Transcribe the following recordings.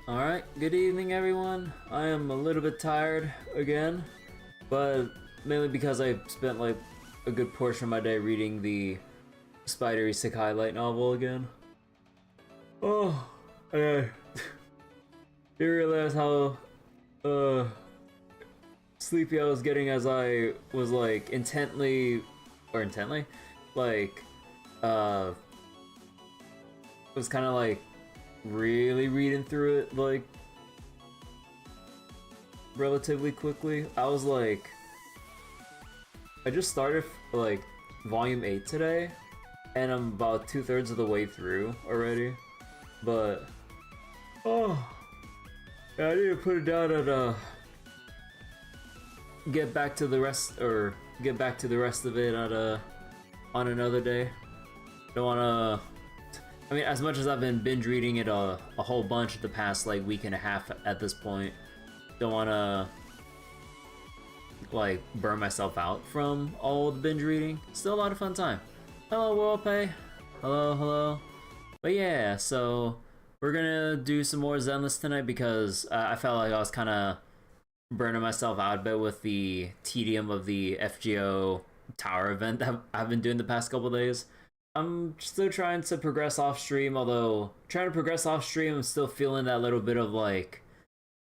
Alright, good evening everyone. I am a little bit tired again, but mainly because I spent like a good portion of my day reading the Spider Isekai light novel again. Oh, I didn't realize how sleepy I was getting as I was like intently, like was kind of like really reading through it like relatively quickly. I was like, I just started like volume 8 today, and I'm about 2/3 of the way through already. But oh, yeah, I need to put it down and get back to the rest of it at on another day. Don't wanna. I mean, as much as I've been binge reading it a whole bunch the past like week and a half at this point, don't wanna like burn myself out from all the binge reading. Still a lot of fun time. Hello, WorldPay. Hello. But yeah, so we're gonna do some more Zenless tonight because I felt like I was kind of burning myself out a bit with the tedium of the FGO tower event that I've been doing the past couple days. I'm still trying to progress off stream, although trying to progress off stream, I'm still feeling that little bit of like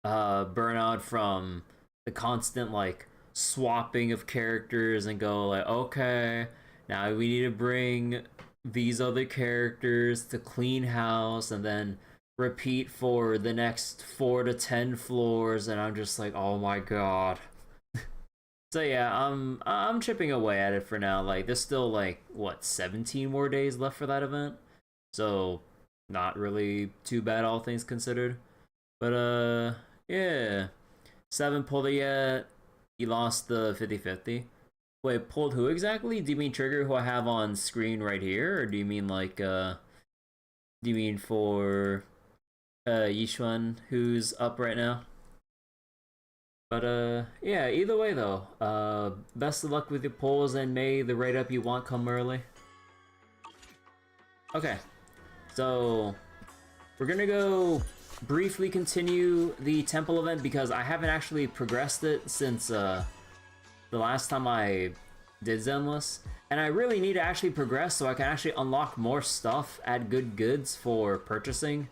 burnout from the constant like swapping of characters and go like, okay, now we need to bring these other characters to clean house and then repeat for the next 4 to 10 floors, and I'm just like, oh my god. So yeah, I'm chipping away at it for now. Like, there's still like what 17 more days left for that event, so not really too bad, all things considered. But yeah, 7 pulled it yet. He lost the 50-50. Wait, pulled who exactly? Do you mean Trigger, who I have on screen right here, or do you mean like do you mean for Yishuan, who's up right now? But yeah, either way though, best of luck with your polls, and may the rate up you want come early. Okay, so we're gonna go briefly continue the temple event because I haven't actually progressed it since the last time I did Zenless, and I really need to actually progress so I can actually unlock more stuff at Good Goods for purchasing.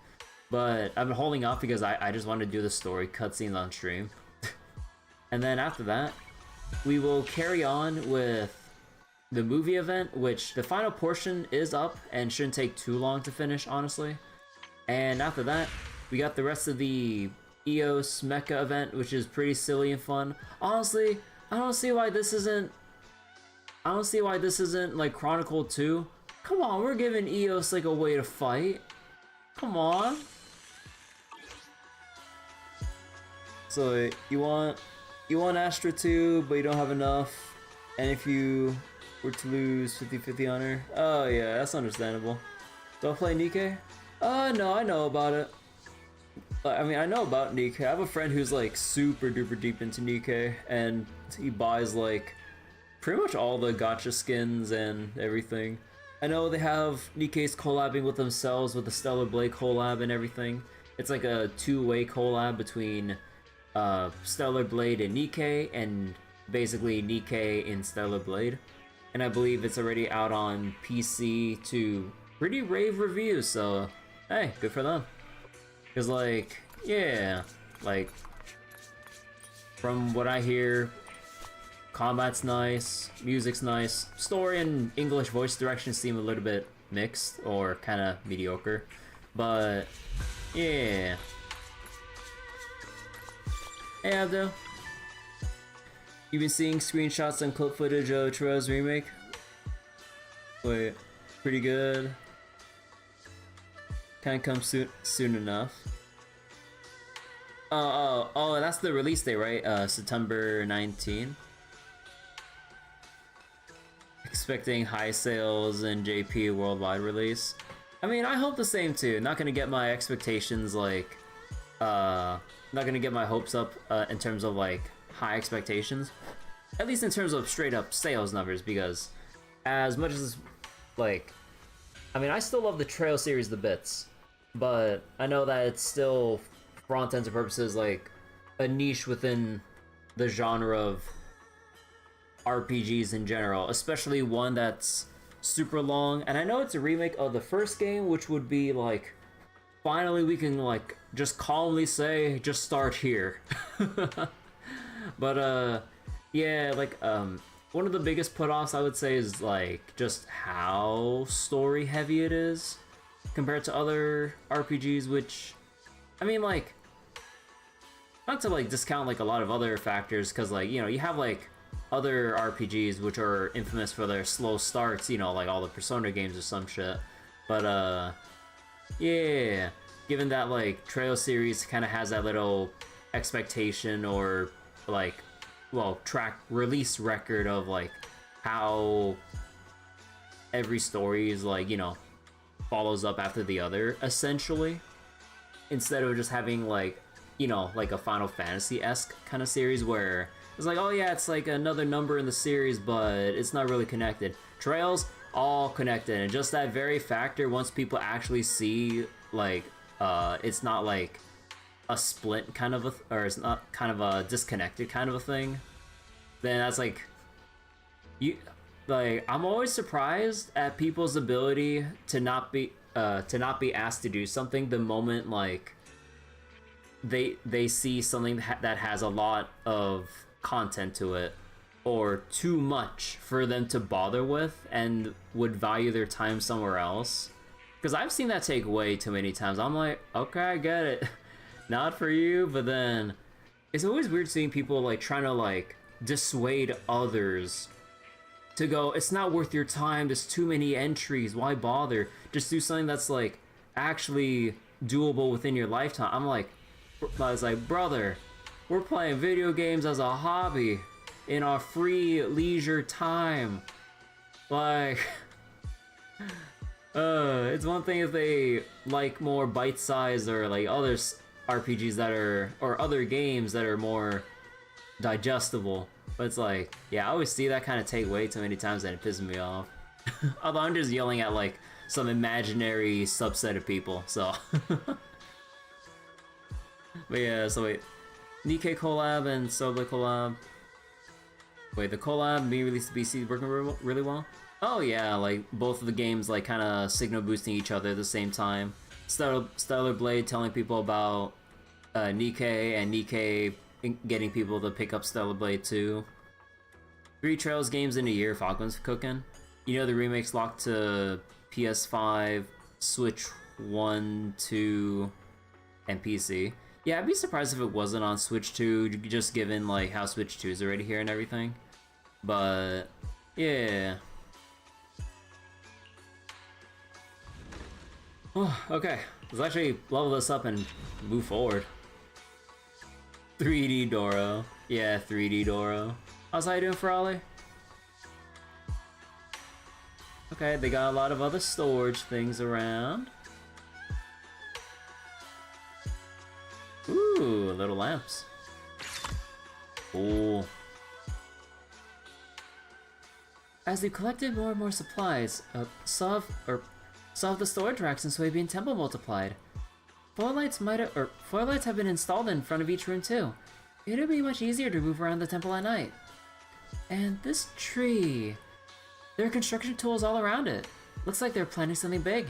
But I've been holding off because I just want to do the story cutscenes on stream. And then after that, we will carry on with the movie event, which the final portion is up and shouldn't take too long to finish, honestly. And after that, we got the rest of the Eous Mecha event, which is pretty silly and fun. Honestly, I don't see why this isn't like Chronicle 2. Come on, we're giving Eos like a way to fight. Come on. So you want Astra 2, but you don't have enough, and if you were to lose 50-50 on her, oh yeah, that's understandable. Do I play Nikke? No, I know about it. I mean, I know about Nikke. I have a friend who's like super duper deep into Nikke, and he buys like pretty much all the gacha skins and everything. I know they have Nikke's collabing with themselves with the Stellar Blade collab and everything. It's like a two-way collab between Stellar Blade and Nikke, and basically Nikke in Stellar Blade. And I believe it's already out on PC to pretty rave reviews, so hey, good for them. Because like, yeah, like from what I hear, combat's nice, music's nice, story and English voice direction seem a little bit mixed or kind of mediocre, but yeah. Hey Abdo, you've been seeing screenshots and clip footage of Tro's remake? Wait, pretty good. Can't come soon enough. Oh, that's the release date, right? September 19. Expecting high sales and JP worldwide release. I mean, I hope the same too. Not gonna get my expectations like, not gonna get my hopes up in terms of like high expectations. At least in terms of straight up sales numbers, because as much as like, I mean, I still love the Trail series the bits, but I know that it's still for all intents and purposes, like a niche within the genre of RPGs in general, especially one that's super long. And I know it's a remake of the first game, which would be like, finally we can like just calmly say, just start here. But yeah, like one of the biggest put-offs I would say is like just how story heavy it is compared to other RPGs, which I mean, like, not to like discount like a lot of other factors, because like, you know, you have like other RPGs which are infamous for their slow starts, you know, like all the Persona games or some shit. But yeah, given that like Trail series kind of has that little expectation or like, well, track release record of like how every story is like, you know, follows up after the other essentially, instead of just having like, you know, like a Final Fantasy-esque kind of series where it's like, oh yeah, it's like another number in the series, but it's not really connected. Trails, all connected, and just that very factor, once people actually see, like, it's not like a split kind of a, or it's not kind of a disconnected kind of a thing, then that's like, I'm always surprised at people's ability to not be asked to do something the moment, like, they see something that has a lot of content to it, or too much for them to bother with, and would value their time somewhere else. Because I've seen that take way too many times. I'm like, okay, I get it. Not for you, but then it's always weird seeing people like trying to like dissuade others to go, it's not worth your time, there's too many entries, why bother? Just do something that's like actually doable within your lifetime. I was like, brother, we're playing video games as a hobby in our free leisure time. Like, it's one thing if they like more bite-sized or like other RPGs that are, or other games that are more digestible. But it's like, yeah, I always see that kind of take way too many times and it pisses me off. Although I'm just yelling at like some imaginary subset of people, so. But yeah, so wait, Nikkei collab and Soba collab. Wait, the collab being released to PC working really well? Oh yeah, like both of the games like kind of signal boosting each other at the same time. Stellar Blade telling people about Nikkei, and Nikkei getting people to pick up Stellar Blade 2. 3 Trails games in a year, Falcon's cooking. You know the remake's locked to PS5, Switch 1, 2, and PC. Yeah, I'd be surprised if it wasn't on Switch 2, just given like how Switch 2 is already here and everything. But yeah. Oh, okay, let's actually level this up and move forward. 3D Doro. Yeah, 3D Doro. How's how you doing, Frolly? Okay, they got a lot of other storage things around. Ooh, little lamps. Cool. As they collected more and more supplies, some of the storage racks in Swabian Temple multiplied. Foil lights have been installed in front of each room too. It'll be much easier to move around the temple at night. And this tree, there are construction tools all around it. Looks like they're planning something big.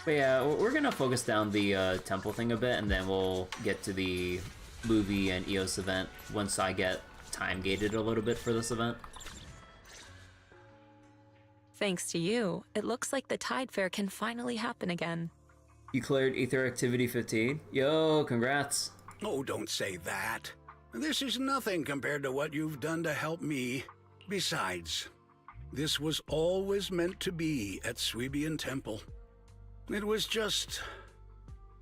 But yeah, we're gonna focus down the temple thing a bit, and then we'll get to the movie and Eos event once I get time gated a little bit for this event. Thanks to you, it looks like the Tide Fair can finally happen again. You cleared Ether Activity 15. Yo, congrats. Oh, don't say that. This is nothing compared to what you've done to help me. Besides, this was always meant to be at Swabian Temple. It was just...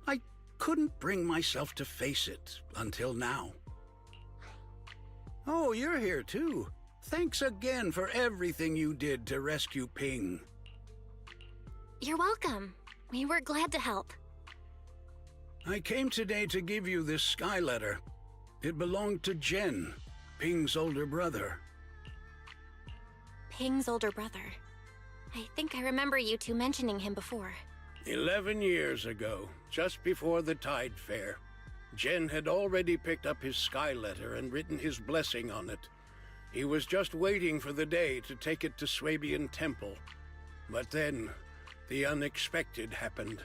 I couldn't bring myself to face it until now. Oh, you're here too. Thanks again for everything you did to rescue Ping. You're welcome. We were glad to help. I came today to give you this sky letter. It belonged to Jen, Ping's older brother. Ping's older brother. I think I remember you two mentioning him before. 11 years ago, just before the Tide Fair, Jen had already picked up his sky letter and written his blessing on it. He was just waiting for the day to take it to Swabian Temple. But then, the unexpected happened.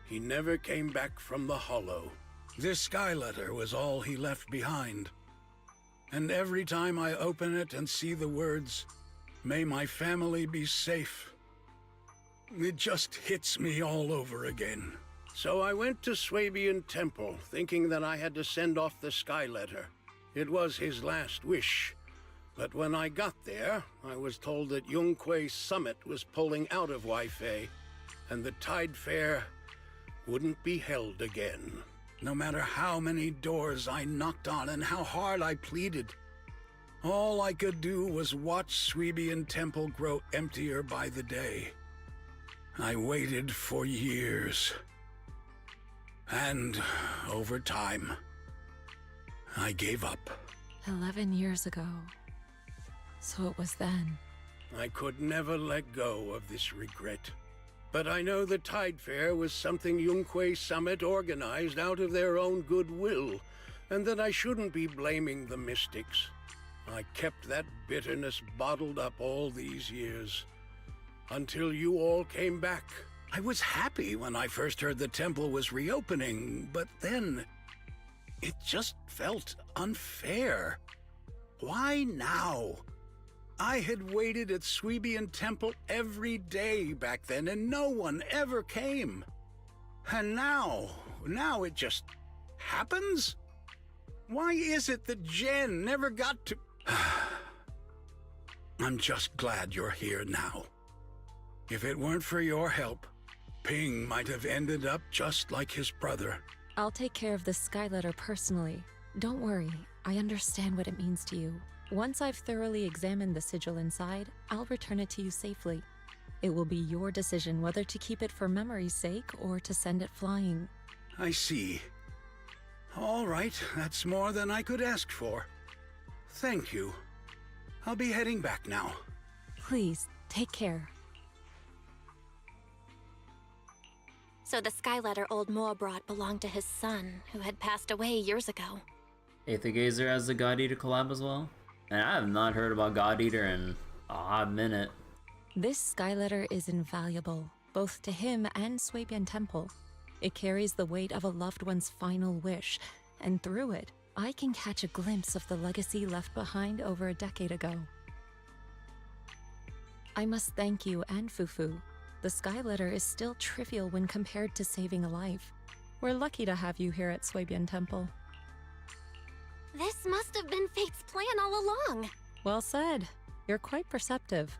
He never came back from the Hollow. This sky letter was all he left behind. And every time I open it and see the words, "May my family be safe," it just hits me all over again. So I went to Swabian Temple, thinking that I had to send off the sky letter. It was his last wish. But when I got there, I was told that Yunque's summit was pulling out of Waifei, and the Tide Fair wouldn't be held again. No matter how many doors I knocked on and how hard I pleaded, all I could do was watch Swabian Temple grow emptier by the day. I waited for years. And over time, I gave up. 11 years ago. So it was then. I could never let go of this regret. But I know the Tide Fair was something Yunque Summit organized out of their own goodwill, and that I shouldn't be blaming the mystics. I kept that bitterness bottled up all these years, until you all came back. I was happy when I first heard the temple was reopening, but then it just felt unfair. Why now? I had waited at Swabian Temple every day back then, and no one ever came. And now it just happens? Why is it that Jen never got to... I'm just glad you're here now. If it weren't for your help, Ping might have ended up just like his brother. I'll take care of the sky letter personally. Don't worry, I understand what it means to you. Once I've thoroughly examined the sigil inside, I'll return it to you safely. It will be your decision whether to keep it for memory's sake or to send it flying. I see. All right, that's more than I could ask for. Thank you. I'll be heading back now. Please, take care. So the sky letter old Moa brought belonged to his son, who had passed away years ago. Aether Gazer has the God Eater collab as well. And I have not heard about God Eater in a hot minute. This sky letter is invaluable, both to him and Swabian Temple. It carries the weight of a loved one's final wish, and through it, I can catch a glimpse of the legacy left behind over a decade ago. I must thank you and Fufu. The sky letter is still trivial when compared to saving a life. We're lucky to have you here at Swabian Temple. This must have been Fate's plan all along. Well said. You're quite perceptive.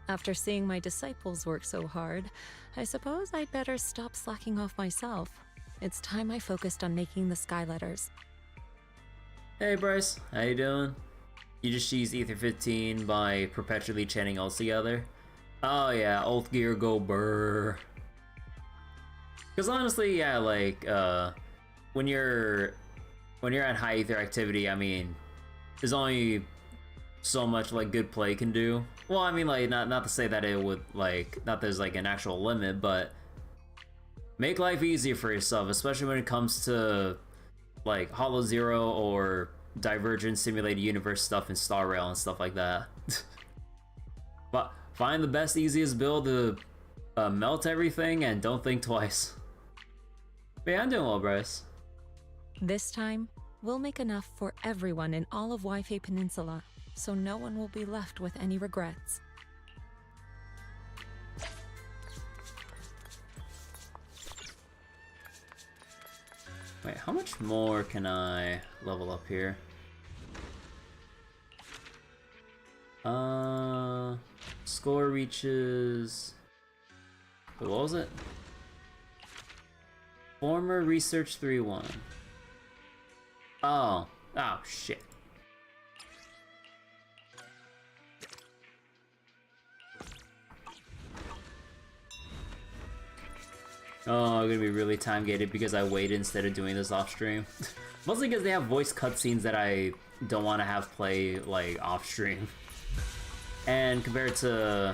After seeing my disciples work so hard, I suppose I'd better stop slacking off myself. It's time I focused on making the sky letters. Hey Bryce, how you doing? You just use Ether 15 by perpetually chanting ults together? Oh yeah, ult gear go brr. Because honestly, yeah, like, when you're at high ether activity, I mean, there's only so much like good play can do. Well, I mean, like, not to say that it would, like, not there's like an actual limit, but make life easier for yourself, especially when it comes to like Hollow Zero or Divergent Simulated Universe stuff in Star Rail and stuff like that. But find the best, easiest build to melt everything and don't think twice. But yeah, I'm doing well, Bryce. This time, we'll make enough for everyone in all of Waifei Peninsula, so no one will be left with any regrets. Wait, how much more can I level up here? Score reaches... Wait, what was it? Former Research 3-1. Oh, shit. Oh, I'm gonna be really time gated because I waited instead of doing this off stream. Mostly because they have voice cutscenes that I don't want to have play like off stream. And compared to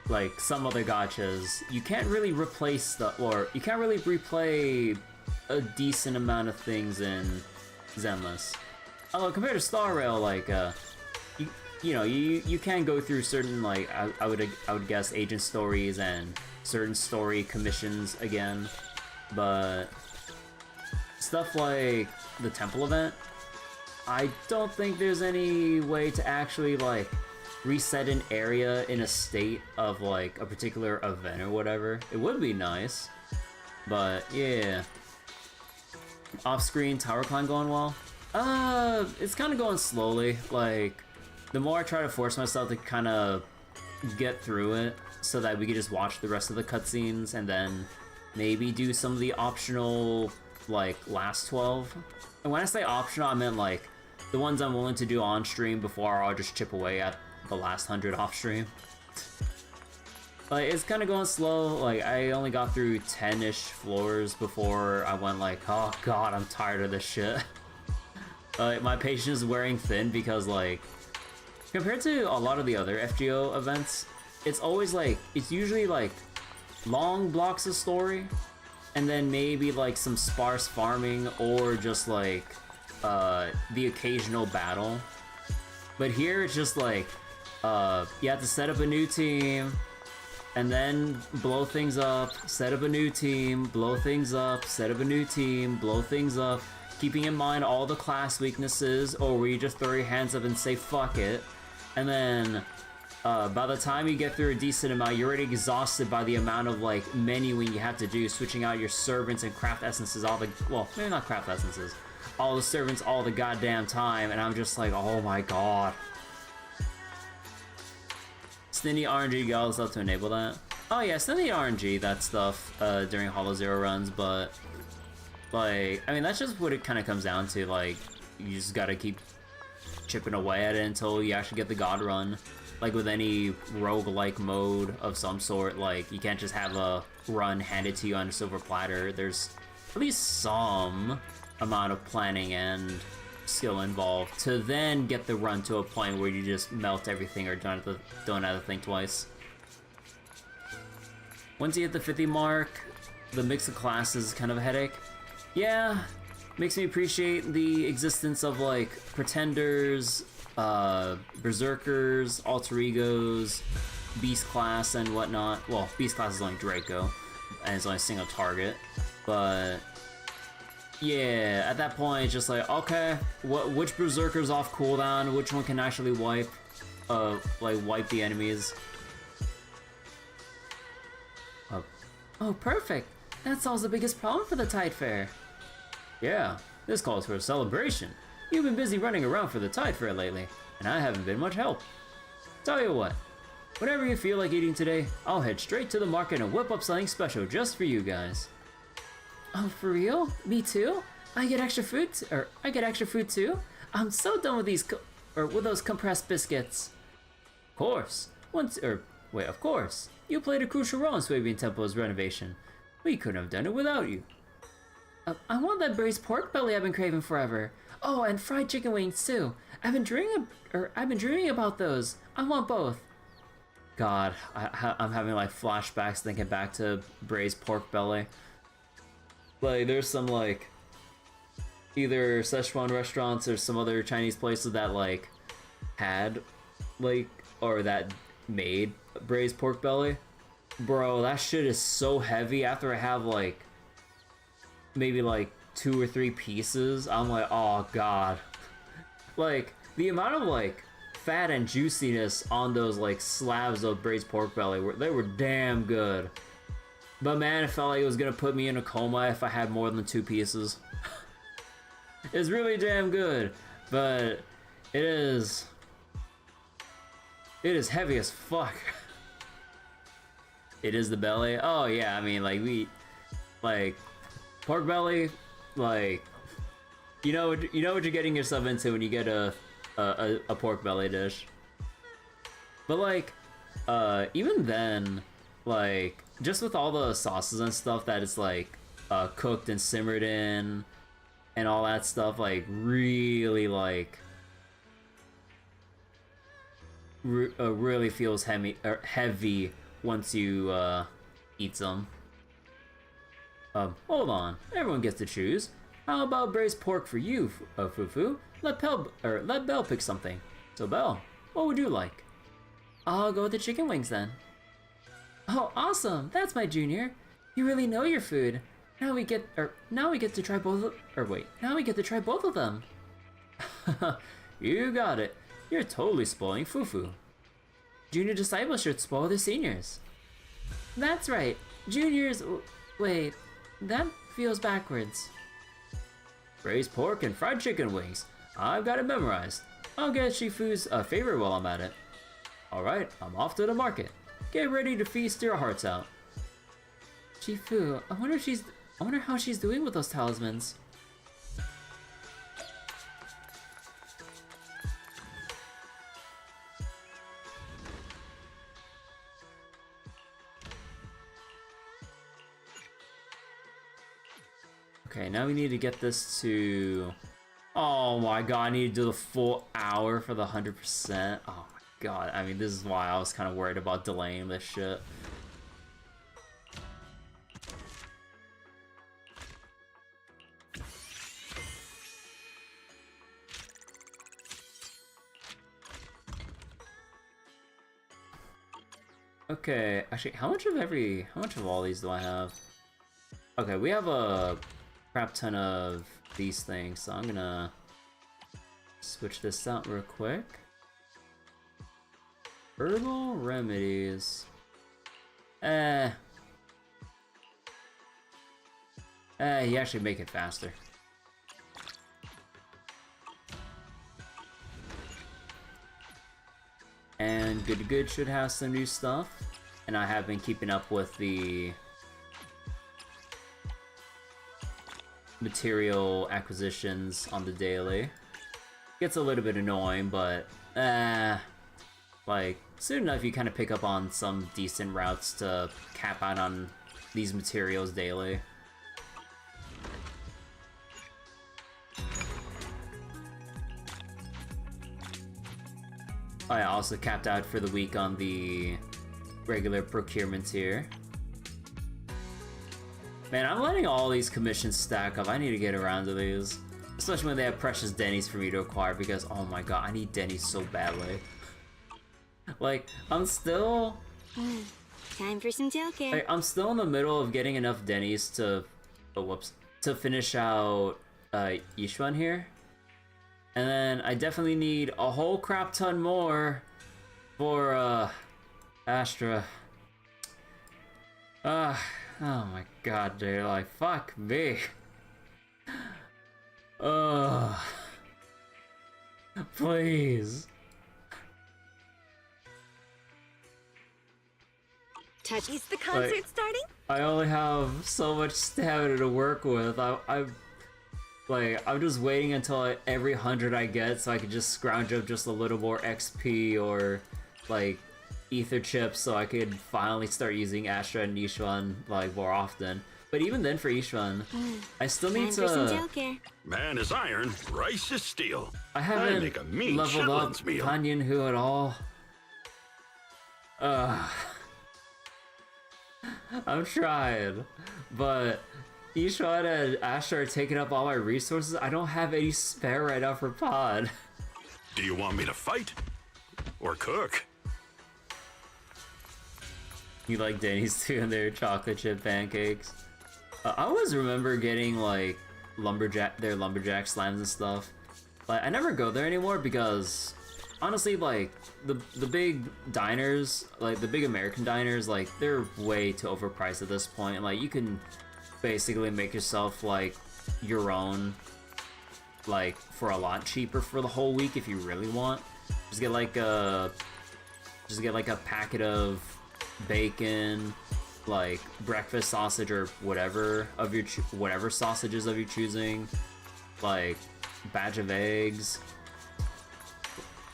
like some other gachas, you can't really replace or you can't really replay a decent amount of things in Zenless. Although compared to Star Rail, like you can go through certain like I would guess agent stories and certain story commissions again, but stuff like the temple event, I don't think there's any way to actually like reset an area in a state of like a particular event or whatever. It would be nice, but yeah. Off-screen tower climb going well? It's kind of going slowly. Like, the more I try to force myself to kind of get through it so that we could just watch the rest of the cutscenes and then maybe do some of the optional, like, last 12. And when I say optional, I meant, like, the ones I'm willing to do on stream before I'll just chip away at the last 100 off stream. Like, it's kind of going slow. Like, I only got through 10-ish floors before I went like, oh god, I'm tired of this shit. My patience is wearing thin because, like, compared to a lot of the other FGO events, it's always like, it's usually like long blocks of story, and then maybe like some sparse farming or just like the occasional battle. But here it's just like, you have to set up a new team, and then blow things up, set up a new team, blow things up, set up a new team, blow things up, keeping in mind all the class weaknesses, or where you just throw your hands up and say fuck it, and then by the time you get through a decent amount, you're already exhausted by the amount of like menuing you have to do, switching out your servants and craft essences all the, well, maybe not craft essences, all the servants all the goddamn time, and I'm just like, oh my god. Stingy RNG, you always love to enable that. Oh yeah, Stingy RNG, that stuff during Hollow Zero runs, but like, I mean, that's just what it kind of comes down to. Like, you just gotta keep chipping away at it until you actually get the god run. Like with any roguelike mode of some sort, like, you can't just have a run handed to you on a silver platter. There's at least some amount of planning and skill involved to then get the run to a point where you just melt everything or don't have to think twice. Once you hit the 50 mark, the mix of classes is kind of a headache. Yeah, makes me appreciate the existence of like pretenders, berserkers, alter egos, beast class and whatnot. Well, beast class is only Draco and it's only a single target, but yeah, at that point, it's just like, okay, which berserker's off cooldown, which one can actually wipe the enemies. Oh, perfect. That solves the biggest problem for the Tide Fair. Yeah, this calls for a celebration. You've been busy running around for the Tide Fair lately, and I haven't been much help. Tell you what, whenever you feel like eating today, I'll head straight to the market and whip up something special just for you guys. Oh, for real? Me too? I get extra food too? I'm so done with with those compressed biscuits. Of course. Of course. You played a crucial role in Swabian Temple's renovation. We couldn't have done it without you. I want that braised pork belly I've been craving forever. Oh, and fried chicken wings too. I've been dreaming about those. I want both. God, I'm having like flashbacks thinking back to braised pork belly. Like, there's some, like, either Szechuan restaurants or some other Chinese places that, like, had, like, or that made braised pork belly. Bro, that shit is so heavy. After I have, like, maybe, like, 2 or 3 pieces, I'm like, oh, God. Like, the amount of, like, fat and juiciness on those, like, slabs of braised pork belly, they were damn good. But man, it felt like it was gonna put me in a coma if I had more than 2 pieces. It's really damn good, but it is heavy as fuck. It is the belly. Oh yeah, I mean, like pork belly, like you know what you're getting yourself into when you get a pork belly dish. But like, even then, like, just with all the sauces and stuff that it's like cooked and simmered in and all that stuff, like really like really feels heavy once you eat some. Hold on. Everyone gets to choose. How about braised pork for you, Fufu? Let Belle pick something. So Belle, what would you like? I'll go with the chicken wings then. Oh, awesome! That's my junior. You really know your food. Now we get to try both. Now we get to try both of them. You got it. You're totally spoiling Fufu. Junior disciples should spoil the seniors. That's right. Juniors. Wait, that feels backwards. Braised pork and fried chicken wings. I've got it memorized. I'll get Shifu's favorite while I'm at it. Alright, I'm off to the market. Get ready to feast your hearts out. Shifu, I wonder how she's doing with those talismans. Okay, now we need to get this to... Oh my god, I need to do the full hour for the 100%. Oh my god, I mean, this is why I was kind of worried about delaying this shit. Okay, actually, how much of all these do I have? Okay, we have a crap ton of these things, so I'm gonna switch this out real quick. Herbal remedies. You actually make it faster. And Good should have some new stuff. And I have been keeping up with the material acquisitions on the daily. Gets a little bit annoying, but like soon enough you kind of pick up on some decent routes to cap out on these materials daily. I also capped out for the week on the regular procurements here. Man, I'm letting all these commissions stack up. I need to get around to these. Especially when they have precious Denny's for me to acquire because, oh my god, I need Denny's so badly. Like, I'm still... Time for some joking. Like, I'm still in the middle of getting enough Denny's to... Oh, whoops. To finish out Yishuan here. And then I definitely need a whole crap ton more for Astra. Oh my god, dude, like, fuck me. Please. Touch. Is the concert Like, starting? I only have so much stamina to work with. I'm just waiting until every 100 I get so I can just scrounge up just a little more XP or like ether chips so I could finally start using Astra and Yishuan like more often. But even then for Yishuan, I still need Time for some to... joking. Man is iron, rice is steel. I I haven't make a mean leveled up chitlins meal. Hanyin Hu at all. I'm trying, but Yishuan and Astra are taking up all my resources. I don't have any spare right now for Pod. Do you want me to fight? Or cook? You like Denny's too and their chocolate chip pancakes. I always remember getting like their lumberjack slams and stuff. Like I never go there anymore because honestly, like the big diners, like the big American diners, like they're way too overpriced at this point. Like you can basically make yourself like your own, like for a lot cheaper for the whole week if you really want. Just get like a packet of bacon, like breakfast sausage or whatever of your whatever sausages of your choosing, like batch of eggs,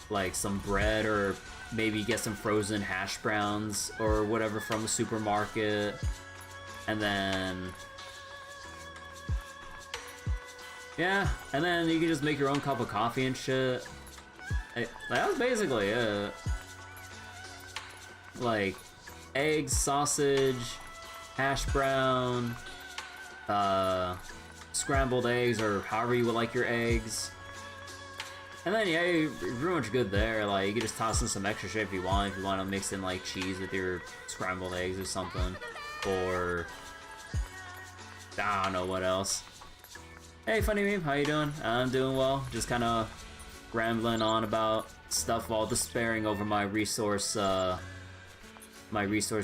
like some bread, or maybe get some frozen hash browns or whatever from the supermarket, and then yeah, and then you can just make your own cup of coffee and shit. That was basically it. Like, eggs, sausage, hash brown, scrambled eggs, or however you would like your eggs. And then yeah, you're pretty much good there. Like you can just toss in some extra shit if you want to mix in like cheese with your scrambled eggs or something. Or I don't know what else. Hey funny meme, how you doing? I'm doing well. Just kinda rambling on about stuff while despairing over my resource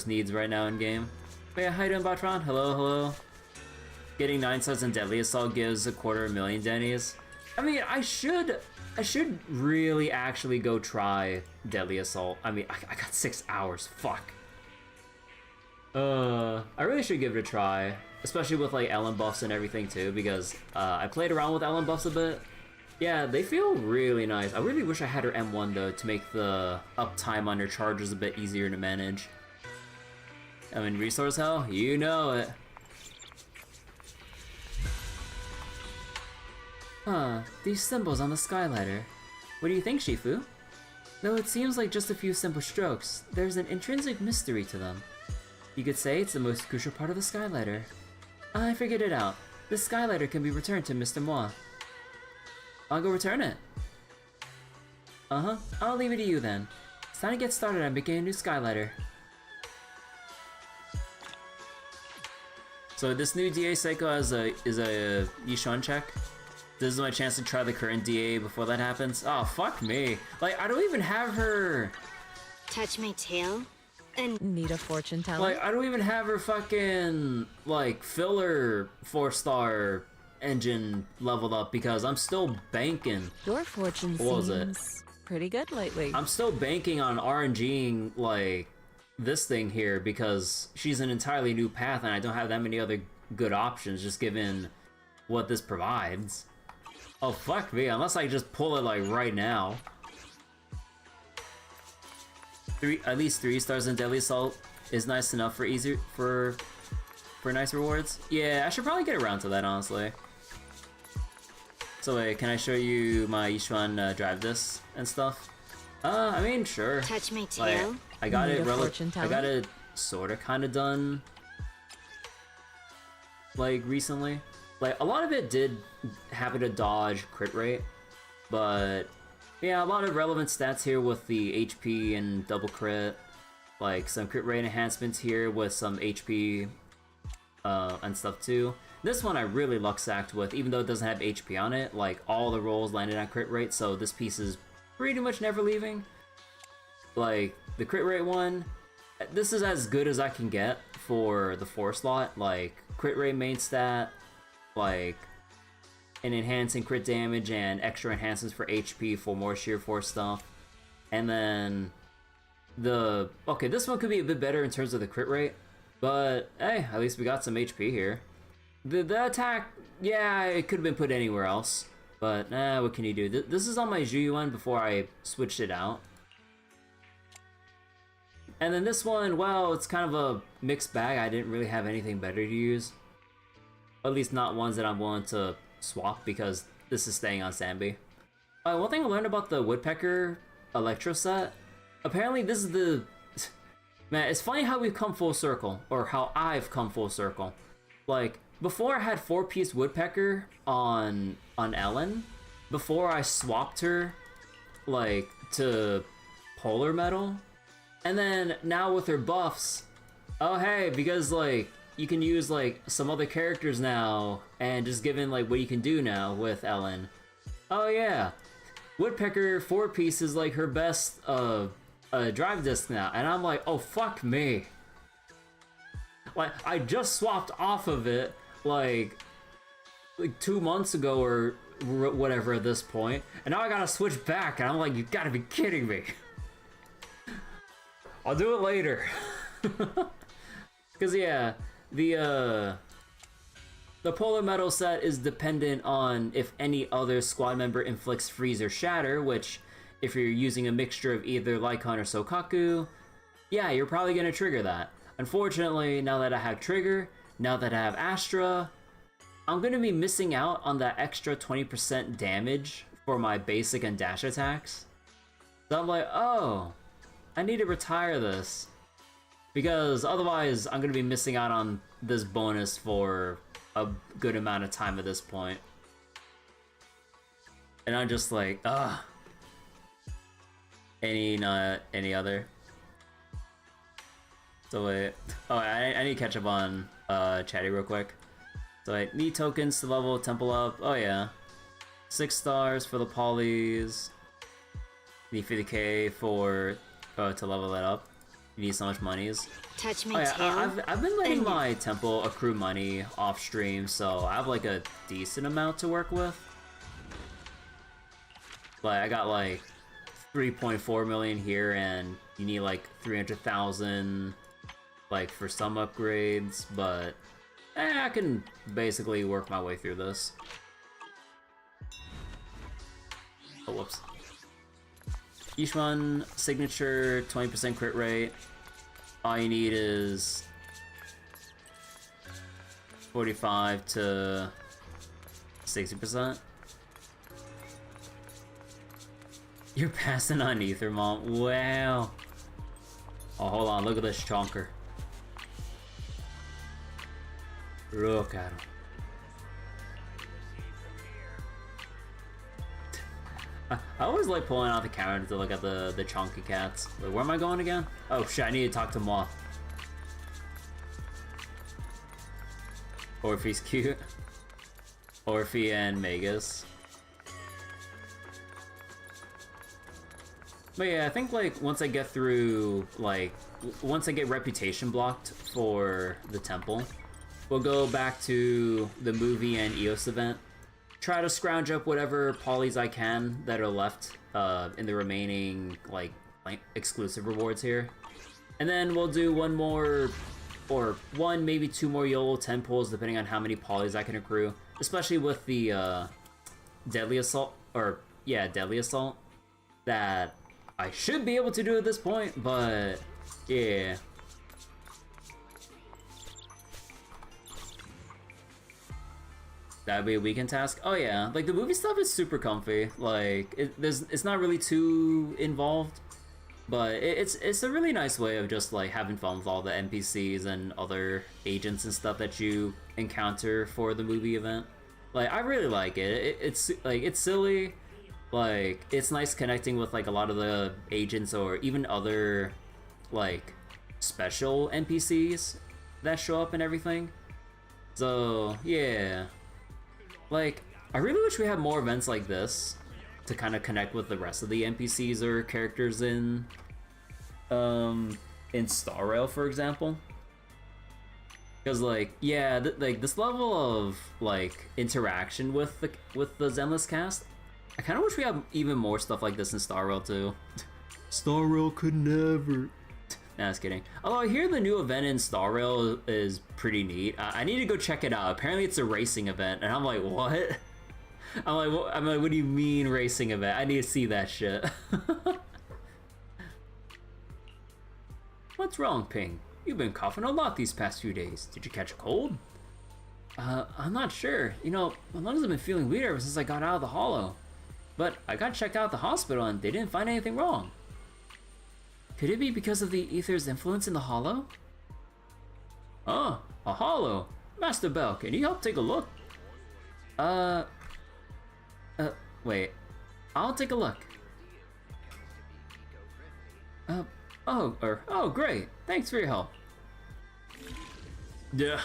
needs right now in game. But yeah, how you doing, Botron? Hello, hello. Getting 9 subs in Deadly Assault gives 250,000 Denny's. I mean, I should really actually go try Deadly Assault. I mean, I got 6 hours. Fuck. I really should give it a try, especially with like Ellen buffs and everything too, because I played around with Ellen buffs a bit. Yeah, they feel really nice. I really wish I had her M1 though to make the uptime on her charges a bit easier to manage. I mean, resource hell, you know it. Huh, these symbols on the skylighter. What do you think, Shifu? Though it seems like just a few simple strokes, there's an intrinsic mystery to them. You could say it's the most crucial part of the skylighter. I figured it out. The skylighter can be returned to Mr. Moi. I'll go return it. Uh-huh, I'll leave it to you then. It's time to get started on making a new skylighter. So this new DA cycle is a Yishuan check. This is my chance to try the current DA before that happens. Oh, fuck me. Like, I don't even have her... Touch my tail? And Need a fortune teller? Like, I don't even have her fucking, like, filler 4-star engine leveled up because I'm still banking. Your fortune What was seems pretty good lately. I'm still banking on RNGing, like, this thing here because she's an entirely new path and I don't have that many other good options just given what this provides. Oh, fuck me, unless I just pull it, like, right now. At least 3 stars in Deadly Assault is nice enough for nice rewards. Yeah, I should probably get around to that, honestly. So wait, can I show you my Yishuan drive disc and stuff? I mean, sure. touch my Like, tail? I got Need it. a fortune I teller? got it sort of, kind of done. Like recently, like a lot of it did happen to dodge crit rate, but yeah, a lot of relevant stats here with the HP and double crit, like some crit rate enhancements here with some HP and stuff too. This one I really luck sacked with, even though it doesn't have HP on it. Like all the rolls landed on crit rate, so this piece is pretty much never leaving. Like the crit rate one, this is as good as I can get for the 4 slot. Like crit rate main stat, like an enhancing crit damage and extra enhancements for HP for more sheer force stuff. And then okay, this one could be a bit better in terms of the crit rate, but hey, at least we got some HP here. The attack, yeah, it could have been put anywhere else, but what can you do? This is on my Zhuyuan before I switched it out. And then this one, well, it's kind of a mixed bag. I didn't really have anything better to use. At least not ones that I'm willing to swap because this is staying on Sambi. One thing I learned about the Woodpecker Electro set, apparently this is the... Man, it's funny how we've come full circle, or how I've come full circle. Like, before I had 4-piece Woodpecker on Ellen, before I swapped her, like, to Polar Metal, and then now with her buffs, oh hey, because like, you can use like some other characters now, and just given like what you can do now with Ellen. Oh yeah, Woodpecker 4-piece is like her best drive disc now, and I'm like, oh fuck me. Like, I just swapped off of it like 2 months ago or whatever at this point, and now I gotta switch back, and I'm like, you gotta be kidding me. I'll do it later. Cause yeah, the Polar Metal set is dependent on if any other squad member inflicts freeze or shatter, which if you're using a mixture of either Lycon or Sokaku, yeah, you're probably gonna trigger that. Unfortunately, now that I have Trigger, now that I have Astra, I'm gonna be missing out on that extra 20% damage for my basic and dash attacks. So I'm like, oh, I need to retire this. Because otherwise I'm gonna be missing out on this bonus for a good amount of time at this point. And I'm just like, ugh. Any other? So wait, oh, I need to catch up on Chatty real quick. So I need tokens to level Temple up. Oh yeah, 6 stars for the polys. Need 50k for to level that up. You need so much monies. Touch me Oh yeah, tail. I've been letting my temple accrue money off stream, so I have like a decent amount to work with. Like I got like 3.4 million here, and you need like 300,000 like for some upgrades, but I can basically work my way through this. Oh, whoops. Each one signature 20% crit rate. All you need is 45 to 60%. You're passing on Ether, Mom. Wow. Oh, hold on. Look at this chonker. Look at him. I always like pulling out the camera to look at the chonky cats. Wait, where am I going again? Oh shit, I need to talk to Moth. Orphe's cute. Orphe and Magus. But yeah, I think like once I get through, like, once I get reputation blocked for the temple, we'll go back to the movie and Eos event. Try to scrounge up whatever polys I can that are left in the remaining like exclusive rewards here. And then we'll do one more, or one, maybe 2 more YOLO 10 pulls depending on how many polys I can accrue. Especially with the Deadly Assault, or yeah, Deadly Assault, that I should be able to do at this point, but yeah. That'd be a weekend task? Oh yeah, like the movie stuff is super comfy. Like, it's not really too involved, but it's a really nice way of just like having fun with all the NPCs and other agents and stuff that you encounter for the movie event. Like, I really like it. It's like, it's silly. Like, it's nice connecting with like a lot of the agents or even other like special NPCs that show up and everything. So yeah. Like, I really wish we had more events like this to kind of connect with the rest of the NPCs or characters in Star Rail, for example. Because like, yeah, like this level of like interaction with the Zenless cast, I kind of wish we had even more stuff like this in Star Rail too. Star Rail could never. Nah, just kidding. Although I hear the new event in Star Rail is pretty neat. I need to go check it out. Apparently it's a racing event, and I'm like, what? I'm like, what do you mean racing event? I need to see that shit. What's wrong, Ping? You've been coughing a lot these past few days. Did you catch a cold? I'm not sure. You know, my lungs have been feeling weird ever since I got out of the hollow. But I got checked out at the hospital and they didn't find anything wrong. Could it be because of the ether's influence in the hollow? Oh, a hollow. Master Bell, can you help take a look? Wait. I'll take a look. Oh, great. Thanks for your help. Yeah.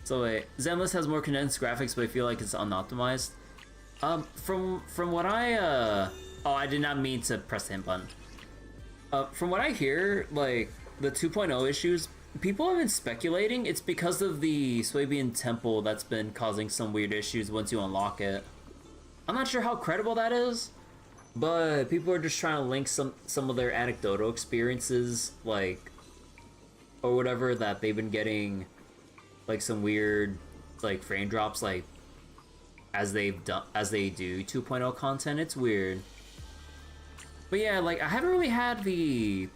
So wait, Zenless has more condensed graphics, but I feel like it's unoptimized. From what I, oh, I did not mean to press the hint button. From what I hear, like, the 2.0 issues, people have been speculating it's because of the Swabian Temple that's been causing some weird issues once you unlock it. I'm not sure how credible that is, but people are just trying to link some of their anecdotal experiences, like, or whatever, that they've been getting, like, some weird, like, frame drops, like, as they do 2.0 content. It's weird. But yeah, like, I haven't really had the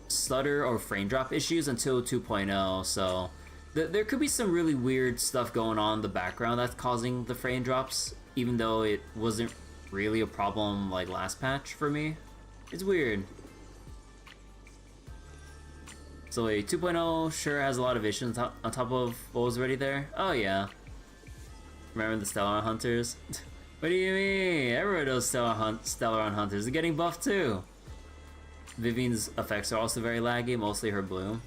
stutter or frame drop issues until 2.0, so there could be some really weird stuff going on in the background that's causing the frame drops, even though it wasn't really a problem like last patch for me. It's weird. So wait, 2.0 sure has a lot of issues on top of what was already there? Oh yeah. Remember the Stellar Hunters? What do you mean? Everyone knows Stellar Hunters are getting buffed too. Vivian's effects are also very laggy, mostly her bloom.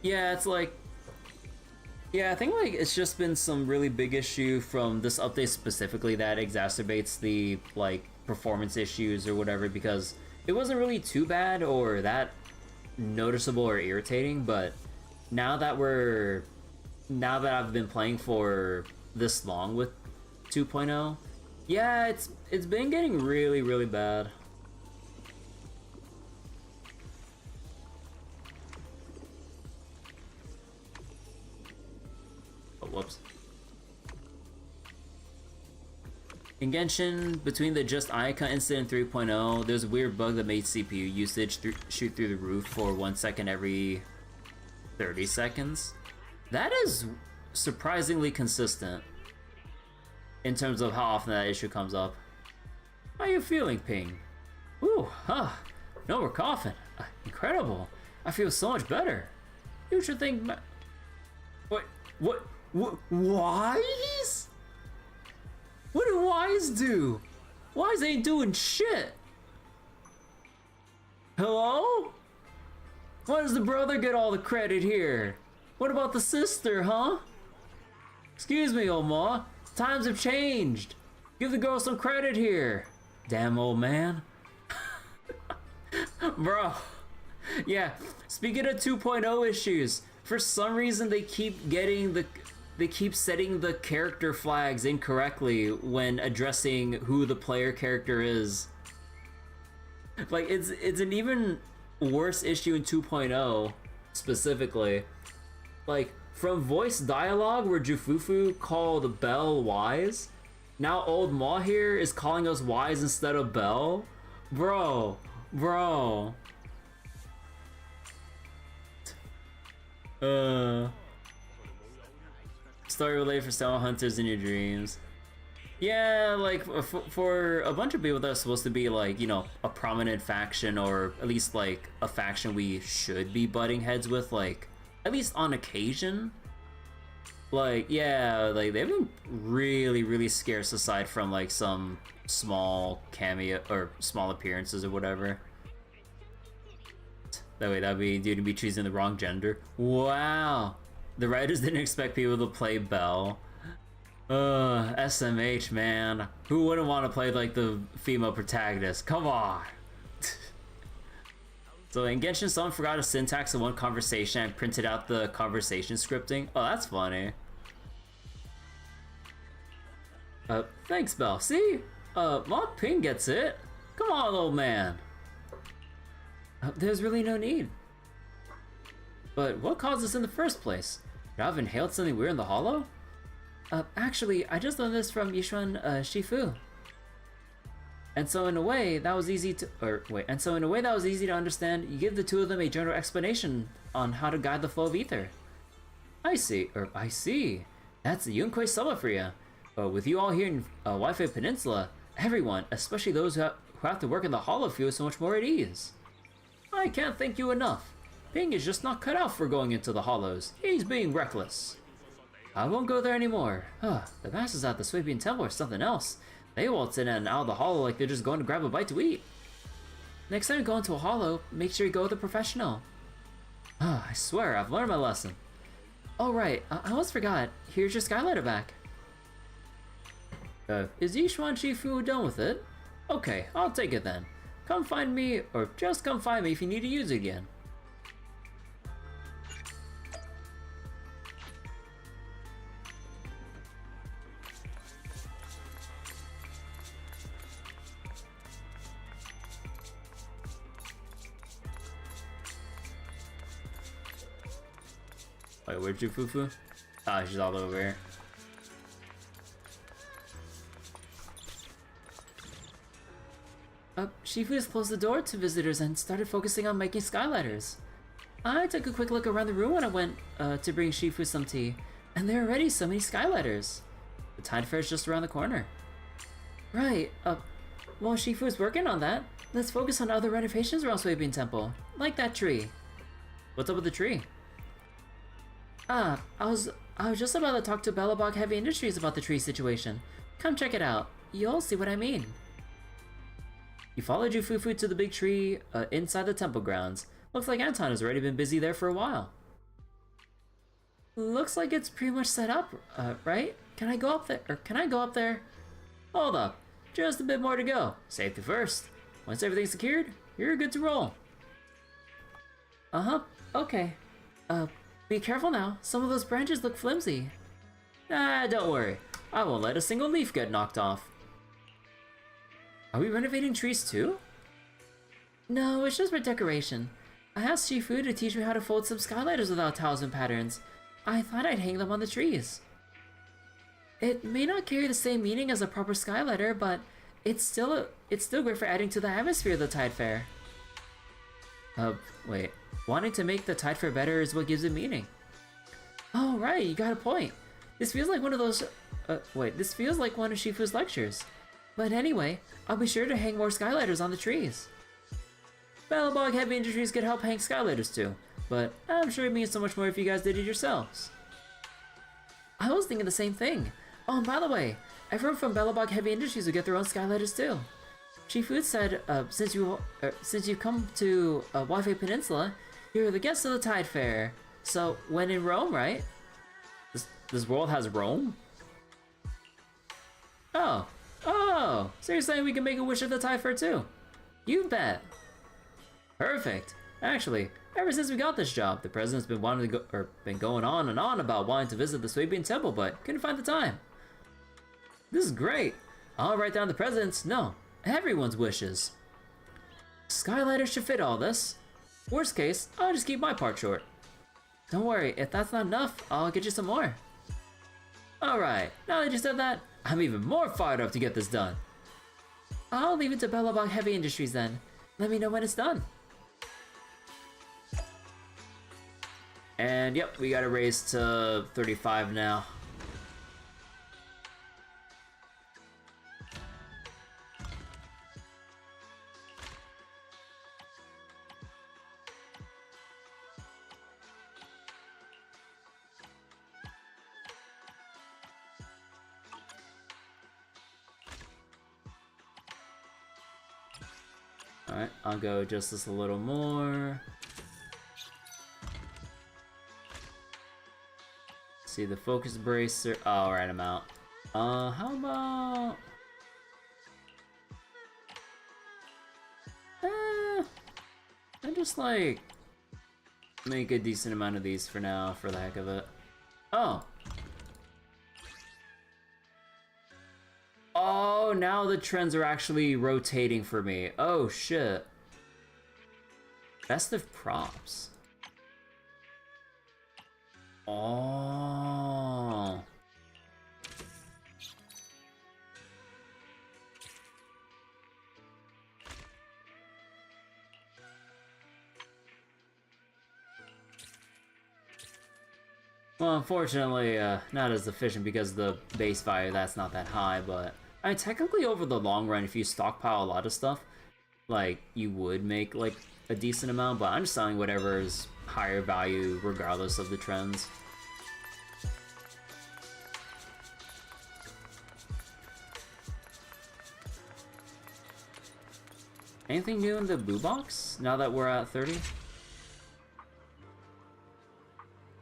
Yeah, it's like... Yeah, I think like it's just been some really big issue from this update specifically that exacerbates the like performance issues or whatever, because it wasn't really too bad or that noticeable or irritating, but now that I've been playing for this long with 2.0, yeah, it's been getting really, really bad. Oh, whoops. In Genshin, between the Just Icon incident 3.0, there's a weird bug that made CPU usage shoot through the roof for 1 second every 30 seconds. That is surprisingly consistent in terms of how often that issue comes up. How are you feeling, Ping? Ooh, huh. No, we're coughing. Incredible. I feel so much better. You should think... What? Wise? What do Wise do? Wise ain't doing shit. Hello? Why does the brother get all the credit here? What about the sister, huh? Excuse me, old ma. Times have changed. Give the girl some credit here. Damn old man. Bro. Yeah, speaking of 2.0 issues, for some reason they keep setting the character flags incorrectly when addressing who the player character is. Like it's an even worse issue in 2.0 specifically. Like from voice dialogue where Jufufu called Belle wise, now old Ma here is calling us wise instead of Belle. Bro. Story related for Stellar Hunters in your dreams. Yeah, like for a bunch of people that's supposed to be like, you know, a prominent faction, or at least like a faction we should be butting heads with, like at least on occasion. Like, yeah, like they've been really, really scarce aside from like some small cameo or small appearances or whatever. That way, you'd be choosing the wrong gender. Wow, the writers didn't expect people to play Belle. SMH, man. Who wouldn't want to play like the female protagonist? Come on. So in Genshin, someone forgot a syntax in one conversation and printed out the conversation scripting. Oh, that's funny. Thanks, Belle. See? Mom Ping gets it. Come on, old man. There's really no need. But what caused this in the first place? Should I have inhaled something weird in the hollow? Actually, I just learned this from Yishuan Shifu. And so in a way, that was easy to understand. You give the two of them a general explanation on how to guide the flow of ether. I see. That's the Yunquei Summer for you. With you all here in Wi-Fi Peninsula, everyone, especially those who have to work in the hollow, feel so much more at ease. I can't thank you enough. Ping is just not cut out for going into the hollows. He's being reckless. I won't go there anymore. The masters at the Swabian Temple are something else. They waltz in and out of the hollow like they're just going to grab a bite to eat. Next time you go into a hollow, make sure you go with a professional. I swear, I've learned my lesson. Oh right, I almost forgot. Here's your skylighter back. Is Yishuan Shifu done with it? Okay, I'll take it then. Come find me, or just come find me if you need to use it again. Wait, where'd you Fufu? Ah, she's all over here. Shifu has closed the door to visitors and started focusing on making skylighters. I took a quick look around the room when I went to bring Shifu some tea, and there are already so many skylighters. The Tide Fair is just around the corner. Right, while Shifu is working on that, let's focus on other renovations around Swabian Temple, like that tree. What's up with the tree? I was just about to talk to Bellabog Heavy Industries about the tree situation. Come check it out. You'll see what I mean. You followed Yufufu to the big tree inside the temple grounds. Looks like Anton has already been busy there for a while. Looks like it's pretty much set up, right? Can I go up there? Hold up. Just a bit more to go. Safety first. Once everything's secured, you're good to roll. Uh-huh. Okay. Be careful now. Some of those branches look flimsy. Ah, don't worry. I won't let a single leaf get knocked off. Are we renovating trees too? No, it's just for decoration. I asked Shifu to teach me how to fold some skylighters without talisman patterns. I thought I'd hang them on the trees. It may not carry the same meaning as a proper skylighter, but it's still great for adding to the atmosphere of the Tide Fair. Wait. Wanting to make the Tide Fair better is what gives it meaning. Oh, right, you got a point. This feels like one of those... this feels like one of Shifu's lectures. But anyway, I'll be sure to hang more skylighters on the trees. Bellabog Heavy Industries could help hang skylighters too, but I'm sure it means so much more if you guys did it yourselves. I was thinking the same thing. Oh, and by the way, everyone from Bellabog Heavy Industries will get their own skylighters too. Shifu said, since you've come to Waifei Peninsula, you're the guests of the Tide Fair. So, when in Rome, right? This world has Rome? Oh, so you're saying we can make a wish at the Tide Fair too? You bet. Perfect. Actually, ever since we got this job, the president's been going on and on about wanting to visit the Swabian Temple, but couldn't find the time. This is great. I'll write down the president's, no, everyone's wishes. Skylighters should fit all this. Worst case, I'll just keep my part short. Don't worry, if that's not enough, I'll get you some more. Alright, now that you said that, I'm even more fired up to get this done. I'll leave it to Bellabog Heavy Industries then. Let me know when it's done. And yep, we got it raised to 35 now. Alright, I'll go just this a little more. See the focus bracer. Oh, alright, I'm out. How about... I just like... make a decent amount of these for now, for the heck of it. Oh! Oh, now the trends are actually rotating for me. Oh, shit. Festive props. Oh. Well, unfortunately, not as efficient because the base value, that's not that high, but... I mean, technically over the long run, if you stockpile a lot of stuff, like, you would make, like, a decent amount, but I'm just selling whatever is higher value regardless of the trends. Anything new in the boo box now that we're at 30?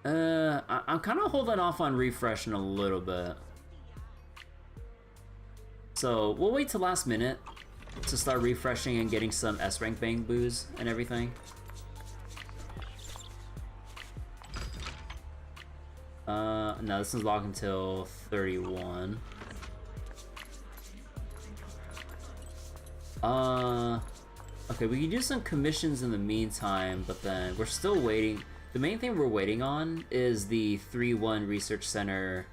I'm kind of holding off on refreshing a little bit. So we'll wait till last minute to start refreshing and getting some S-rank bang boos and everything. No, this is locked until 31. Okay, we can do some commissions in the meantime, but then we're still waiting. The main thing we're waiting on is the 3-1 Research Center.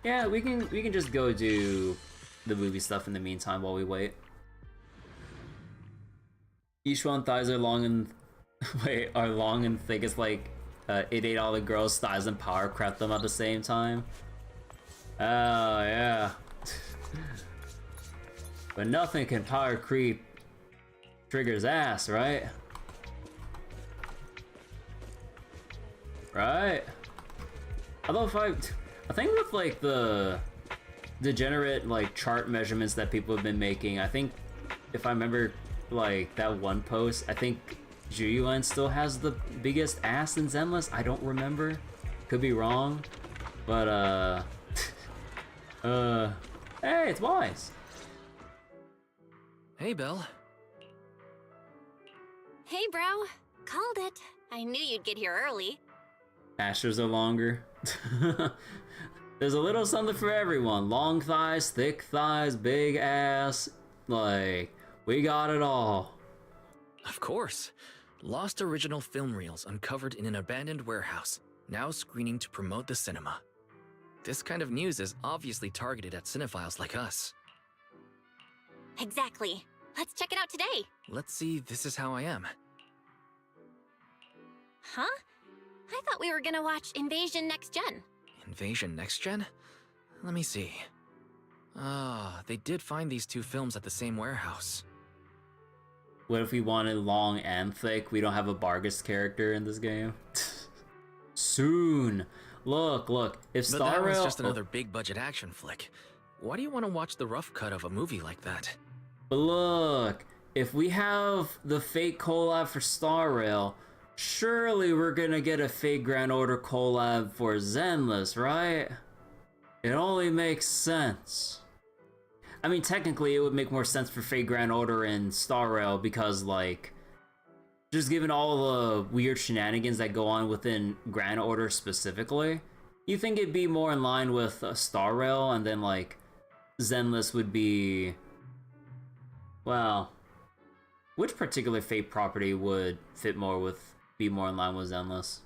Yeah, we can just go do the movie stuff in the meantime while we wait. Yishuan thighs are long and are long and thick. It's like it ate all the girls' thighs and power crept them at the same time. Oh yeah. But nothing can power creep Trigger's ass, right? Right? Although I think with like the degenerate like chart measurements that people have been making, I think if I remember like that one post, I think Juyuan still has the biggest ass in Zenless. I don't remember. Could be wrong. But hey, it's Wise. Hey, Belle. Hey, bro. Called it. I knew you'd get here early. Masters are longer. There's a little something for everyone. Long thighs, thick thighs, big ass. Like, we got it all. Of course. Lost original film reels uncovered in an abandoned warehouse, now screening to promote the cinema. This kind of news is obviously targeted at cinephiles like us. Exactly. Let's check it out today. Let's see, this is how I am. Huh? I thought we were gonna watch Invasion Next Gen. Invasion Next Gen? Let me see. Ah, they did find these two films at the same warehouse. What if we wanted long and thick? We don't have a Bargus character in this game. Soon. Look. If But Star that was Rail, just another big budget action flick. Why do you want to watch the rough cut of a movie like that? But look, if we have the fake collab for Star Rail, surely we're gonna get a fake Grand Order collab for Zenless, right? It only makes sense. I mean, technically, it would make more sense for fake Grand Order and Star Rail because, like, just given all the weird shenanigans that go on within Grand Order specifically, you think it'd be more in line with Star Rail, and then, like, Zenless would be... Well, which particular Fate property would fit more with, be more in line with Zenless?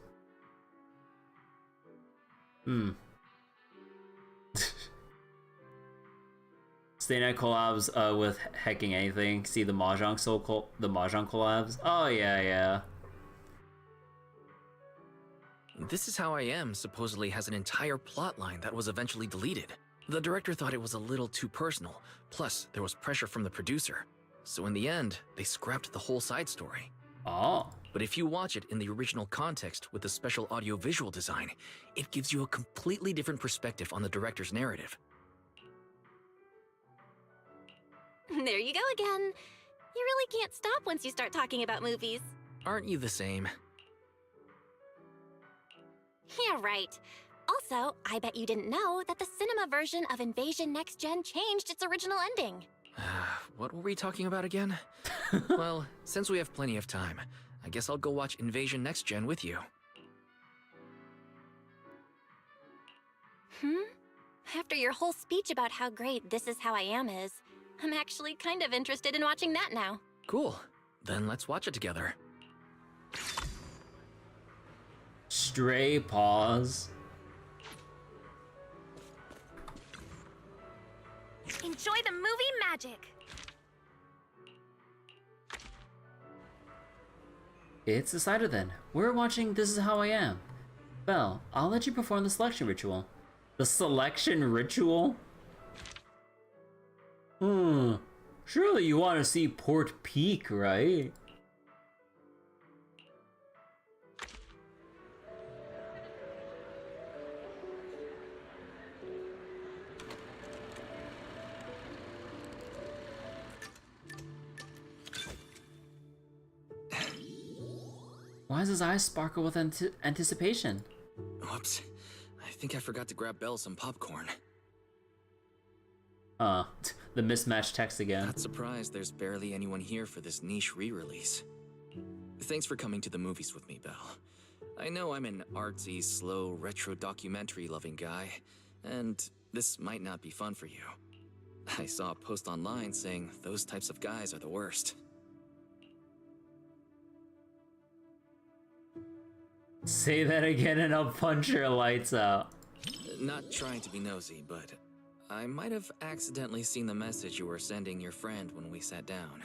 Stay Night collabs with Hecking Anything. See the Mahjong the Mahjong collabs. Oh yeah. This Is How I Am supposedly has an entire plot line that was eventually deleted. The director thought it was a little too personal, plus there was pressure from the producer. So in the end, they scrapped the whole side story. Oh. But if you watch it in the original context with the special audio-visual design, it gives you a completely different perspective on the director's narrative. There you go again. You really can't stop once you start talking about movies. Aren't you the same? Yeah, right. Also, I bet you didn't know that the cinema version of Invasion Next Gen changed its original ending. What were we talking about again? Well, since we have plenty of time, I guess I'll go watch Invasion Next Gen with you. After your whole speech about how great This Is How I Am is, I'm actually kind of interested in watching that now. Cool. Then let's watch it together. Stray pause. Enjoy the movie magic! It's decided then. We're watching This Is How I Am. Belle, I'll let you perform the selection ritual. The selection ritual? Surely you want to see Port Peak, right? Why does his eyes sparkle with anticipation? Whoops. I think I forgot to grab Belle some popcorn. The mismatched text again. Not surprised there's barely anyone here for this niche re-release. Thanks for coming to the movies with me, Belle. I know I'm an artsy, slow, retro documentary-loving guy, and this might not be fun for you. I saw a post online saying those types of guys are the worst. Say that again and I'll punch your lights out. Not trying to be nosy, but I might have accidentally seen the message you were sending your friend when we sat down.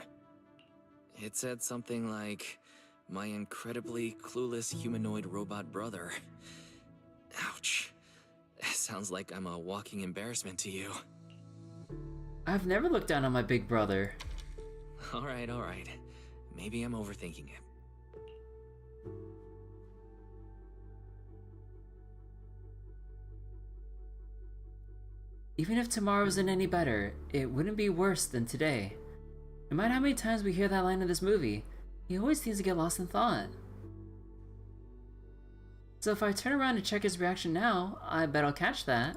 It said something like, "My incredibly clueless humanoid robot brother." Ouch. Sounds like I'm a walking embarrassment to you. I've never looked down on my big brother. Alright. Maybe I'm overthinking it. Even if tomorrow isn't any better, it wouldn't be worse than today. No matter how many times we hear that line in this movie, he always seems to get lost in thought. So if I turn around and check his reaction now, I bet I'll catch that.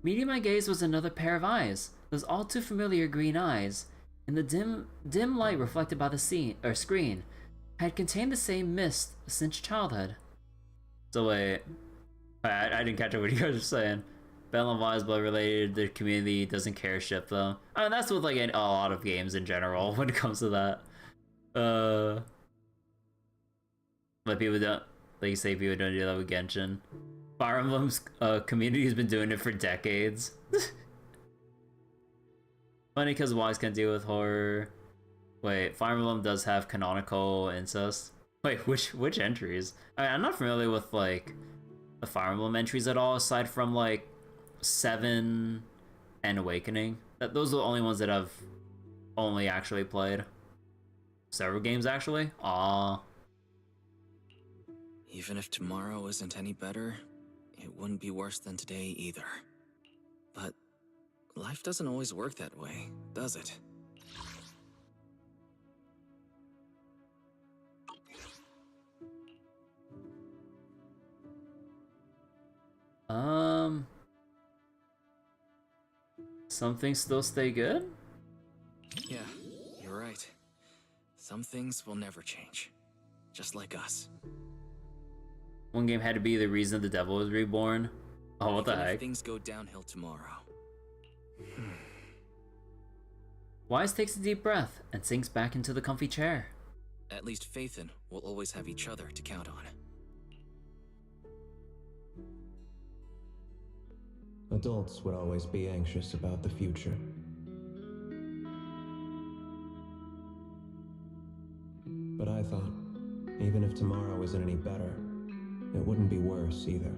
Meeting my gaze was another pair of eyes, those all too familiar green eyes, in the dim light reflected by the screen, had contained the same mist since childhood. So wait, I didn't catch up what you guys were saying. Bell Wise blood related, the community doesn't care ship though. I mean, that's with like a lot of games in general when it comes to that. But people don't, like you say, people don't do that with Genshin. Fire Emblem's community has been doing it for decades. Funny because Wise can't deal with horror. Wait, Fire Emblem does have canonical incest. Wait, which entries? I mean, I'm not familiar with like the Fire Emblem entries at all, aside from like 7 and Awakening. Those are the only ones that I've only actually played. Several games actually. Aww. Even if tomorrow isn't any better, it wouldn't be worse than today either. But life doesn't always work that way, does it? Some things still stay good? Yeah, you're right. Some things will never change. Just like us. One game had to be the reason the devil was reborn. Oh, what the Even if heck? things go downhill tomorrow. Wise takes a deep breath and sinks back into the comfy chair. At least Faithin will always have each other to count on. Adults would always be anxious about the future. But I thought, even if tomorrow isn't any better, it wouldn't be worse either.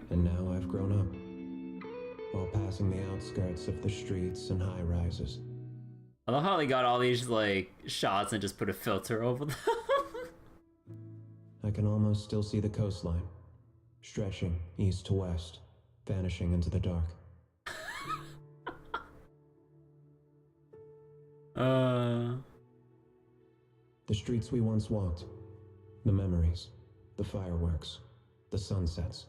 And now I've grown up, while passing the outskirts of the streets and high-rises. I love how they got all these like shots and just put a filter over them. I can almost still see the coastline, stretching east to west, vanishing into the dark. The streets we once walked, the memories, the fireworks, the sunsets,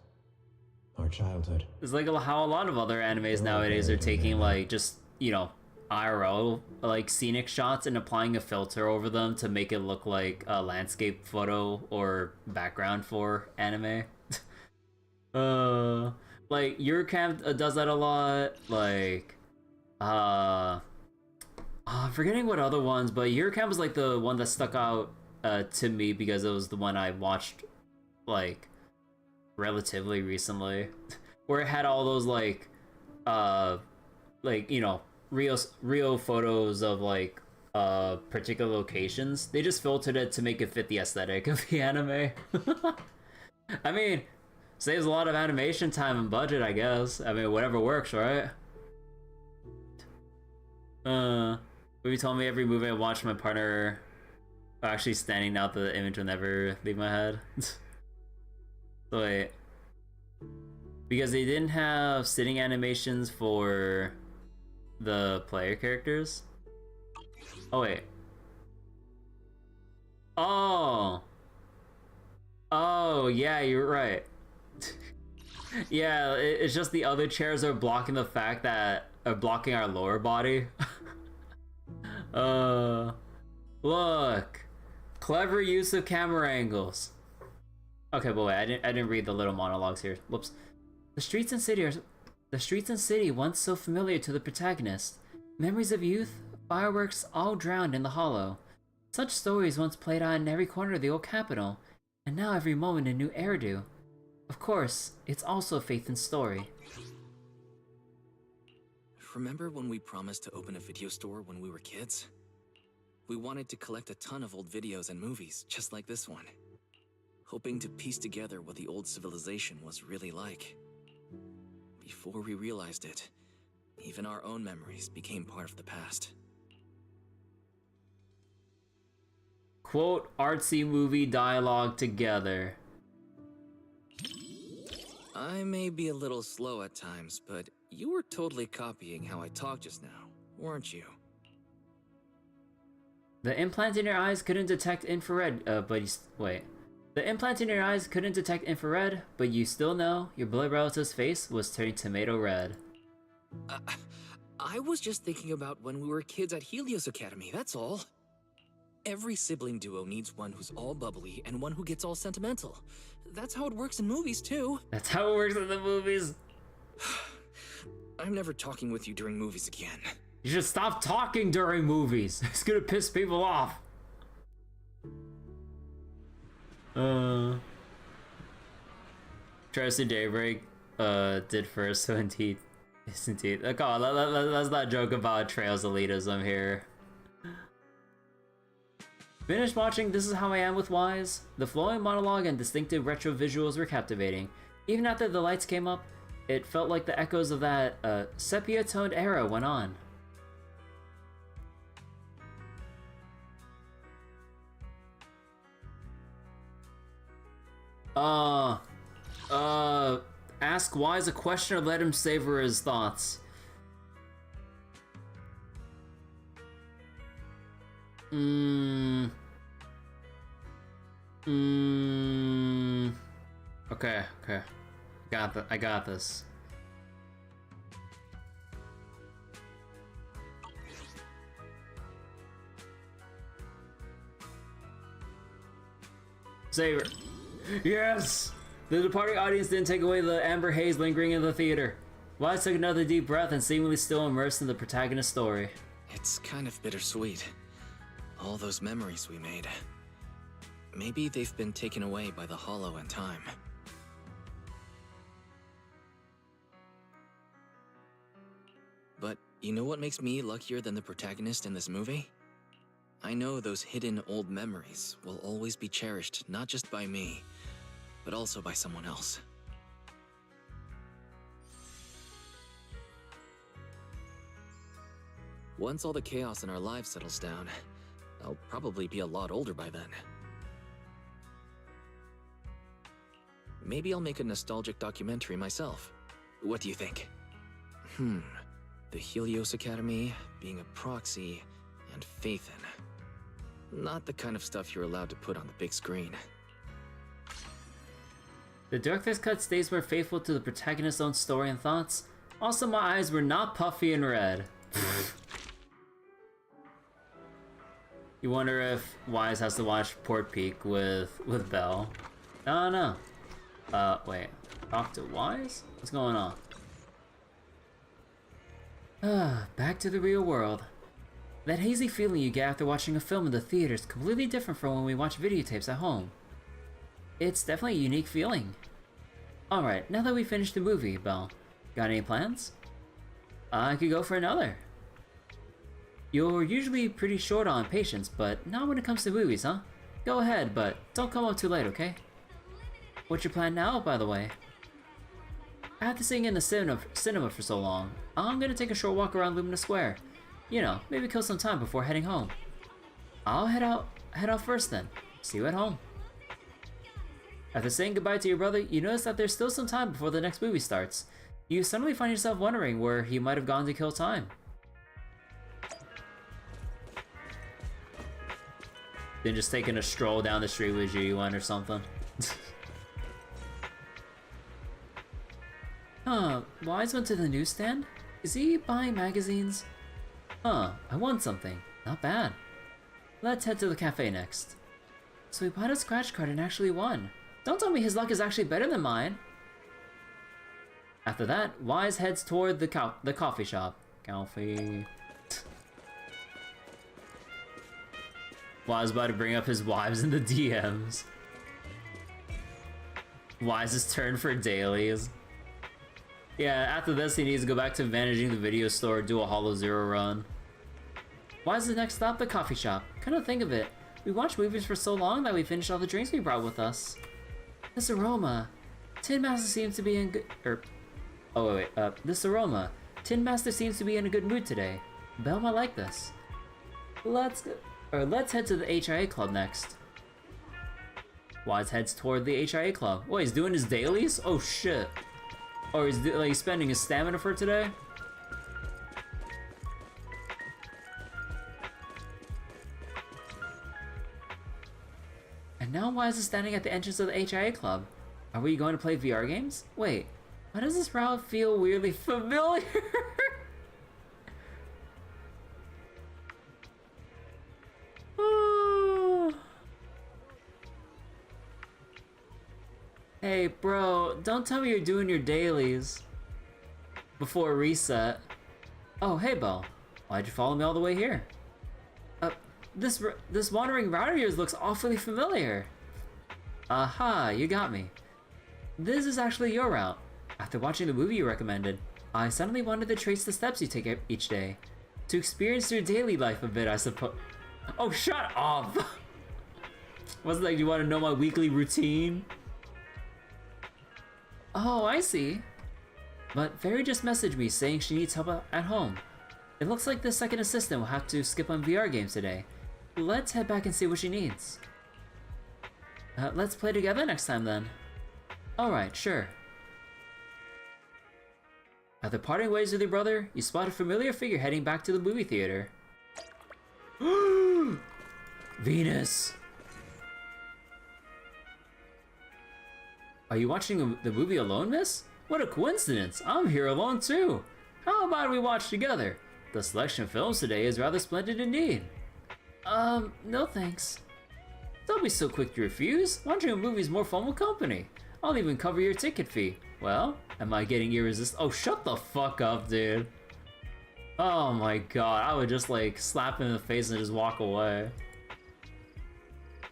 our childhood. It's like how a lot of other animes nowadays are taking like just, you know, IRL like scenic shots and applying a filter over them to make it look like a landscape photo or background for anime. Like Eurocamp does that a lot. Like I'm forgetting what other ones, but Eurocamp was like the one that stuck out to me because it was the one I watched like relatively recently, where it had all those like you know, real photos of like particular locations. They just filtered it to make it fit the aesthetic of the anime. I mean, saves a lot of animation time and budget, I guess. I mean, whatever works, right? Movie told me every movie I watch, my partner actually standing out, the image will never leave my head. So wait, because they didn't have sitting animations for the player characters. Oh wait. Oh yeah, you're right. Yeah, it's just the other chairs are blocking the fact that are blocking our lower body. Look, clever use of camera angles. Okay, but wait, I didn't read the little monologues here. Whoops. The streets and city once so familiar to the protagonist. Memories of youth, fireworks, all drowned in the hollow. Such stories once played out in every corner of the old capital, and now every moment a new heir-do. Of course, it's also Faithin's story. Remember when we promised to open a video store when we were kids? We wanted to collect a ton of old videos and movies, just like this one. Hoping to piece together what the old civilization was really like. Before we realized it, even our own memories became part of the past. quote artsy movie dialogue together. I may be a little slow at times, but you were totally copying how I talked just now, weren't you? The implant in your eyes couldn't detect infrared, wait. The implant in your eyes couldn't detect infrared, but you still know your blood relative's face was turning tomato red. I was just thinking about when we were kids at Helios Academy, that's all. Every sibling duo needs one who's all bubbly and one who gets all sentimental. That's how it works in movies, too. That's how it works in the movies. I'm never talking with you during movies again. You should stop talking during movies. It's gonna piss people off. Tracy Daybreak did first, so indeed. Yes, indeed. Come on, let's not joke about Trail's elitism here. Finished watching This Is How I Am with Wise? The flowing monologue and distinctive retro visuals were captivating. Even after the lights came up, it felt like the echoes of that sepia-toned era went on. Ask Wise a question or let him savor his thoughts. Okay. I got this. Savor. Yes! The departing audience didn't take away the amber haze lingering in the theater. Wise took another deep breath and seemingly still immersed in the protagonist's story. It's kind of bittersweet. All those memories we made. Maybe they've been taken away by the hollow in time. But you know what makes me luckier than the protagonist in this movie? I know those hidden old memories will always be cherished not just by me, but also by someone else. Once all the chaos in our lives settles down, I'll probably be a lot older by then. Maybe I'll make a nostalgic documentary myself. What do you think? The Helios Academy, being a proxy, and Faithin. Not the kind of stuff you're allowed to put on the big screen. The director's cut stays more faithful to the protagonist's own story and thoughts. Also, my eyes were not puffy and red. You wonder if Wise has to watch Port Peak with Belle. No. Wait. Talk to Wise? What's going on? Back to the real world. That hazy feeling you get after watching a film in the theater is completely different from when we watch videotapes at home. It's definitely a unique feeling. Alright, now that we finished the movie, Belle, got any plans? I could go for another. You're usually pretty short on patience, but not when it comes to movies, huh? Go ahead, but don't come up too late, okay? What's your plan now, by the way? After sitting in the cinema for so long, I'm gonna take a short walk around Lumina Square. You know, maybe kill some time before heading home. I'll head out first then. See you at home. After saying goodbye to your brother, you notice that there's still some time before the next movie starts. You suddenly find yourself wondering where he might have gone to kill time. Then just taking a stroll down the street with G1 or something. Wise went to the newsstand? Is he buying magazines? I won something. Not bad. Let's head to the cafe next. So he bought a scratch card and actually won. Don't tell me his luck is actually better than mine. After that, Wise heads toward the coffee shop. Coffee. Wise about to bring up his wives in the DMs. Wise's turn for dailies. Yeah, after this he needs to go back to managing the video store, do a Hollow Zero run. Wise is next stop, the coffee shop. Come to think of it, we watched movies for so long that we finished all the drinks we brought with us. This aroma. Tin Master seems to be in good... this aroma. Tin Master seems to be in a good mood today. Belle might like this. Let's go... Or let's head to the HIA club next. Wise heads toward the HIA club. Oh, he's doing his dailies? Oh shit. Or he's like spending his stamina for today? And now Wise is standing at the entrance of the HIA club. Are we going to play VR games? Wait, why does this route feel weirdly familiar? Hey bro, don't tell me you're doing your dailies before reset. Oh hey Belle, why'd you follow me all the way here? This wandering route of yours looks awfully familiar. Aha, you got me. This is actually your route. After watching the movie you recommended, I suddenly wanted to trace the steps you take each day. To experience your daily life a bit, I suppose. Oh, shut up! Wasn't like, you want to know my weekly routine? Oh, I see. But Fairy just messaged me saying she needs help at home. It looks like the second assistant will have to skip on VR games today. Let's head back and see what she needs. Let's play together next time then. Alright, sure. After parting ways with your brother, you spot a familiar figure heading back to the movie theater. Venus! Are you watching the movie alone, miss? What a coincidence! I'm here alone too! How about we watch together? The selection of films today is rather splendid indeed. No thanks. Don't be so quick to refuse. Watching a movie is more fun with company. I'll even cover your ticket fee. Well, am I getting irresistible? Oh, shut the fuck up, dude. Oh my god, I would just like slap him in the face and just walk away.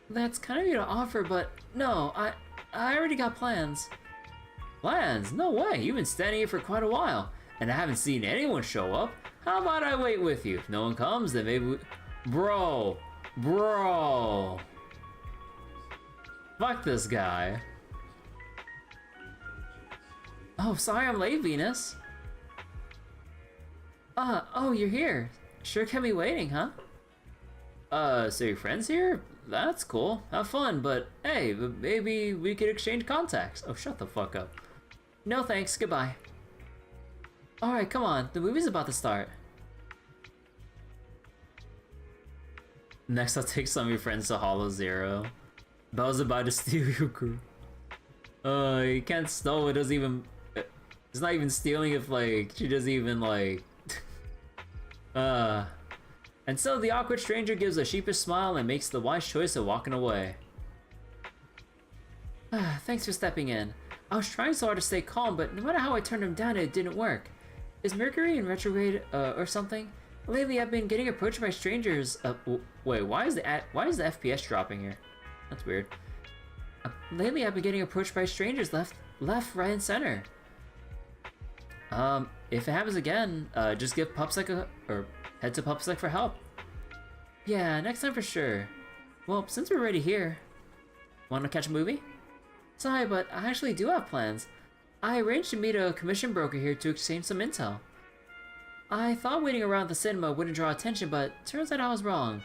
That's kind of you to offer, but no, I already got plans. Plans? No way, you've been standing here for quite a while, and I haven't seen anyone show up. How about I wait with you? If no one comes, then maybe we... Bro. Fuck this guy. Oh, sorry I'm late, Venus. Oh, you're here. Sure kept me waiting, huh? So your friend's here? That's cool. Have fun, but hey, maybe we could exchange contacts. Oh, shut the fuck up. No thanks, goodbye. Alright, come on, the movie's about to start. Next, I'll take some of your friends to Hollow Zero. Belle's about to steal your crew. You can't steal, it doesn't even... It's not even stealing if, like, she doesn't even, like... And so the awkward stranger gives a sheepish smile and makes the wise choice of walking away. Thanks for stepping in. I was trying so hard to stay calm, but no matter how I turned him down, it didn't work. Is Mercury in retrograde, or something? Lately, I've been getting approached by strangers. Wait, why is the FPS dropping here? That's weird. Lately, I've been getting approached by strangers left, right, and center. If it happens again, just give Pupsec or head to Pupsec for help. Yeah, next time for sure. Well, since we're already here, want to catch a movie? Sorry, but I actually do have plans. I arranged to meet a commission broker here to exchange some intel. I thought waiting around the cinema wouldn't draw attention, but turns out I was wrong.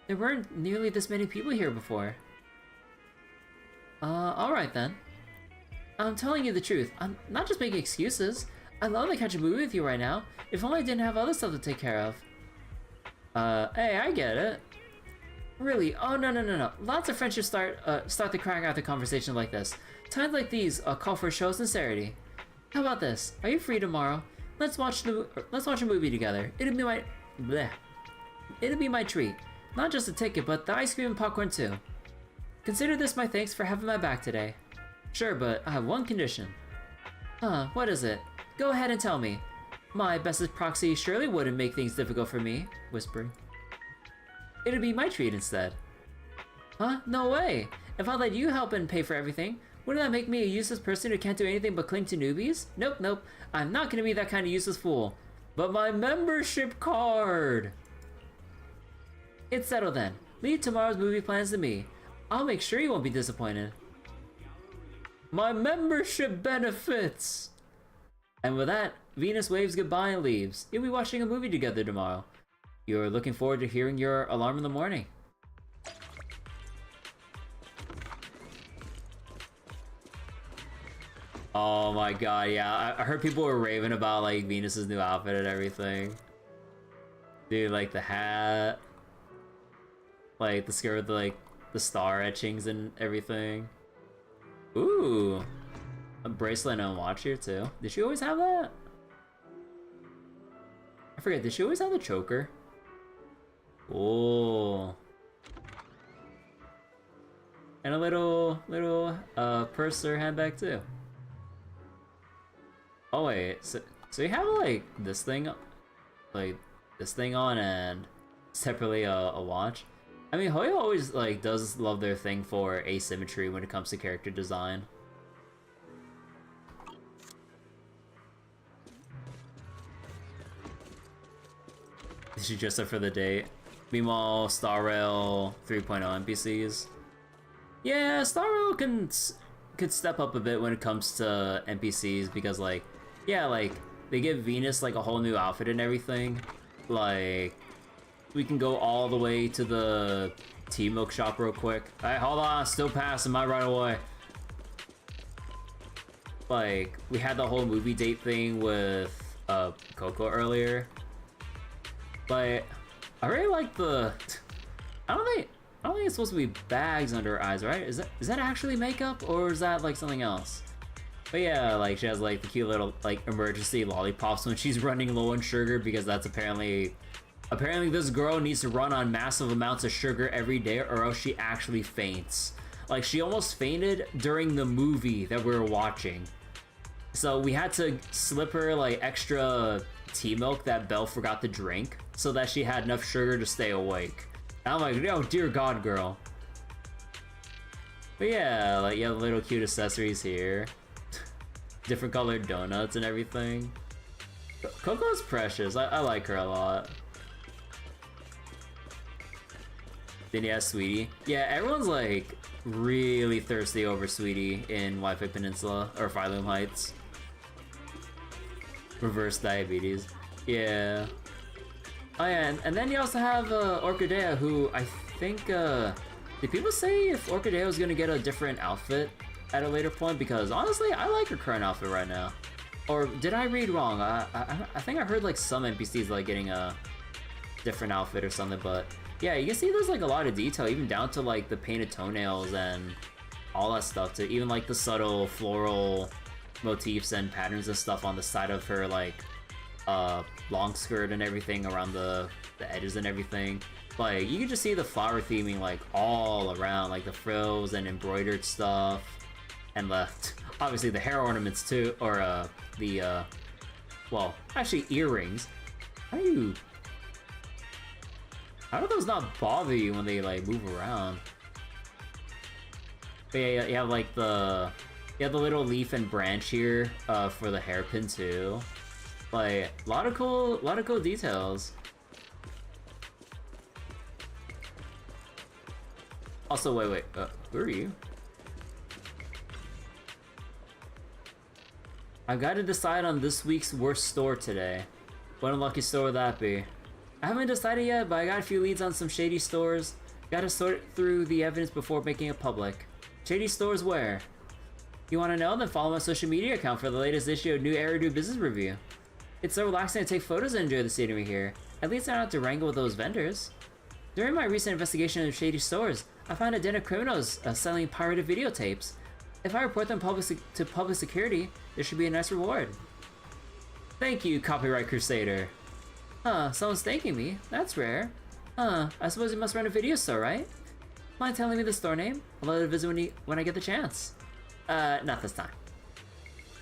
There weren't nearly this many people here before. Alright then. I'm telling you the truth. I'm not just making excuses. I'd love to catch a movie with you right now, if only I didn't have other stuff to take care of. Hey, I get it. Really? Oh, no. Lots of friendships start to crack after conversations like this. Times like these call for a show of sincerity. How about this? Are you free tomorrow? Let's watch a movie together. It'll be my treat. Not just a ticket, but the ice cream and popcorn too. Consider this my thanks for having my back today. Sure, but I have one condition. What is it? Go ahead and tell me. My bestest proxy surely wouldn't make things difficult for me, whispering. It'd be my treat instead. Huh? No way! If I let you help and pay for everything, wouldn't that make me a useless person who can't do anything but cling to newbies? Nope. I'm not gonna be that kind of useless fool. But my membership card! It's settled then. Leave tomorrow's movie plans to me. I'll make sure you won't be disappointed. My membership benefits! And with that, Venus waves goodbye and leaves. You'll be watching a movie together tomorrow. You're looking forward to hearing your alarm in the morning. Oh my god, yeah. I heard people were raving about like Venus's new outfit and everything. Dude, like the hat, like the skirt with like the star etchings and everything. Ooh, a bracelet and a watch here too. Did she always have that? I forget, did she always have the choker? Oh. And a little purse or handbag too. Oh wait, so you have like this thing on and separately a watch? I mean, Hoyo always like does love their thing for asymmetry when it comes to character design. Did she dress up for the date? Meanwhile, Star Rail 3.0 NPCs. Yeah, Star Rail could step up a bit when it comes to NPCs because like, yeah, like they give Venus like a whole new outfit and everything. Like, we can go all the way to the tea milk shop real quick. Alright, hold on, still passing my right away. Like, we had the whole movie date thing with Coco earlier. But I really like the I don't think it's supposed to be bags under her eyes, right? Is that actually makeup or is that like something else? But yeah, like she has like the cute little like emergency lollipops when she's running low on sugar because that's apparently this girl needs to run on massive amounts of sugar every day or else she actually faints. Like she almost fainted during the movie that we were watching. So we had to slip her like extra tea milk that Belle forgot to drink so that she had enough sugar to stay awake. And I'm like, oh dear god, girl. But yeah, like you have little cute accessories here. Different colored donuts and everything. Coco's precious. I like her a lot. Then you have Sweetie. Yeah, everyone's like really thirsty over Sweetie in Wi-Fi Peninsula or Phylum Heights. Reverse diabetes. Yeah. Oh yeah, and then you also have Orchidea, who I think, did people say if Orchidea was gonna get a different outfit at a later point? Because honestly, I like her current outfit right now. Or did I read wrong? I think I heard like some NPCs like getting a different outfit or something, but yeah, you can see there's like a lot of detail, even down to like the painted toenails and all that stuff, to even like the subtle floral motifs and patterns and stuff on the side of her like long skirt and everything around the edges and everything. Like you can just see the flower theming like all around, like the frills and embroidered stuff, and the obviously the hair ornaments too, or well, actually earrings. How do those not bother you when they like move around? But yeah, you have like the little leaf and branch here for the hairpin too. Like a lot of cool details. Also, wait, who are you? I've got to decide on this week's worst store today. What unlucky store would that be? I haven't decided yet, but I got a few leads on some shady stores. Gotta sort through the evidence before making it public. Shady stores where? You wanna know? Then follow my social media account for the latest issue of New Eridu Business Review. It's so relaxing to take photos and enjoy the scenery here. At least I don't have to wrangle with those vendors. During my recent investigation of shady stores, I found a den of criminals selling pirated videotapes. If I report them to public security, there should be a nice reward. Thank you, Copyright Crusader. Huh, someone's thanking me. That's rare. Huh, I suppose you must run a video store, right? Mind telling me the store name? I'll let it visit when I get the chance. Not this time.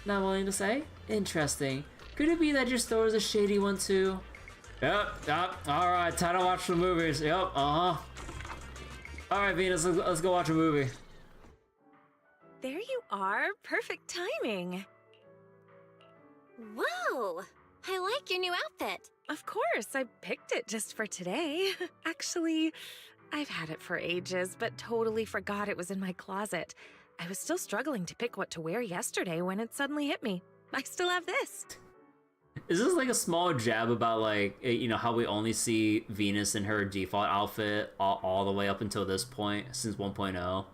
Not willing to say? Interesting. Could it be that your store is a shady one too? Yep, alright, time to watch the movies. Yep, uh-huh. Alright, Venus, let's go watch a movie. There you are. Perfect timing. Whoa! I like your new outfit. Of course, I picked it just for today. Actually, I've had it for ages, but totally forgot it was in my closet. I was still struggling to pick what to wear yesterday when it suddenly hit me. I still have this. Is this like a small jab about like, you know, how we only see Venus in her default outfit all the way up until this point since 1.0?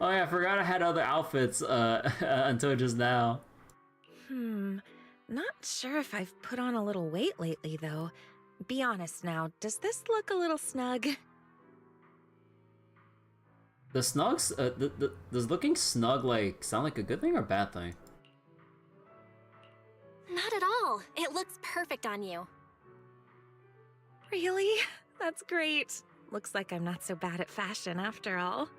Oh yeah, I forgot I had other outfits until just now. Not sure if I've put on a little weight lately, though. Be honest now, does this look a little snug? The snugs, does looking snug like sound like a good thing or a bad thing? Not at all. It looks perfect on you. Really? That's great. Looks like I'm not so bad at fashion after all.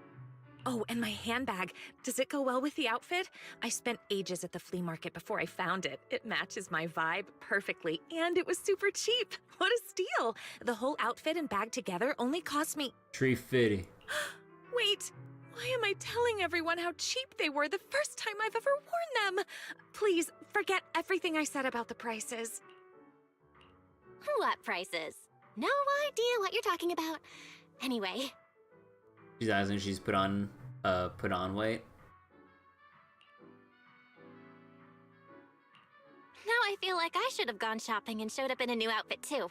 Oh, and my handbag. Does it go well with the outfit? I spent ages at the flea market before I found it. It matches my vibe perfectly, and it was super cheap. What a steal! The whole outfit and bag together only cost me... $350. Wait, why am I telling everyone how cheap they were the first time I've ever worn them? Please, forget everything I said about the prices. What prices? No idea what you're talking about. Anyway. She's asking if she's put on weight. Now I feel like I should have gone shopping and showed up in a new outfit too.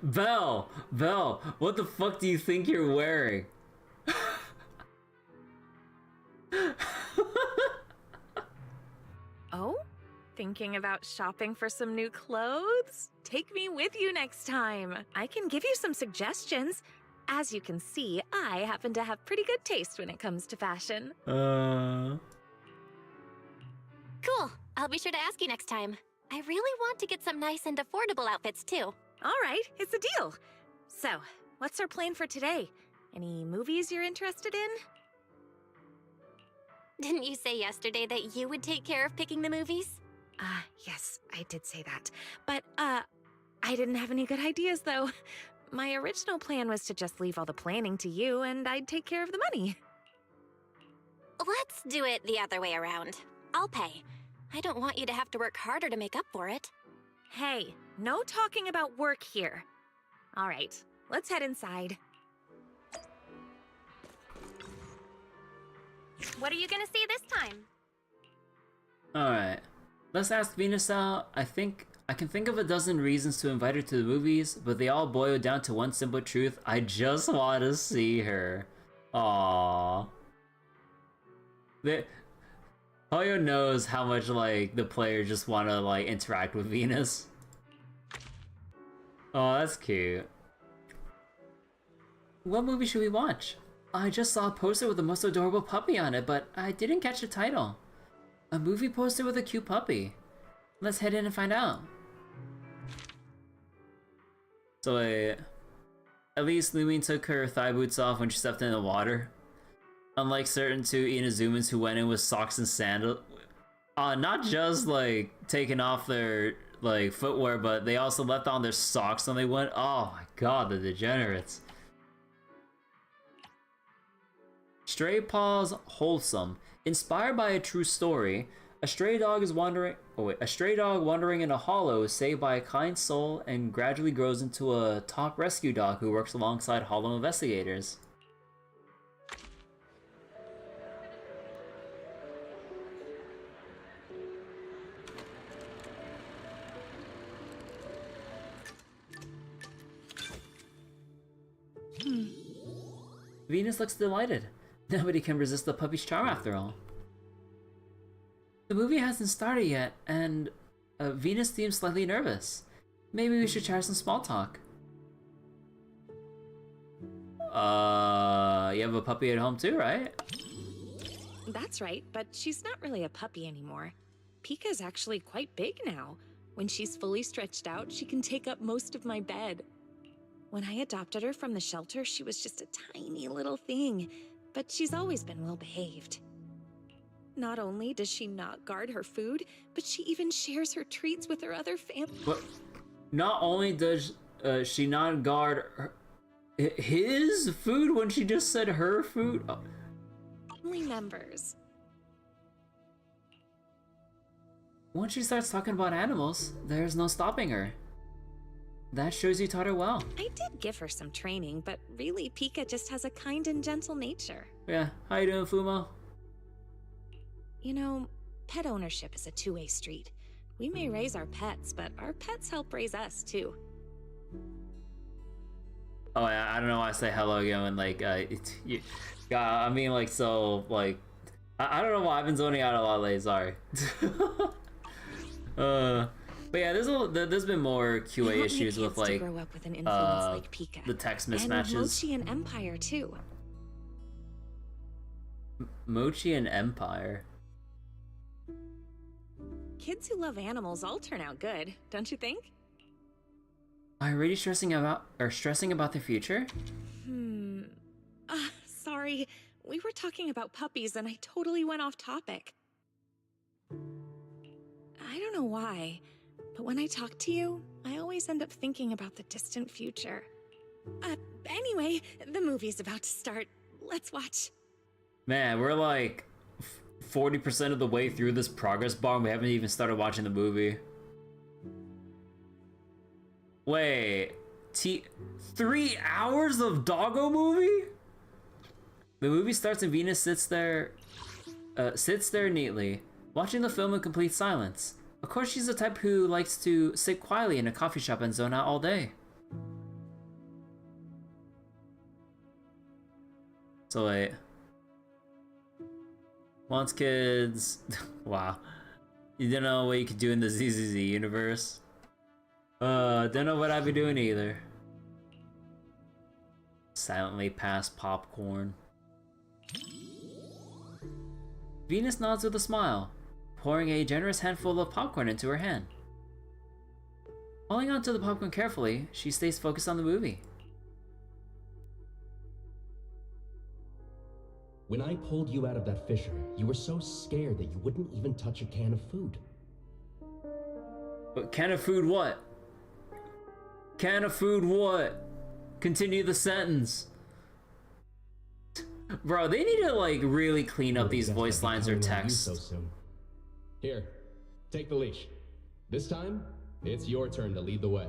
Belle, what the fuck do you think you're wearing? Oh? Thinking about shopping for some new clothes? Take me with you next time. I can give you some suggestions. As you can see, I happen to have pretty good taste when it comes to fashion. Cool. I'll be sure to ask you next time. I really want to get some nice and affordable outfits too. All right, it's a deal. So, what's our plan for today? Any movies you're interested in? Didn't you say yesterday that you would take care of picking the movies? Yes, I did say that. But, I didn't have any good ideas, though. My original plan was to just leave all the planning to you, and I'd take care of the money. Let's do it the other way around. I'll pay. I don't want you to have to work harder to make up for it. Hey, no talking about work here. All right, let's head inside. What are you gonna see this time? Alright. Let's ask Venus out. I can think of a dozen reasons to invite her to the movies, but they all boil down to one simple truth. I just want to see her. Aww. Hoyo knows how much, like, the player just want to, like, interact with Venus. Oh, that's cute. What movie should we watch? I just saw a poster with the most adorable puppy on it, but I didn't catch the title. A movie poster with a cute puppy. Let's head in and find out. So at least Lumine took her thigh boots off when she stepped in the water. Unlike certain two Inazumans who went in with socks and sandals. Not just like taking off their like footwear, but they also left on their socks when they went. Oh my god, the degenerates. Stray Paws Wholesome. Inspired by a true story, a stray dog wandering in a hollow is saved by a kind soul and gradually grows into a top rescue dog who works alongside hollow investigators. Venus looks delighted. Nobody can resist the puppy's charm after all. The movie hasn't started yet, and Venus seems slightly nervous. Maybe we should try some small talk. You have a puppy at home too, right? That's right, but she's not really a puppy anymore. Pika's actually quite big now. When she's fully stretched out, she can take up most of my bed. When I adopted her from the shelter, she was just a tiny little thing, but she's always been well behaved. Not only does she not guard her food, but she even shares her treats with her other family. But not only does she not guard his food when she just said her food. Oh. Family members. Once she starts talking about animals, there's no stopping her. That shows you taught her well. I did give her some training, but really, Pika just has a kind and gentle nature. Yeah, how you doing, Fumo? You know, pet ownership is a two-way street. We may raise our pets, but our pets help raise us, too. Oh, I don't know why I say hello again when like yeah, I mean like so like I don't know why I've been zoning out a lot lately. Sorry. But yeah, there's been more I QA want my issues with kids to like grow up with an influence like Pika. the text And mismatches. Mochi and Empire too. Mochi and Empire. Kids who love animals all turn out good, don't you think? Are you really stressing about the future? Sorry. We were talking about puppies and I totally went off topic. I don't know why, but when I talk to you, I always end up thinking about the distant future. Anyway, the movie's about to start. Let's watch. Man, we're like 40% of the way through this progress bar and we haven't even started watching the movie. Wait, 3 hours of doggo movie? The movie starts and Venus sits there neatly, watching the film in complete silence. Of course, she's the type who likes to sit quietly in a coffee shop and zone out all day. So wait. Wants kids. Wow. You don't know what you could do in the ZZZ universe. Don't know what I'd be doing either. Silently pass popcorn. Venus nods with a smile, pouring a generous handful of popcorn into her hand. Holding onto the popcorn carefully, she stays focused on the movie. When I pulled you out of that fissure, you were so scared that you wouldn't even touch a can of food. But can of food what? Can of food what? Continue the sentence. Bro, they need to like really clean up these voice lines or text. So soon. Here, take the leash. This time, it's your turn to lead the way.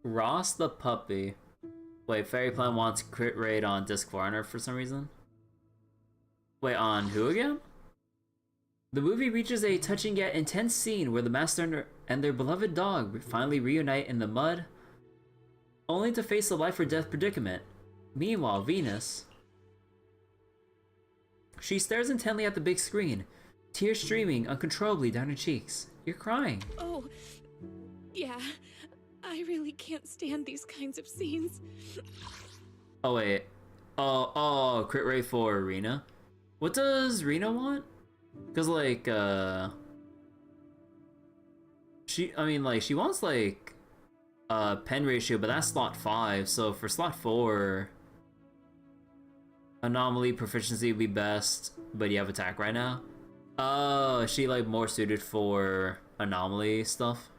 Ross the puppy. Wait, Fairy Plan wants crit rate on Disc Varner for some reason? Wait, on who again? The movie reaches a touching yet intense scene where the master and their beloved dog finally reunite in the mud, only to face a life or death predicament. Meanwhile, Venus... She stares intently at the big screen, tears streaming uncontrollably down her cheeks. You're crying. Oh, yeah. I really can't stand these kinds of scenes. Oh wait. Oh, crit rate for Rena. What does Rena want? Cause like, she wants like, pen ratio, but that's slot 5, so for slot 4, anomaly proficiency would be best, but you have attack right now? Oh, is she like more suited for anomaly stuff?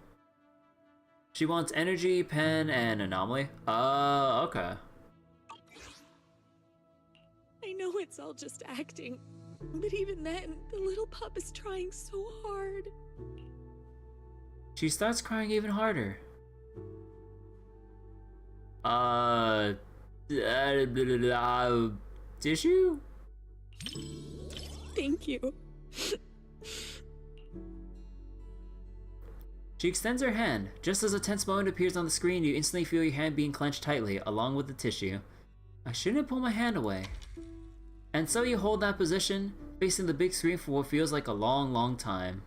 She wants energy, pen, and anomaly? Okay. I know it's all just acting, but even then, the little pup is trying so hard. She starts crying even harder. Tissue? Thank you. She extends her hand. Just as a tense moment appears on the screen, you instantly feel your hand being clenched tightly, along with the tissue. I shouldn't pull my hand away. And so you hold that position, facing the big screen for what feels like a long, long time.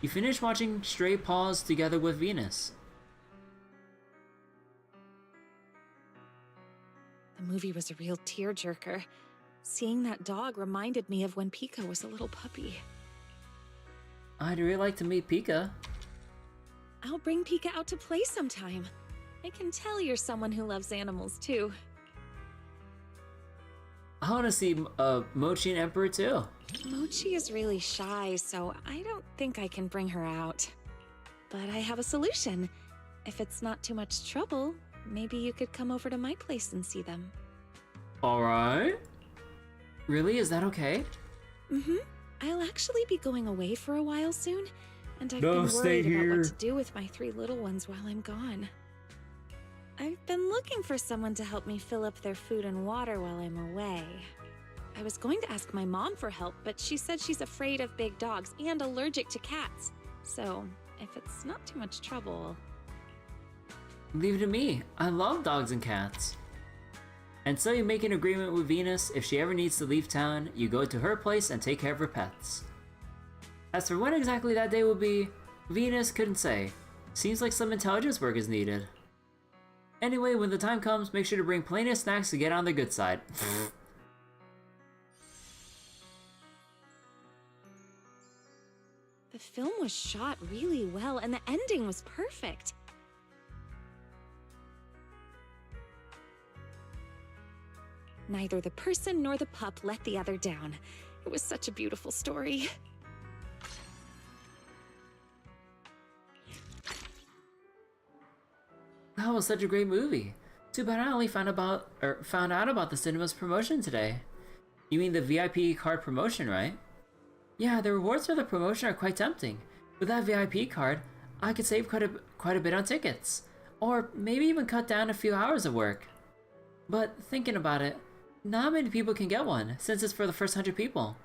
You finish watching Stray Paws together with Venus. The movie was a real tearjerker. Seeing that dog reminded me of when Pika was a little puppy. I'd really like to meet Pika. I'll bring Pika out to play sometime. I can tell you're someone who loves animals too. I want to see Mochi and Emperor too. Mochi is really shy, so I don't think I can bring her out. But I have a solution. If it's not too much trouble, maybe you could come over to my place and see them. Alright. Really? Is that okay? Mm-hmm. I'll actually be going away for a while soon, and I've No, been stay worried about here. what to do with my 3 little ones while I'm gone. I've been looking for someone to help me fill up their food and water while I'm away. I was going to ask my mom for help, but she said she's afraid of big dogs and allergic to cats. So, if it's not too much trouble... Leave it to me. I love dogs and cats. And so you make an agreement with Venus. If she ever needs to leave town, you go to her place and take care of her pets. As for when exactly that day will be, Venus couldn't say. Seems like some intelligence work is needed. Anyway, when the time comes, make sure to bring plenty of snacks to get on the good side. The film was shot really well, and the ending was perfect. Neither the person nor the pup let the other down. It was such a beautiful story. That was such a great movie. Too bad I only found out about the cinema's promotion today. You mean the VIP card promotion, right? Yeah, the rewards for the promotion are quite tempting. With that VIP card, I could save quite a bit on tickets, or maybe even cut down a few hours of work. But thinking about it, not many people can get one, since it's for the first 100 people.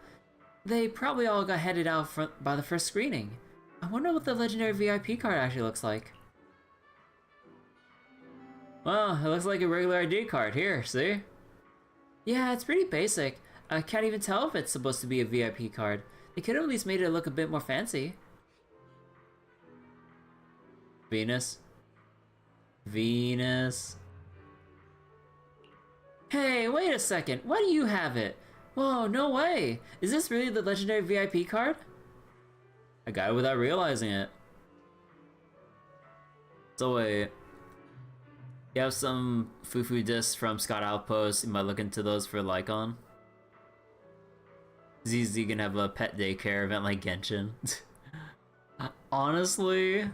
They probably all got handed out by the first screening. I wonder what the legendary VIP card actually looks like. Well, it looks like a regular ID card here, see? Yeah, it's pretty basic. I can't even tell if it's supposed to be a VIP card. They could have at least made it look a bit more fancy. Venus? Venus? Hey, wait a second. Why do you have it? Whoa, no way. Is this really the legendary VIP card? I got it without realizing it. So wait. You have some Fufu discs from Scott Outpost. You might look into those for Lycon. ZZ can have a pet daycare event like Genshin. Honestly,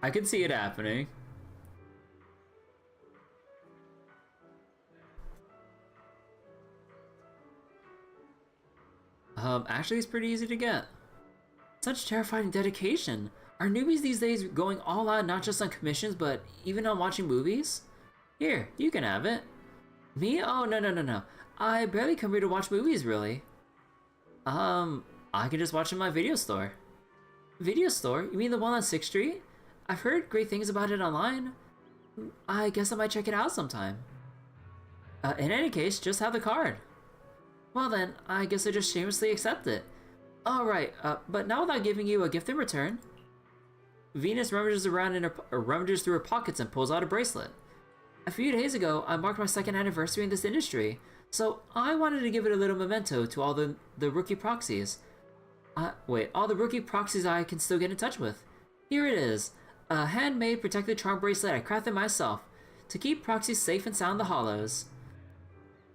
I could see it happening. Actually, it's pretty easy to get. Such terrifying dedication. Are newbies these days going all out not just on commissions, but even on watching movies? Here, you can have it. Me? Oh, no. I barely come here to watch movies, really. I can just watch in my video store. Video store? You mean the one on 6th Street? I've heard great things about it online. I guess I might check it out sometime. In any case, just have the card. Well then, I guess I just shamelessly accept it. Alright, but now without giving you a gift in return. Venus rummages rummages through her pockets and pulls out a bracelet. A few days ago, I marked my 2nd anniversary in this industry, so I wanted to give it a little memento to all the rookie proxies. All the rookie proxies I can still get in touch with. Here it is, a handmade protective charm bracelet I crafted myself to keep proxies safe and sound in the hollows.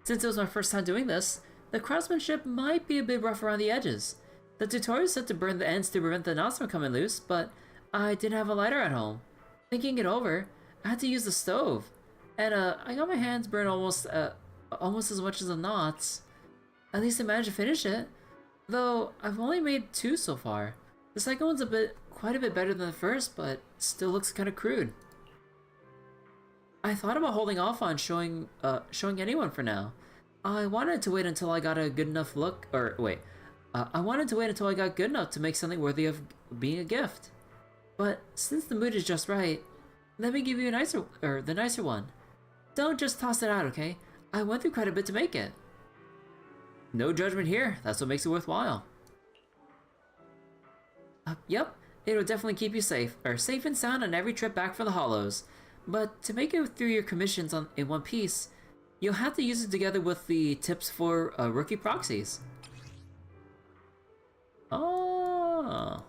Since it was my first time doing this, the craftsmanship might be a bit rough around the edges. The tutorial said to burn the ends to prevent the knots from coming loose, but I didn't have a lighter at home. Thinking it over, I had to use the stove, and I got my hands burned almost as much as the knots. At least I managed to finish it, though I've only made 2 so far. The second one's quite a bit better than the first, but still looks kind of crude. I thought about holding off on showing anyone for now. I wanted to wait until I got a good enough look, I wanted to wait until I got good enough to make something worthy of being a gift. But since the mood is just right, let me give you the nicer one. Don't just toss it out, okay? I went through quite a bit to make it. No judgment here, that's what makes it worthwhile. Yep, it'll definitely keep you safe and sound on every trip back from the Hollows. But to make it through your commissions in one piece, you'll have to use it together with the tips for rookie proxies. Oh.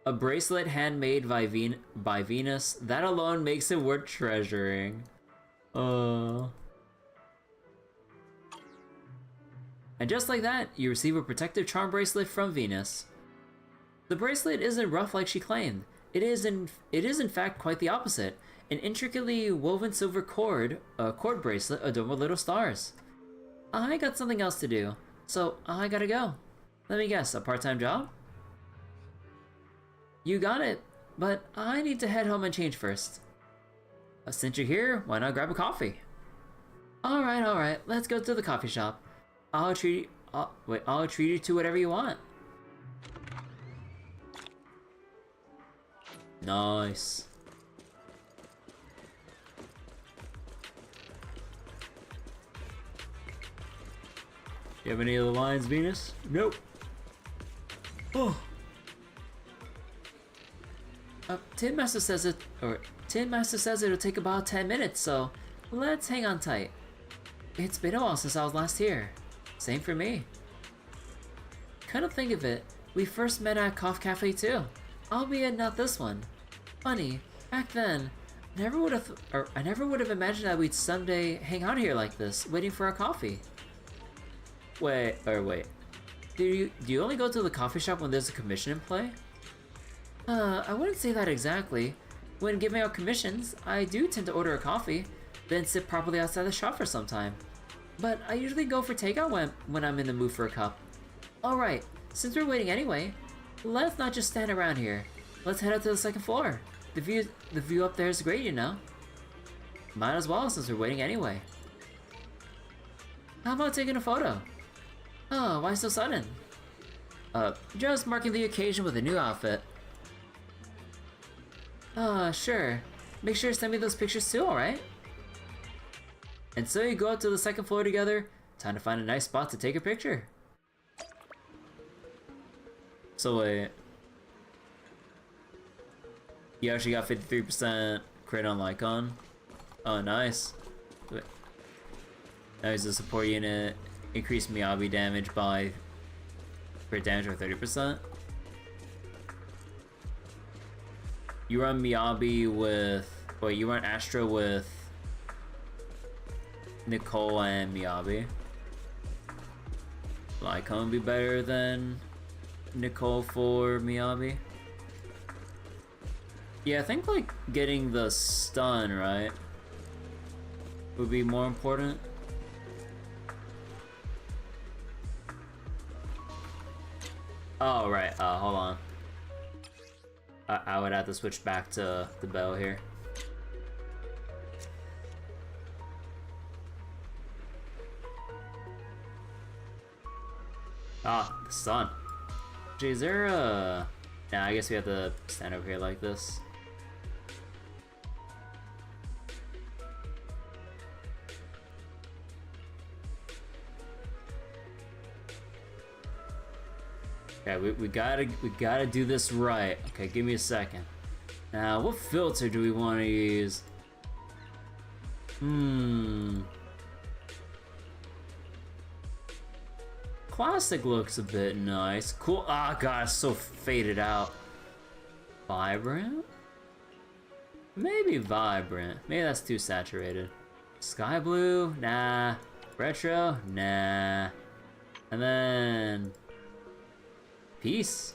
A bracelet handmade by Venus. That alone makes it worth treasuring. And just like that, you receive a protective charm bracelet from Venus. The bracelet isn't rough like she claimed. It is in fact quite the opposite. An intricately woven silver cord bracelet adorned with little stars. I got something else to do, so I gotta go. Let me guess, a part-time job? You got it, but I need to head home and change first. Since you're here, why not grab a coffee? Alright, let's go to the coffee shop. I'll treat you to whatever you want. Nice. You have any other lines, Venus? Nope. Oh. Tin Master says it'll take about 10 minutes, so let's hang on tight. It's been a while since I was last here. Same for me. Come to think of it, we first met at Cough Cafe too. Albeit not this one. Funny, back then, I never would have imagined that we'd someday hang out here like this, waiting for our coffee. Wait. Do you only go to the coffee shop when there's a commission in play? I wouldn't say that exactly. When giving out commissions, I do tend to order a coffee, then sit properly outside the shop for some time. But I usually go for takeout when I'm in the mood for a cup. Alright, since we're waiting anyway, let's not just stand around here. Let's head up to the second floor. The view up there is great, you know. Might as well since we're waiting anyway. How about taking a photo? Oh, why so sudden? Just marking the occasion with a new outfit. Sure. Make sure to send me those pictures too, alright? And so you go up to the second floor together. Time to find a nice spot to take a picture. So wait. You actually got 53% crit on Lycon. Oh, nice. Wait. Now he's a support unit. Increase Miyabi damage by crit damage by 30%. You run Miyabi with... Wait, you run Astra with Nicole and Miyabi. Lycon would be better than Nicole for Miyabi. Yeah, I think like getting the stun, right, would be more important. Oh, right, hold on. I would have to switch back to the bell here. Ah, the sun. Gee, is there a... Nah, I guess we have to stand over here like this. Okay, we gotta do this right. Okay, give me a second. Now, what filter do we want to use? Classic looks a bit nice. Cool. Ah, god, it's so faded out. Vibrant? Maybe vibrant. Maybe that's too saturated. Sky blue? Nah. Retro? Nah. And then... Peace.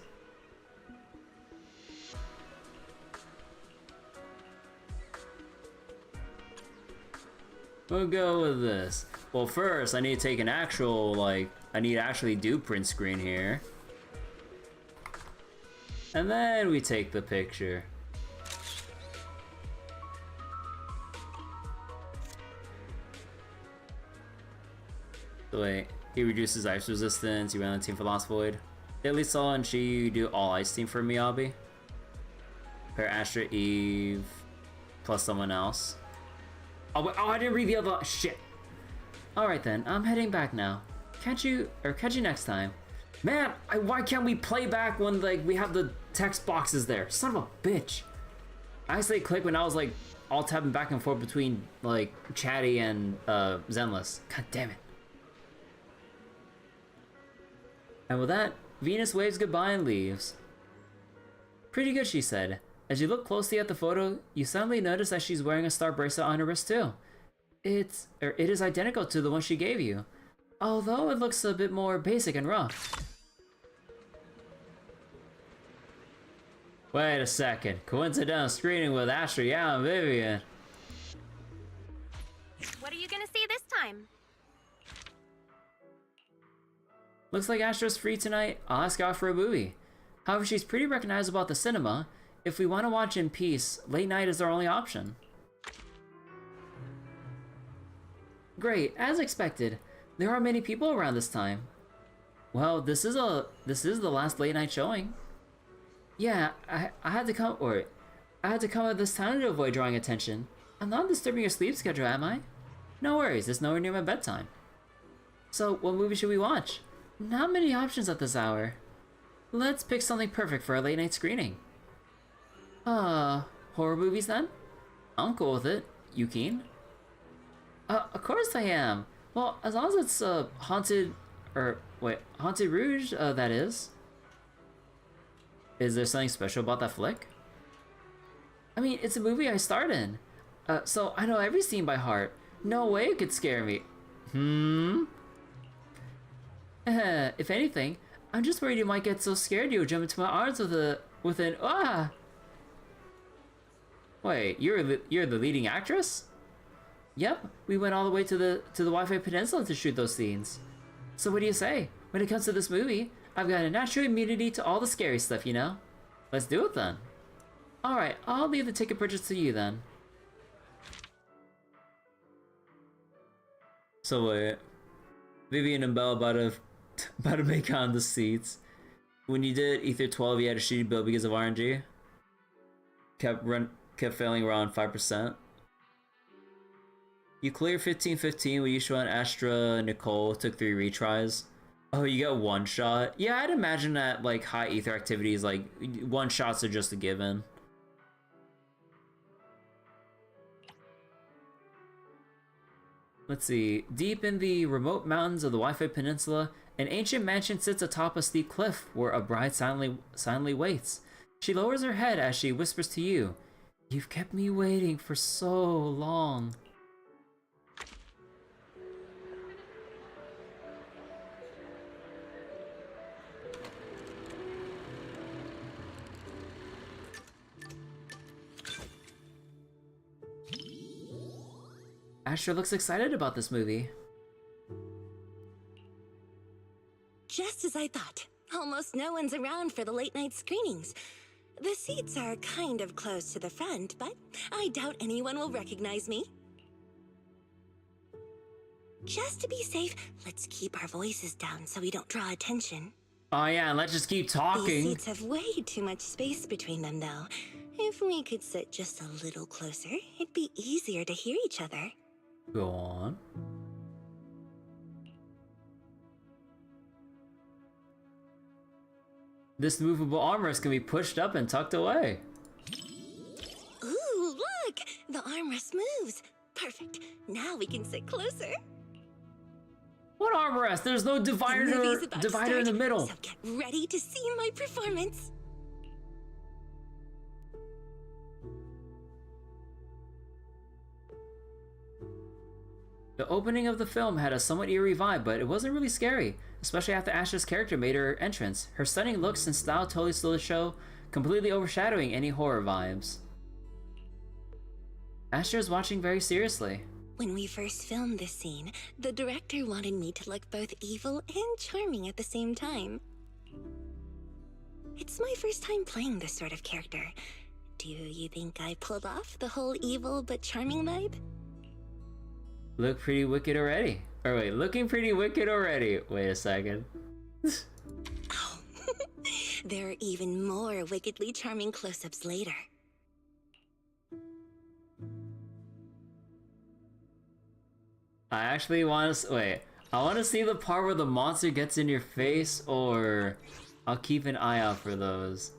We'll go with this. Well, first, I need to take an actual, like... I need to actually do print screen here. And then we take the picture. So wait, he reduces ice resistance, you run the team for Lost Void. At least Saw and Chi do all ice team for Miyabi. Pair Astra Eve plus someone else. Oh, wait, I didn't read the other shit. Alright then, I'm heading back now. Catch you next time. Man, why can't we play back when like we have the text boxes there? Son of a bitch. I accidentally clicked when I was like all tapping back and forth between like Chatty and Zenless. God damn it. And with that, Venus waves goodbye and leaves. Pretty good, she said. As you look closely at the photo, you suddenly notice that she's wearing a star bracelet on her wrist too. It is identical to the one she gave you, although it looks a bit more basic and rough. Wait a second. Coincidental screening with Astra, yeah, and Vivian. What are you gonna see this time? Looks like Astra's free tonight. I'll ask her out for a movie. However, she's pretty recognizable at the cinema. If we want to watch in peace, late night is our only option. Great, as expected. There are many people around this time. Well, this is the last late night showing. Yeah, I had to come at this time to avoid drawing attention. I'm not disturbing your sleep schedule, am I? No worries, it's nowhere near my bedtime. So, what movie should we watch? Not many options at this hour. Let's pick something perfect for a late night screening. Horror movies then? I'm cool with it. You keen? Of course I am. Well, as long as it's Haunted Rouge, that is. Is there something special about that flick? I mean, it's a movie I starred in. So I know every scene by heart. No way it could scare me. If anything, I'm just worried you might get so scared you'll jump into my arms with an ah! Wait, you're the leading actress? Yep, we went all the way to the Wi-Fi Peninsula to shoot those scenes. So what do you say? When it comes to this movie, I've got a natural immunity to all the scary stuff, you know? Let's do it then. Alright, I'll leave the ticket purchase to you then. So wait, Vivian and Belle about to make on the seats. When you did Ether 12, you had a shitty build because of RNG. Kept failing around 5%. You clear 15-15 when you show on Astra Nicole took 3 retries. Oh, you get 1 shot? Yeah, I'd imagine that like high ether activities, like 1 shots are just a given. Let's see. Deep in the remote mountains of the Wi-Fi Peninsula, an ancient mansion sits atop a steep cliff where a bride silently waits. She lowers her head as she whispers to you, "You've kept me waiting for so long." Astra looks excited about this movie. Just as I thought. Almost no one's around for the late night screenings. The seats are kind of close to the front, but I doubt anyone will recognize me. Just to be safe, let's keep our voices down so we don't draw attention. Oh yeah, and let's just keep talking. These seats have way too much space between them, though. If we could sit just a little closer, it'd be easier to hear each other. Go on. This movable armrest can be pushed up and tucked away. Ooh, look! The armrest moves. Perfect. Now we can sit closer. What armrest? There's no divider in the middle. So get ready to see my performance. The opening of the film had a somewhat eerie vibe, but it wasn't really scary, especially after Astra's character made her entrance. Her stunning looks and style totally stole the show, completely overshadowing any horror vibes. Astra is watching very seriously. When we first filmed this scene, the director wanted me to look both evil and charming at the same time. It's my first time playing this sort of character. Do you think I pulled off the whole evil but charming vibe? Look pretty wicked already. Or wait, looking pretty wicked already. Wait a second. Oh, there are even more wickedly charming close-ups later. I actually want to wait. I want to see the part where the monster gets in your face, or I'll keep an eye out for those.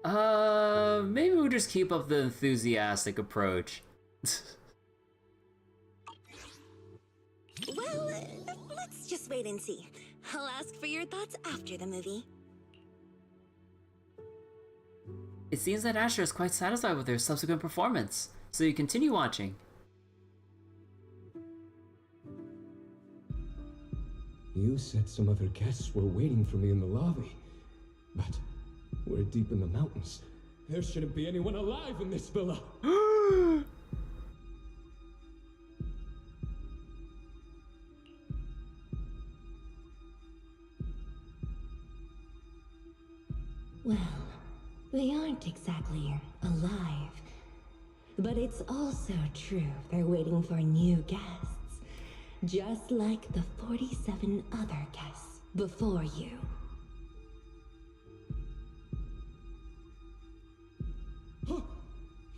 Maybe we'll just keep up the enthusiastic approach. Well, let's just wait and see. I'll ask for your thoughts after the movie. It seems that Asher is quite satisfied with her subsequent performance, so you continue watching. You said some other guests were waiting for me in the lobby, but we're deep in the mountains. There shouldn't be anyone alive in this villa. Well, they aren't exactly alive. But it's also true they're waiting for new guests, just like the 47 other guests before you.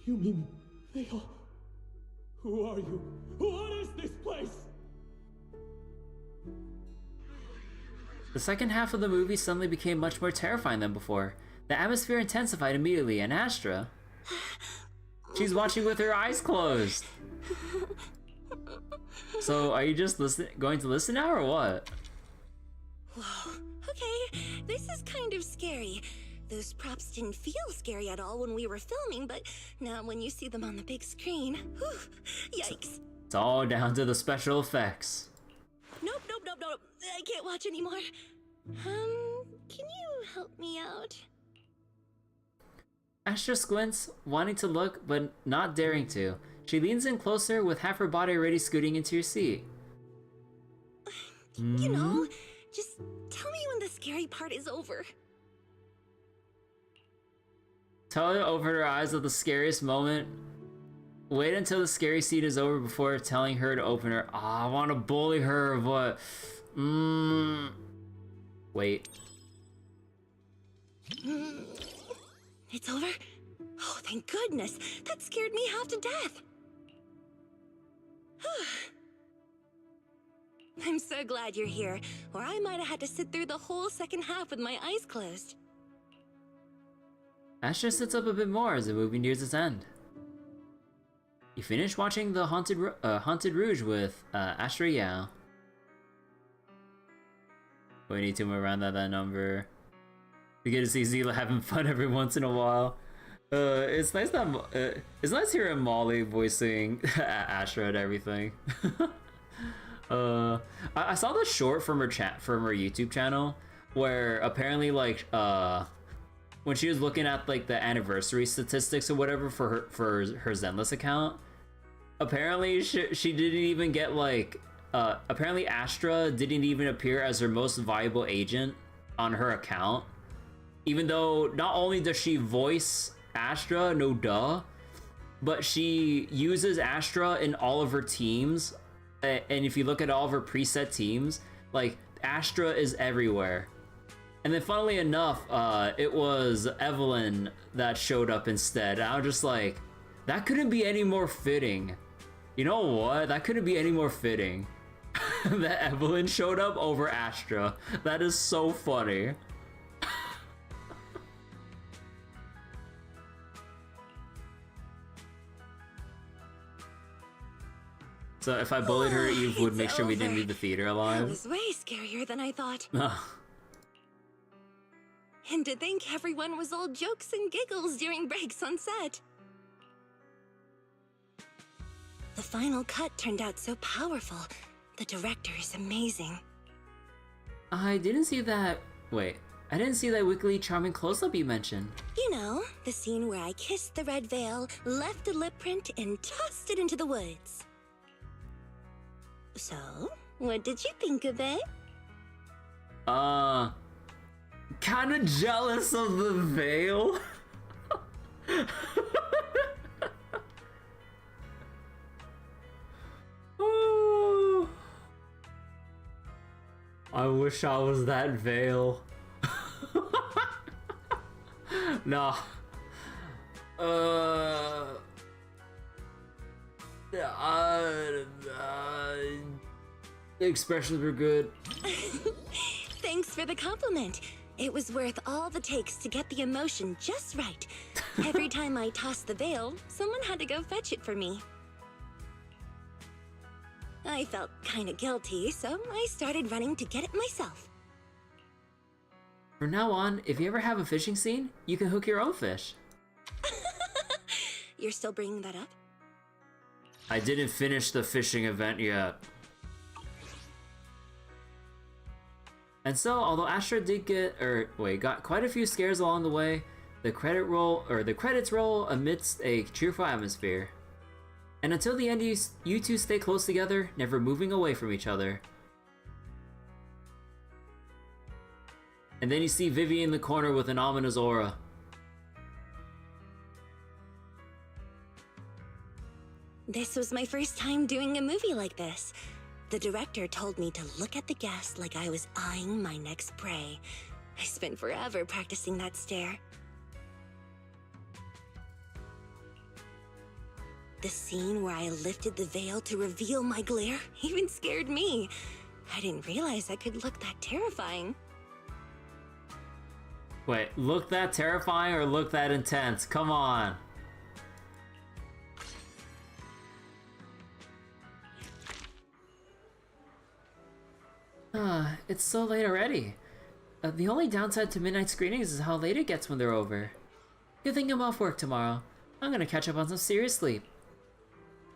You mean Vale? Who are you? What is this place? The second half of the movie suddenly became much more terrifying than before. The atmosphere intensified immediately, and Astra... she's watching with her eyes closed! So, are you just going to listen now, or what? Whoa, okay, this is kind of scary. Those props didn't feel scary at all when we were filming, but now when you see them on the big screen, whew, yikes. It's all down to the special effects. Nope, I can't watch anymore. Can you help me out? Astra squints, wanting to look, but not daring to. She leans in closer with half her body already scooting into your seat. You know, just tell me when the scary part is over. Tell her to open her eyes at the scariest moment. Wait until the scary scene is over before telling her to open her. I want to bully her, but... Wait. It's over? Oh, thank goodness. That scared me half to death. I'm so glad you're here, or I might have had to sit through the whole second half with my eyes closed. Astra sits up a bit more as the movie nears its end. You finish watching the Haunted Rouge with Astra Yao. We need to move around that number. We get to see Zila having fun every once in a while. It's nice that it's nice hearing Molly voicing Astra and everything. I saw the short from her YouTube channel where apparently like when she was looking at like the anniversary statistics or whatever for her Zenless account, apparently she didn't even get like apparently Astra didn't even appear as her most valuable agent on her account, even though not only does she voice Astra, no duh, but she uses Astra in all of her teams. And if you look at all of her preset teams, like Astra is everywhere. And then funnily enough, it was Evelyn that showed up instead. I was just like, that couldn't be any more fitting. You know what? That couldn't be any more fitting. That Evelyn showed up over Astra. That is so funny. So if I bullied her, Eve would make sure we didn't leave the theater alive. That was way scarier than I thought. And to think everyone was all jokes and giggles during breaks on set. The final cut turned out so powerful. The director is amazing. I didn't see that... Wait. I didn't see that wickedly charming close-up you mentioned. You know, the scene where I kissed the red veil, left a lip print, and tossed it into the woods. So, what did you think of it? Kinda jealous of the veil. Oh, I wish I was that veil. No. The expressions were good. Thanks for the compliment. It was worth all the takes to get the emotion just right. Every time I tossed the veil, someone had to go fetch it for me. I felt kinda guilty, so I started running to get it myself. From now on, if you ever have a fishing scene, you can hook your own fish. You're still bringing that up? I didn't finish the fishing event yet. And so, although Astra did got quite a few scares along the way, the credits roll amidst a cheerful atmosphere. And until the end, you two stay close together, never moving away from each other. And then you see Vivi in the corner with an ominous aura. This was my first time doing a movie like this. The director told me to look at the guest like I was eyeing my next prey. I spent forever practicing that stare. The scene where I lifted the veil to reveal my glare even scared me. I didn't realize I could look that terrifying. Wait, look that terrifying or look that intense? Come on. It's so late already. The only downside to midnight screenings is how late it gets when they're over. Good thing I'm off work tomorrow. I'm gonna catch up on some serious sleep.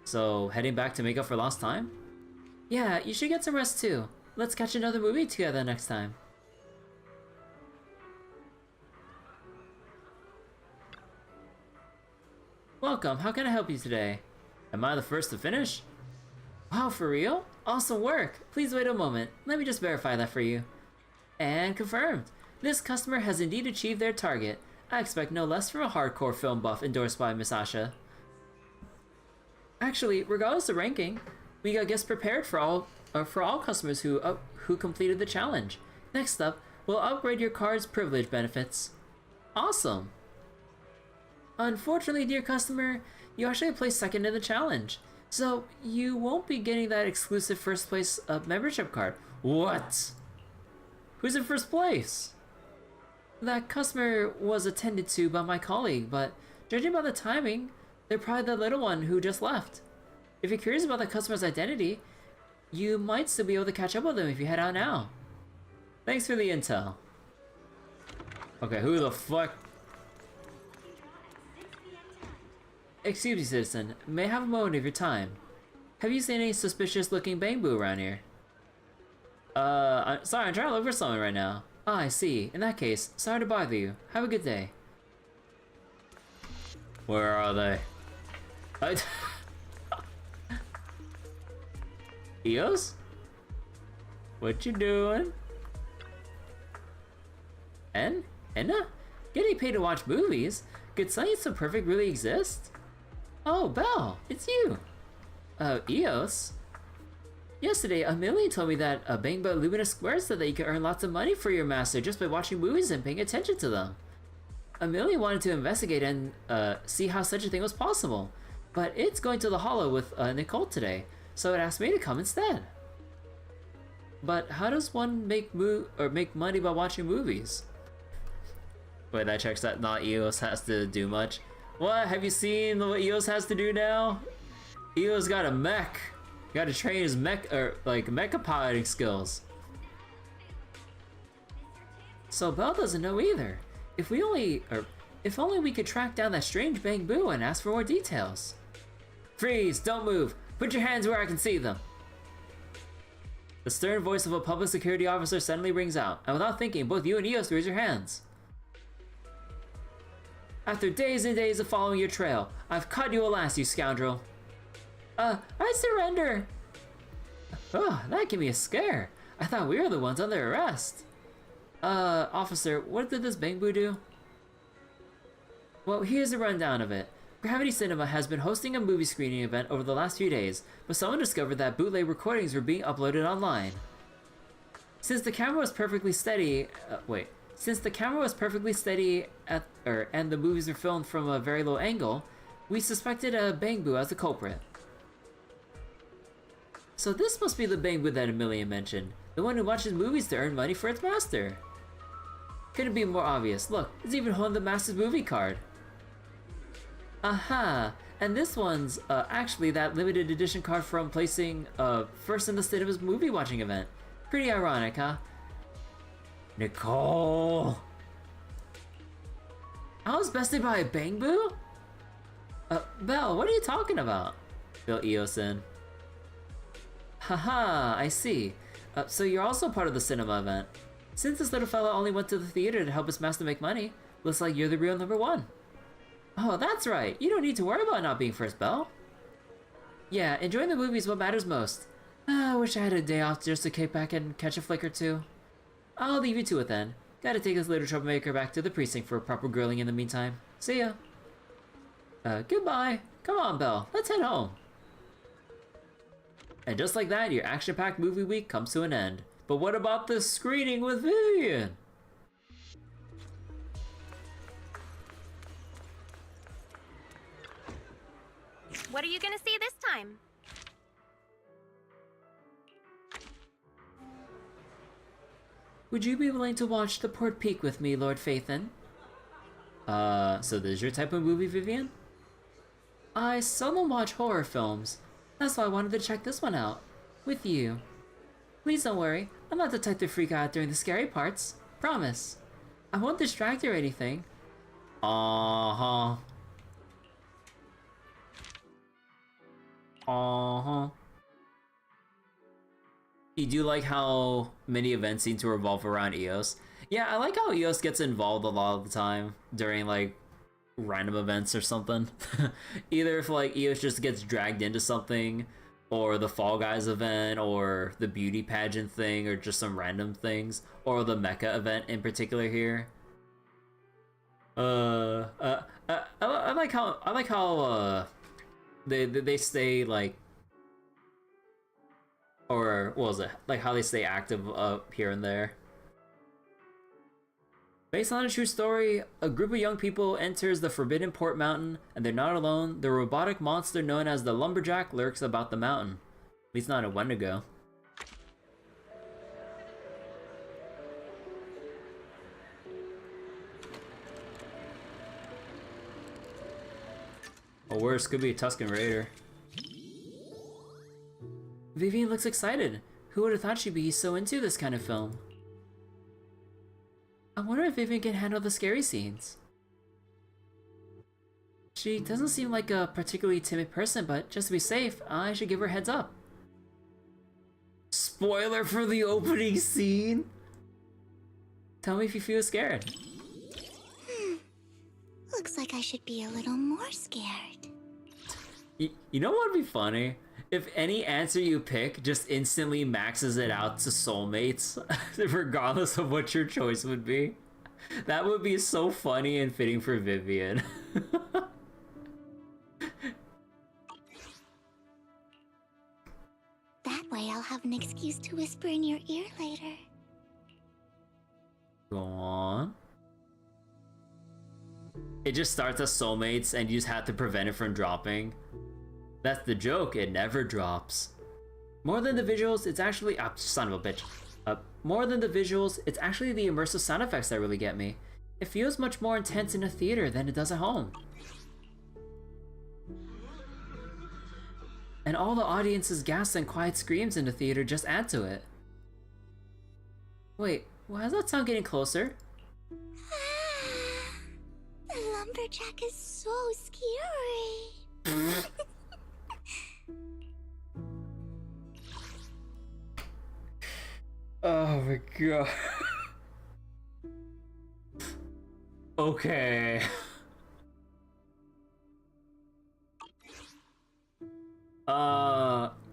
So, heading back to make up for lost time? Yeah, you should get some rest too. Let's catch another movie together next time. Welcome, how can I help you today? Am I the first to finish? Wow, for real? Awesome work! Please wait a moment, let me just verify that for you. And confirmed! This customer has indeed achieved their target. I expect no less from a hardcore film buff endorsed by Miss Asha. Actually, regardless of ranking, we got gifts prepared for all customers who completed the challenge. Next up, we'll upgrade your card's privilege benefits. Awesome! Unfortunately, dear customer, you actually placed second in the challenge, so you won't be getting that exclusive first place membership card. What? Who's in first place? That customer was attended to by my colleague, but judging by the timing, they're probably the little one who just left. If you're curious about the customer's identity, you might still be able to catch up with them if you head out now. Thanks for the intel. Okay, who the fuck? Excuse me, citizen. May I have a moment of your time? Have you seen any suspicious looking bamboo around here? Sorry, I'm trying to look for someone right now. Ah, I see. In that case, sorry to bother you. Have a good day. Where are they? Eous? What you doing? Enna? Getting paid to watch movies? Could science so perfect really exist? Oh, Belle, it's you. Eous? Yesterday, Amelia told me that Bangba Luminous Square said that you could earn lots of money for your master just by watching movies and paying attention to them. Amelia wanted to investigate and see how such a thing was possible, but it's going to the Hollow with Nicole today, so it asked me to come instead. But how does one make money by watching movies? Wait, that checks that not Eous has to do much. What? Have you seen what Eous has to do now? Eous got a mech. Got to train his mecha piloting skills. So Belle doesn't know either. If only we could track down that strange bamboo and ask for more details. Freeze! Don't move! Put your hands where I can see them! The stern voice of a public security officer suddenly rings out, and without thinking, both you and Eous raise your hands. After days and days of following your trail, I've caught you at last, you scoundrel. I surrender! Oh, that gave me a scare. I thought we were the ones under arrest. Officer, what did this bamboo do? Well, here's a rundown of it. Gravity Cinema has been hosting a movie screening event over the last few days, but someone discovered that bootleg recordings were being uploaded online. Since the camera was perfectly steady, and the movies were filmed from a very low angle, we suspected a bamboo as the culprit. So this must be the bamboo that Amelia mentioned, the one who watches movies to earn money for its master. Couldn't be more obvious. Look, it's even holding the master's movie card. Aha! And this one's actually that limited edition card from placing first in the cinema's movie watching event. Pretty ironic, huh? Nicole! I was bested by a bamboo? Belle, what are you talking about? Fill Eous in. Haha, I see. So you're also part of the cinema event. Since this little fella only went to the theater to help his master make money, looks like you're the real number one. Oh, that's right. You don't need to worry about not being first, Belle. Yeah, enjoying the movie is what matters most. I wish I had a day off just to kick back and catch a flick or two. I'll leave you to it then. Gotta take this little troublemaker back to the precinct for a proper grilling in the meantime. See ya. Goodbye. Come on, Belle. Let's head home. And just like that, your action-packed movie week comes to an end. But what about the screening with Vivian? What are you gonna see this time? Would you be willing to watch The Port Peak with me, Lord Phaethon? So this is your type of movie, Vivian? I seldom watch horror films. That's why I wanted to check this one out. With you. Please don't worry, I'm not the type to freak out during the scary parts. Promise. I won't distract you or anything. Uh-huh. Uh-huh. You do like how many events seem to revolve around Eos. Yeah, I like how Eos gets involved a lot of the time during like random events or something. Either if like Eos just gets dragged into something, or the Fall Guys event, or the beauty pageant thing, or just some random things, or the Mecha event in particular here. I like how they stay like, or what was it, like how they stay active up here and there. Based on a true story, a group of young people enters the Forbidden Port Mountain, and they're not alone. The robotic monster known as the Lumberjack lurks about the mountain. At least not a Wendigo. Or worse, could be a Tuscan Raider. Vivian looks excited. Who would have thought she'd be so into this kind of film? I wonder if Vivian can handle the scary scenes. She doesn't seem like a particularly timid person, but just to be safe, I should give her a heads up. Spoiler for the opening scene? Tell me if you feel scared. Looks like I should be a little more scared. You know what would be funny? If any answer you pick just instantly maxes it out to soulmates, regardless of what your choice would be. That would be so funny and fitting for Vivian. That way I'll have an excuse to whisper in your ear later. Go on. It just starts as soulmates and you just have to prevent it from dropping. That's the joke, it never drops. More than the visuals, it's actually... Ah, son of a bitch. More than the visuals, it's actually the immersive sound effects that really get me. It feels much more intense in a theater than it does at home. And all the audience's gasps and quiet screams in the theater just add to it. Wait, why is that sound getting closer? The lumberjack is so scary. Oh my god. Okay.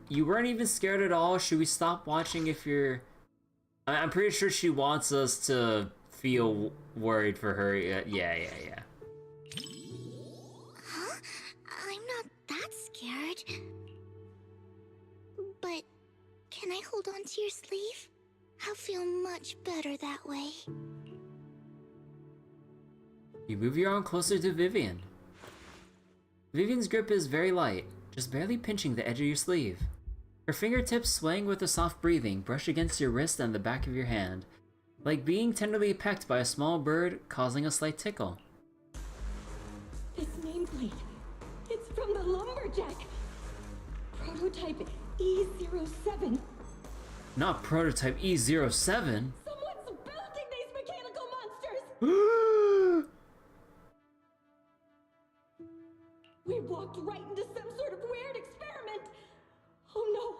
You weren't even scared at all? Should we stop watching if you're... I'm pretty sure she wants us to feel worried for her. Yeah. Huh? I'm not that scared. But can I hold on to your sleeve? I'll feel much better that way. You move your arm closer to Vivian. Vivian's grip is very light, just barely pinching the edge of your sleeve. Her fingertips swaying with a soft breathing brush against your wrist and the back of your hand, like being tenderly pecked by a small bird, causing a slight tickle. This nameplate, it's from the Lumberjack. Prototype E07. Not prototype E07. Someone's building these mechanical monsters! We walked right into some sort of weird experiment. Oh no,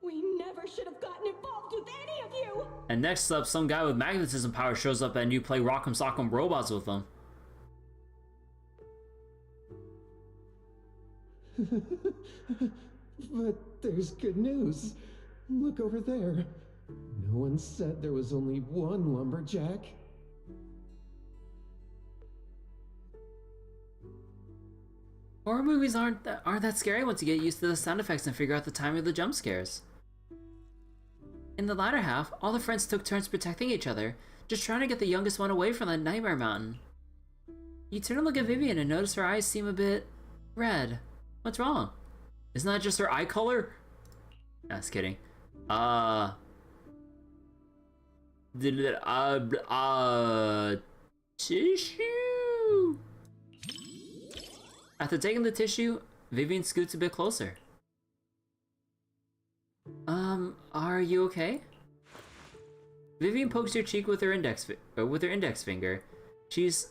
we never should have gotten involved with any of you. And next up, some guy with magnetism power shows up and you play Rock'em Sock'em Robots with him. But there's good news. Look over there. No one said there was only one lumberjack. Horror movies aren't that scary once you get used to the sound effects and figure out the timing of the jump scares. In the latter half, all the friends took turns protecting each other, just trying to get the youngest one away from that nightmare mountain. You turn to look at Vivian and notice her eyes seem a bit red. What's wrong? Isn't that just her eye color? Nah, just kidding. Tissue? After taking the tissue, Vivian scoots a bit closer. Are you okay? Vivian pokes your cheek with her index finger. She's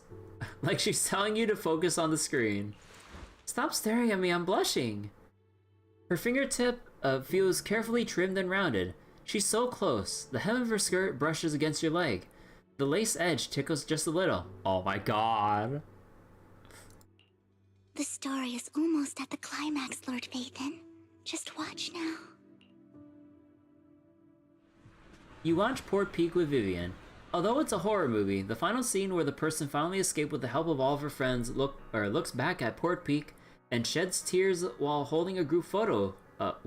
telling you to focus on the screen. Stop staring at me, I'm blushing. Her fingertip feels carefully trimmed and rounded. She's so close. The hem of her skirt brushes against your leg. The lace edge tickles just a little. Oh my god. The story is almost at the climax, Lord Phaethon. Just watch now. You watch Port Peak with Vivian. Although it's a horror movie, the final scene where the person finally escaped with the help of all of her friends looks back at Port Peak and sheds tears while holding a group photo. Who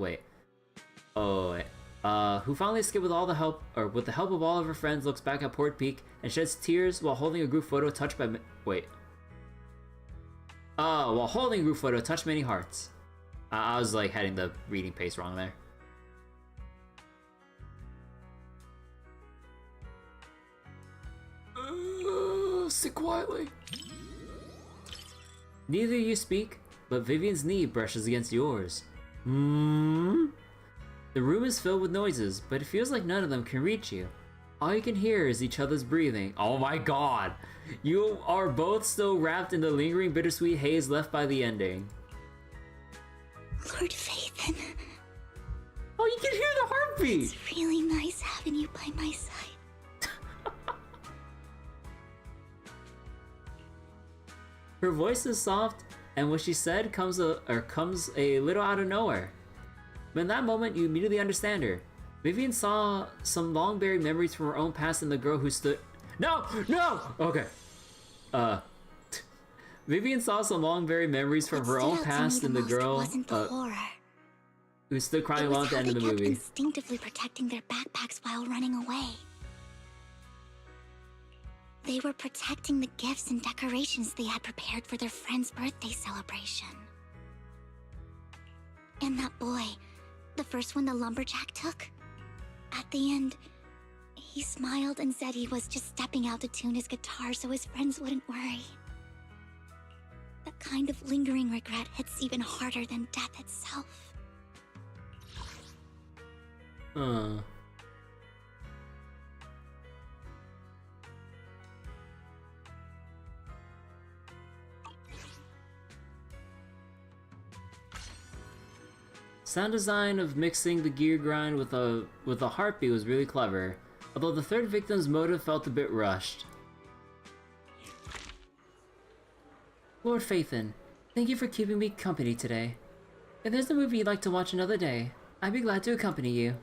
finally escaped with with the help of all of her friends looks back at Port Peak and sheds tears while holding a group photo touched by while holding a group photo touched many hearts. I was like heading the reading pace wrong there. Sit quietly. Neither of you speak, but Vivian's knee brushes against yours. The room is filled with noises, but it feels like none of them can reach you. All you can hear is each other's breathing. Oh my god! You are both still wrapped in the lingering bittersweet haze left by the ending. Lord Phaethon. Oh, you can hear the heartbeat! It's really nice having you by my side. Her voice is soft, and what she said comes a little out of nowhere. But in that moment, you immediately understand her. Vivian saw some long-buried memories from her own past in the girl who stood... No! Okay. Vivian saw some long-buried memories from her own past in the girl who stood crying alone at the end of the movie. They kept instinctively protecting their backpacks while running away. They were protecting the gifts and decorations they had prepared for their friend's birthday celebration. And that boy, the first one the lumberjack took, at the end, he smiled and said he was just stepping out to tune his guitar so his friends wouldn't worry. That kind of lingering regret hits even harder than death itself. Sound design of mixing the gear grind with a heartbeat was really clever, although the third victim's motive felt a bit rushed. Lord Phaethon, thank you for keeping me company today. If there's a movie you'd like to watch another day, I'd be glad to accompany you.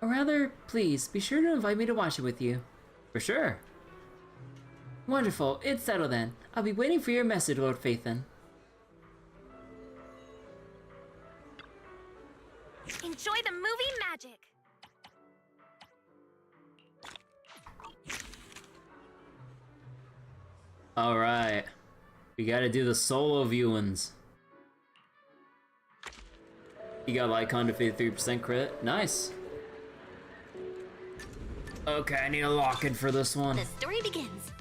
Or rather, please, be sure to invite me to watch it with you. For sure. Wonderful, it's settled then. I'll be waiting for your message, Lord Phaethon. Enjoy the movie magic! Alright. We gotta do the solo viewings. You got Lycon to 53% crit. Nice. Okay, I need a lock-in for this one. The story begins.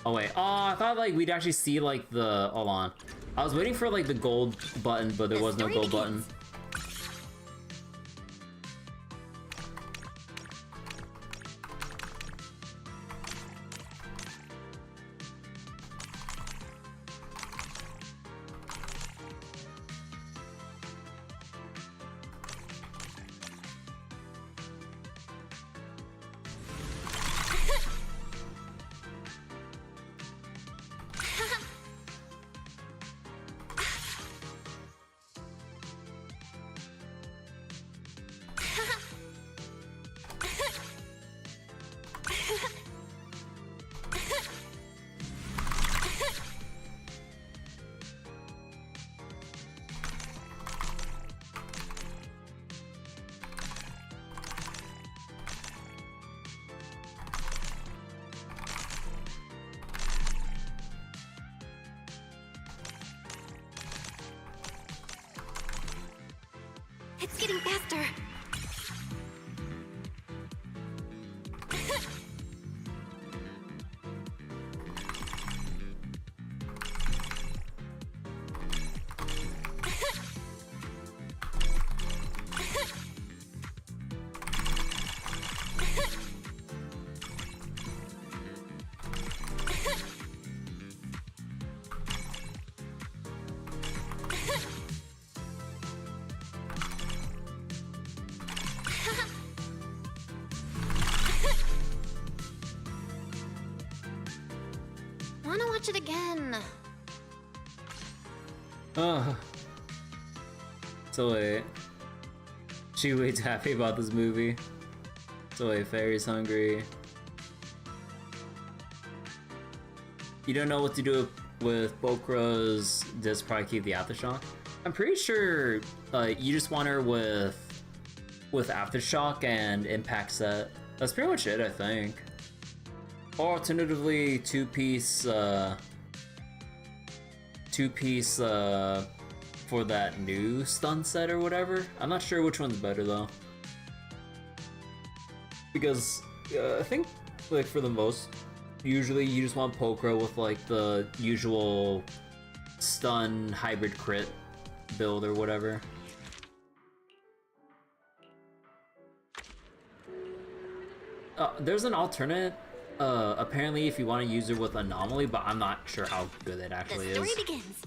Oh wait, I thought like we'd actually see like the, hold on. I was waiting for like the gold button, but there was no gold button. It's getting faster. Wanna watch it again? Oh. So wait. She way too happy about this movie. So wait, Fairy's hungry. You don't know what to do with Bokra's disc, probably keep the Aftershock? I'm pretty sure you just want her with Aftershock and Impact Set. That's pretty much it, I think. Or alternatively, two-piece for that new stun set or whatever. I'm not sure which one's better though. Because I think like for the most, usually you just want Pokra with like the usual stun hybrid crit build or whatever. There's an alternate. Apparently if you want to use her with Anomaly, but I'm not sure how good it actually is. The story begins.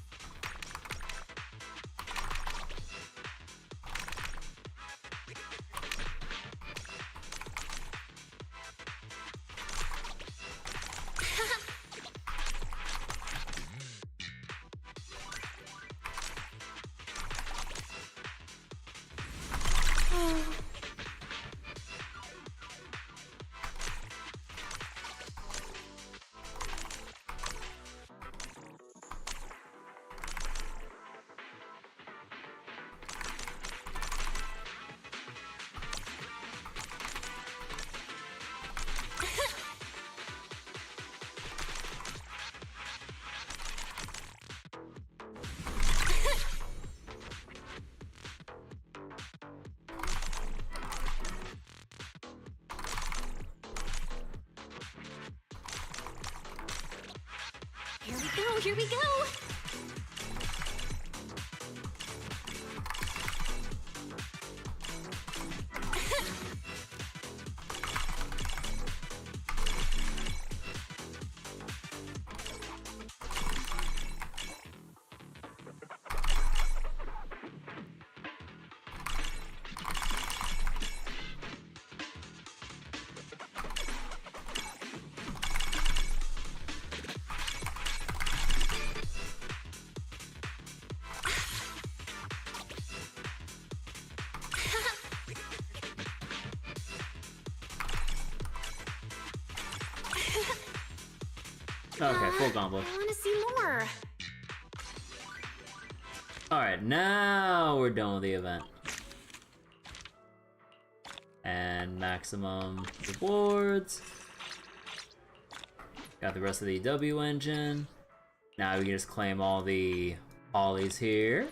Here we go! Okay, full combo. I want to see more. Alright, now we're done with the event. And maximum rewards. Got the rest of the W engine. Now we can just claim all the ollies here.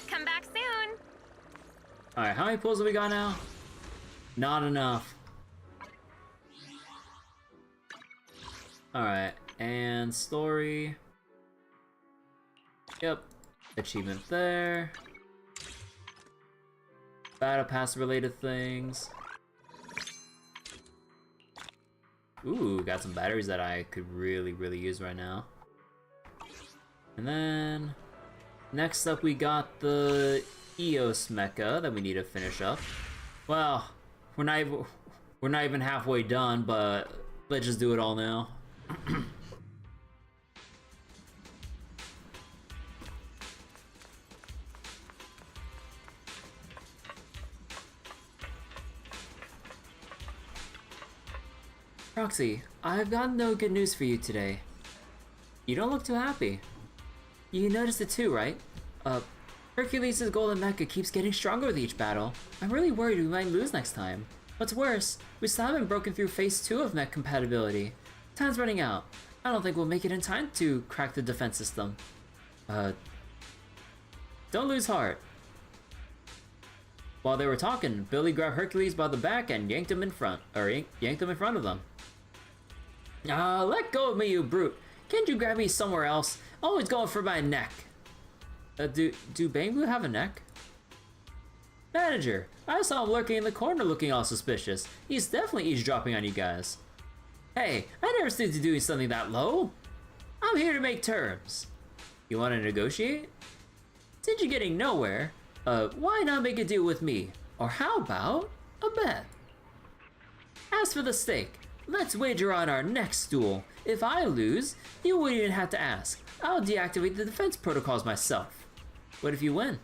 Come back soon. Alright, how many pulls have we got now? Not enough. Alright, and story. Yep, achievement there. Battle pass related things. Ooh, got some batteries that I could really use right now. And then next up we got the Eous Mecha that we need to finish up. Well, we're not even halfway done, but let's just do it all now. Roxy, I've got no good news for you today. You don't look too happy. You noticed it too, right? Hercules' golden mecha keeps getting stronger with each battle. I'm really worried we might lose next time. What's worse, we still haven't broken through phase 2 of mech compatibility. Time's running out. I don't think we'll make it in time to crack the defense system. Don't lose heart. While they were talking, Billy grabbed Hercules by the back and yanked him in front of them. Ah, let go of me, you brute. Can't you grab me somewhere else? Always going for my neck. Do Bangbu have a neck? Manager, I saw him lurking in the corner looking all suspicious. He's definitely eavesdropping on you guys. Hey, I never stood to doing something that low. I'm here to make terms. You want to negotiate? Since you're getting nowhere, why not make a deal with me? Or how about a bet? As for the stake, let's wager on our next duel. If I lose, you wouldn't even have to ask. I'll deactivate the defense protocols myself. What if you win?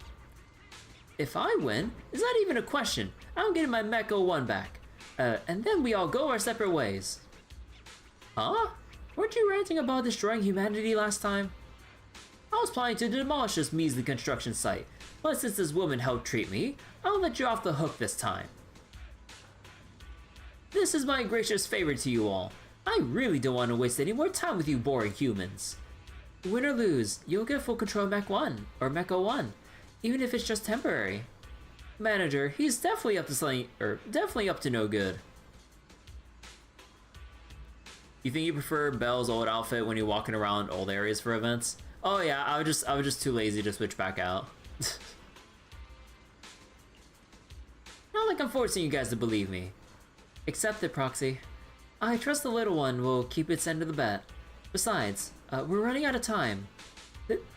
If I win, is that even a question? I'm getting my Mecha 1 back. And then we all go our separate ways. Huh? Weren't you ranting about destroying humanity last time? I was planning to demolish this measly construction site, but since this woman helped treat me, I'll let you off the hook this time. This is my gracious favor to you all. I really don't want to waste any more time with you boring humans. Win or lose, you'll get full control of Mech 1, or Mecha 1, even if it's just temporary. Manager, he's definitely up to something, or definitely up to no good. You think you prefer Belle's old outfit when you're walking around old areas for events? Oh yeah, I was just too lazy to switch back out. Not like I'm forcing you guys to believe me. Accept it, Proxy. I trust the little one will keep its end of the bet. Besides, we're running out of time.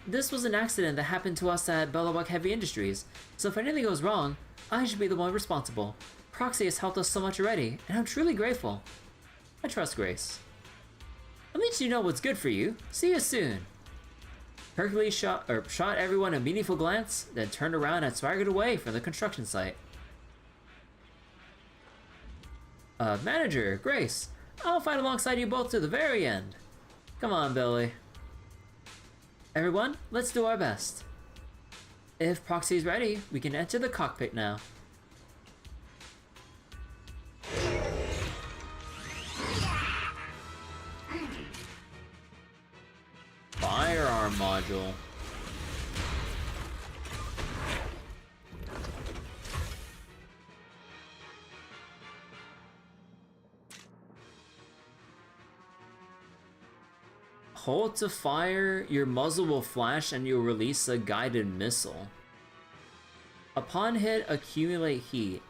This was an accident that happened to us at Bellawak Heavy Industries, so if anything goes wrong, I should be the one responsible. Proxy has helped us so much already, and I'm truly grateful. I trust Grace. At least you know what's good for you. See you soon. Hercules shot everyone a meaningful glance, then turned around and swaggered away from the construction site. Manager, Grace, I'll fight alongside you both to the very end. Come on, Billy. Everyone, let's do our best. If Proxy's ready, we can enter the cockpit now. Firearm module. Hold to fire, your muzzle will flash and you'll release a guided missile. Upon hit, accumulate heat.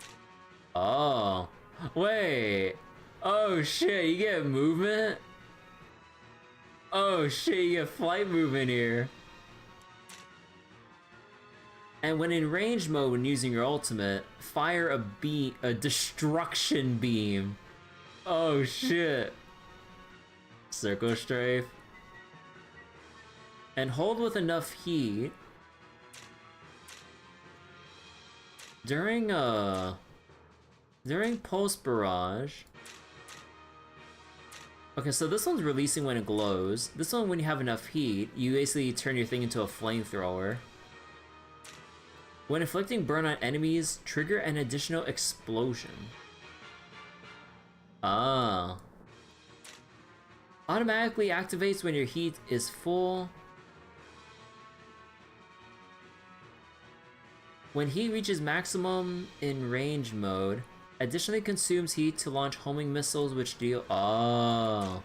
Oh, wait. Oh shit, you get movement? Oh shit, you get flight movement here. And when in range mode when using your ultimate, fire a destruction beam. Oh shit. Circle strafe. And hold with enough heat. During pulse barrage. Okay, so this one's releasing when it glows. This one, when you have enough heat, you basically turn your thing into a flamethrower. When inflicting burn on enemies, trigger an additional explosion. Ah. Automatically activates when your heat is full. When heat reaches maximum in range mode, additionally consumes heat to launch homing missiles which deal... Oh.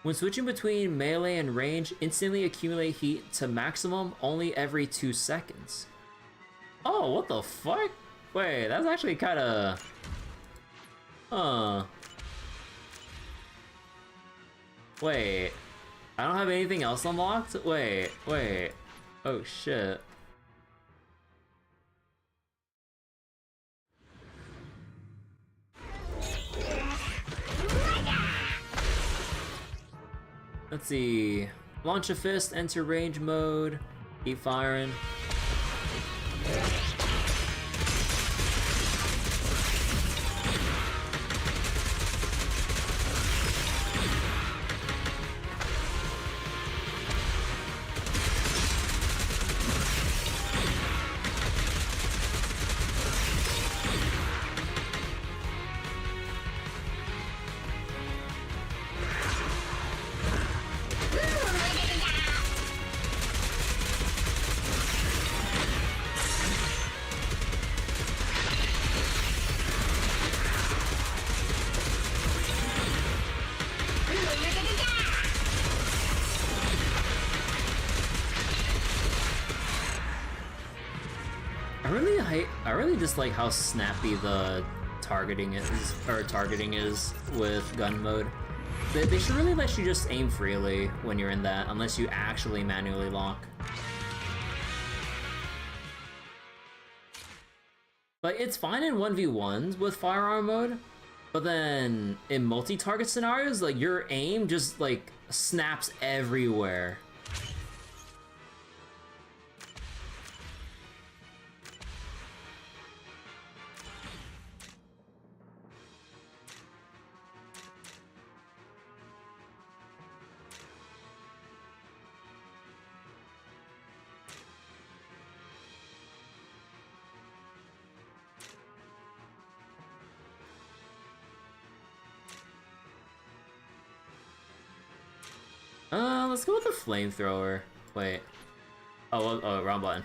When switching between melee and range, instantly accumulate heat to maximum only every 2 seconds. Oh, what the fuck? Wait, that's actually kinda... Huh. Wait. I don't have anything else unlocked? Wait. Oh shit. Let's see. Launch a fist, enter range mode, keep firing. I really dislike how snappy the targeting is with gun mode. They should really let you just aim freely when you're in that, unless you actually manually lock. Like, it's fine in 1v1s with firearm mode, but then in multi-target scenarios, like, your aim just, like, snaps everywhere. Let's go with the flamethrower. Wait. Oh, wrong button.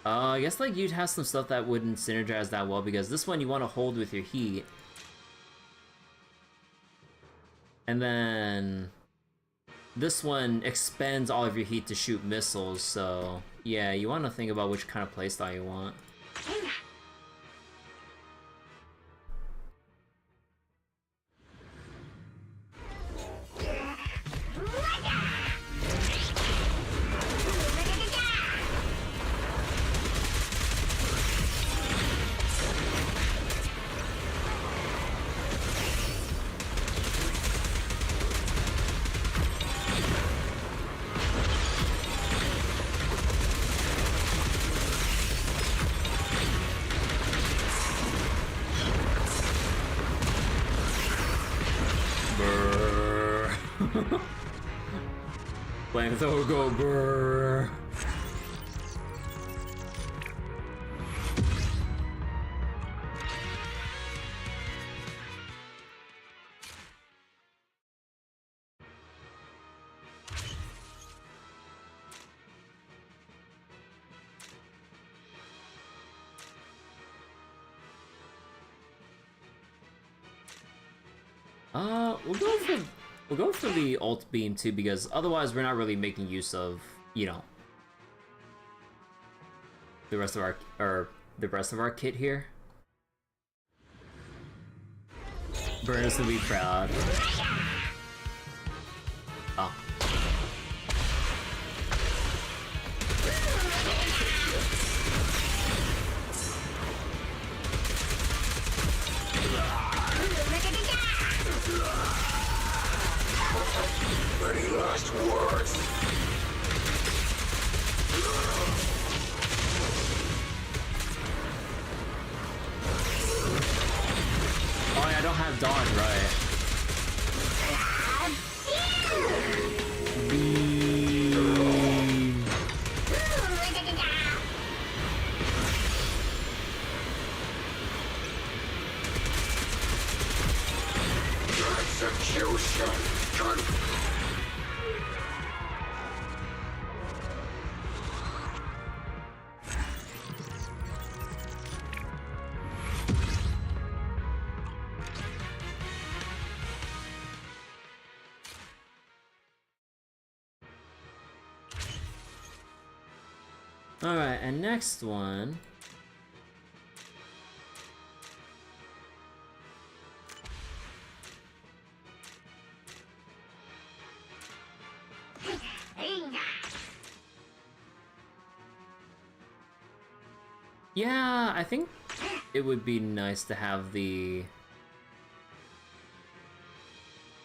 I guess like you'd have some stuff that wouldn't synergize that well because this one you want to hold with your heat. And then this one expends all of your heat to shoot missiles, so yeah, you want to think about which kind of playstyle you want. Flamethrower go brrr. We'll go for the ult beam too, because otherwise we're not really making use of, you know, the rest of our kit here. Burnus will be proud. Oh. Any last words? Oh yeah, I don't have dodge, right? Beam. Execution. Alright, and next one. Yeah, I think it would be nice to have the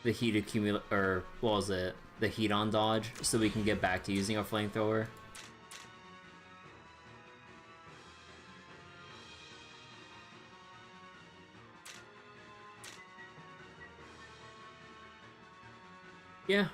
heat accumulate, or what was it? The heat on dodge, so we can get back to using our flamethrower. Yeah.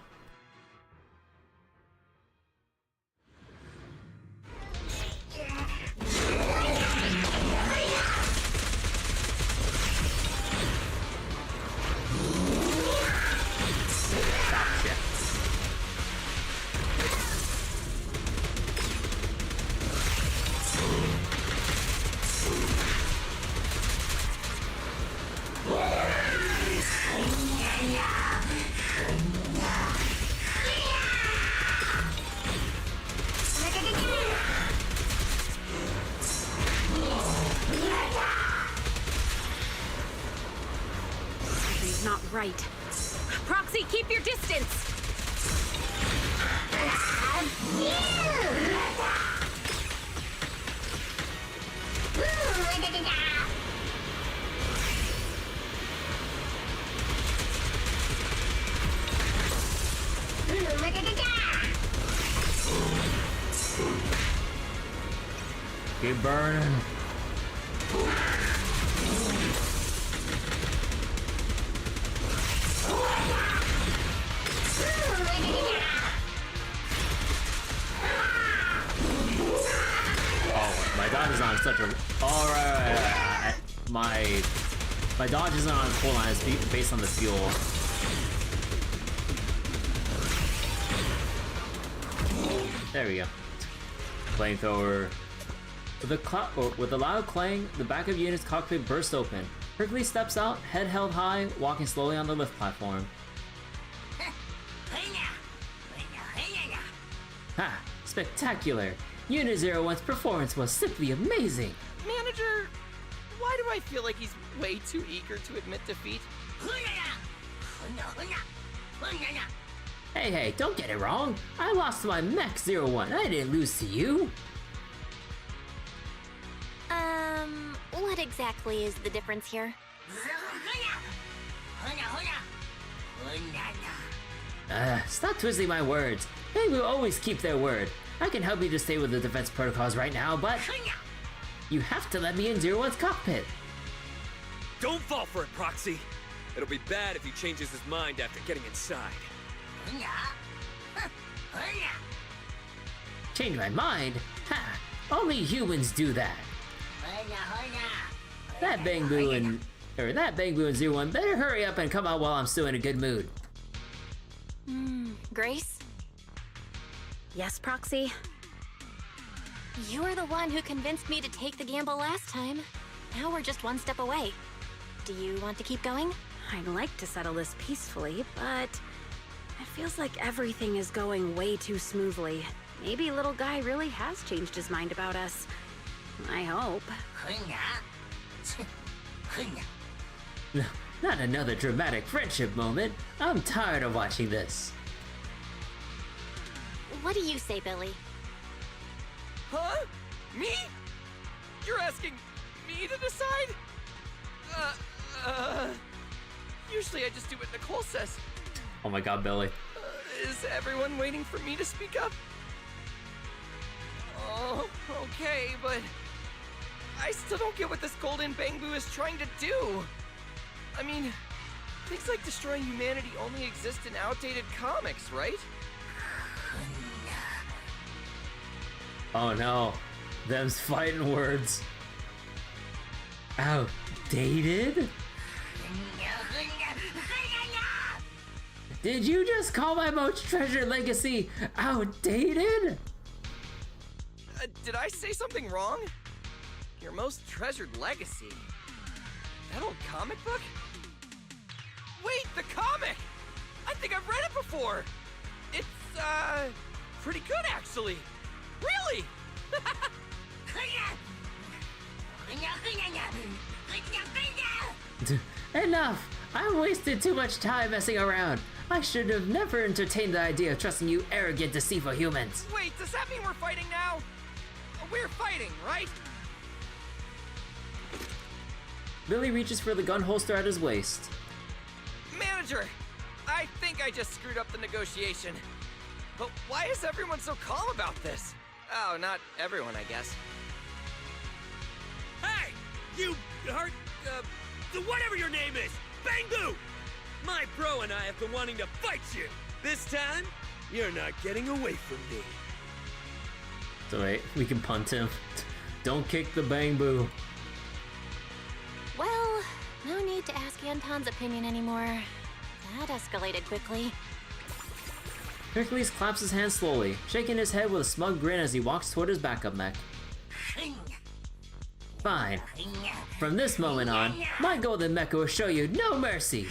right. Proxy, keep your distance! Keep burning. Oh, my dodge is on such a... Alright. My dodge isn't on full line, it's based on the fuel. There we go. Flamethrower. With a loud clang, the back of Unit's cockpit bursts open. Hercules steps out, head held high, walking slowly on the lift platform. Ha! Spectacular! Unit 01's performance was simply amazing! Manager, why do I feel like he's way too eager to admit defeat? Hey, don't get it wrong! I lost to my Mech 01, I didn't lose to you! What exactly is the difference here? Stop twisting my words. They will always keep their word. I can help you to stay with the defense protocols right now, but you have to let me in 01's cockpit. Don't fall for it, Proxy. It'll be bad if he changes his mind after getting inside. Change my mind? Ha! Only humans do that. That Bangbu and 01 better hurry up and come out while I'm still in a good mood. Grace? Yes, Proxy? You're the one who convinced me to take the gamble last time. Now we're just one step away. Do you want to keep going? I'd like to settle this peacefully, but it feels like everything is going way too smoothly. Maybe little guy really has changed his mind about us. I hope. No, not another dramatic friendship moment. I'm tired of watching this. What do you say, Billy? Huh? Me? You're asking me to decide? Usually I just do what Nicole says. Oh my god, Billy. Is everyone waiting for me to speak up? Oh, okay, but I still don't get what this Golden Bangbu is trying to do. I mean, things like destroying humanity only exist in outdated comics, right? Oh no, them's fighting words. Outdated? Did you just call my most treasured legacy outdated? Did I say something wrong? Your most treasured legacy? That old comic book? Wait, the comic! I think I've read it before! It's, pretty good, actually! Really? Enough! I wasted too much time messing around. I should have never entertained the idea of trusting you arrogant, deceitful humans. Wait, does that mean we're fighting now? We're fighting, right? Billy reaches for the gun holster at his waist. Manager, I think I just screwed up the negotiation. But why is everyone so calm about this? Oh, not everyone, I guess. Hey! You heard, whatever your name is! Bangbu! My bro and I have been wanting to fight you! This time, you're not getting away from me. So wait, we can punt him. Don't kick the Bangbu. Well, no need to ask Anton's opinion anymore. That escalated quickly. Hercules claps his hands slowly, shaking his head with a smug grin as he walks toward his backup mech. Fine. From this moment on, my golden mecha will show you no mercy.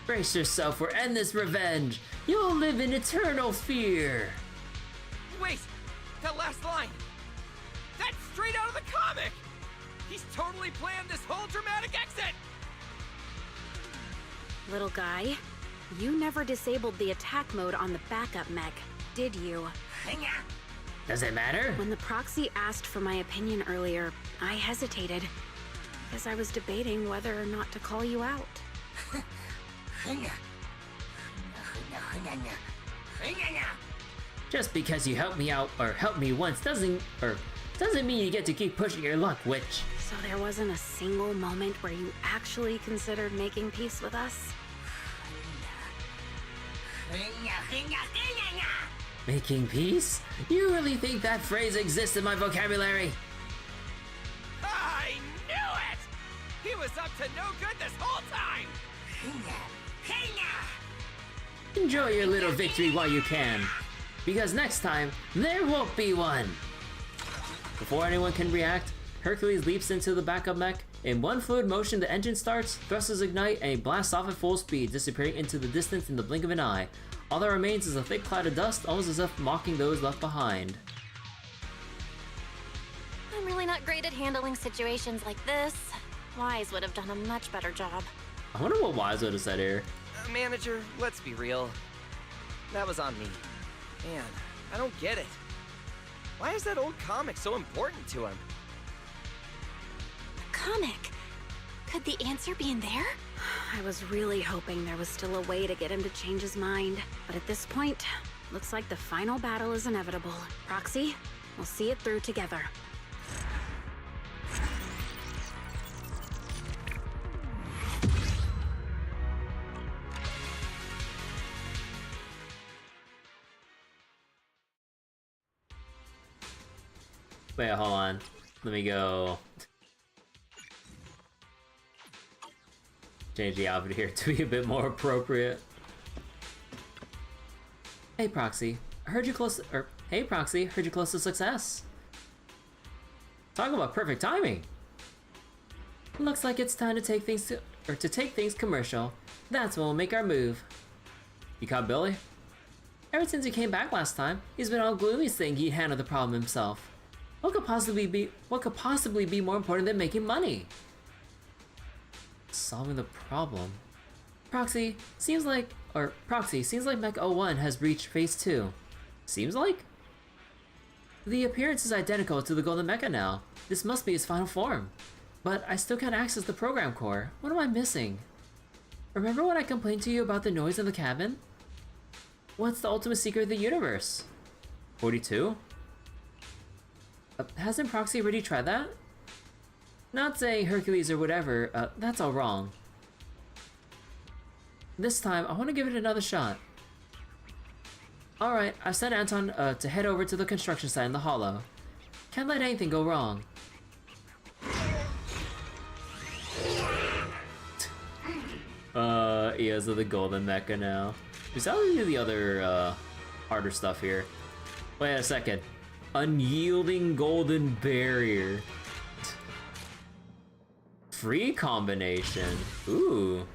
Brace yourself for endless revenge. You'll live in eternal fear. Wait, that last line. That's straight out of the comic. He's totally planned this whole dramatic exit. Little guy, you never disabled the attack mode on the backup mech, did you? Does it matter? When the proxy asked for my opinion earlier, I hesitated, because I was debating whether or not to call you out. Just because you helped me out or helped me once doesn't mean you get to keep pushing your luck, witch. So there wasn't a single moment where you actually considered making peace with us? Making peace? You really think that phrase exists in my vocabulary? I knew it! He was up to no good this whole time! Enjoy your little victory while you can, because next time, there won't be one! Before anyone can react, Hercules leaps into the backup mech. In one fluid motion, the engine starts, thrusters ignite, and he blasts off at full speed, disappearing into the distance in the blink of an eye. All that remains is a thick cloud of dust, almost as if mocking those left behind. I'm really not great at handling situations like this. Wise would have done a much better job. I wonder what Wise would have said here. Manager, let's be real. That was on me. Man, I don't get it. Why is that old comic so important to him? A comic? Could the answer be in there? I was really hoping there was still a way to get him to change his mind. But at this point, looks like the final battle is inevitable. Proxy, we'll see it through together. Wait, hold on. Let me go change the outfit here to be a bit more appropriate. Hey Proxy, heard you close to success. Talk about perfect timing. Looks like it's time to take things commercial. That's when we'll make our move. You caught Billy? Ever since he came back last time, he's been all gloomy saying he'd handle the problem himself. What could possibly be more important than making money? Solving the problem. Proxy, seems like Mech 01 has reached phase 2. Seems like? The appearance is identical to the Golden Mecha now. This must be its final form. But I still can't access the program core. What am I missing? Remember when I complained to you about the noise in the cabin? What's the ultimate secret of the universe? 42? Hasn't Proxy already tried that? Not saying Hercules or whatever, that's all wrong. This time, I want to give it another shot. Alright, I've sent Anton to head over to the construction site in the Hollow. Can't let anything go wrong. Eous of the Golden Mecha now. Just how do we do the other, harder stuff here? Wait a second. Unyielding Golden Barrier. Free combination. Ooh.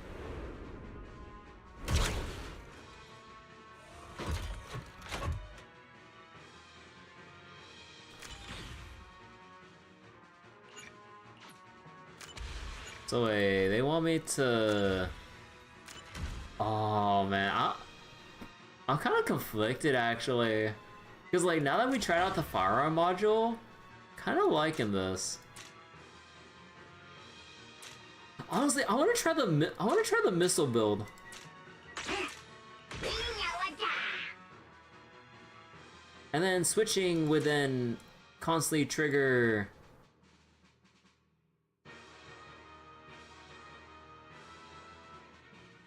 So wait, they want me to... Oh man, I'm kind of conflicted actually. Because like now that we tried out the firearm module, kind of liking this. Honestly, I want to try the missile build. And then switching would then constantly trigger.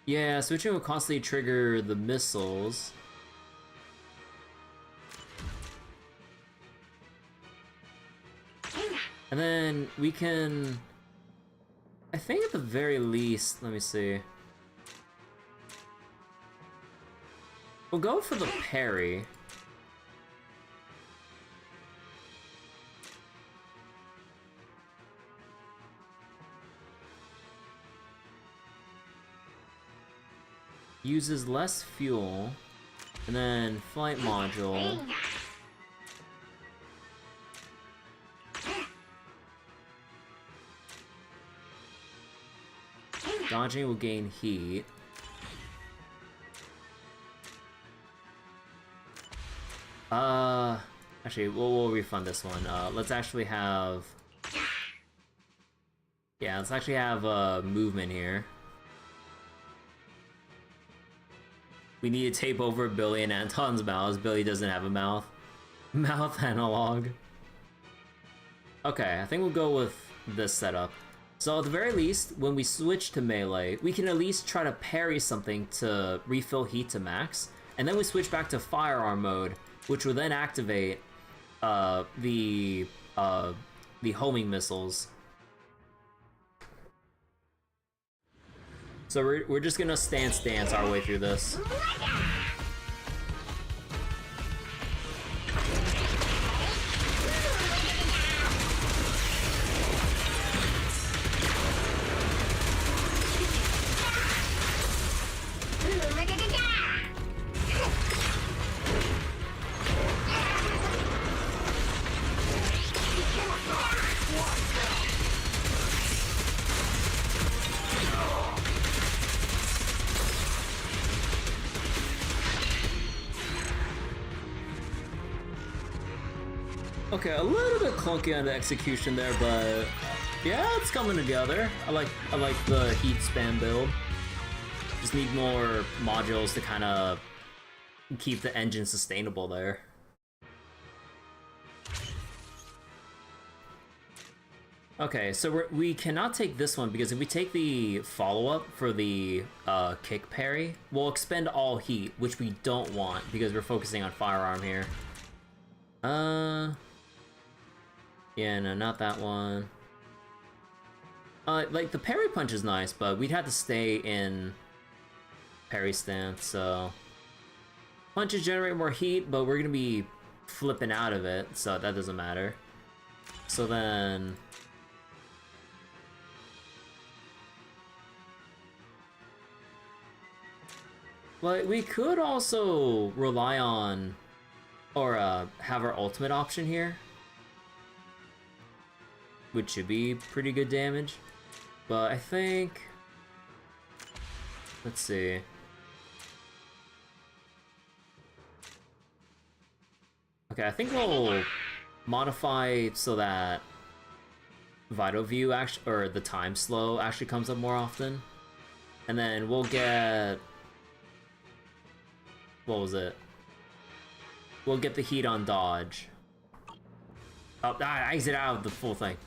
Yeah, switching will constantly trigger the missiles. And then we can, I think at the very least, let me see. We'll go for the parry. Uses less fuel. And then flight module. Dodging will gain heat. Actually, we'll refund this one. Let's actually have... Yeah, let's actually have movement here. We need to tape over Billy and Anton's mouths. Billy doesn't have a mouth. Mouth analog. Okay, I think we'll go with this setup. So at the very least, when we switch to melee, we can at least try to parry something to refill heat to max, and then we switch back to firearm mode, which will then activate the homing missiles. So we're just gonna dance our way through this. Okay, a little bit clunky on the execution there, but yeah, it's coming together. I like the heat spam build. Just need more modules to kind of keep the engine sustainable there. Okay, so we cannot take this one because if we take the follow-up for the kick parry, we'll expend all heat, which we don't want because we're focusing on firearm here. Yeah, no, not that one. Like, the parry punch is nice, but we'd have to stay in parry stance, so... Punches generate more heat, but we're gonna be flipping out of it, so that doesn't matter. So then... Like, we could also rely on... Or, have our ultimate option here. Which should be pretty good damage. But I think... Let's see. Okay, I think we'll modify so that Vital View actually, or the time slow actually comes up more often. And then we'll get... What was it? We'll get the heat on dodge. Oh, I exit out of the full thing.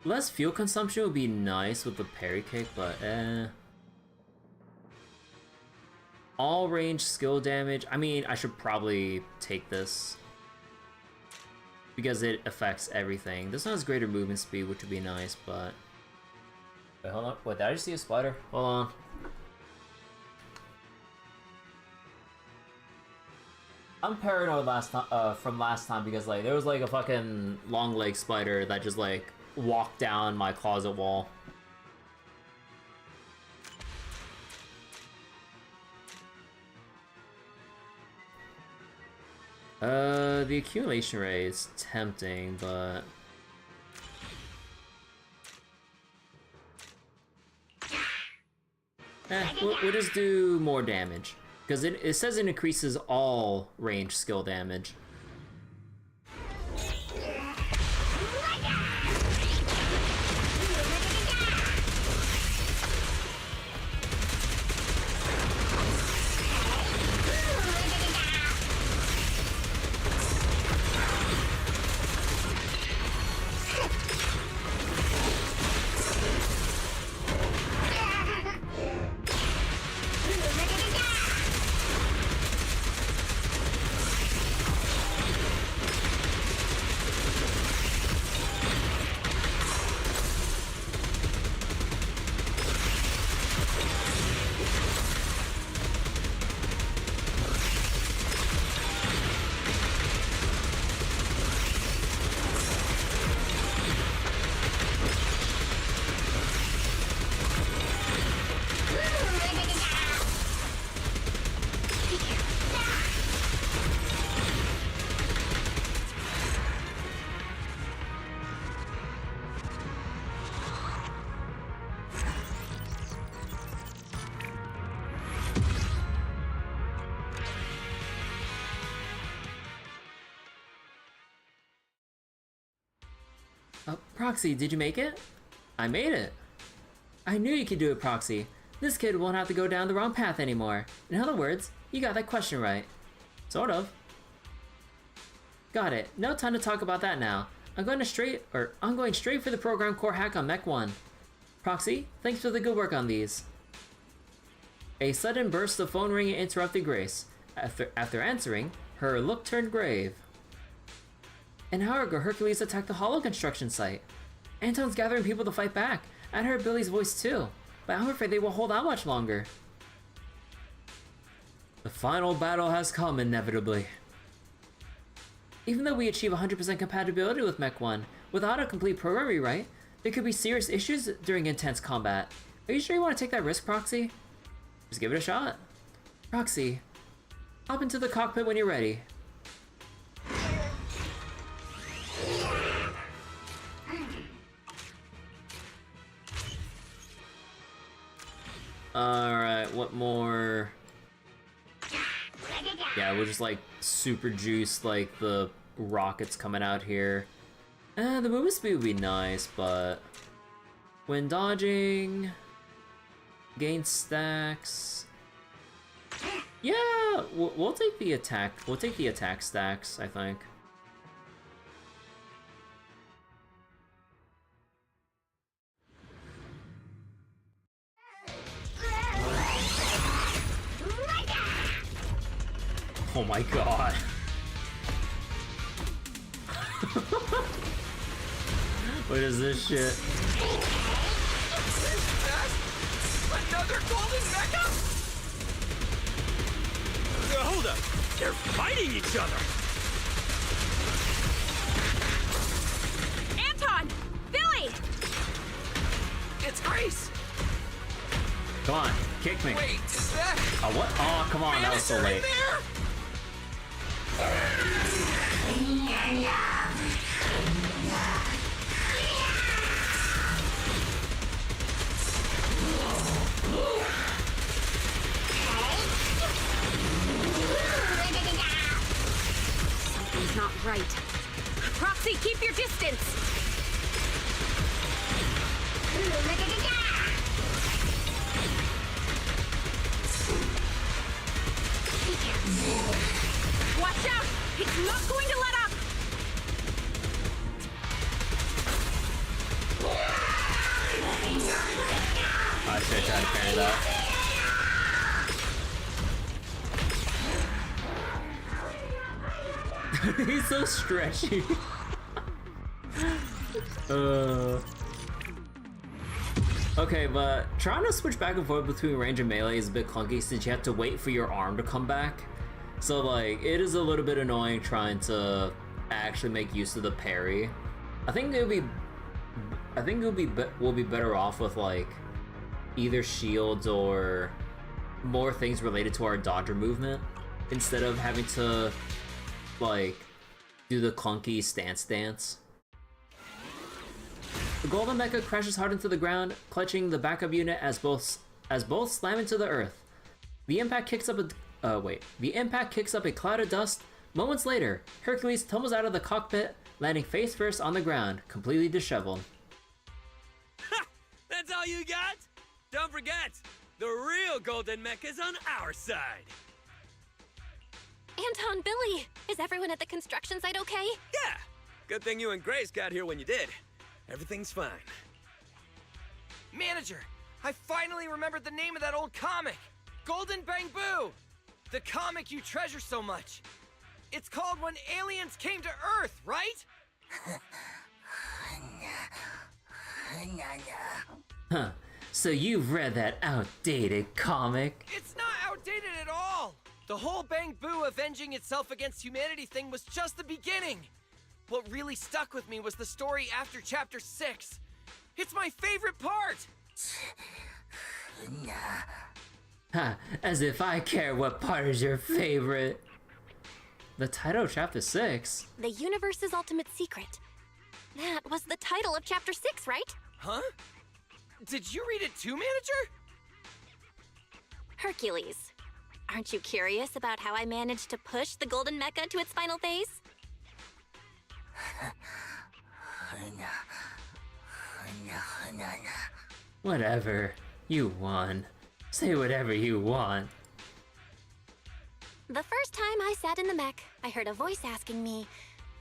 Less fuel consumption would be nice with the parry kick, but all range skill damage. I mean, I should probably take this because it affects everything. This one has greater movement speed, which would be nice, but... Wait, hold on. Wait, did I just see a spider? Hold on. I'm paranoid from last time because like there was like a fucking long leg spider that just like walked down my closet wall. The accumulation rate is tempting, but we'll just do more damage. Because it says it increases all range skill damage. Proxy, did you make it? I made it. I knew you could do it, Proxy. This kid won't have to go down the wrong path anymore. In other words, you got that question right. Sort of. Got it. No time to talk about that now. I'm going straight for the program core hack on Mech 1. Proxy, thanks for the good work on these. A sudden burst of phone ringing interrupted Grace. After answering, her look turned grave. An hour ago, Hercules attacked the Hollow construction site. Anton's gathering people to fight back. I heard Billy's voice too, but I'm afraid they won't hold out much longer. The final battle has come, inevitably. Even though we achieve 100% compatibility with Mech 1, without a complete program rewrite, there could be serious issues during intense combat. Are you sure you want to take that risk, Proxy? Just give it a shot. Proxy, hop into the cockpit when you're ready. Alright, what more? Yeah, we'll just like super juice like the rockets coming out here. The movement speed would be nice, but when dodging, gain stacks. Yeah, we'll take the attack. We'll take the attack stacks, I think. Oh my god. What is this shit? Another golden mecha? Hold up! They're fighting each other! Anton! Billy! It's Grace! Come on, kick me. Wait, is that... Oh, what? Oh, come on, that was so late. Something's not right. Proxy, keep your distance! Watch out! It's not going to let up! I should try to parry that. He's so stretchy. Okay, but trying to switch back and forth between range and melee is a bit clunky since you have to wait for your arm to come back. So like, it is a little bit annoying trying to actually make use of the parry. I think we'll be better off with like either shields or more things related to our dodger movement instead of having to like do the clunky stance dance. The golden mecha crashes hard into the ground, clutching the backup unit as both slam into the earth. The impact kicks up The impact kicks up a cloud of dust. Moments later, Hercules tumbles out of the cockpit, landing face first on the ground, completely disheveled. Ha! That's all you got? Don't forget, the real Golden Mecha's on our side. Anton, Billy, is everyone at the construction site okay? Yeah! Good thing you and Grace got here when you did. Everything's fine. Manager, I finally remembered the name of that old comic! Golden Bamboo! The comic you treasure so much. It's called When Aliens Came to Earth, right? Huh, so you've read that outdated comic? It's not outdated at all! The whole Bamboo avenging itself against humanity thing was just the beginning! What really stuck with me was the story after Chapter 6. It's my favorite part! Ha, as if I care what part is your favorite. The title of Chapter 6? The Universe's Ultimate Secret. That was the title of Chapter 6, right? Huh? Did you read it too, Manager? Hercules, aren't you curious about how I managed to push the Golden Mecha to its final phase? Whatever. You won. Say whatever you want. The first time I sat in the mech, I heard a voice asking me,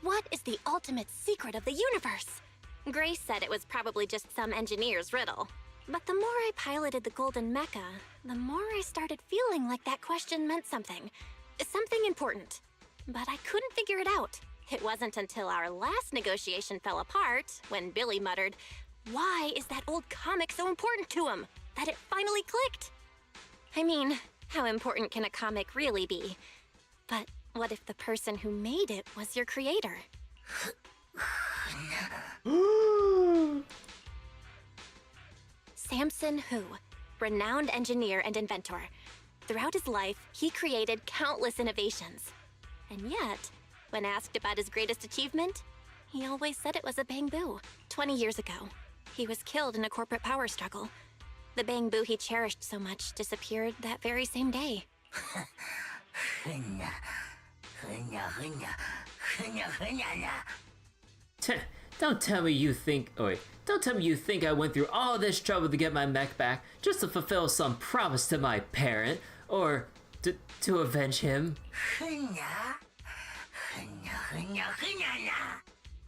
"What is the ultimate secret of the universe?" Grace said it was probably just some engineer's riddle. But the more I piloted the Golden Mecha, the more I started feeling like that question meant something. Something important. But I couldn't figure it out. It wasn't until our last negotiation fell apart, when Billy muttered, "Why is that old comic so important to him?" that it finally clicked. I mean, how important can a comic really be? But what if the person who made it was your creator? Samson Hu, renowned engineer and inventor. Throughout his life, he created countless innovations. And yet, when asked about his greatest achievement, he always said it was a bamboo. 20 years ago, he was killed in a corporate power struggle. The bamboo he cherished so much disappeared that very same day. Don't tell me you think I went through all this trouble to get my mech back just to fulfill some promise to my parent, or to avenge him.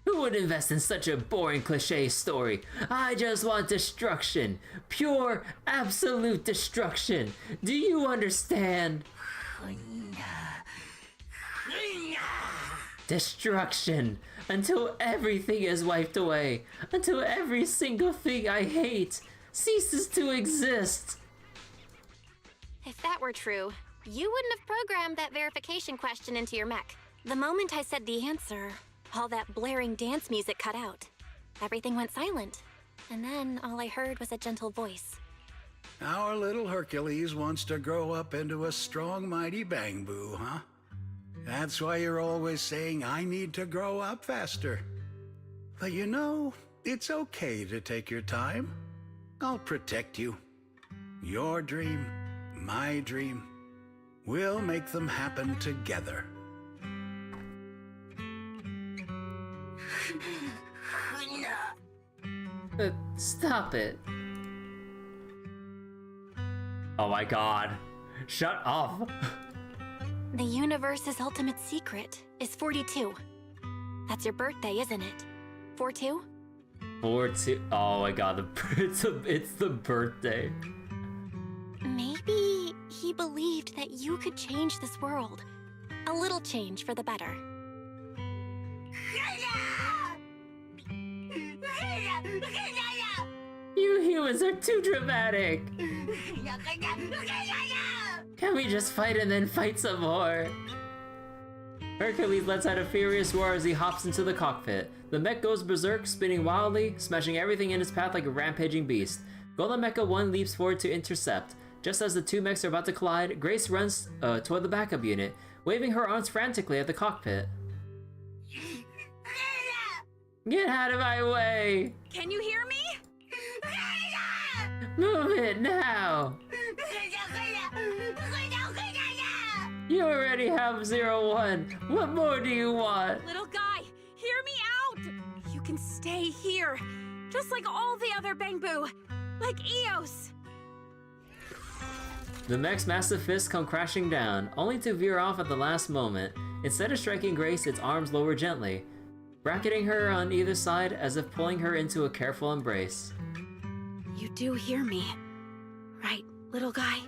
Who would invest in such a boring cliche story? I just want destruction. Pure, absolute destruction. Do you understand? Destruction. Until everything is wiped away. Until every single thing I hate ceases to exist. If that were true, you wouldn't have programmed that verification question into your mech. The moment I said the answer, all that blaring dance music cut out. Everything went silent. And then all I heard was a gentle voice. Our little Hercules wants to grow up into a strong, mighty bamboo, huh? That's why you're always saying I need to grow up faster. But you know, it's okay to take your time. I'll protect you. Your dream, my dream. We'll make them happen together. Stop it. Oh my god. Shut up. The universe's ultimate secret is 42. That's your birthday, isn't it? 42? 42. Oh my god, it's the birthday. Maybe he believed that you could change this world. A little change for the better. You humans are too dramatic. Can we just fight and then fight some more? Hercules lets out a furious roar as he hops into the cockpit. The mech goes berserk, spinning wildly, smashing everything in its path like a rampaging beast. Golden Mecha 1 leaps forward to intercept. Just as the two mechs are about to collide, Grace runs toward the backup unit, waving her arms frantically at the cockpit. Get out of my way! Can you hear me? Move it now! You already have 01. What more do you want? Little guy, hear me out! You can stay here, just like all the other Bangboo, like Eos. The mech's massive fists come crashing down, only to veer off at the last moment. Instead of striking Grace, its arms lower gently, bracketing her on either side as if pulling her into a careful embrace. You do hear me, right, little guy?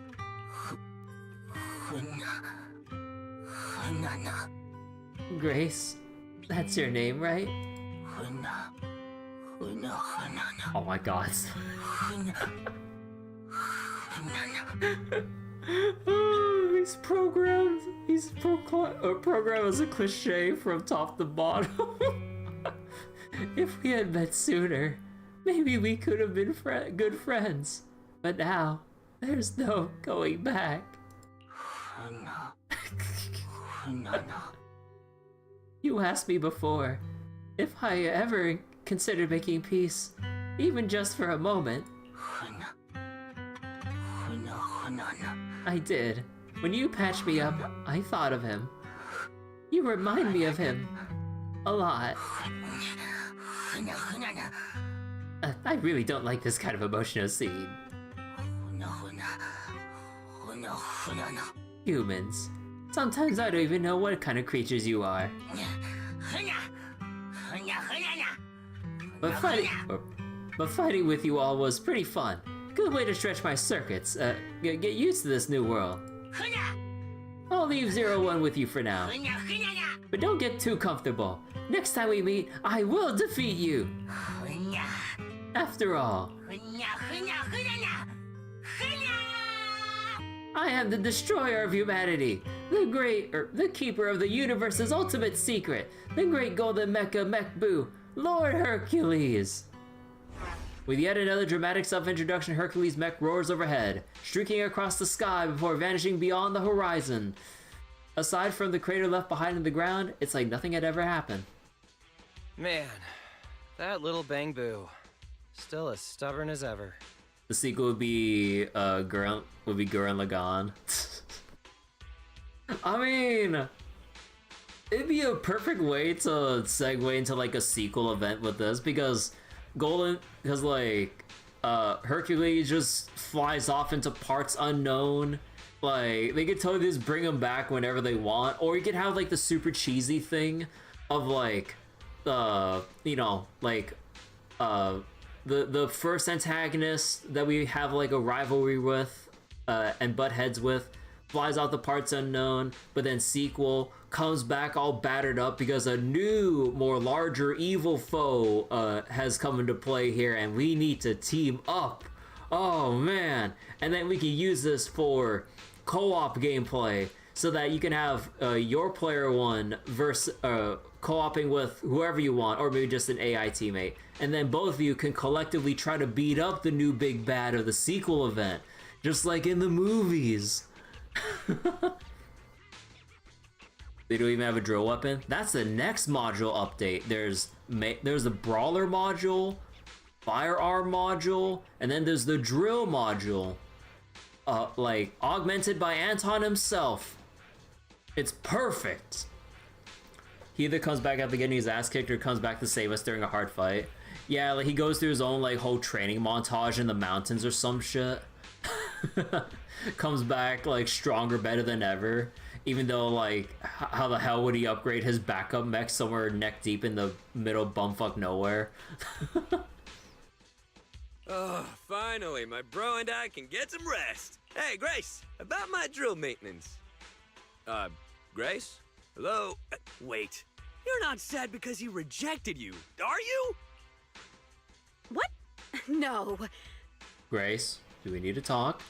Grace, that's your name, right? Oh my god. He's programmed as a cliche from top to bottom. If we had met sooner, maybe we could have been good friends. But now, there's no going back. You asked me before if I ever considered making peace, even just for a moment. I did. When you patched me up, I thought of him. You remind me of him. A lot. I really don't like this kind of emotional scene. Humans. Sometimes I don't even know what kind of creatures you are. But fighting with you all was pretty fun. Good way to stretch my circuits. Get used to this new world. I'll leave 01 with you for now. But don't get too comfortable. Next time we meet, I will defeat you. After all, I am the destroyer of humanity, the keeper of the universe's ultimate secret, the great golden mecha mech-boo, Lord Hercules. With yet another dramatic self-introduction, Hercules' mech roars overhead, streaking across the sky before vanishing beyond the horizon. Aside from the crater left behind in the ground, it's like nothing had ever happened. Man, that little Bangboo, still as stubborn as ever. The sequel would be Gurren Lagann. I mean, it'd be a perfect way to segue into like a sequel event with this because Hercules just flies off into parts unknown. Like they could totally just bring him back whenever they want, or you could have like the super cheesy thing of like the first antagonist that we have like a rivalry with and butt heads with flies out the parts unknown, but then sequel comes back all battered up because a new, more larger evil foe has come into play here and we need to team up. Oh man. And then we can use this for co-op gameplay so that you can have your player one versus co-oping with whoever you want, or maybe just an AI teammate, and then both of you can collectively try to beat up the new big bad of the sequel event, just like in the movies. They don't even have a drill weapon. That's the next module update. There's the brawler module, firearm module, and then there's the drill module, like augmented by Anton himself. It's perfect. He either comes back after getting his ass kicked or comes back to save us during a hard fight. Yeah, like he goes through his own like whole training montage in the mountains or some shit. Comes back like stronger, better than ever. Even though like, how the hell would he upgrade his backup mech somewhere neck deep in the middle bumfuck nowhere? Oh, finally, my bro and I can get some rest. Hey, Grace, about my drill maintenance. Grace? Hello? Wait, you're not sad because he rejected you, are you? What? No. Grace, do we need to talk?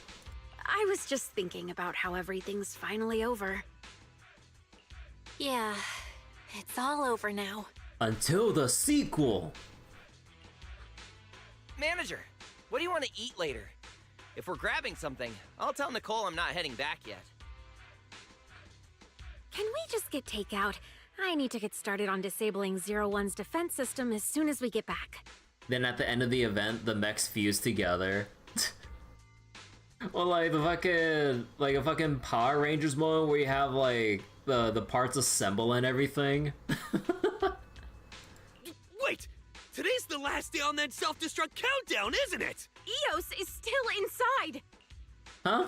I was just thinking about how everything's finally over. Yeah, it's all over now. Until the sequel! Manager, what do you want to eat later? If we're grabbing something, I'll tell Nicole I'm not heading back yet. Can we just get takeout? I need to get started on disabling 01's defense system as soon as we get back. Then at the end of the event, the mechs fuse together. Or like the fucking, like a fucking Power Rangers moment where you have like the parts assemble and everything. Wait! Today's the last day on that self-destruct countdown, isn't it? Eos is still inside! Huh?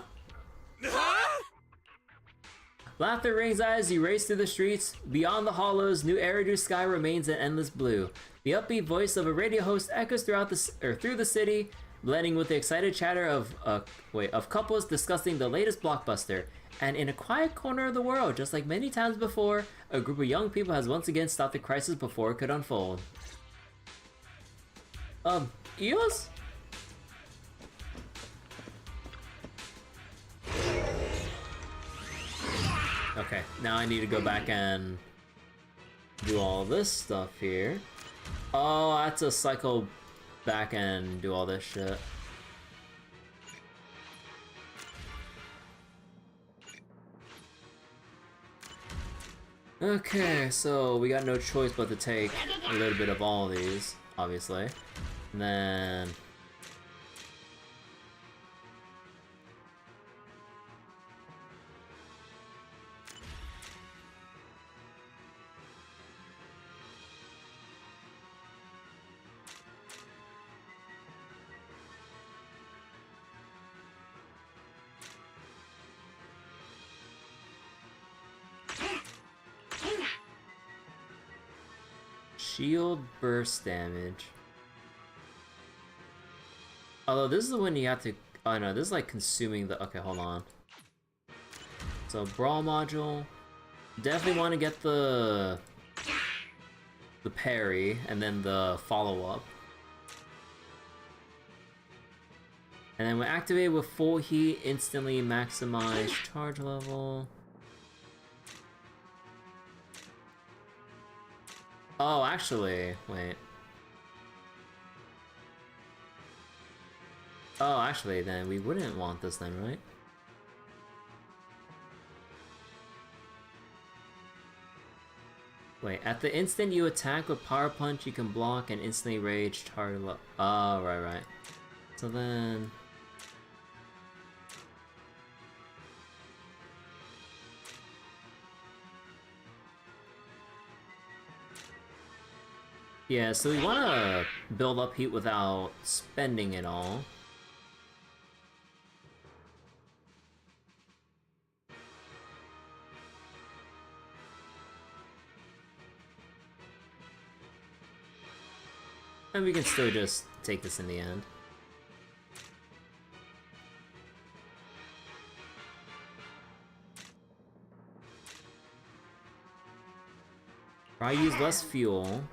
Huh? Laughter rings out as you race through the streets. Beyond the hollows, New Eridu sky remains an endless blue. The upbeat voice of a radio host echoes through the city, blending with the excited chatter of couples discussing the latest blockbuster. And in a quiet corner of the world, just like many times before, a group of young people has once again stopped the crisis before it could unfold. Eos? Okay, now I need to go back and do all this stuff here. Oh, I have to cycle back and do all this shit. Okay, so we got no choice but to take a little bit of all of these, obviously. And then... Shield burst damage. Although this is the one you have to... Oh no, this is like consuming the... Okay, hold on. So, Brawl module. Definitely want to get the parry, and then the follow-up. And then when activated with full heat, instantly maximize charge level. Oh, actually, wait. Oh, actually, then we wouldn't want this then, right? Wait, at the instant you attack with Power Punch, you can block and instantly rage target level. Oh, right. So then... Yeah, so we want to build up heat without spending it all. And we can still just take this in the end. Try use less fuel.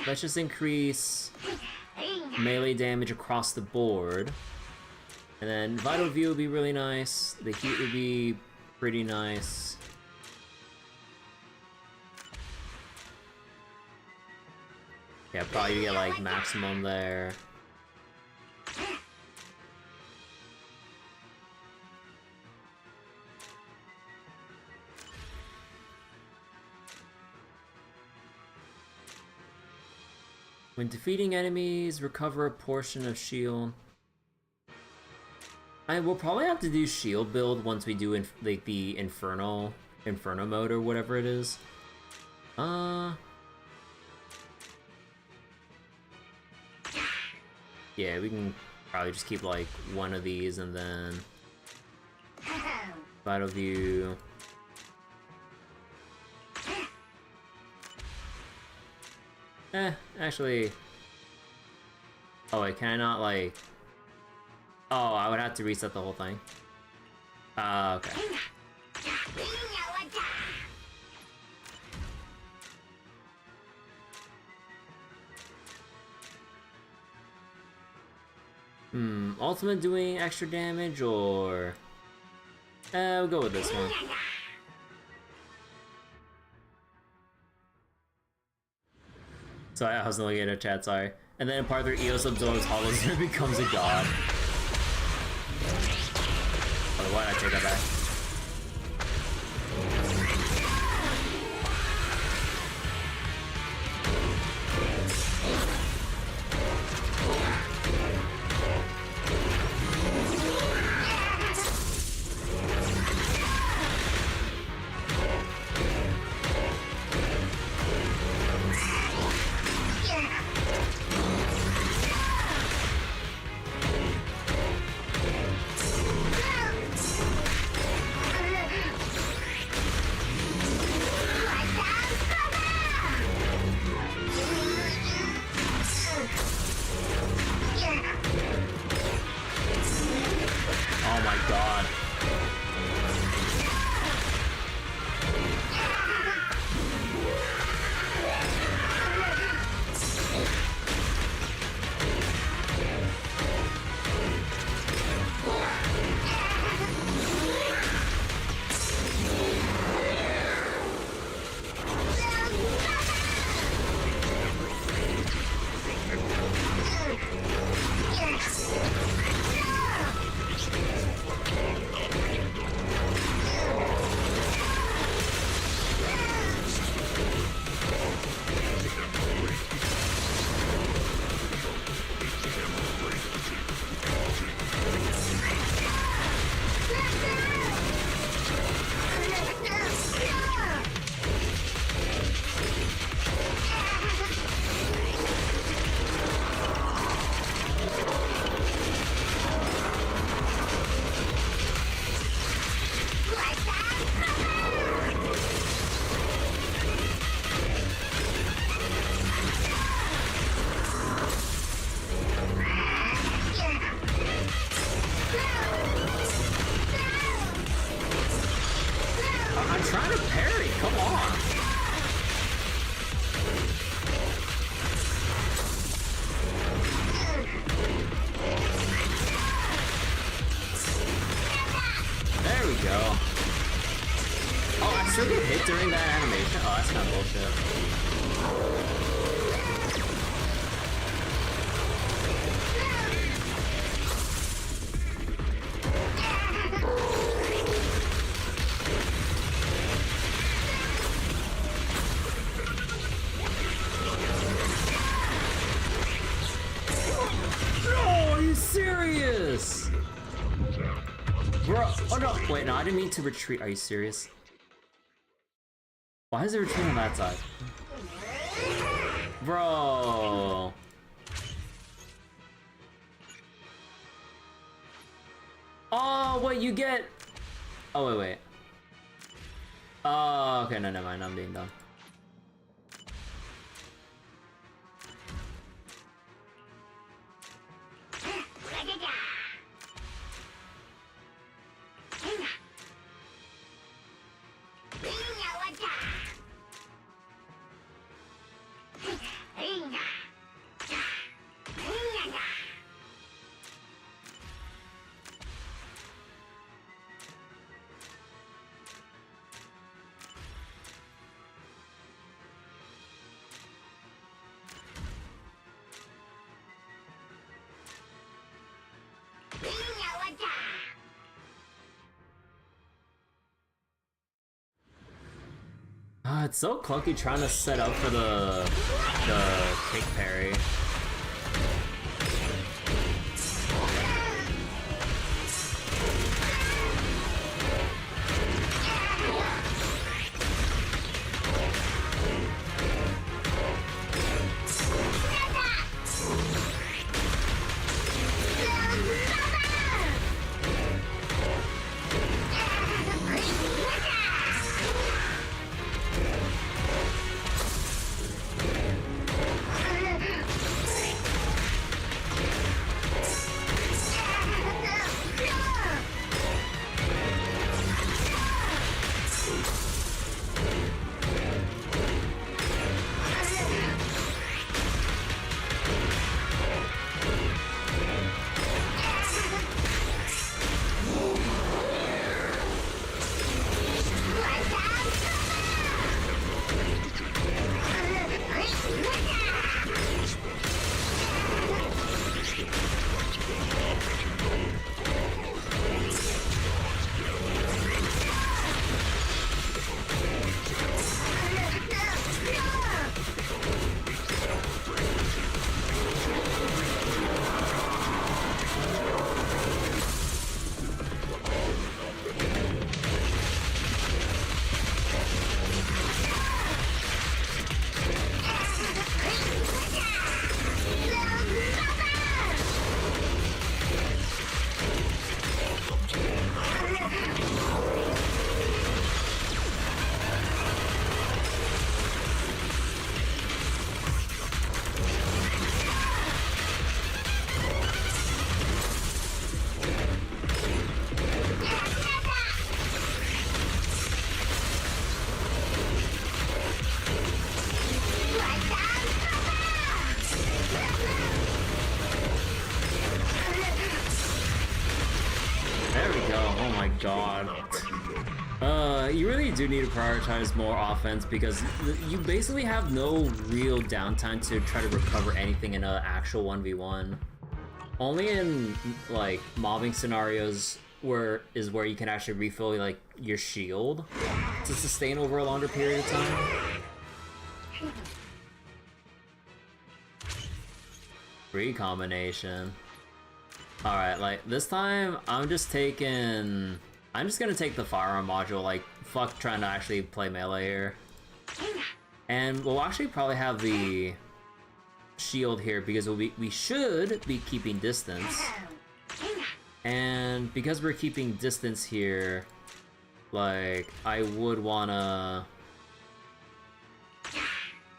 Let's just increase melee damage across the board. And then Vital View would be really nice. The heat would be pretty nice. Yeah, probably get like maximum there. When defeating enemies, recover a portion of shield. I will probably have to do shield build once we do like the Inferno mode or whatever it is. Yeah, we can probably just keep like one of these and then Vital View. Actually... Oh wait, can I not like... Oh, I would have to reset the whole thing. Okay. Ultimate doing extra damage, or... we'll go with this one. Sorry, I was looking at a chat, sorry. And then in part 3, Eos absorbs hollows and becomes a god. Oh, why did I take that back? my god. I'm trying to parry, come on. There we go. Oh, I still get hit during that animation? Oh, that's kind of bullshit. Are you serious? Bro, oh no, wait, no, I didn't mean to retreat. Are you serious? Why is it retreat on that side? Bro. Oh, wait, you get... Oh, wait. Oh, okay, no, never mind, I'm being dumb. It's so clunky trying to set up for the kick parry. god. You really do need to prioritize more offense because you basically have no real downtime to try to recover anything in an actual 1v1. Only in like mobbing scenarios where you can actually refill like your shield to sustain over a longer period of time. Free combination. Alright, like this time I'm just gonna take the firearm module, like fuck trying to actually play melee here. And we'll actually probably have the shield here because we should be keeping distance. And because we're keeping distance here, like I would wanna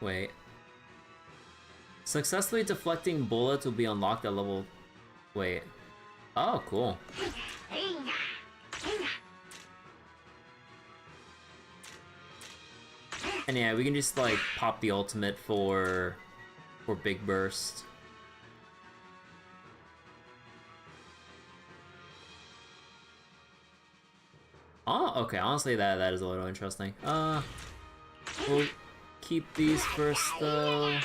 wait. Successfully deflecting bullets will be unlocked at level. Wait. Oh, cool. And yeah, we can just like pop the ultimate for big burst. Oh, okay. Honestly, that is a little interesting. We'll keep these first though.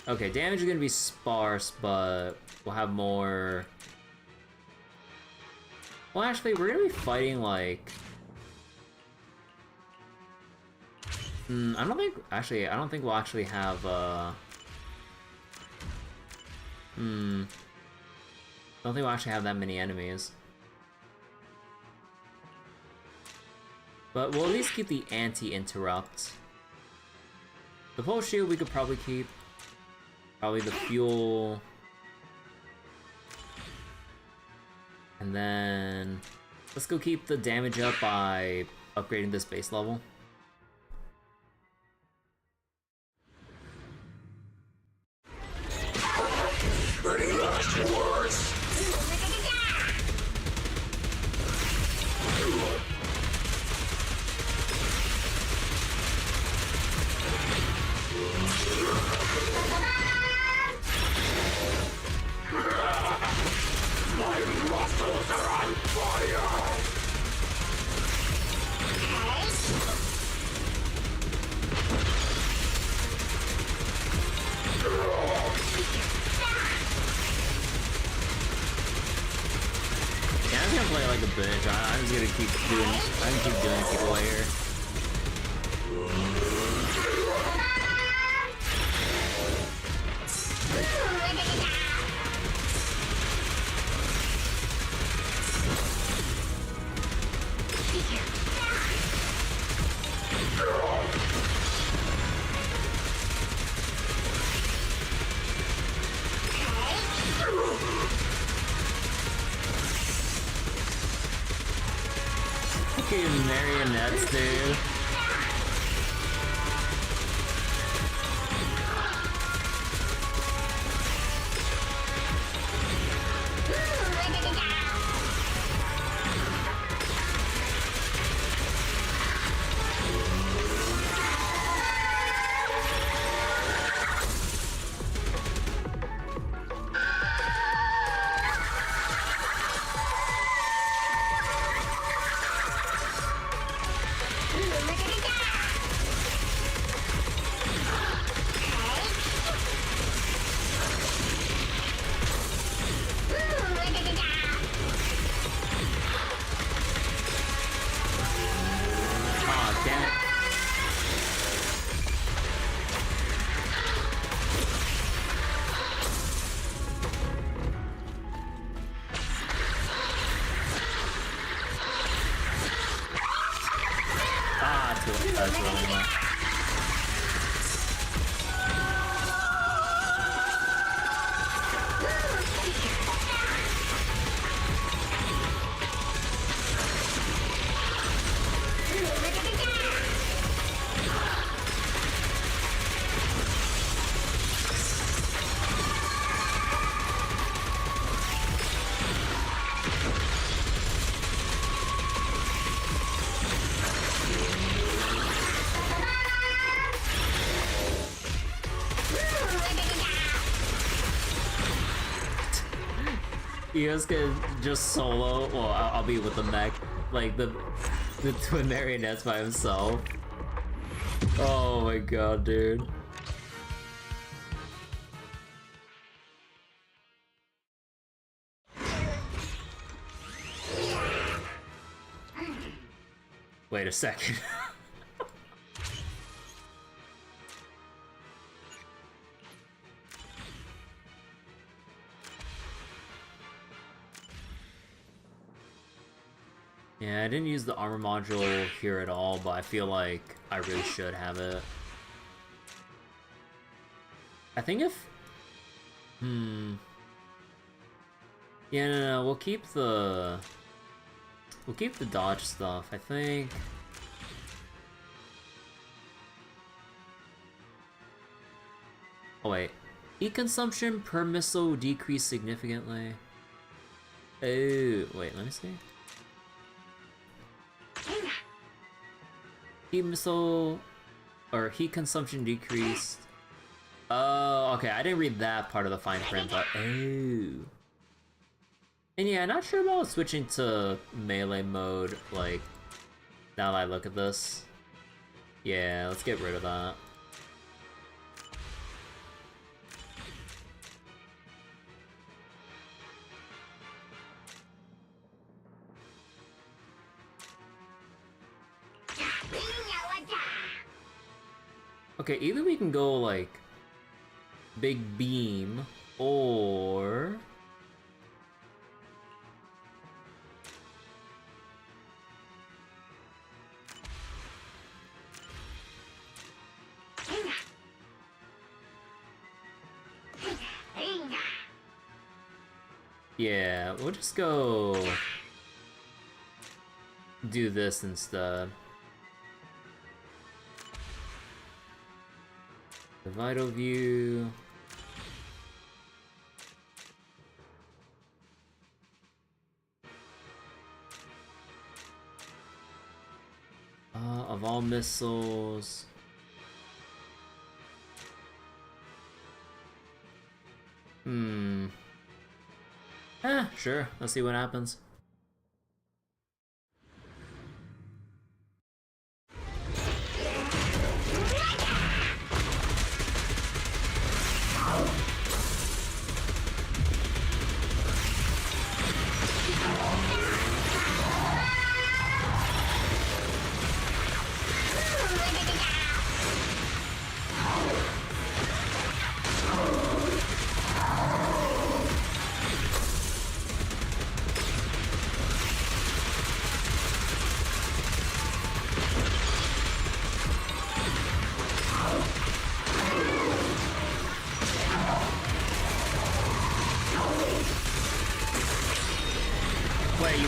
Okay, damage is gonna be sparse, but we'll have more. Well, actually, we're gonna be fighting like. I don't think. Actually, I don't think we'll actually have. I don't think we'll actually have that many enemies. But we'll at least keep the anti-interrupt. The pulse shield we could probably keep. Probably the fuel. And then let's go keep the damage up by upgrading this base level. Any last words? My muscles are on fire! Yeah, I'm gonna play like a bitch. I'm just gonna keep doing people here. Fucking marionettes, dude. That's really much. Eous can just solo. Well, I'll be with the mech, like the twin marionettes by himself. Oh my god, dude. Wait a second. Yeah, I didn't use the armor module here at all, but I feel like I really should have it. I think if... Yeah, no, we'll keep the... We'll keep the dodge stuff, I think. Oh wait. Heat consumption per missile decreased significantly. Oh, wait, let me see. Heat missile... or heat consumption decreased. Oh, okay, I didn't read that part of the fine print, but oh. And yeah, not sure about switching to melee mode, like, now that I look at this. Yeah, let's get rid of that. Okay, either we can go, like, big beam, or... Yeah, we'll just go... do this instead. The vital view. Of all missiles. Sure. Let's see what happens. Wait, you...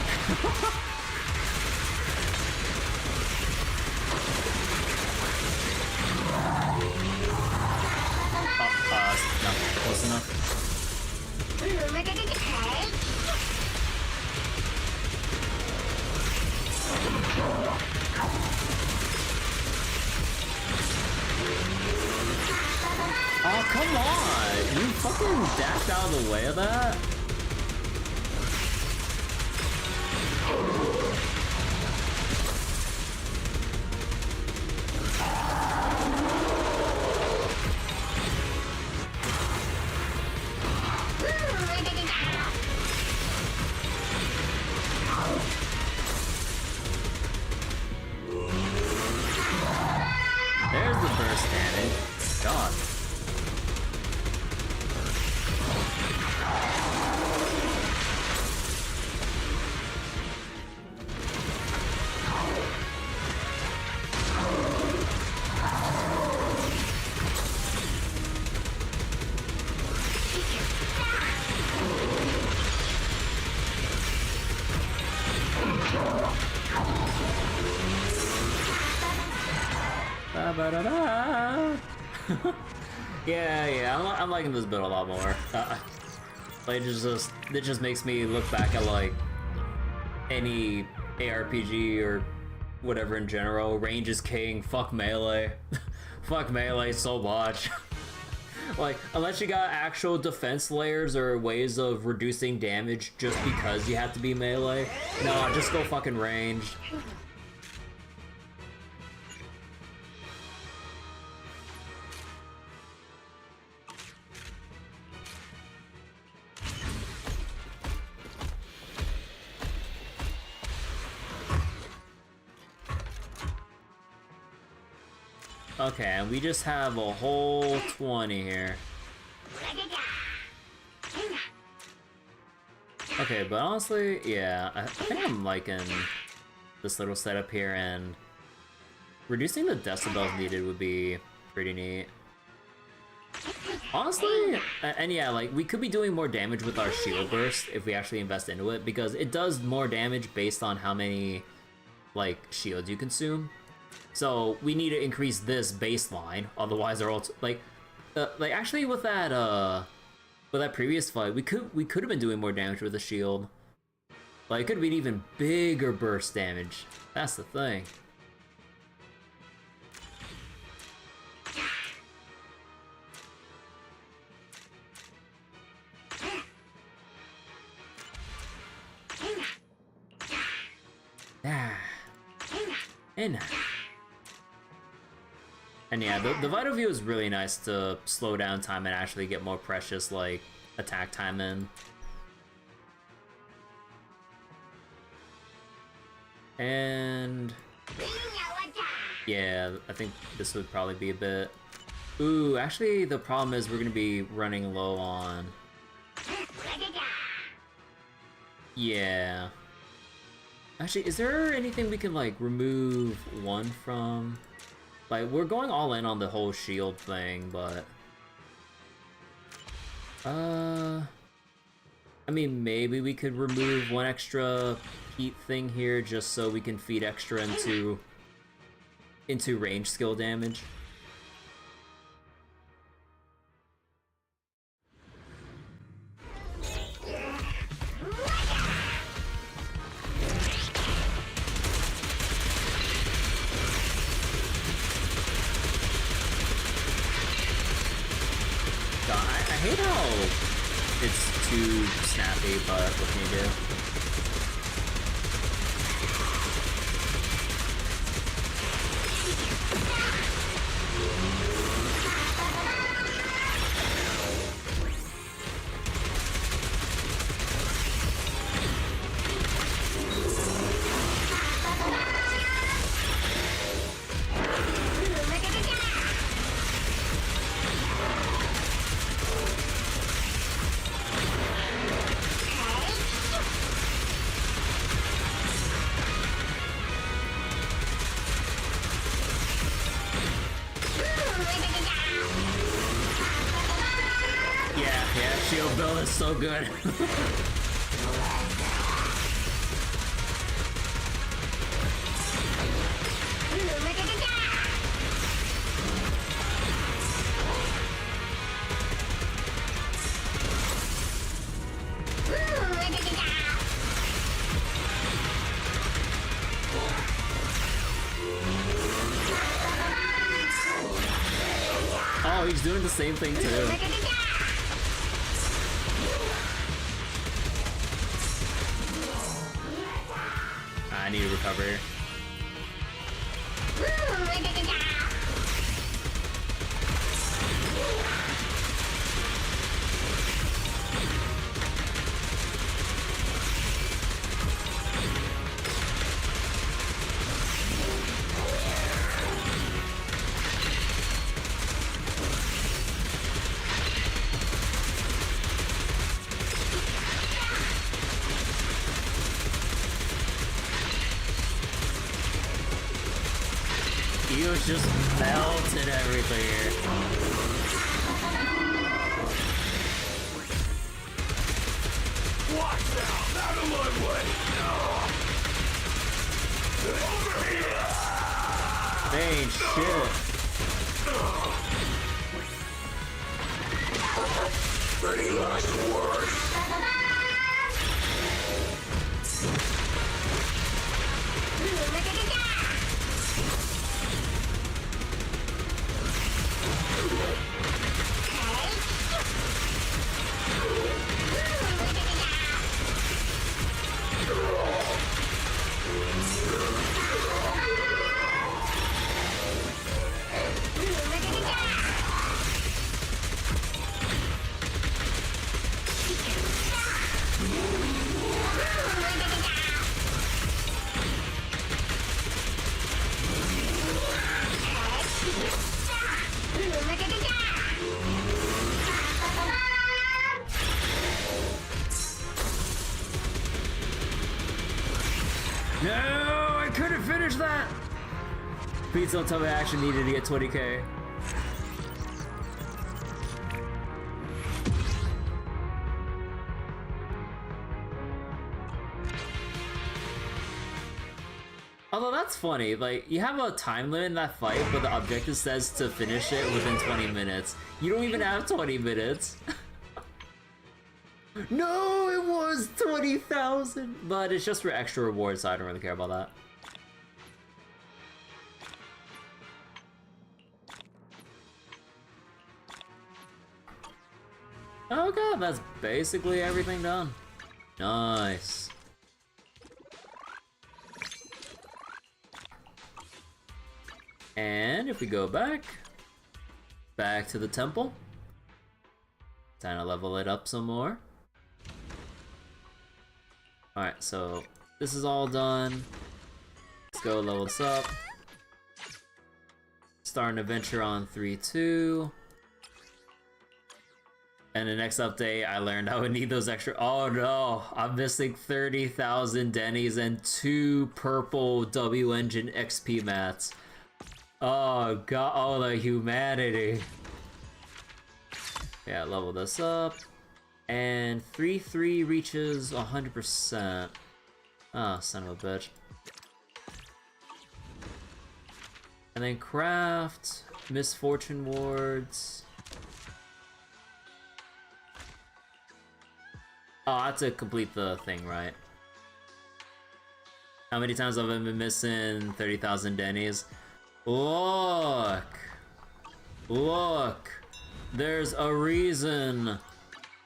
no, close enough. Oh, come on! You fucking dashed out of the way of that? There's the burst cannon. God. Yeah, I'm liking this build a lot more. Like, it just makes me look back at like any ARPG or whatever in general. Range is king. Fuck melee. Fuck melee so much. Like, unless you got actual defense layers or ways of reducing damage just because you have to be melee. No, just go fucking ranged. Okay, and we just have a whole 20 here. Okay, but honestly, yeah, I think I'm liking this little setup here, and reducing the decibels needed would be pretty neat. Honestly, and yeah, like, we could be doing more damage with our shield burst if we actually invest into it, because it does more damage based on how many, like, shields you consume. So we need to increase this baseline, otherwise our ult, like actually with that previous fight, we could have been doing more damage with the shield. Like, it could have been even bigger burst damage. That's the thing. And yeah, the Vital View is really nice to slow down time and actually get more precious, like, attack time in. And yeah, I think this would probably be a bit... Ooh, actually the problem is we're gonna be running low on... Yeah. Actually, is there anything we can, like, remove one from? Like, we're going all in on the whole shield thing, but... I mean, maybe we could remove one extra heat thing here just so we can feed extra into range skill damage. I hate how it's too snappy, but what can you do? Yeah, shield build is so good. Oh, he's doing the same thing too. I need to recover. Eous just melted everything here. Watch out! Out of my way! Over here! They ain't shit. Any last words? No, I couldn't finish that. Please don't tell me I actually needed to get 20k. Although that's funny, like, you have a time limit in that fight, but the objective says to finish it within 20 minutes. You don't even have 20 minutes. No, it was 20,000! But it's just for extra rewards, so I don't really care about that. Okay, that's basically everything done. Nice. And if we go back to the temple, time to level it up some more. Alright, so this is all done. Let's go level this up. Start an adventure on 3-2. And the next update, I learned I would need those extra. Oh no, I'm missing 30,000 Denny's and 2 purple W Engine XP mats. Oh god, oh the humanity. Yeah, level this up. And 3-3 reaches 100%. Ah, son of a bitch. And then craft, misfortune wards. Oh, I have to complete the thing, right? How many times have I been missing 30,000 Denny's? Look! Look! There's a reason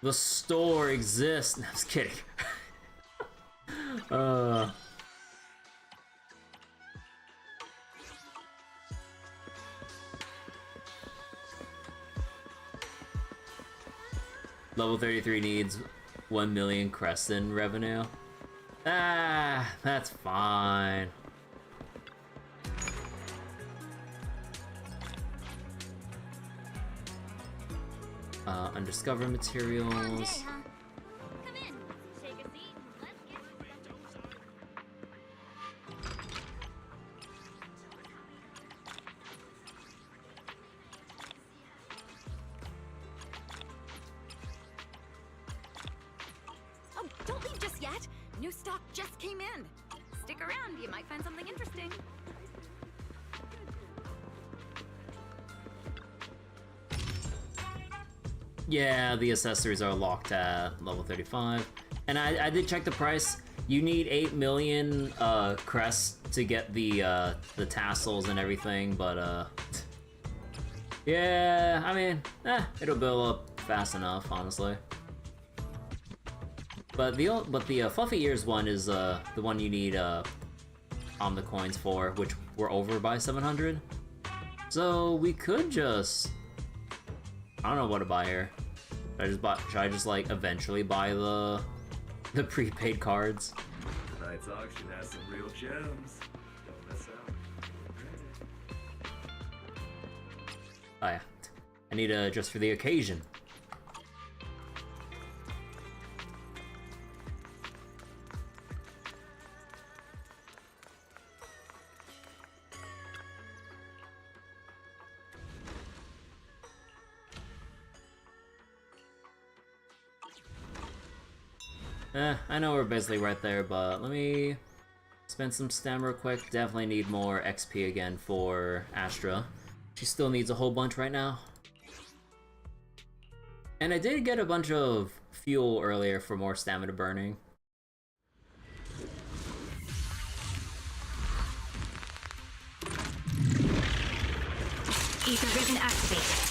the store exists. No, I was kidding. Level 33 needs 1 million Crescent revenue. Ah, that's fine. Undiscovered materials. Oh, don't leave just yet. New stock just came in. Stick around, you might find something interesting. Yeah, the accessories are locked at level 35. And I did check the price. You need 8 million crests to get the tassels and everything, but yeah, I mean, it'll build up fast enough, honestly. But the Fluffy Ears one is the one you need Omni coins for, which we're over by 700. So we could just, I don't know what to buy here. Should I just like eventually buy the prepaid cards? Tonight's auction has some real gems. Don't miss out. Oh yeah, I need just for the occasion. I know we're basically right there, but let me spend some stam real quick. Definitely need more XP again for Astra. She still needs a whole bunch right now. And I did get a bunch of fuel earlier for more stamina burning. Ether vision activated.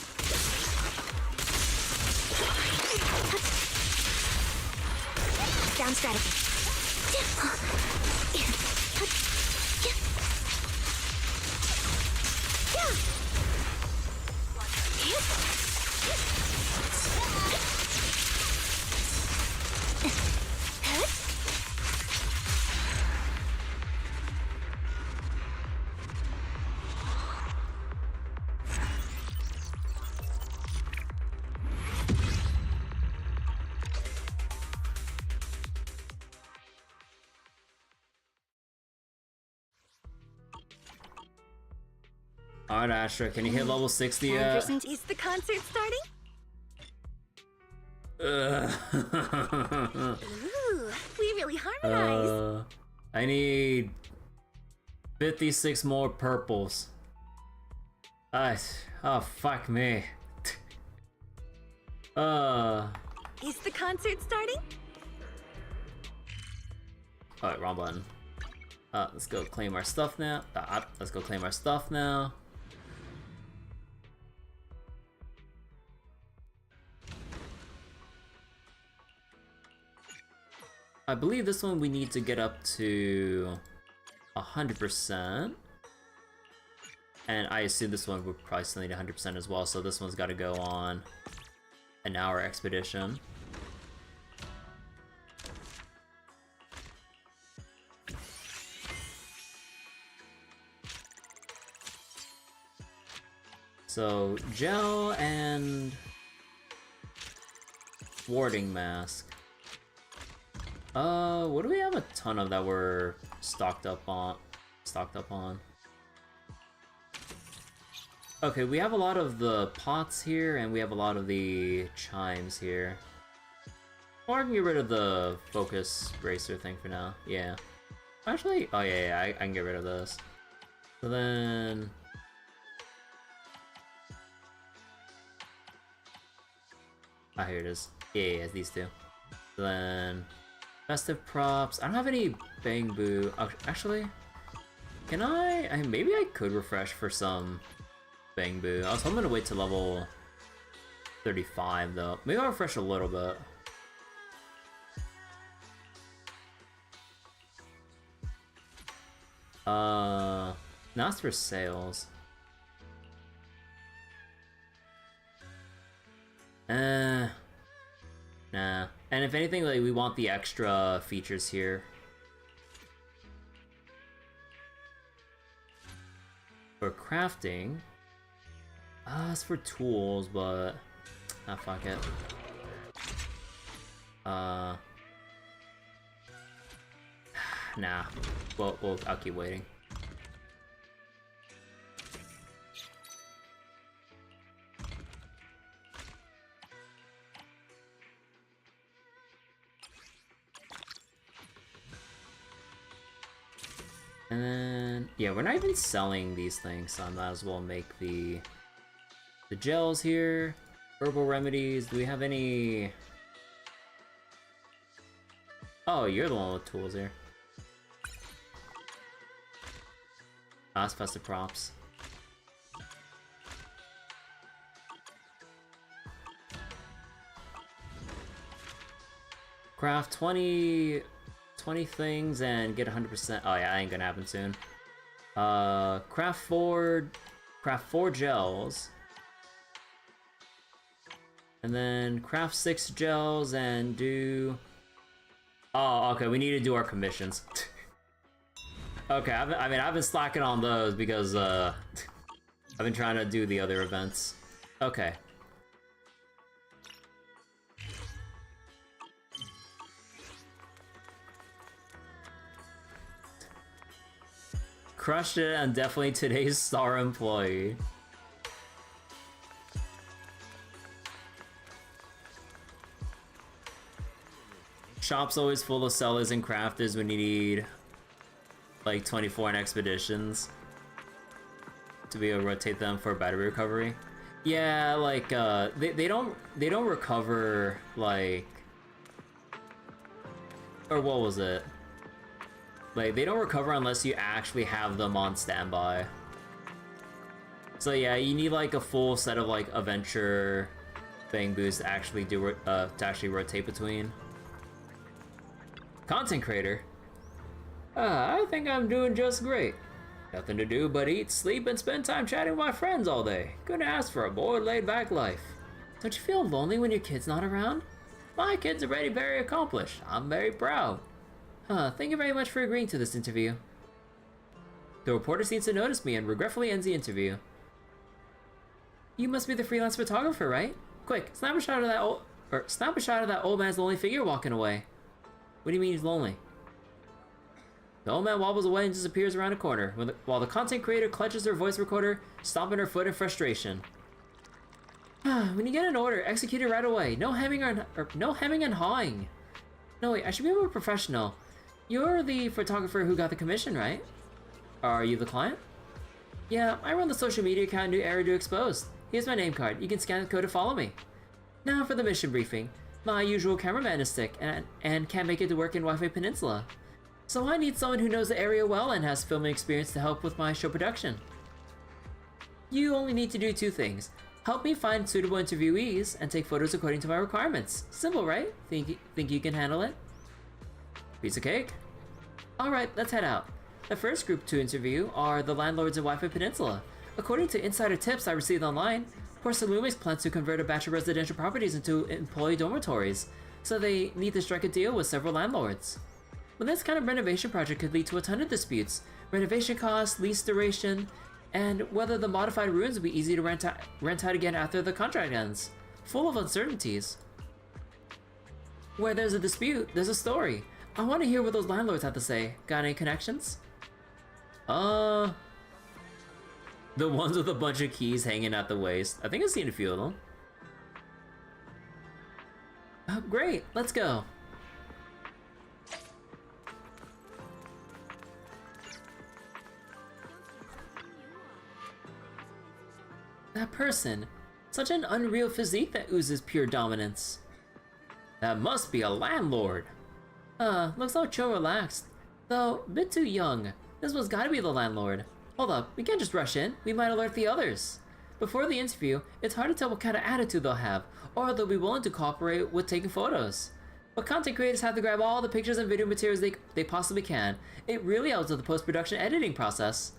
Down strategy. Alright, Astra, can you hit level 60 yet? Is the concert starting? Ooh, we really harmonize. I need 56 more purples. Oh, fuck me. Is the concert starting? Alright, wrong button. Let's go claim our stuff now. Let's go claim our stuff now. I believe this one we need to get up to 100%. And I assume this one would probably still need 100% as well, so this one's got to go on an hour expedition. So, gel and warding mask. What do we have a ton of that we're stocked up on? Okay, we have a lot of the pots here, and we have a lot of the chimes here. Or I can get rid of the focus racer thing for now. Yeah. Actually, oh yeah, I can get rid of this. So then... Ah, here it is. Yeah, it's these two. So then... Festive props. I don't have any Bang Boo. Oh, actually, can I maybe I could refresh for some Bang Boo. I was hoping to wait to level 35 though. Maybe I'll refresh a little bit. That's for sales. Nah. And if anything, like, we want the extra features here. For crafting. It's for tools, but... Ah, fuck it. Nah. Well, I'll keep waiting. And then, yeah, we're not even selling these things, so I might as well make the gels here. Herbal remedies. Do we have any? Oh, you're the one with tools here. That's festive props. Craft 20 things and get 100%. Oh yeah, that ain't gonna happen soon. Craft four gels. And then craft 6 gels and do... Oh, okay, we need to do our commissions. Okay, I've been slacking on those because, I've been trying to do the other events. Okay. Crushed it, and definitely today's star employee. Shop's always full of sellers and crafters when you need like 24 in expeditions to be able to rotate them for battery recovery. Yeah, like they don't recover like, or what was it? Like they don't recover unless you actually have them on standby. So yeah, you need like a full set of like adventure Bang Boos to actually do to actually rotate between. Content creator? I think I'm doing just great. Nothing to do but eat, sleep, and spend time chatting with my friends all day. Couldn't ask for a more laid-back life. Don't you feel lonely when your kid's not around? My kid's already very accomplished. I'm very proud. Thank you very much for agreeing to this interview. The reporter seems to notice me and regretfully ends the interview. You must be the freelance photographer, right? Quick, snap a shot of that old man's lonely figure walking away. What do you mean he's lonely? The old man wobbles away and disappears around a corner, while the content creator clutches her voice recorder, stomping her foot in frustration. When you get an order, execute it right away. No hemming no hemming and hawing. No wait, I should be more professional. You're the photographer who got the commission, right? Are you the client? Yeah, I run the social media account New Eridu Exposed. Here's my name card. You can scan the code to follow me. Now for the mission briefing. My usual cameraman is sick and can't make it to work in Wi-Fi Peninsula. So I need someone who knows the area well and has filming experience to help with my show production. You only need to do 2 things. Help me find suitable interviewees and take photos according to my requirements. Simple, right? Think you can handle it? Piece of cake? Alright, let's head out. The first group to interview are the landlords of Wi-Fi Peninsula. According to insider tips I received online, Porcelumix plans to convert a batch of residential properties into employee dormitories, so they need to strike a deal with several landlords. But this kind of renovation project could lead to a ton of disputes: renovation costs, lease duration, and whether the modified rooms will be easy to rent out again after the contract ends. Full of uncertainties. Where there's a dispute, there's a story. I want to hear what those landlords have to say. Got any connections? The ones with a bunch of keys hanging at the waist. I think I've seen a few of them. Oh, great, let's go. That person. Such an unreal physique that oozes pure dominance. That must be a landlord. Looks so chill relaxed. Though, a bit too young. This one's gotta be the landlord. Hold up, we can't just rush in. We might alert the others. Before the interview, it's hard to tell what kind of attitude they'll have, or they'll be willing to cooperate with taking photos. But content creators have to grab all the pictures and video materials they possibly can. It really helps with the post-production editing process.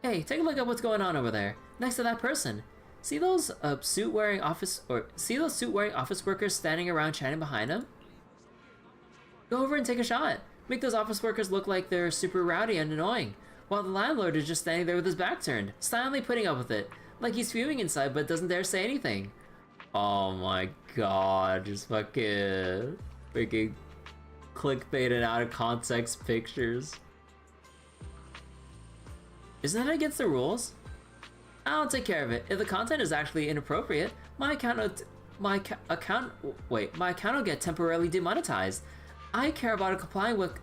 Hey, take a look at what's going on over there, next to that person. See those suit-wearing office workers standing around chatting behind them? Go over and take a shot. Make those office workers look like they're super rowdy and annoying, while the landlord is just standing there with his back turned, silently putting up with it, like he's fuming inside but doesn't dare say anything. Oh my god, just fucking clickbaited out of context pictures. Isn't that against the rules? I'll take care of it. If the content is actually inappropriate, my account will get temporarily demonetized. I care about complying with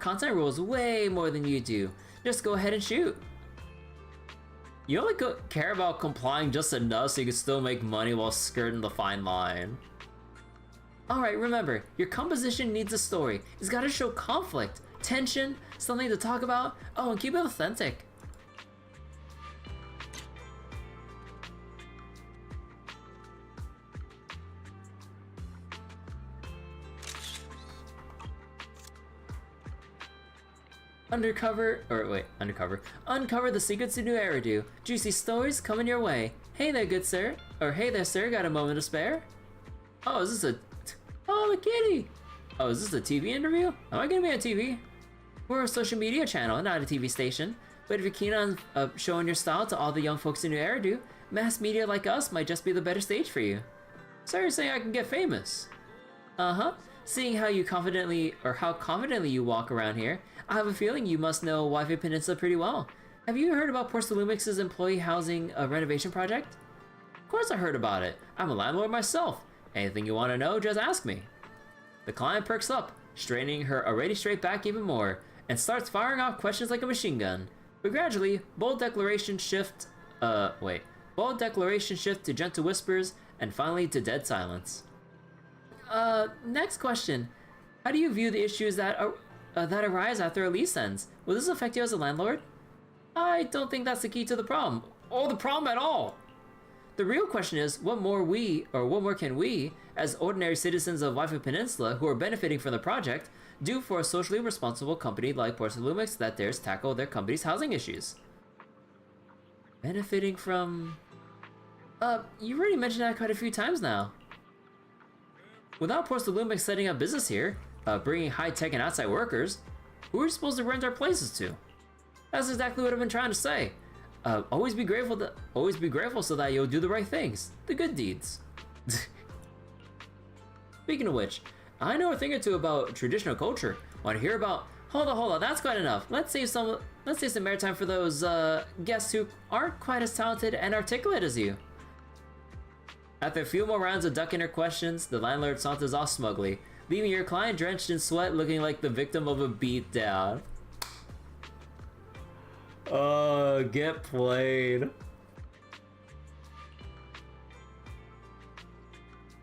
content rules way more than you do. Just go ahead and shoot. You only care about complying just enough so you can still make money while skirting the fine line. Alright, remember, your composition needs a story. It's gotta show conflict, tension, something to talk about. Oh, and keep it authentic. Uncover the secrets to New Eridu. Juicy stories coming your way. Hey there, good sir. Or hey there, sir, got a moment to spare? Oh, is this oh, the kitty! Oh, is this a TV interview? Am I gonna be on TV? We're a social media channel, not a TV station. But if you're keen on showing your style to all the young folks in New Eridu, mass media like us might just be the better stage for you. So you're saying I can get famous? Uh-huh. Seeing how confidently you walk around here, I have a feeling you must know Wi-Fi Peninsula pretty well. Have you heard about Porcelumix's employee housing renovation project? Of course I heard about it. I'm a landlord myself. Anything you want to know, just ask me. The client perks up, straightening her already straight back even more, and starts firing off questions like a machine gun. But gradually, bold declarations shift to gentle whispers, and finally to dead silence. Next question. How do you view the issues that arise after a lease ends? Will this affect you as a landlord? I don't think that's the key to the problem, or the problem at all. The real question is, what more can we, as ordinary citizens of Wi-Fi Peninsula who are benefiting from the project, do for a socially responsible company like Porcelumix that dares tackle their company's housing issues? Benefiting from... you already mentioned that quite a few times now. Without Porcelumix setting up business here, bringing high-tech and outside workers, who are we supposed to rent our places to? That's exactly what I've been trying to say. Always be grateful so that you'll do the right things, the good deeds. Speaking of which, I know a thing or two about traditional culture. Want to hear about? Hold on, that's quite enough. Let's save some airtime for those guests who aren't quite as talented and articulate as you. After a few more rounds of ducking her questions, the landlord saunters off smugly, leaving your client drenched in sweat looking like the victim of a beatdown. Get played.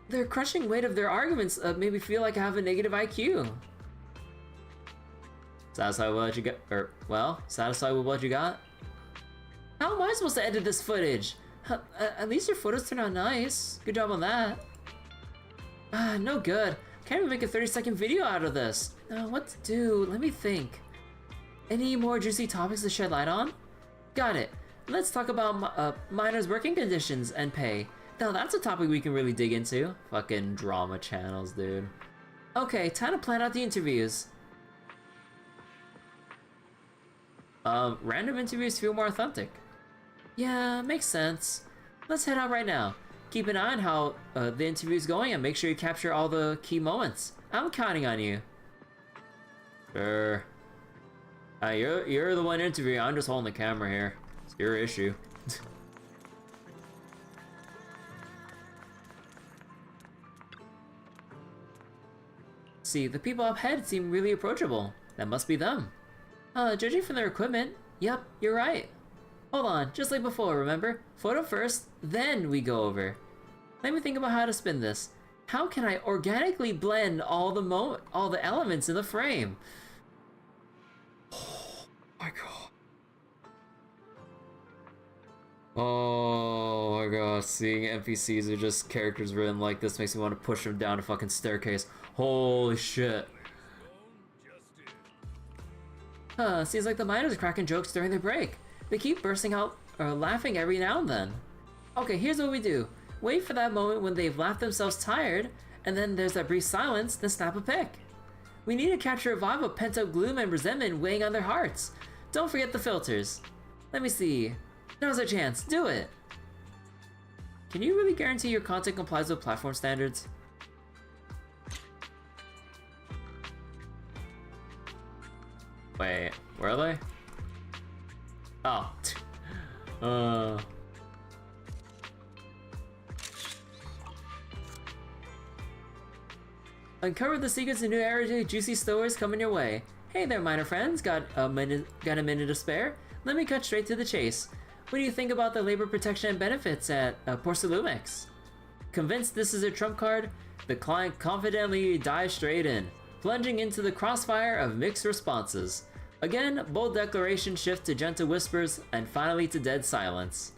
The crushing weight of their arguments made me feel like I have a negative IQ. Satisfied with what you got? Satisfied with what you got? How am I supposed to edit this footage? At least your photos turn out nice. Good job on that. No good. Can't even make a 30-second video out of this. What to do? Let me think. Any more juicy topics to shed light on? Got it. Let's talk about miners' working conditions and pay. Now that's a topic we can really dig into. Fucking drama channels, dude. Okay, time to plan out the interviews. Random interviews feel more authentic. Yeah, makes sense. Let's head out right now. Keep an eye on how the interview's going and make sure you capture all the key moments. I'm counting on you. Sure. You're the one interviewing. I'm just holding the camera here. It's your issue. See, the people up ahead seem really approachable. That must be them. Judging from their equipment, yep, you're right. Hold on, just like before, remember? Photo first, then we go over. Let me think about how to spin this. How can I organically blend all the elements in the frame? Oh my god. Oh my god, seeing NPCs are just characters written like this makes me want to push them down a fucking staircase. Holy shit. Seems like the miners are cracking jokes during their break. They keep bursting out or laughing every now and then. Okay, here's what we do. Wait for that moment when they've laughed themselves tired, and then there's that brief silence, then snap a pic. We need to capture a vibe of pent-up gloom and resentment weighing on their hearts. Don't forget the filters. Let me see. Now's our chance. Do it. Can you really guarantee your content complies with platform standards? Wait, where are they? Oh. Uncover the secrets of new era juicy stories coming your way. Hey there, minor friends. Got a minute to spare? Let me cut straight to the chase. What do you think about the labor protection and benefits at Porcelumix? Convinced this is a trump card, the client confidently dives straight in, plunging into the crossfire of mixed responses. Again, bold declaration shift to gentle whispers, and finally to dead silence.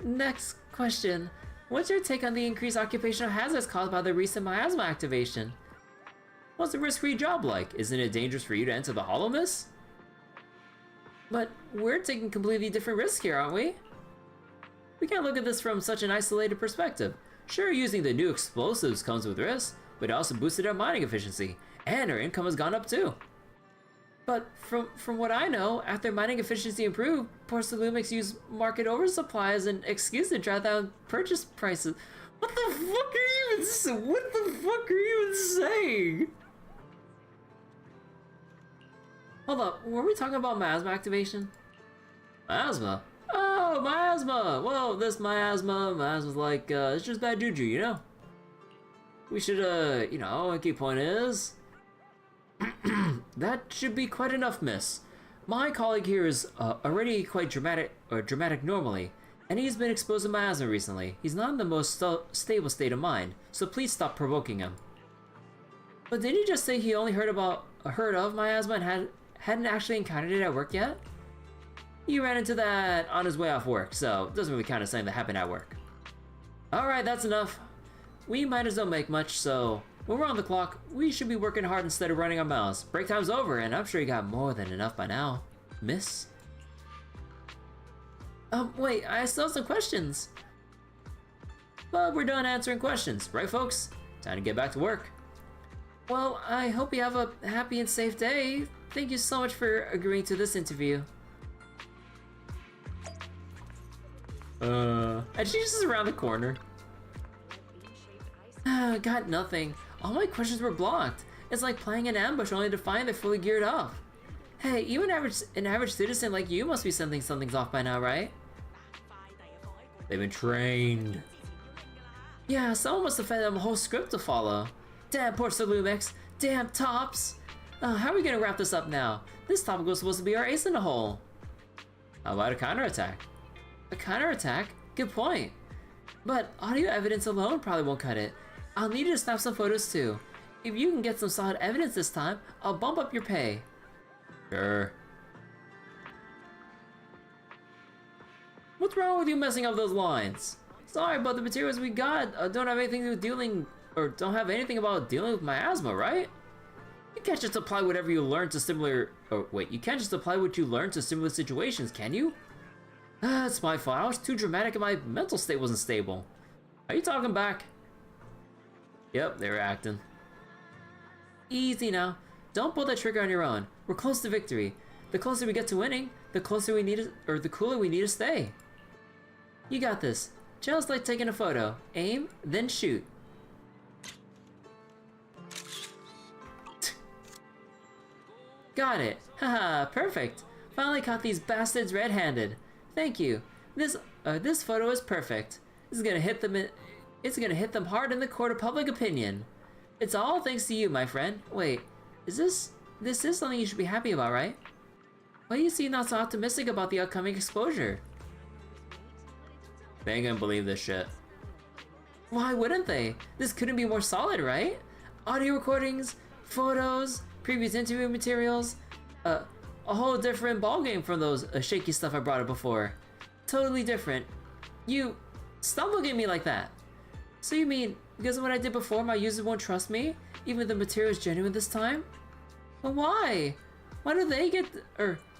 Next question. What's your take on the increased occupational hazards caused by the recent miasma activation? What's the risk-free job like? Isn't it dangerous for you to enter the Hollow Mist? But we're taking completely different risks here, aren't we? We can't look at this from such an isolated perspective. Sure, using the new explosives comes with risks, but it also boosted our mining efficiency, and our income has gone up too. But from what I know, after mining efficiency improved, Porcelumix used market oversupply as an excuse to drive down purchase prices. What the fuck are you even saying? Hold up, were we talking about miasma activation? Miasma? Oh, miasma! Whoa, this miasma's like, it's just bad juju, you know? We should, a key point is... That should be quite enough, miss. My colleague here is already quite dramatic normally, and he's been exposed to miasma recently. He's not in the most stable state of mind, so please stop provoking him. But did you just say he only heard of miasma and hadn't actually encountered it at work yet? He ran into that on his way off work, so it doesn't really count as something that happened at work. Alright, that's enough. We miners don't make much, so when we're on the clock, we should be working hard instead of running our mouths. Break time's over, and I'm sure you got more than enough by now, miss. Wait, I still have some questions. But we're done answering questions, right folks? Time to get back to work. Well, I hope you have a happy and safe day. Thank you so much for agreeing to this interview. And she's just around the corner. Got nothing. All my questions were blocked. It's like playing an ambush only to find they're fully geared up. Hey, even an average citizen like you must be sensing something's off by now, right? They've been trained. Yeah, someone must have fed them a whole script to follow. Damn poor Lumix. Damn Tops. How are we gonna wrap this up now? This topic was supposed to be our ace in the hole. How about a counterattack? A counterattack? Good point. But audio evidence alone probably won't cut it. I'll need you to snap some photos too. If you can get some solid evidence this time, I'll bump up your pay. Sure. What's wrong with you messing up those lines? Sorry, but the materials we got don't have anything to do don't have anything about dealing with my asthma, right? You can't just apply whatever you learn to similar. Oh wait, you can't just apply what you learn to similar situations, can you? Ah, it's my fault. I was too dramatic and my mental state wasn't stable. Are you talking back? Yep, they were acting. Easy now. Don't pull that trigger on your own. We're close to victory. The closer we get to winning, the closer we need to, the cooler we need to stay. You got this. Just like taking a photo. Aim, then shoot. Got it. Haha, perfect. Finally caught these bastards red-handed. Thank you. This photo is perfect. This is gonna hit them it's gonna hit them hard in the court of public opinion. It's all thanks to you, my friend. Wait, this is something you should be happy about, right? Why do you seem not so optimistic about the upcoming exposure? They ain't gonna believe this shit. Why wouldn't they? This couldn't be more solid, right? Audio recordings, photos, previous interview materials, a whole different ballgame from those shaky stuff I brought up before. Totally different. You, stop looking at me like that. So you mean, because of what I did before, my users won't trust me, even if the material is genuine this time? But why? Why do they get,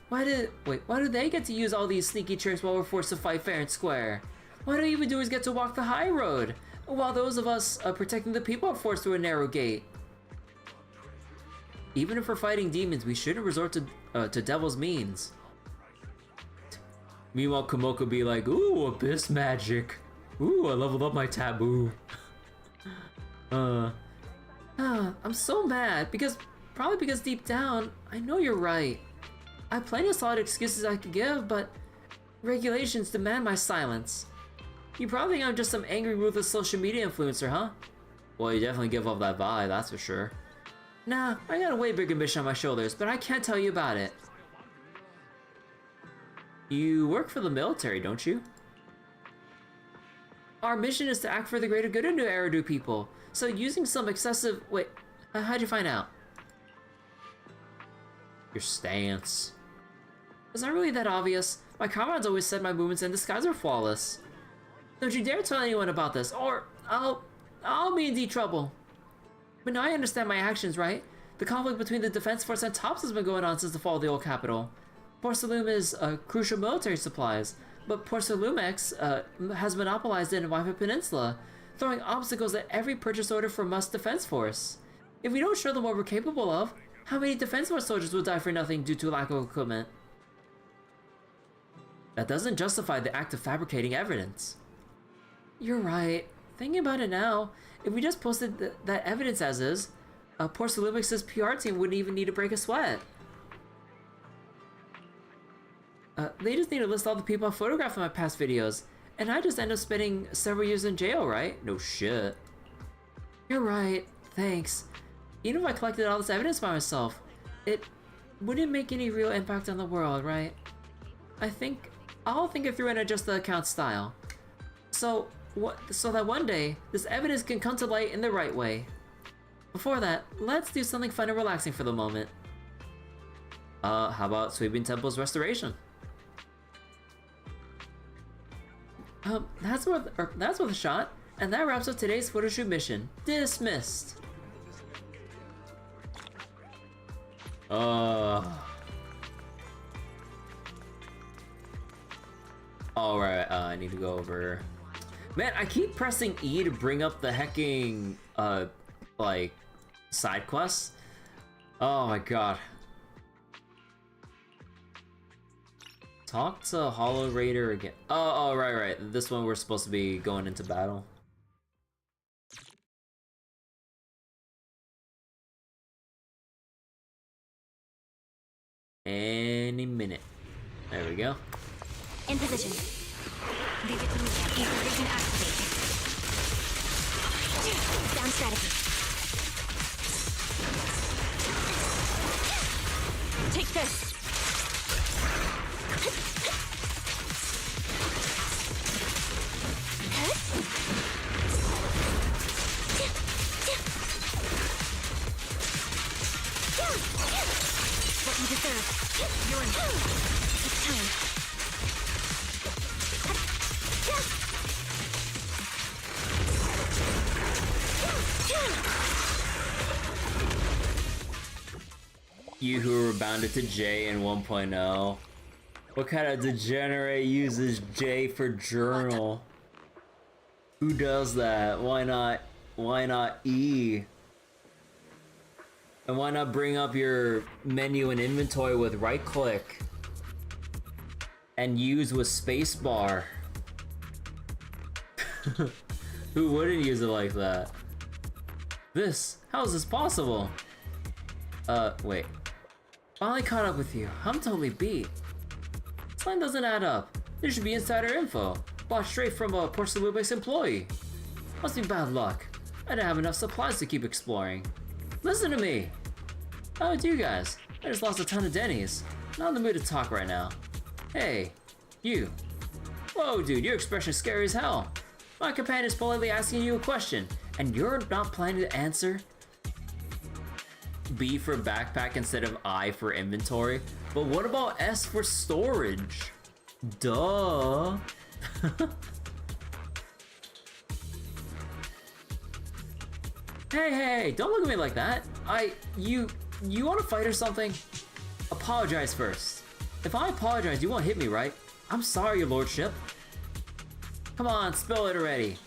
why do they get to use all these sneaky tricks while we're forced to fight fair and square? Why do evildoers get to walk the high road, while those of us protecting the people are forced through a narrow gate? Even if we're fighting demons, we shouldn't resort to devil's means. Meanwhile, Komoko be like, ooh, abyss magic. Ooh, I leveled up my taboo. I'm so mad probably because deep down, I know you're right. I have plenty of solid excuses I could give, but regulations demand my silence. You probably think I'm just some angry, ruthless social media influencer, huh? Well, you definitely give off that vibe, that's for sure. Nah, I got a way bigger mission on my shoulders, but I can't tell you about it. You work for the military, don't you? Our mission is to act for the greater good into Eridu people, so using some excessive... Wait, how'd you find out? Your stance. Is that really that obvious? My comrades always said my movements and disguise are flawless. Don't you dare tell anyone about this, or I'll be in deep trouble. But now I understand my actions, right? The conflict between the Defense Force and Tops has been going on since the fall of the old capital. Porcelain is crucial military supplies, but Porcelumex has monopolized it in Waifa Peninsula, throwing obstacles at every purchase order from us Defense Force. If we don't show them what we're capable of, how many Defense Force soldiers will die for nothing due to lack of equipment? That doesn't justify the act of fabricating evidence. You're right. Thinking about it now, if we just posted that evidence as is, Porcelumex's PR team wouldn't even need to break a sweat. They just need to list all the people I photographed in my past videos, and I just end up spending several years in jail, right? No shit. You're right. Thanks. Even if I collected all this evidence by myself, it wouldn't make any real impact on the world, right? I'll think it through and adjust the account style. So that one day, this evidence can come to light in the right way. Before that, let's do something fun and relaxing for the moment. How about Sweeping Temple's restoration? That's worth a shot, and that wraps up today's photoshoot mission. Dismissed. Alright, I need to go over... Man, I keep pressing E to bring up the hecking, like, side quests. Oh my god. Talk to Hollow Raider again. Oh, right. This one we're supposed to be going into battle. any minute. There we go. In position. Leave it to me. Ether vision activate. Down strategy. Take this. What you deserve. You're in. It's time. You who were bounded to J in 1.0. What kind of degenerate uses J for journal? Who does that? Why not E? And why not bring up your menu and inventory with right click? And use with spacebar? Who wouldn't use it like that? How is this possible? Wait. Finally caught up with you. I'm totally beat. This line doesn't add up. There should be insider info. Bought straight from a Porcelain-based employee. Must be bad luck. I didn't have enough supplies to keep exploring. Listen to me! How about you guys? I just lost a ton of Denny's. Not in the mood to talk right now. Hey, you. Whoa, dude, your expression is scary as hell. My companion's politely asking you a question, and you're not planning to answer? B for backpack instead of I for inventory? But what about S for storage? Duh. Hey, don't look at me like that. You want to fight or something? Apologize first. If I apologize, you won't hit me, right? I'm sorry, your lordship. Come on, spill it already.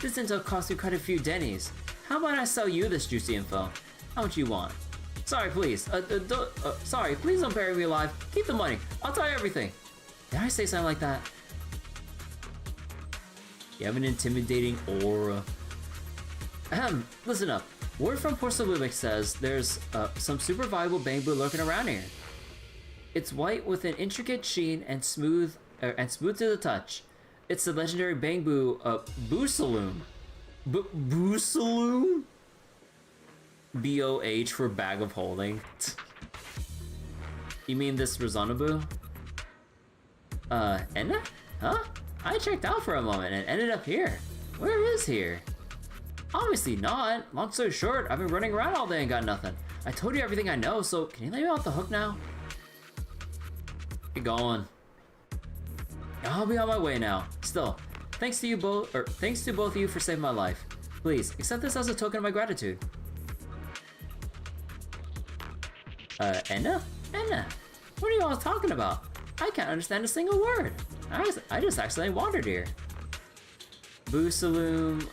This intel cost you quite a few Denny's. How about I sell you this juicy info? How much you want? Sorry, please. Sorry, please don't bury me alive. Keep the money. I'll tell you everything. Did I say something like that? You have an intimidating aura. Ahem, listen up. Word from Porcelain says there's some super valuable bamboo lurking around here. It's white with an intricate sheen and smooth to the touch. It's the legendary bamboo Boosaloom. Boosaloom? B-O-H for bag of holding. You mean this Rozonabu? Enna? Huh? I checked out for a moment and ended up here. Where is here? Obviously not. Long story short, I've been running around all day and got nothing. I told you everything I know, so can you let me off the hook now? Get going. I'll be on my way now. Still, thanks to both of you for saving my life. Please, accept this as a token of my gratitude. Enna? Enna? What are you all talking about? I can't understand a single word. I just accidentally wandered here. Boosaloom,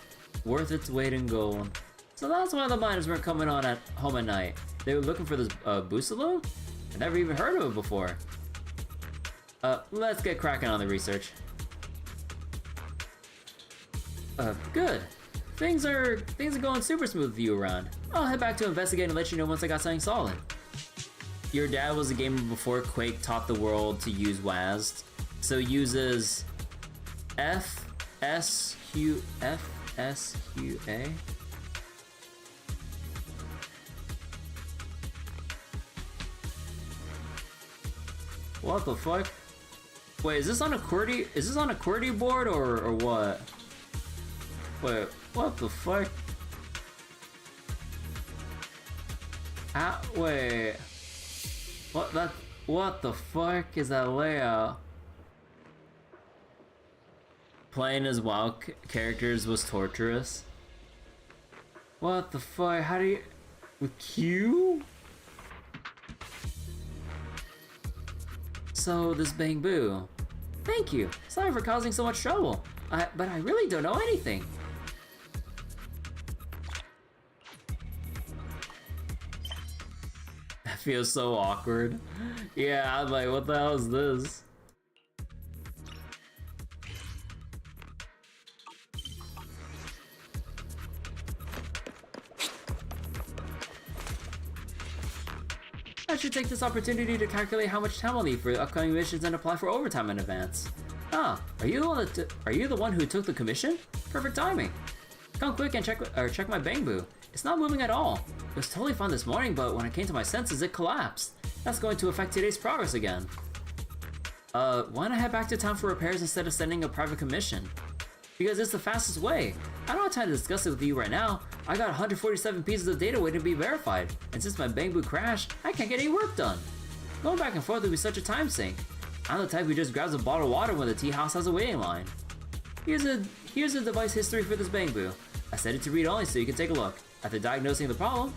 worth its weight in gold. So that's why the miners weren't coming on at home at night. They were looking for this Boosaloom? I never even heard of it before. Let's get cracking on the research. Good. Things are going super smooth with you around. I'll head back to investigate and let you know once I got something solid. Your dad was a gamer before Quake taught the world to use WASD, so uses FSQA. What the fuck? Wait, is this on a QWERTY? Is this on a QWERTY board or what? Wait, what the fuck? Wait. What the fuck is that layout? Playing as WoW characters was torturous. What the fuck? How do you... with Q? So, this bamboo. Thank you. Sorry for causing so much trouble. But I really don't know anything. That feels so awkward. Yeah, I'm like, what the hell is this? I should take this opportunity to calculate how much time I'll need for upcoming missions and apply for overtime in advance. Ah, are you the one who took the commission? Perfect timing. Come quick and check my Bangbu. It's not moving at all. It was totally fine this morning, but when I came to my senses, it collapsed. That's going to affect today's progress again. Why don't I head back to town for repairs instead of sending a private commission? Because it's the fastest way. I don't have time to discuss it with you right now. I got 147 pieces of data waiting to be verified, and since my Bangbu crashed, I can't get any work done. Going back and forth would be such a time sink. I'm the type who just grabs a bottle of water when the tea house has a waiting line. Here's a device history for this Bangbu. I set it to read only so you can take a look. After diagnosing the problem,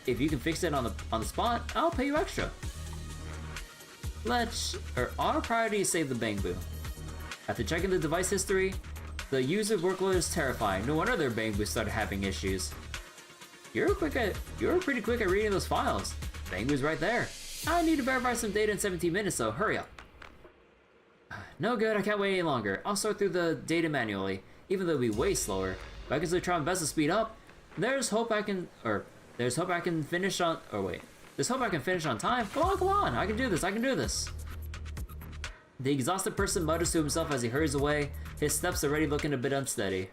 if you can fix it on the spot, I'll pay you extra. Auto priority is save the Bangbu. After checking the device history, the user workload is terrifying. No wonder their Bangbu started having issues. You're pretty quick at reading those files. Bangbu's right there. I need to verify some data in 17 minutes, so hurry up. No good, I can't wait any longer. I'll sort through the data manually, even though it'll be way slower. But I can still try my best to speed up. There's hope I can finish on time. Come on, I can do this. The exhausted person mutters to himself as he hurries away, his steps already looking a bit unsteady.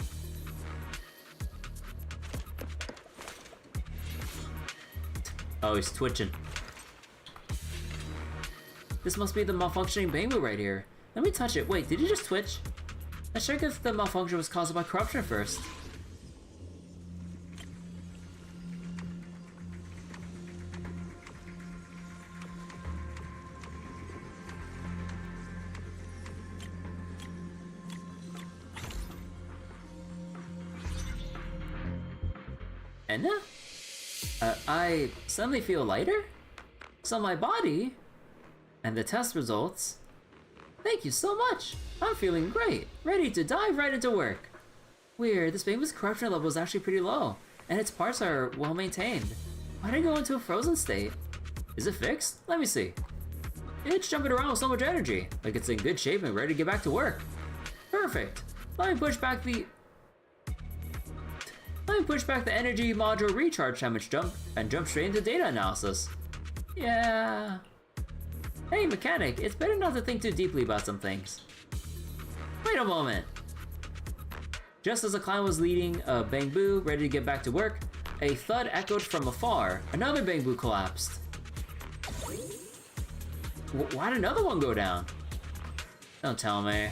Oh, he's twitching. This must be the malfunctioning Bangbu right here. Let me touch it. Wait, did he just twitch? Let's check if the malfunction was caused by corruption first. And I suddenly feel lighter? So my body and the test results. Thank you so much. I'm feeling great, ready to dive right into work. Weird, this Bangbu's corruption level is actually pretty low, and its parts are well maintained. Why did it go into a frozen state? Is it fixed? Let me see. It's jumping around with so much energy, like it's in good shape and ready to get back to work. Perfect. Let me push back the energy module recharge time and jump straight into data analysis. Yeah. Hey, mechanic, it's better not to think too deeply about some things. Wait a moment. Just as the clown was leading a Bangbu ready to get back to work, a thud echoed from afar. Another Bangbu collapsed. Why'd another one go down? Don't tell me.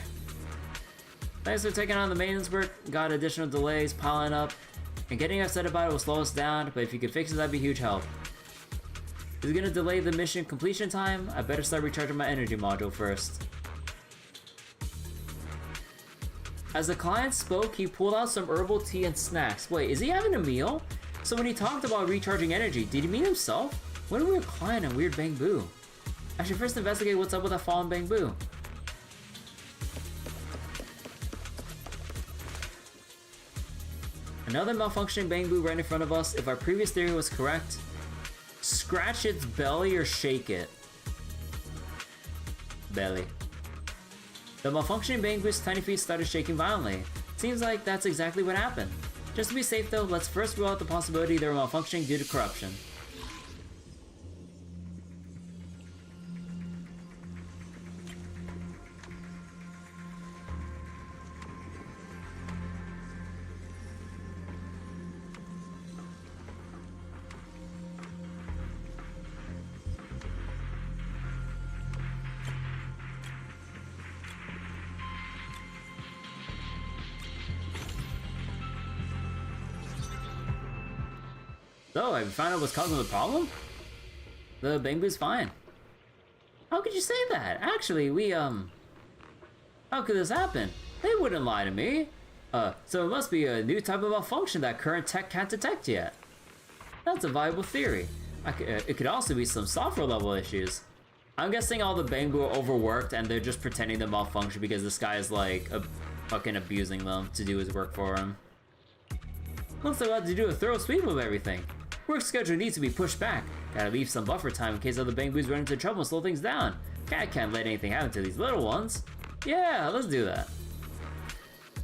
Thanks for taking on the maintenance work. Got additional delays piling up. And getting upset about it will slow us down, but if you could fix it, that'd be a huge help. Is it gonna delay the mission completion time? I better start recharging my energy module first. As the client spoke, he pulled out some herbal tea and snacks. Wait, is he having a meal? So when he talked about recharging energy, did he mean himself? What a weird client and weird Bangbu. I should first investigate what's up with that fallen Bangbu. Another malfunctioning Bangbu right in front of us. If our previous theory was correct, scratch its belly or shake it. Belly. The malfunctioning Bangbu's tiny feet started shaking violently. Seems like that's exactly what happened. Just to be safe though, let's first rule out the possibility they were malfunctioning due to corruption. So, have you found out what's causing the problem? The Bangbu's fine. How could you say that? Actually, how could this happen? They wouldn't lie to me. So it must be a new type of malfunction that current tech can't detect yet. That's a viable theory. It could also be some software level issues. I'm guessing all the Bangbu are overworked and they're just pretending to malfunction because this guy is like fucking abusing them to do his work for him. Looks like we'll have to do a thorough sweep of everything. Work schedule needs to be pushed back. Gotta leave some buffer time in case other Bangbu's run into trouble and slow things down. Can't let anything happen to these little ones. Yeah, let's do that.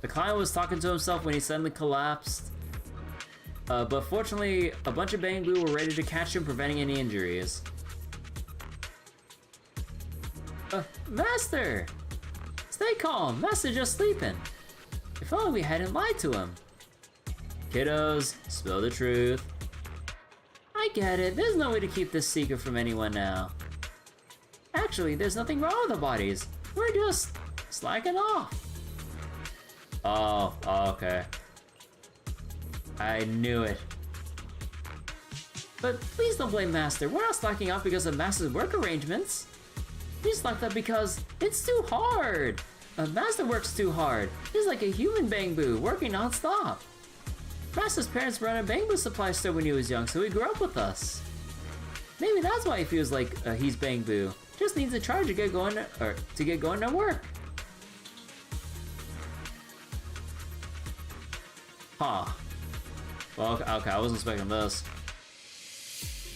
The client was talking to himself when he suddenly collapsed. But fortunately, a bunch of Bangbu were ready to catch him, preventing any injuries. Master! Stay calm, Master's just sleeping. If only we hadn't lied to him. Kiddos, spill the truth. I get it, there's no way to keep this secret from anyone now. Actually, there's nothing wrong with the bodies. We're just slacking off. Oh, okay. I knew it. But please don't blame Master. We're not slacking off because of Master's work arrangements. We slacked up because it's too hard. Master works too hard. He's like a human Bangbu, working non-stop. Master's parents ran a Bangbu supply store when he was young, so he grew up with us. Maybe that's why he feels like he's Bangbu. Just needs a charge to get going, or to get going to work. Huh. Well, okay, I wasn't expecting this.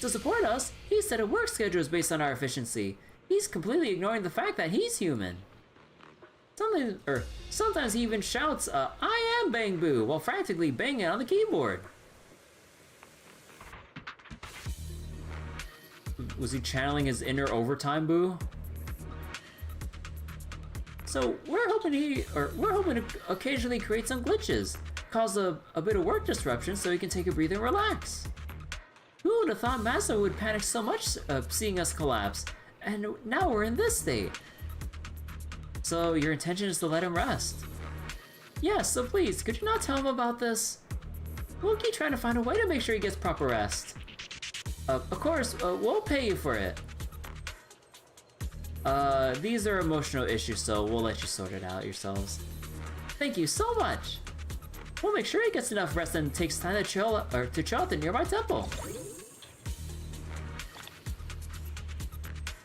To support us, he said a work schedule is based on our efficiency. He's completely ignoring the fact that he's human. Sometimes he even shouts, I am Bangbu, while frantically banging on the keyboard. Was he channeling his inner overtime boo? So we're hoping to occasionally create some glitches, cause a bit of work disruption so he can take a breather and relax. Who would have thought Master would panic so much seeing us collapse, and now we're in this state. So your intention is to let him rest? Yes, so please, could you not tell him about this? We'll keep trying to find a way to make sure he gets proper rest. Of course, we'll pay you for it. These are emotional issues, so we'll let you sort it out yourselves. Thank you so much. We'll make sure he gets enough rest and takes time to chill at the nearby temple.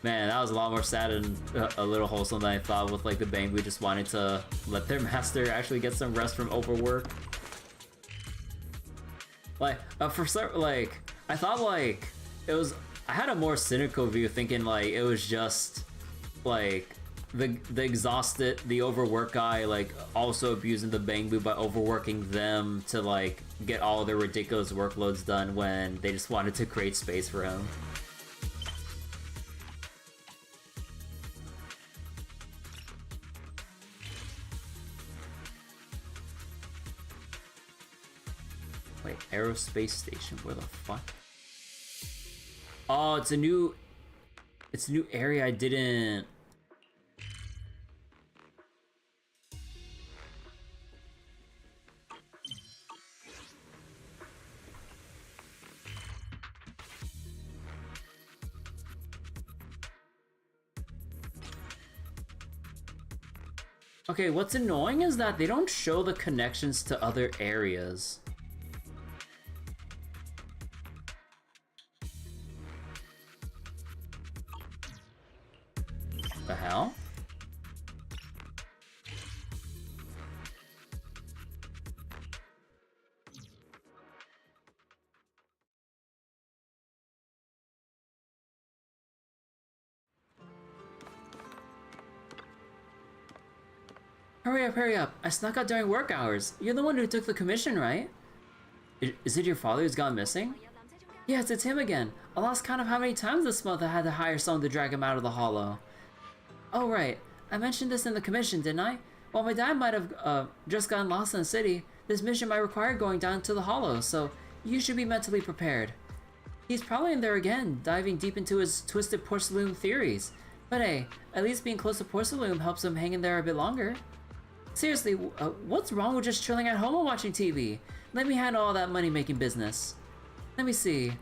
Man, that was a lot more sad and a little wholesome than I thought, with like the Bangbu just wanting to let their master actually get some rest from overwork. Like, I thought like it was. I had a more cynical view, thinking like it was just like the exhausted, the overworked guy like also abusing the Bangbu by overworking them to like get all their ridiculous workloads done when they just wanted to create space for him. Wait, aerospace station, where the fuck? Oh, it's a new area I didn't. Okay, what's annoying is that they don't show the connections to other areas. The hell? Hurry up. I snuck out during work hours. You're the one who took the commission, right? Is it your father who's gone missing? Yes, it's him again. I lost count of how many times this month I had to hire someone to drag him out of the hollow. Oh right, I mentioned this in the commission, didn't I? While my dad might have just gotten lost in the city, this mission might require going down to the hollow, so you should be mentally prepared. He's probably in there again, diving deep into his twisted porcelain theories. But hey, at least being close to porcelain helps him hang in there a bit longer. Seriously, what's wrong with just chilling at home and watching TV? Let me handle all that money-making business. Let me see.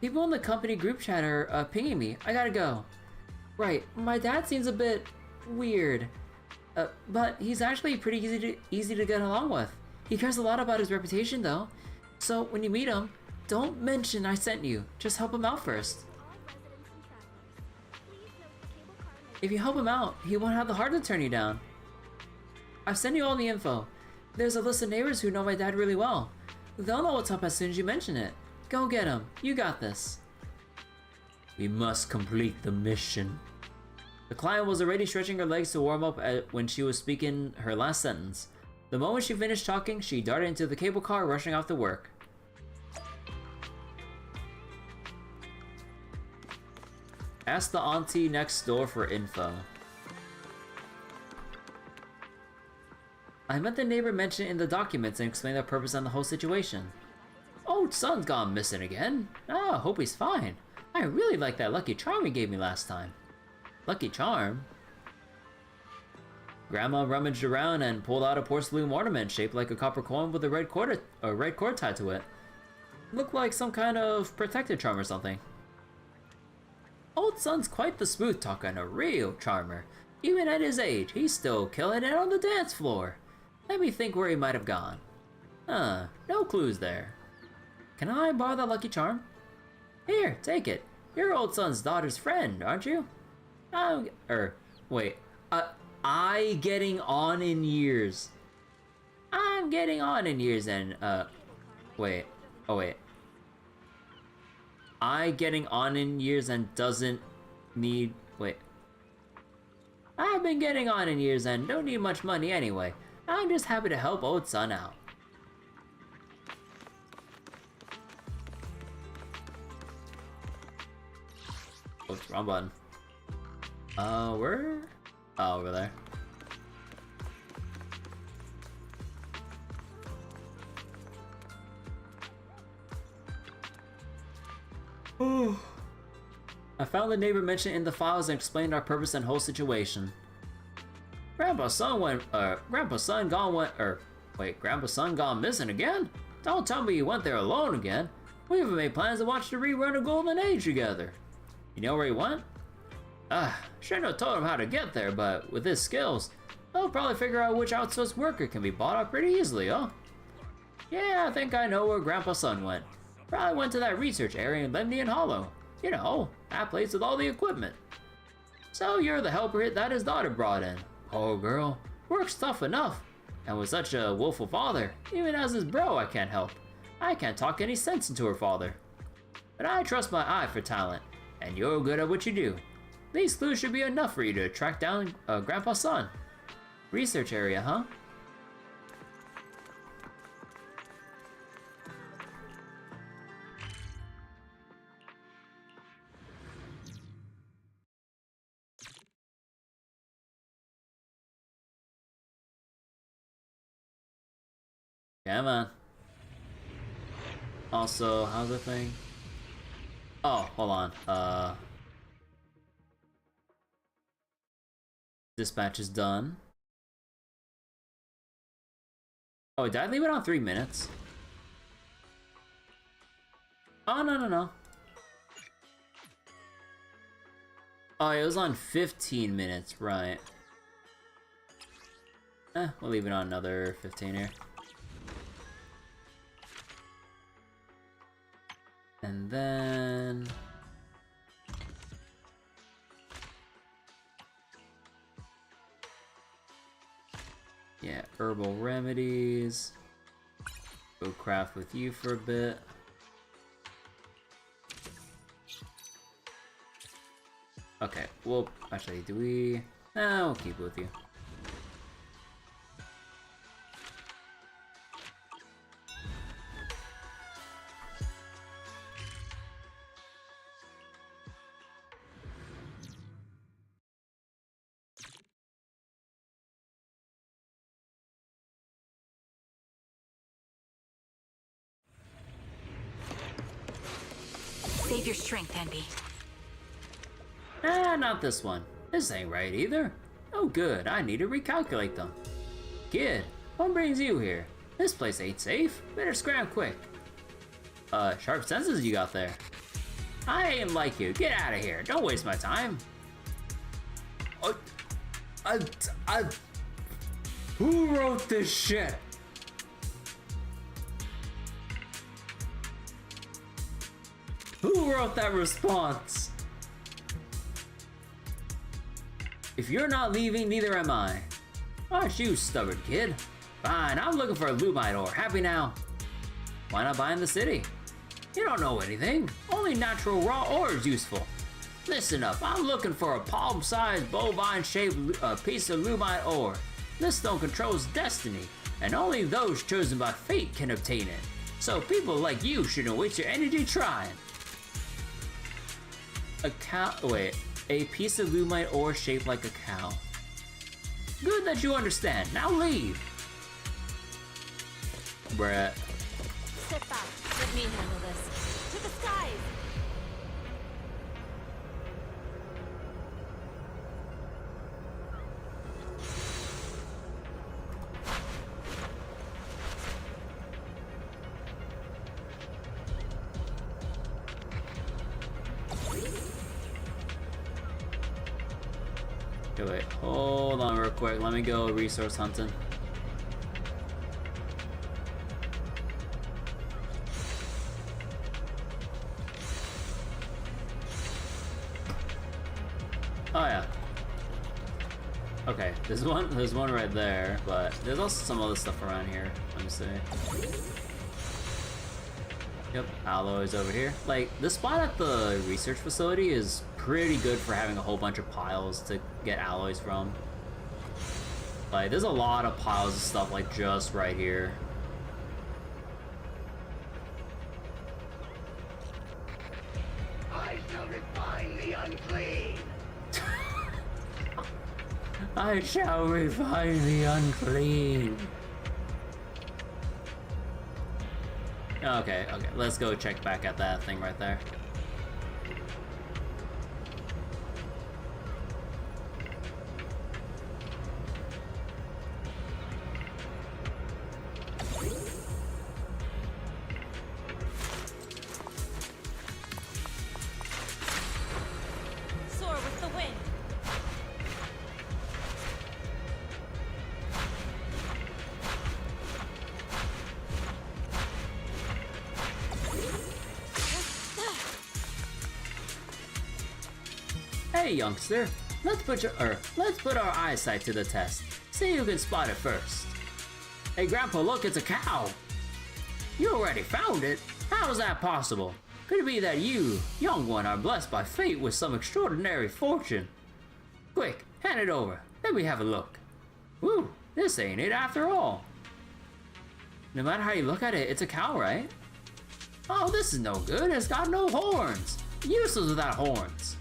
People in the company group chat are pinging me. I gotta go. Right, my dad seems a bit weird, but he's actually pretty easy to get along with. He cares a lot about his reputation though, so when you meet him, don't mention I sent you, just help him out first. If you help him out, he won't have the heart to turn you down. I've sent you all the info. There's a list of neighbors who know my dad really well. They'll know what's up as soon as you mention it. Go get him, you got this. We must complete the mission. The client was already stretching her legs to warm up when she was speaking her last sentence. The moment she finished talking, she darted into the cable car, rushing off to work. Ask the auntie next door for info. I meant the neighbor mentioned it in the documents and explained the purpose and the whole situation. Old son's gone missing again. Ah, hope he's fine. I really like that lucky charm he gave me last time. Lucky charm? Grandma rummaged around and pulled out a porcelain ornament shaped like a copper coin with a red cord tied to it. Looked like some kind of protective charm or something. Old son's quite the smooth talker and a real charmer. Even at his age, he's still killing it on the dance floor. Let me think where he might have gone. No clues there. Can I borrow that lucky charm? Here, take it. You're old son's daughter's friend, aren't you? I getting on in years. I'm getting on in years and, I getting on in years and doesn't need, I've been getting on in years and don't need much money anyway. I'm just happy to help old son out. Oops, wrong button. Where? Oh, over there. I found the neighbor mentioned in the files and explained our purpose and whole situation. Grandpa's son gone missing again? Don't tell me you went there alone again. We even made plans to watch the rerun of Golden Age together. You know where he went? Shouldn't have told him how to get there, but with his skills, he'll probably figure out which outsourced worker can be bought up pretty easily, huh? Yeah, I think I know where Grandpa's son went. Probably went to that research area in Lemnian Hollow. You know, that place with all the equipment. So you're the helper that his daughter brought in. Poor girl, works tough enough. And with such a willful father, even as his bro I can't help. I can't talk any sense into her father. But I trust my eye for talent, and you're good at what you do. These clues should be enough for you to track down Grandpa's son. Research area, huh? Come on. Also, how's the thing? Oh, hold on. Dispatch is done. Oh, did I leave it on 3 minutes? Oh, no. Oh, it was on 15 minutes, right. We'll leave it on another 15 here. And then... yeah, herbal remedies. Go craft with you for a bit. Okay, well, actually, do we... we'll keep with you. Save your strength, Envy. Not this one. This ain't right either. Oh good, I need to recalculate them. Kid, what brings you here? This place ain't safe. Better scram quick. Sharp senses you got there. I ain't like you. Get out of here. Don't waste my time. Who wrote this shit? Who wrote that response? If you're not leaving, neither am I. Aren't you, stubborn kid? Fine, I'm looking for a Lumite ore. Happy now? Why not buy in the city? You don't know anything. Only natural raw ore is useful. Listen up, I'm looking for a palm-sized, bovine-shaped piece of Lumite ore. This stone controls destiny, and only those chosen by fate can obtain it. So people like you shouldn't waste your energy trying. A piece of Lumite ore shaped like a cow. Good that you understand. Now leave. Bruh. Step back. Let me handle this. To the skies! Okay, wait, hold on real quick. Let me go resource hunting. Oh yeah. Okay, there's one right there, but there's also some other stuff around here. Let me see. Yep, alloys over here. Like, the spot at the research facility is pretty good for having a whole bunch of piles to get alloys from. Like, there's a lot of piles of stuff, like, just right here. I shall refine the unclean. I shall refine the unclean. Okay, let's go check back at that thing right there. Soar with the wind. Hey, youngster, let's put our eyesight to the test. See who can spot it first. Hey, Grandpa, look, it's a cow. You already found it? How is that possible? Could it be that you, young one, are blessed by fate with some extraordinary fortune? Quick, hand it over. Let me have a look. Woo, this ain't it after all. No matter how you look at it, it's a cow, right? Oh, this is no good. It's got no horns. Useless without horns.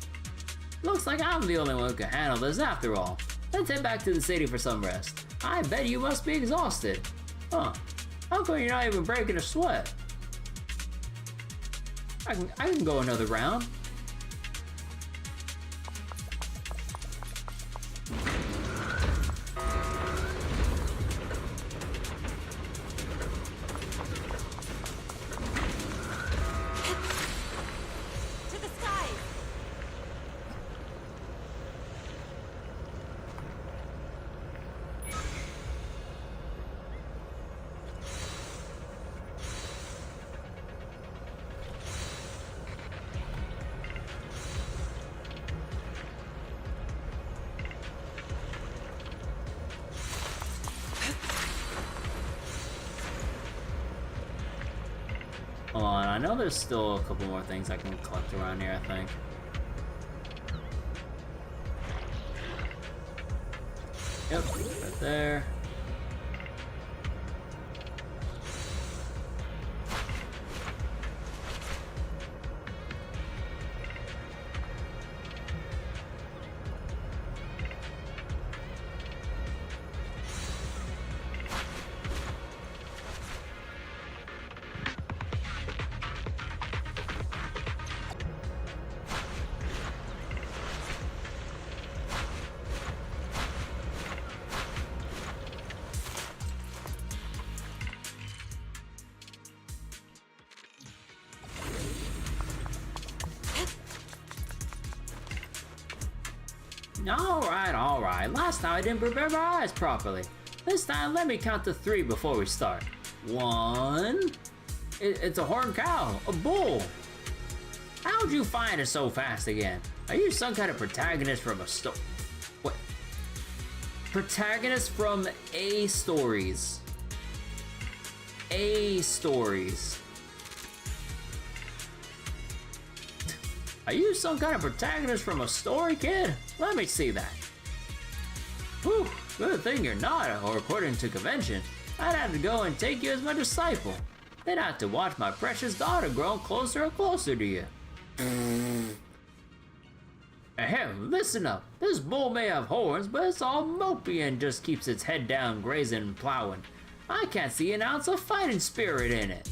Looks like I'm the only one who can handle this after all. Let's head back to the city for some rest. I bet you must be exhausted. Huh. How come you're not even breaking a sweat? I can go another round. To the skies! Hold on, I know there's still a couple more things I can collect around here, I think. Yep, right there. Alright. Last time I didn't prepare my eyes properly. This time, let me count to 3 before we start. 1. It's a horned cow. A bull. How'd you find it so fast again? Are you some kind of protagonist from a story? What? Protagonist from A stories. A stories. Are you some kind of protagonist from a story, kid? Let me see that. Whew, good thing you're not, or according to convention, I'd have to go and take you as my disciple. Then I'd have to watch my precious daughter grow closer and closer to you. Ahem, listen up. This bull may have horns, but it's all mopey and just keeps its head down grazing and plowing. I can't see an ounce of fighting spirit in it.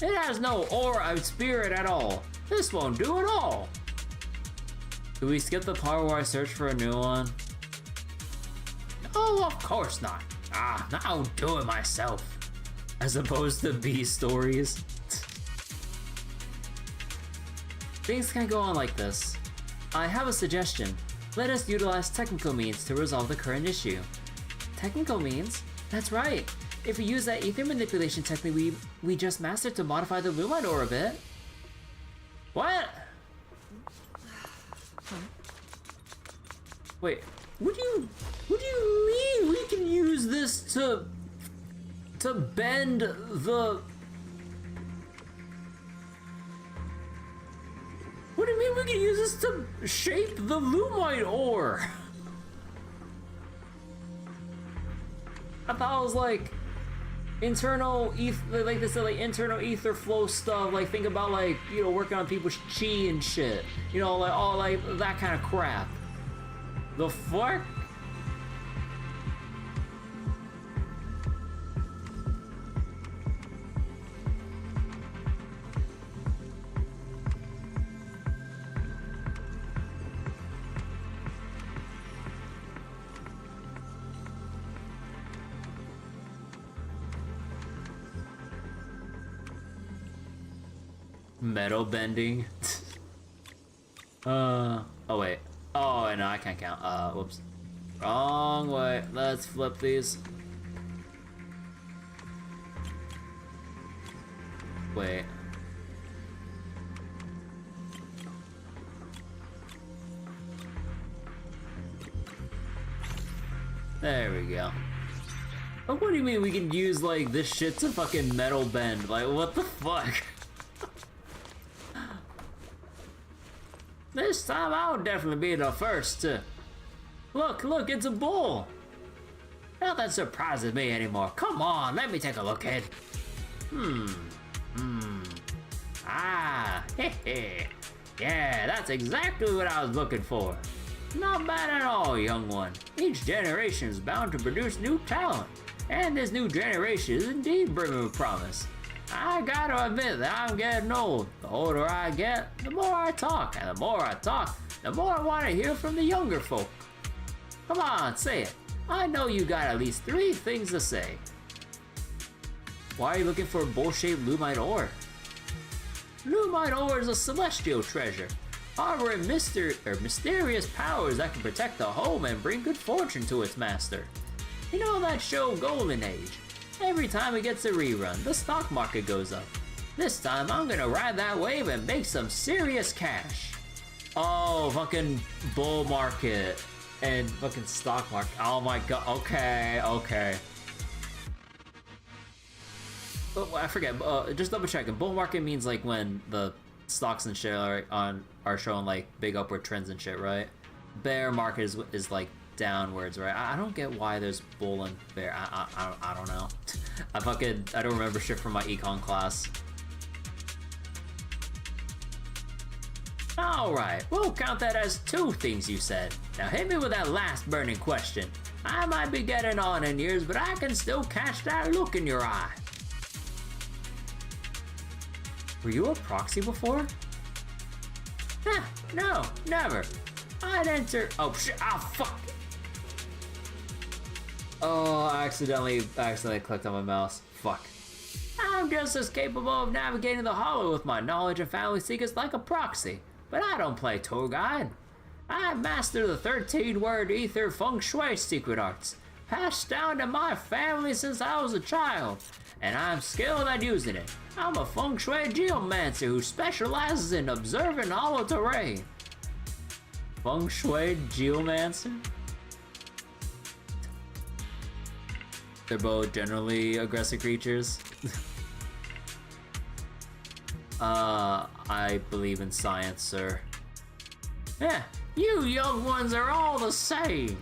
It has no aura of spirit at all. This won't do at all. Do we skip the part where I search for a new one? Oh, of course not. I'll do it myself. As opposed to B stories. Things can't go on like this. I have a suggestion. Let us utilize technical means to resolve the current issue. Technical means? That's right. If we use that ether manipulation technique we just mastered to modify the Lumine ore a bit. What? Wait, what do you mean we can use this to bend the... What do you mean we can use this to shape the Lumite ore? I thought it was like internal ether, like they said, like internal ether flow stuff. Like think about like, you know, working on people's chi and shit. You know, like all like that kind of crap. The fuck? Metal bending. Oh wait. Oh no, I can't count. Whoops. Wrong way. Let's flip these. Wait. There we go. Oh, what do you mean we can use like this shit to fucking metal bend? Like what the fuck? This time I'll definitely be the first to... Look, it's a bull! Nothing surprises me anymore. Come on, let me take a look, kid. Ah, heh. Yeah, that's exactly what I was looking for. Not bad at all, young one. Each generation is bound to produce new talent. And this new generation is indeed bringing with promise. I gotta admit that I'm getting old. The older I get, the more I talk. And the more I talk, the more I want to hear from the younger folk. Come on, say it. I know you got at least 3 things to say. Why are you looking for a bowl-shaped Lumite ore? Lumite ore is a celestial treasure, harboring mysterious powers that can protect the home and bring good fortune to its master. You know that show Golden Age? Every time it gets a rerun, the stock market goes up. This time I'm gonna ride that wave and make some serious cash. Oh, fucking bull market and fucking stock market. Oh my god, okay. Oh, I forget, just double checking. Bull market means like when the stocks and shit are showing like big upward trends and shit, right? Bear market is like downwards, right? I don't get why there's bull and bear. I don't know. I don't remember shit from my econ class. Alright, we'll count that as 2 things you said. Now hit me with that last burning question. I might be getting on in years, but I can still catch that look in your eye. Were you a proxy before? No, never. I'd enter... Oh shit, fuck. Oh, I accidentally clicked on my mouse. Fuck. I'm just as capable of navigating the hollow with my knowledge of family secrets like a proxy, but I don't play tour guide. I mastered the 13-word ether feng shui secret arts, passed down to my family since I was a child, and I'm skilled at using it. I'm a feng shui geomancer who specializes in observing hollow terrain. Feng shui geomancer? They're both generally aggressive creatures. I believe in science, sir. Yeah, you young ones are all the same.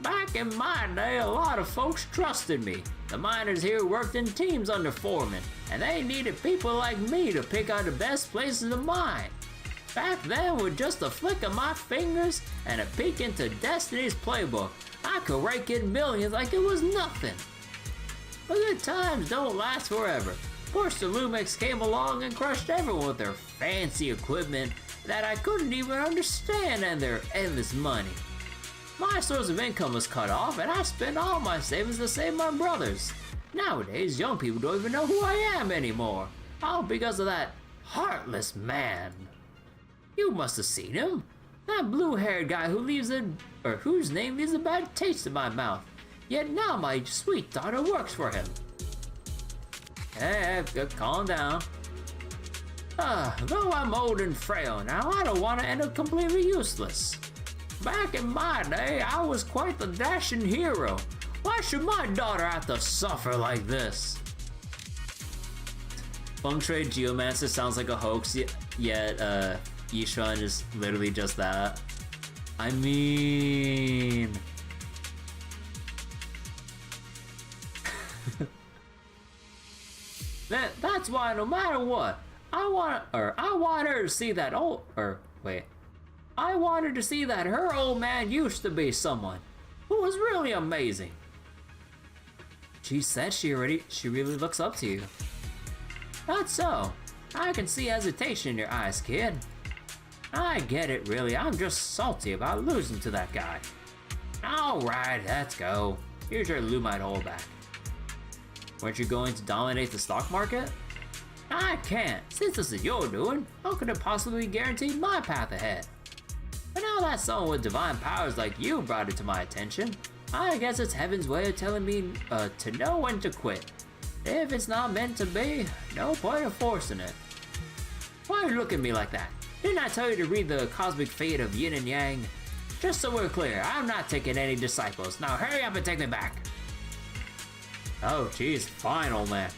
Back in my day, a lot of folks trusted me. The miners here worked in teams under foremen, and they needed people like me to pick out the best places to mine. Back then, with just a flick of my fingers and a peek into Destiny's playbook, I could rake in millions like it was nothing. But good times don't last forever. First, the Lumix came along and crushed everyone with their fancy equipment that I couldn't even understand and their endless money. My source of income was cut off and I spent all my savings to save my brothers. Nowadays, young people don't even know who I am anymore. All because of that heartless man. You must have seen him. That blue-haired guy whose name leaves a bad taste in my mouth. Yet now my sweet daughter works for him. Hey, calm down. Though I'm old and frail now, I don't want to end up completely useless. Back in my day, I was quite the dashing hero. Why should my daughter have to suffer like this? Feng Shui Geomancer sounds like a hoax, yet Yishuan is literally just that. I mean... That's why no matter what, I want her to see that I want her to see that her old man used to be someone who was really amazing. She said she really looks up to you. That's so. I can see hesitation in your eyes, kid. I get it, really. I'm just salty about losing to that guy. Alright, let's go. Here's your Lumite holdback. Weren't you going to dominate the stock market? I can't. Since this is your doing, how could it possibly guarantee my path ahead? But now that someone with divine powers like you brought it to my attention, I guess it's heaven's way of telling me to know when to quit. If it's not meant to be, no point of forcing it. Why you look at me like that? Didn't I tell you to read the cosmic fate of yin and yang? Just so we're clear, I'm not taking any disciples. Now hurry up and take me back. Oh geez, fine old man.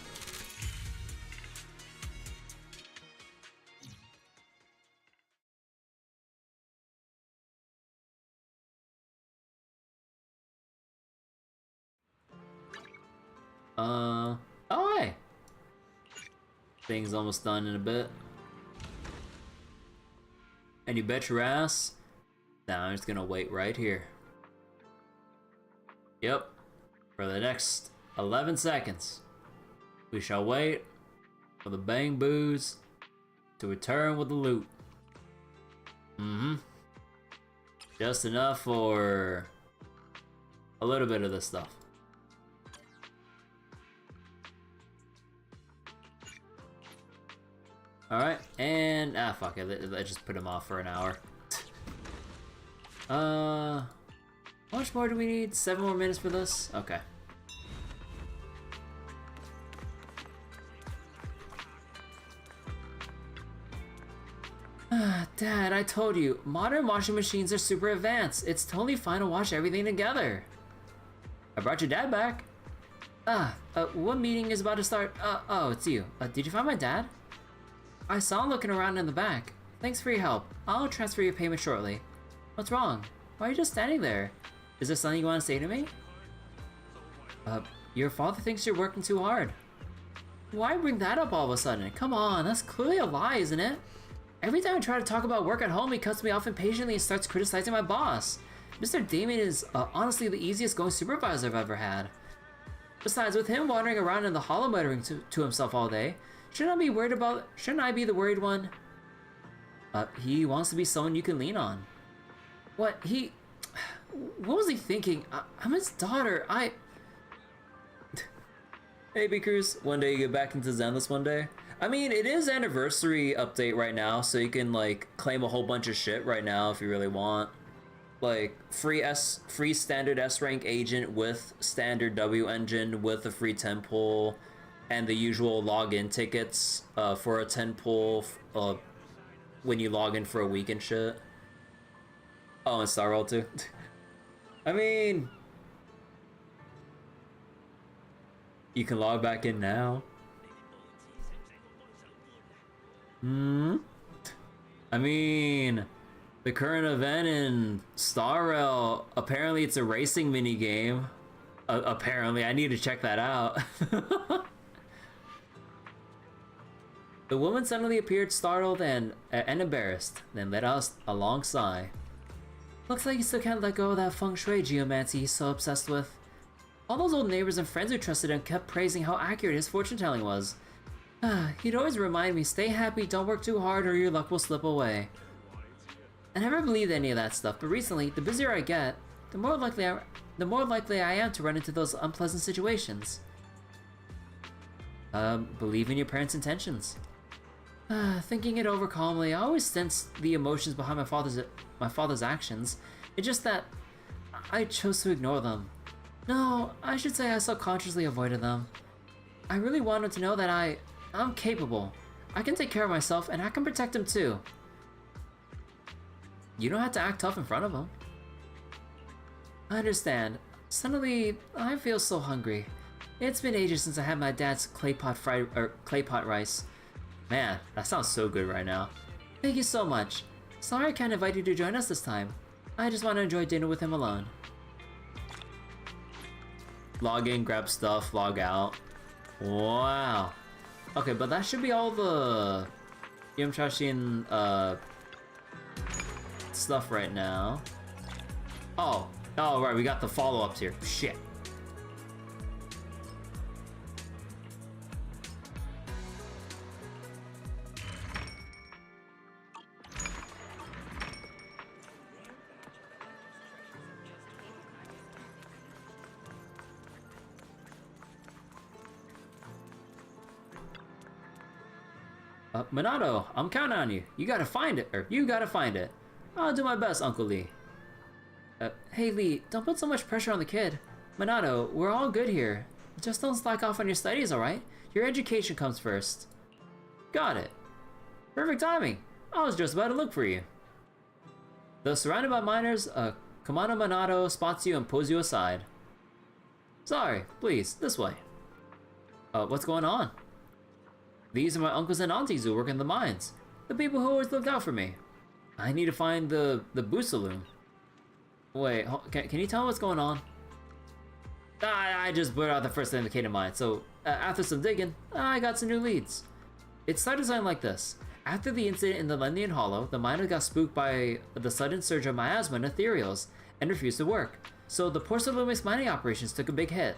Oh hey! Thing's almost done in a bit. And you bet your ass, now I'm just gonna wait right here. Yep, for the next 11 seconds. We shall wait for the Bang Boos to return with the loot. Just enough for a little bit of this stuff. Alright, and fuck it, I just put him off for an hour. How much more do we need? 7 more minutes for this? Okay. Dad, I told you, modern washing machines are super advanced. It's totally fine to wash everything together. I brought your dad back. What meeting is about to start? Oh, it's you. Did you find my dad? I saw him looking around in the back. Thanks for your help. I'll transfer your payment shortly. What's wrong? Why are you just standing there? Is there something you want to say to me? Your father thinks you're working too hard. Why bring that up all of a sudden? Come on, that's clearly a lie, isn't it? Every time I try to talk about work at home, he cuts me off impatiently and starts criticizing my boss. Mr. Damien is honestly the easiest going supervisor I've ever had. Besides, with him wandering around in the hollow muttering to himself all day, shouldn't I be the worried one? He wants to be someone you can lean on. What was he thinking? I'm his daughter, Hey B-Cruz, one day you get back into Zenless one day. I mean, it is anniversary update right now, so you can like claim a whole bunch of shit right now if you really want. Like free standard S rank agent with standard W engine with a free temple, and the usual login tickets for a temple when you log in for a week and shit. Oh, and Star Roll too. I mean, you can log back in now. I mean, the current event in Star Rail, apparently it's a racing mini game. Apparently, I need to check that out. The woman suddenly appeared startled and embarrassed, then let out a long sigh. Looks like you still can't let go of that feng shui geomancy he's so obsessed with. All those old neighbors and friends who trusted him kept praising how accurate his fortune telling was. He'd always remind me, stay happy, don't work too hard or your luck will slip away. I never believed any of that stuff, but recently, the busier I get, the more likely I am to run into those unpleasant situations. Believe in your parents' intentions. Thinking it over calmly, I always sensed the emotions behind my father's actions. It's just that I chose to ignore them. No, I should say I subconsciously avoided them. I really wanted to know that I'm capable. I can take care of myself and I can protect him too. You don't have to act tough in front of him. I understand. Suddenly, I feel so hungry. It's been ages since I had my dad's clay pot rice. Man, that sounds so good right now. Thank you so much. Sorry I can't invite you to join us this time. I just want to enjoy dinner with him alone. Log in, grab stuff, log out. Wow. Okay, but that should be all the Yamchashin stuff right now. Oh, right, we got the follow-ups here. Shit. Minato, I'm counting on you. You gotta find it. I'll do my best, Uncle Lee. Hey Lee, don't put so much pressure on the kid. Minato, we're all good here. Just don't slack off on your studies, alright? Your education comes first. Got it. Perfect timing. I was just about to look for you. Though surrounded by miners, Kamano Minato spots you and pulls you aside. Sorry, please, this way. What's going on? These are my uncles and aunties who work in the mines. The people who always looked out for me. I need to find the Busaloom. Wait, can you tell me what's going on? I just blurred out the first thing that came to mind, so after some digging, I got some new leads. It started something like this. After the incident in the Lendian Hollow, the miners got spooked by the sudden surge of miasma and ethereals and refused to work. So the Porcelalumis mining operations took a big hit.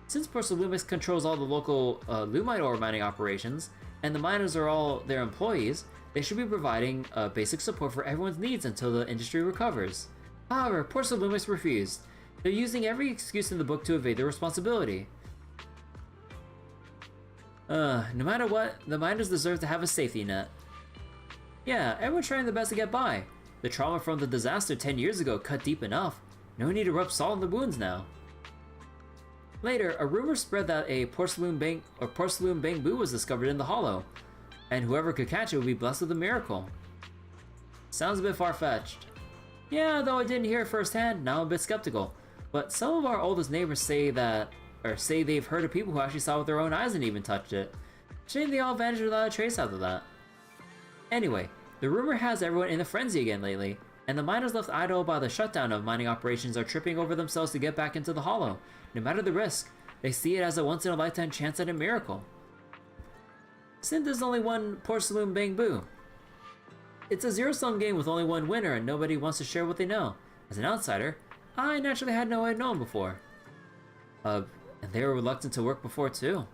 Since Porcelalumis controls all the local Lumite ore mining operations, and the miners are all their employees, they should be providing basic support for everyone's needs until the industry recovers. However, Porcelalumis refused. They're using every excuse in the book to evade their responsibility. No matter what, the miners deserve to have a safety net. Yeah, everyone's trying their best to get by. The trauma from the disaster 10 years ago cut deep enough. No need to rub salt in the wounds now. Later, a rumor spread that a porcelain bamboo was discovered in the hollow, and whoever could catch it would be blessed with a miracle. Sounds a bit far-fetched. Yeah, though I didn't hear it firsthand, now I'm a bit skeptical. But some of our oldest neighbors say they've heard of people who actually saw it with their own eyes and even touched it. Shame they all vanished without a trace after that. Anyway, the rumor has everyone in a frenzy again lately, and the miners left idle by the shutdown of mining operations are tripping over themselves to get back into the hollow. No matter the risk, they see it as a once-in-a-lifetime chance at a miracle. Since there's only one porcelain bamboo, it's a zero-sum game with only one winner and nobody wants to share what they know. As an outsider, I naturally had no way of knowing before. And they were reluctant to work before too.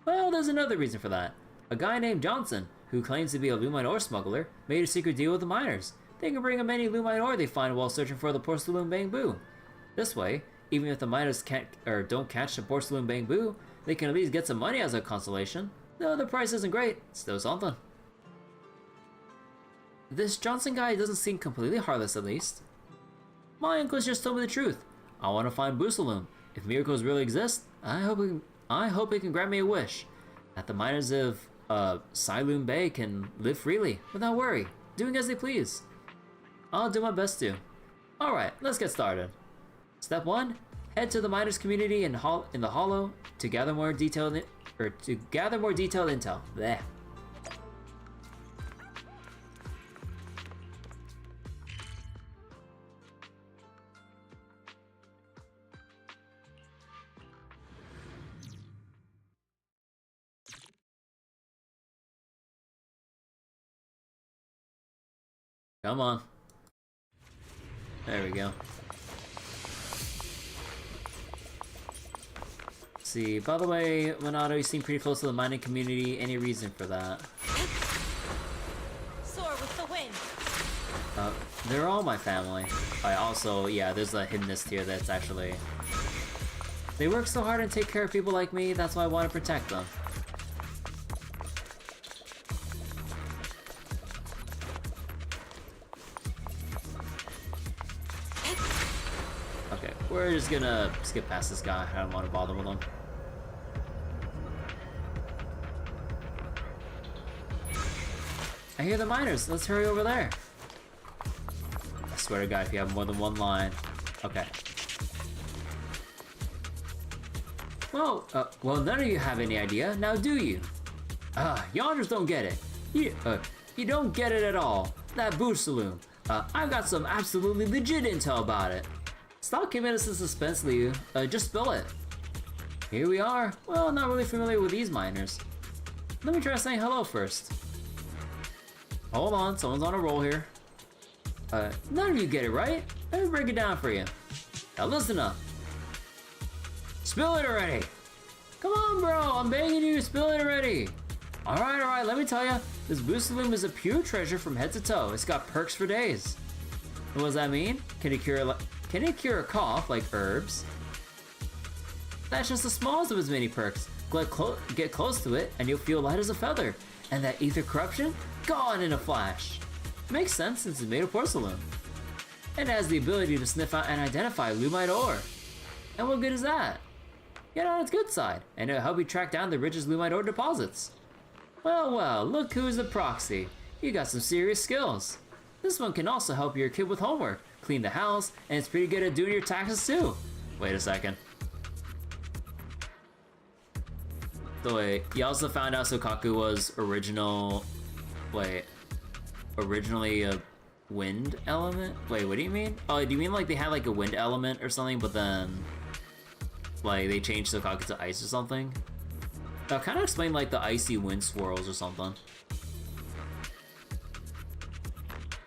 Well, there's another reason for that. A guy named Johnson, who claims to be a Lumite ore smuggler, made a secret deal with the miners. They can bring him any Lumite ore they find while searching for the porcelain bamboo. This way, even if the miners don't catch the porcelain bamboo, they can at least get some money as a consolation. Though the price isn't great, still something. This Johnson guy doesn't seem completely heartless, at least. My uncles just told me the truth. I want to find Busaloom. If miracles really exist, I hope it can grant me a wish. That the miners of Siloon Bay can live freely, without worry, doing as they please. I'll do my best to. Alright, let's get started. Step 1. Head to the miners community in the Hollow to gather more detailed intel. Blech. Come on. There we go. see. By the way, Minato, you seem pretty close to the mining community. Any reason for that? Soar with the wind. They're all my family. I also, yeah, there's a hiddenness here that's actually... They work so hard and take care of people like me, that's why I want to protect them. Okay, we're just gonna skip past this guy. I don't want to bother with him. I hear the miners. Let's hurry over there. I swear to God, if you have more than one line. Okay. Well, none of you have any idea. Now do you? Yonders don't get it. You don't get it at all. That boost saloon. I've got some absolutely legit intel about it. Stop keeping us in suspense, Liu. Just spill it. Here we are. Well, not really familiar with these miners. Let me try saying hello first. Hold on, someone's on a roll here. None of you get it, right? Let me break it down for you. Now listen up. Spill it already! Come on, bro! I'm begging you, spill it already! Alright, let me tell you. This Boostaloom is a pure treasure from head to toe. It's got perks for days. And what does that mean? Can it cure a cough, like herbs? That's just the smallest of its many perks. Get close to it, and you'll feel light as a feather. And that ether corruption? Gone in a flash. Makes sense since it's made of porcelain. And it has the ability to sniff out and identify lumite ore. And what good is that? Get on its good side, and it'll help you track down the richest lumite ore deposits. Well, look who's a proxy. You got some serious skills. This one can also help your kid with homework, clean the house, and it's pretty good at doing your taxes too. Wait a second. So wait, you also found out Sokaku was originally a wind element? Wait, what do you mean? Oh, do you mean like they had like a wind element or something, but then like they changed Sokaku to ice or something? That kind of explained like the icy wind swirls or something.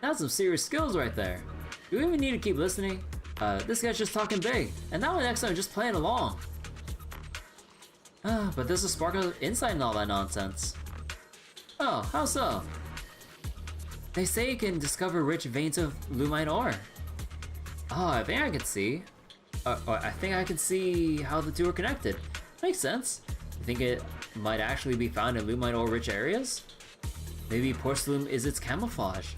That's some serious skills right there. Do we even need to keep listening? This guy's just talking big, and that one next time just playing along. But there's a spark of insight in all that nonsense. Oh, how so? They say you can discover rich veins of lumite ore. Oh, I think I can see. I think I can see how the two are connected. Makes sense. You think it might actually be found in lumite ore rich areas? Maybe porcelain is its camouflage.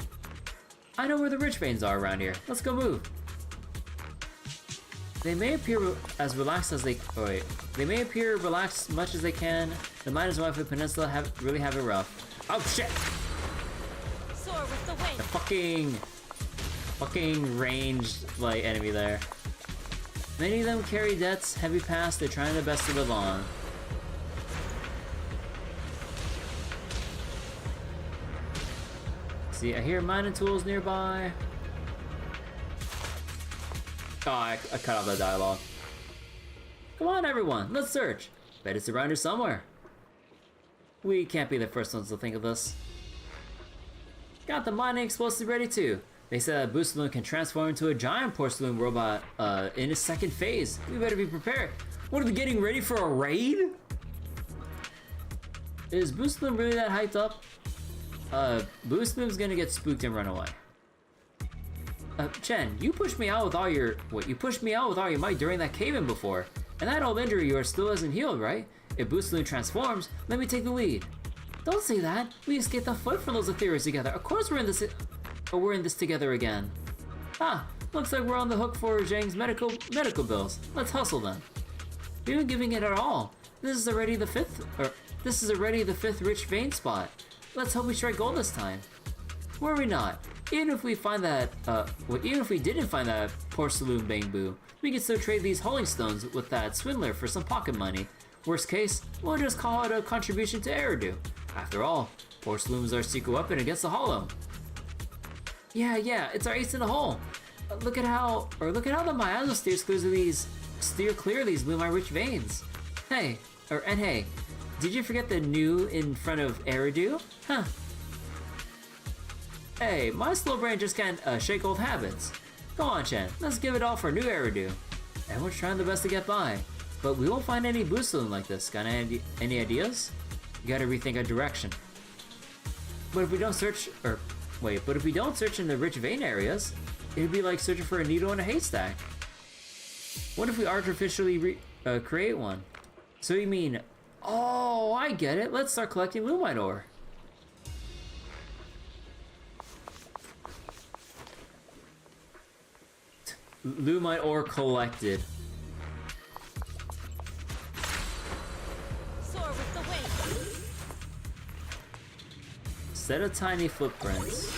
I know where the rich veins are around here. Let's go move. They may appear as relaxed as they... Oh wait. They may appear relaxed as much as they can. The miners of the peninsula really have it rough. Oh shit! Soar with the wind. The fucking ranged like enemy there. Many of them carry debts, heavy past. They're trying their best to live on. See, I hear mining tools nearby. Oh, I cut off that dialogue. Come on, everyone, let's search. Bet it's around here somewhere. We can't be the first ones to think of this. Got the mining explosive ready too. They said that Boostaloon can transform into a giant porcelain robot in its second phase. We better be prepared. What are we getting ready for a raid? Is Boostaloon really that hyped up? Boostaloon's gonna get spooked and run away. Chen, you pushed me out with all your might during that cave-in before. And that old injury of yours still isn't healed, right? If Boostaloon transforms, let me take the lead. Don't say that. We escaped the foot from those ethereals together. Of course we're in this together again. Looks like we're on the hook for Zhang's medical bills. Let's hustle then. We've been giving it our all. This is already the fifth rich vein spot. Let's hope we strike gold this time. Were we not? Even if we didn't find that porcelain bamboo, we could still trade these holy stones with that swindler for some pocket money. Worst case, we'll just call it a contribution to Eridu. After all, porcelain is our secret weapon against the Hollow. Yeah, it's our ace in the hole. Look at how the miasma steers clear of these lumite-rich veins. Hey, did you forget the new in front of Eridu? Huh. Hey, my slow brain just can't shake old habits. Go on, Chen, let's give it all for new Eridu. Everyone's trying their best to get by. but we won't find any boost to them like this. Got any ideas? You gotta rethink our direction. But if we don't search, but if we don't search in the rich vein areas, it'd be like searching for a needle in a haystack. What if we artificially create one? So you mean, oh, I get it. Let's start collecting Lumite ore. Lumite ore collected. Soar with the wind. Set of tiny footprints.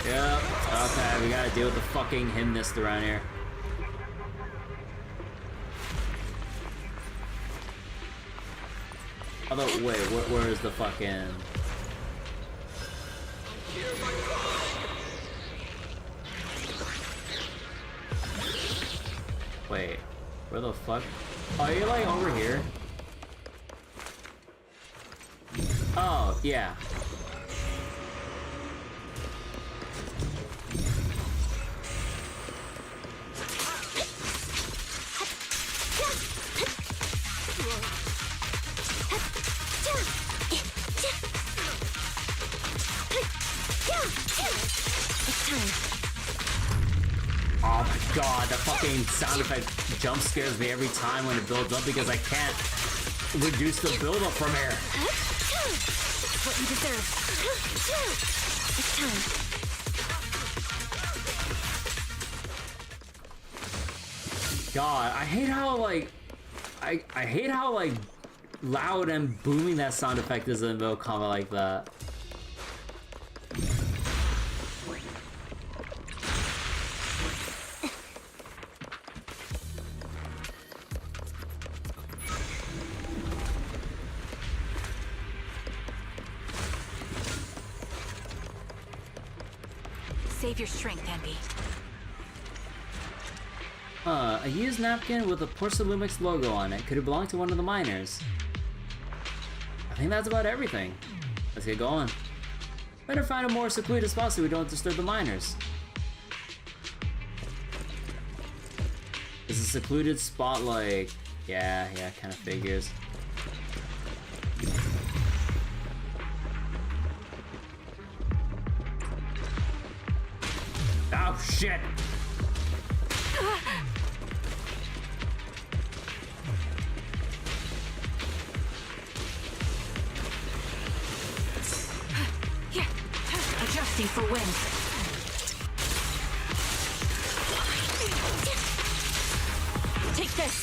Yep. Okay, we gotta deal with the fucking hymnist around here. Although, wait, where is the fucking... Wait, where the fuck? Oh, are you like over here? Oh, yeah. Oh my god, the fucking sound effect jump scares me every time when it builds up because I can't reduce the build up from here. What you deserve. It's time. God, I hate how like I hate how like loud and booming that sound effect is in Mortal Kombat like that. Save your strength, Envy. A used napkin with a Porcelumix logo on it. Could it belong to one of the miners? I think that's about everything. Let's get going. Better find a more secluded spot so we don't disturb the miners. Is a secluded spot like... Yeah, kind of figures. Oh, shit! Adjusting for wind. Take this.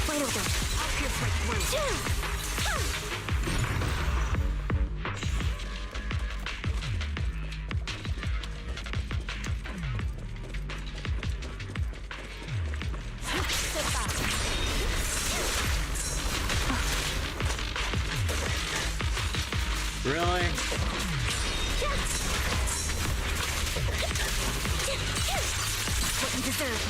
Wait over. I'll pierce right through. Really? What you deserve.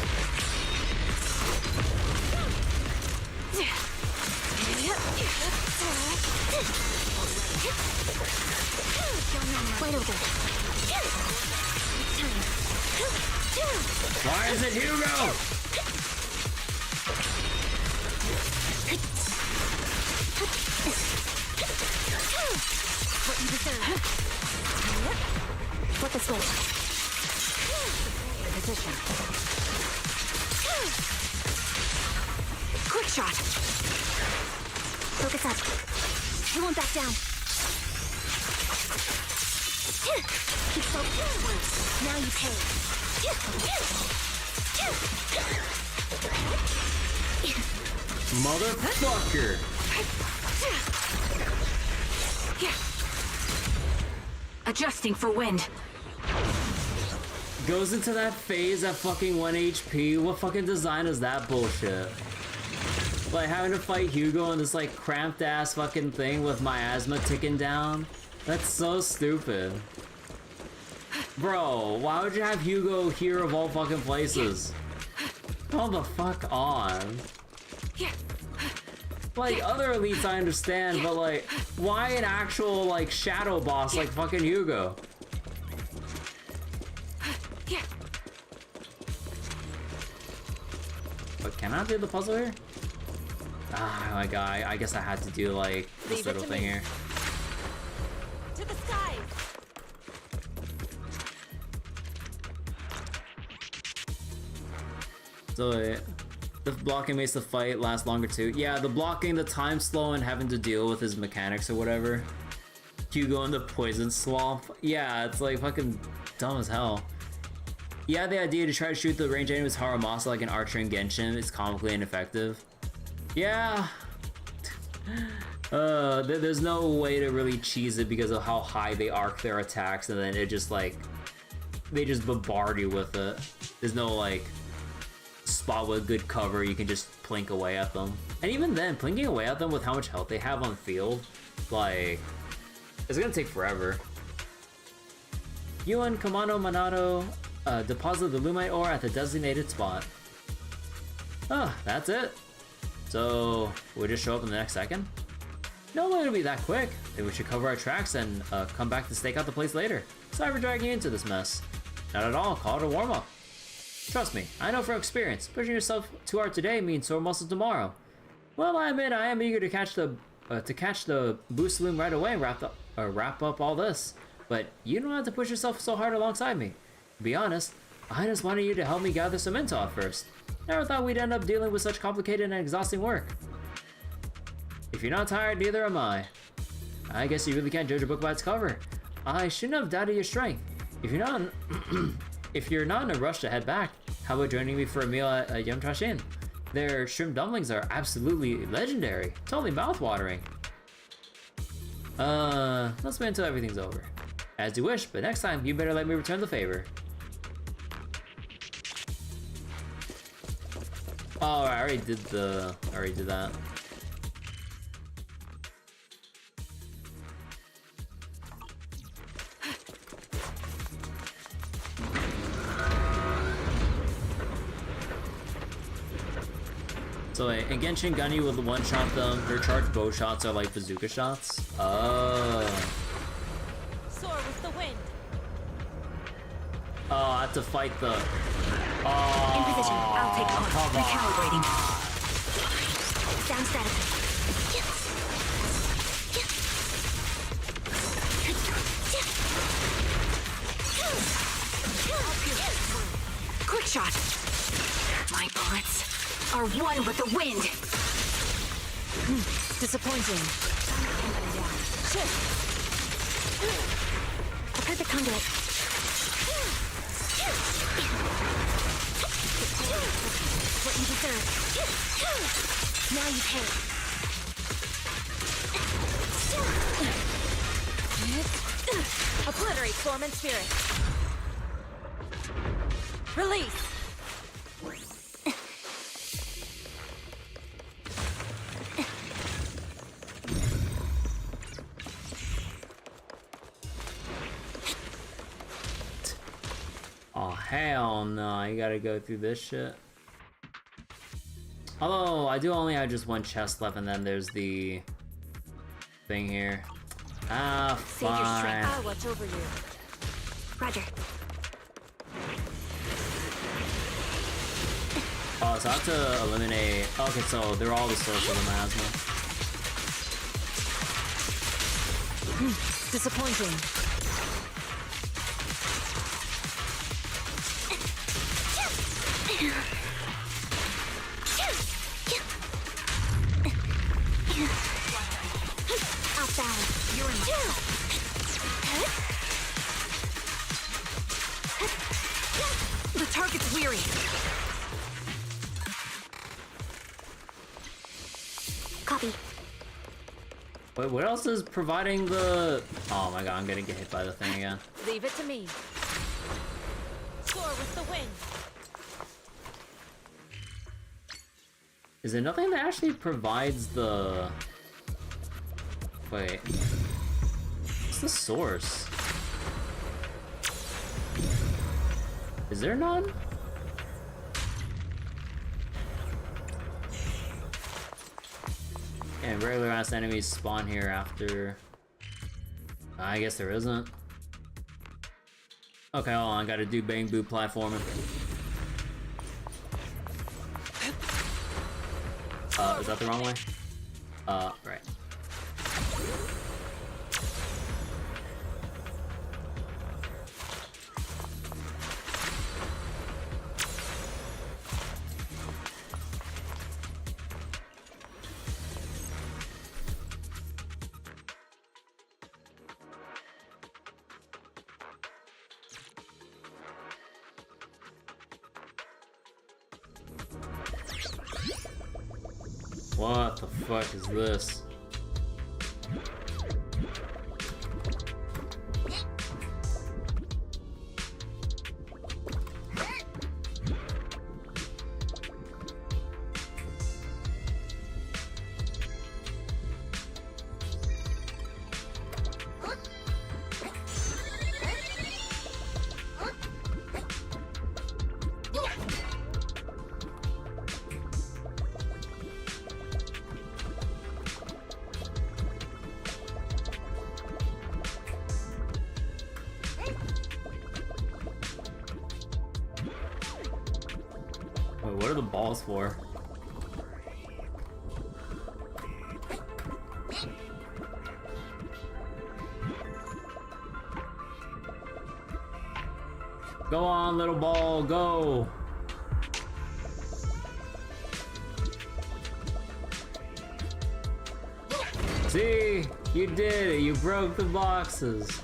Wait over. Why is it Hugo? What you deserve. Flip this way. Position. Quick shot. Focus up. You won't back down. Keep focused. Now you pay. Motherfucker! Adjusting for wind. Goes into that phase at fucking 1 HP. What fucking design is that bullshit? Like having to fight Hugo on this like cramped ass fucking thing with my asthma ticking down. That's so stupid. Bro, why would you have Hugo here of all fucking places? Hold the fuck on. Like, other elites I understand, but like, why an actual, like, shadow boss like fucking Hugo? But can I do the puzzle here? Ah, my god, I guess I had to do, like, this little thing here. To the skies! So, the blocking makes the fight last longer too. Yeah, the blocking, the time slow, and having to deal with his mechanics or whatever. Hugo in the poison swamp. Yeah, it's like fucking dumb as hell. Yeah, the idea to try to shoot the range enemy with Haramasa like an archer in Genshin is comically ineffective. Yeah. There's no way to really cheese it because of how high they arc their attacks, and then it just like, they just bombard you with it. There's no like spot with good cover you can just plink away at them. And even then, plinking away at them with how much health they have on field, like, it's gonna take forever. Yuan Kamano Manato deposit the Lumite ore at the designated spot. Oh, that's it. So, we'll just show up in the next second? No way it'll be that quick. Then we should cover our tracks and come back to stake out the place later. Sorry for dragging you into this mess. Not at all, call it a warm-up. Trust me, I know from experience, pushing yourself too hard today means sore muscles tomorrow. Well, I admit I am eager to catch the boost loom right away and wrap up all this. But you don't have to push yourself so hard alongside me. To be honest, I just wanted you to help me gather some intel at first. Never thought we'd end up dealing with such complicated and exhausting work. If you're not tired, neither am I. I guess you really can't judge a book by its cover. I shouldn't have doubted your strength. If you're not in a rush to head back, how about joining me for a meal at Yamtrash Inn? Their shrimp dumplings are absolutely legendary. Totally mouth-watering. Let's wait until everything's over. As you wish, but next time you better let me return the favor. Oh, I already did that. So in Genshin Gun, you will one-shot them. Their charged bow shots are like bazooka shots. Oh. Soar with the wind. Oh, I have to fight the... Oh, in position. I'll take point. come on. Recalibrating. Sound strategy. Quick shot. My bullets are one with the wind. Disappointing. Shift. Prepare the conduit. What you deserve. Now you pay. Obliterate form and spirit. Release. Oh, hell no, you gotta go through this shit. Although, I do only have just one chest left, and then there's the thing here. Ah, Save your strength. fine. I'll watch over you. Roger. Oh, so I have to eliminate... Okay, so they're all the source of the miasma. Disappointing. Off balance. You're in my... The target's weary. Copy. Wait, what else is providing the... Oh my god, I'm gonna get hit by the thing again. Leave it to me. Soar with the wind. Is there nothing that actually provides the... Wait. What's the source? Is there none? And regular ass enemies spawn here after. I guess there isn't. Okay, hold on, I gotta do bang boo platforming. Is that the wrong way? Right. What the fuck is this? Wait, what are the balls for? Go on, little ball, go! See? You did it, you broke the boxes.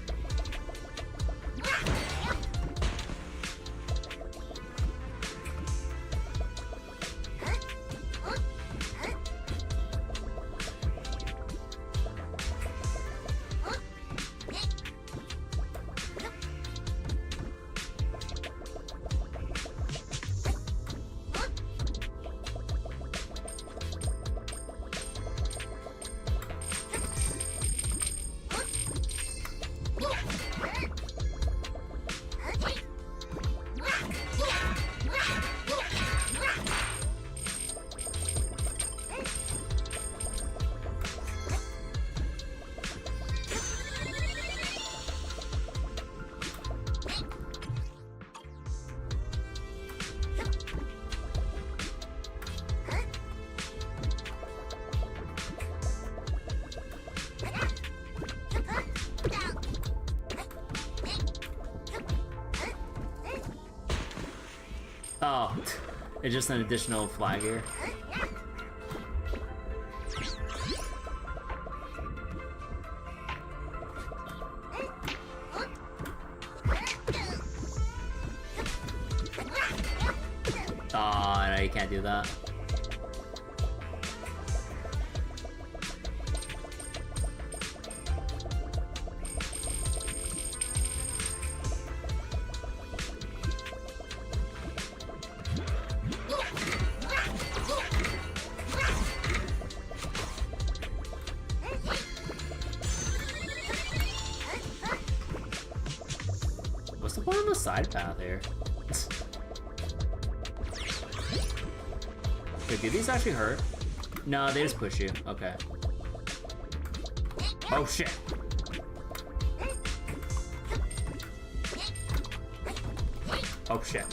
Oh, it's just an additional flag here. Oh, no, you can't do that. What's the point of the side path here? Wait, do these actually hurt? No, they just push you. Okay. Oh shit. Oh shit.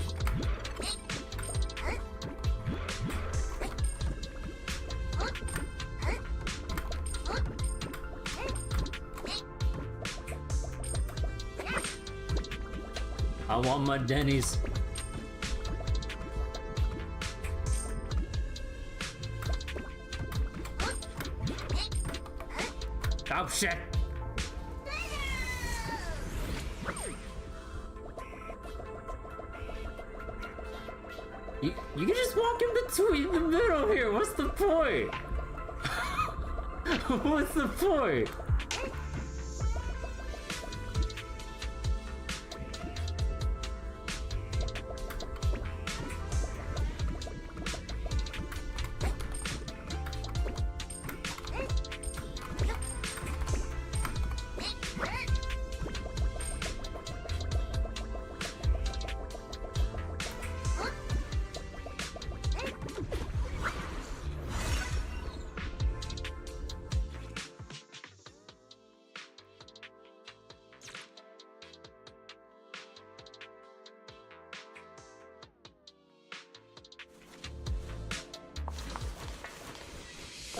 I want my Denny's. Oh shit! You can just walk in between the middle here. What's the point? What's the point?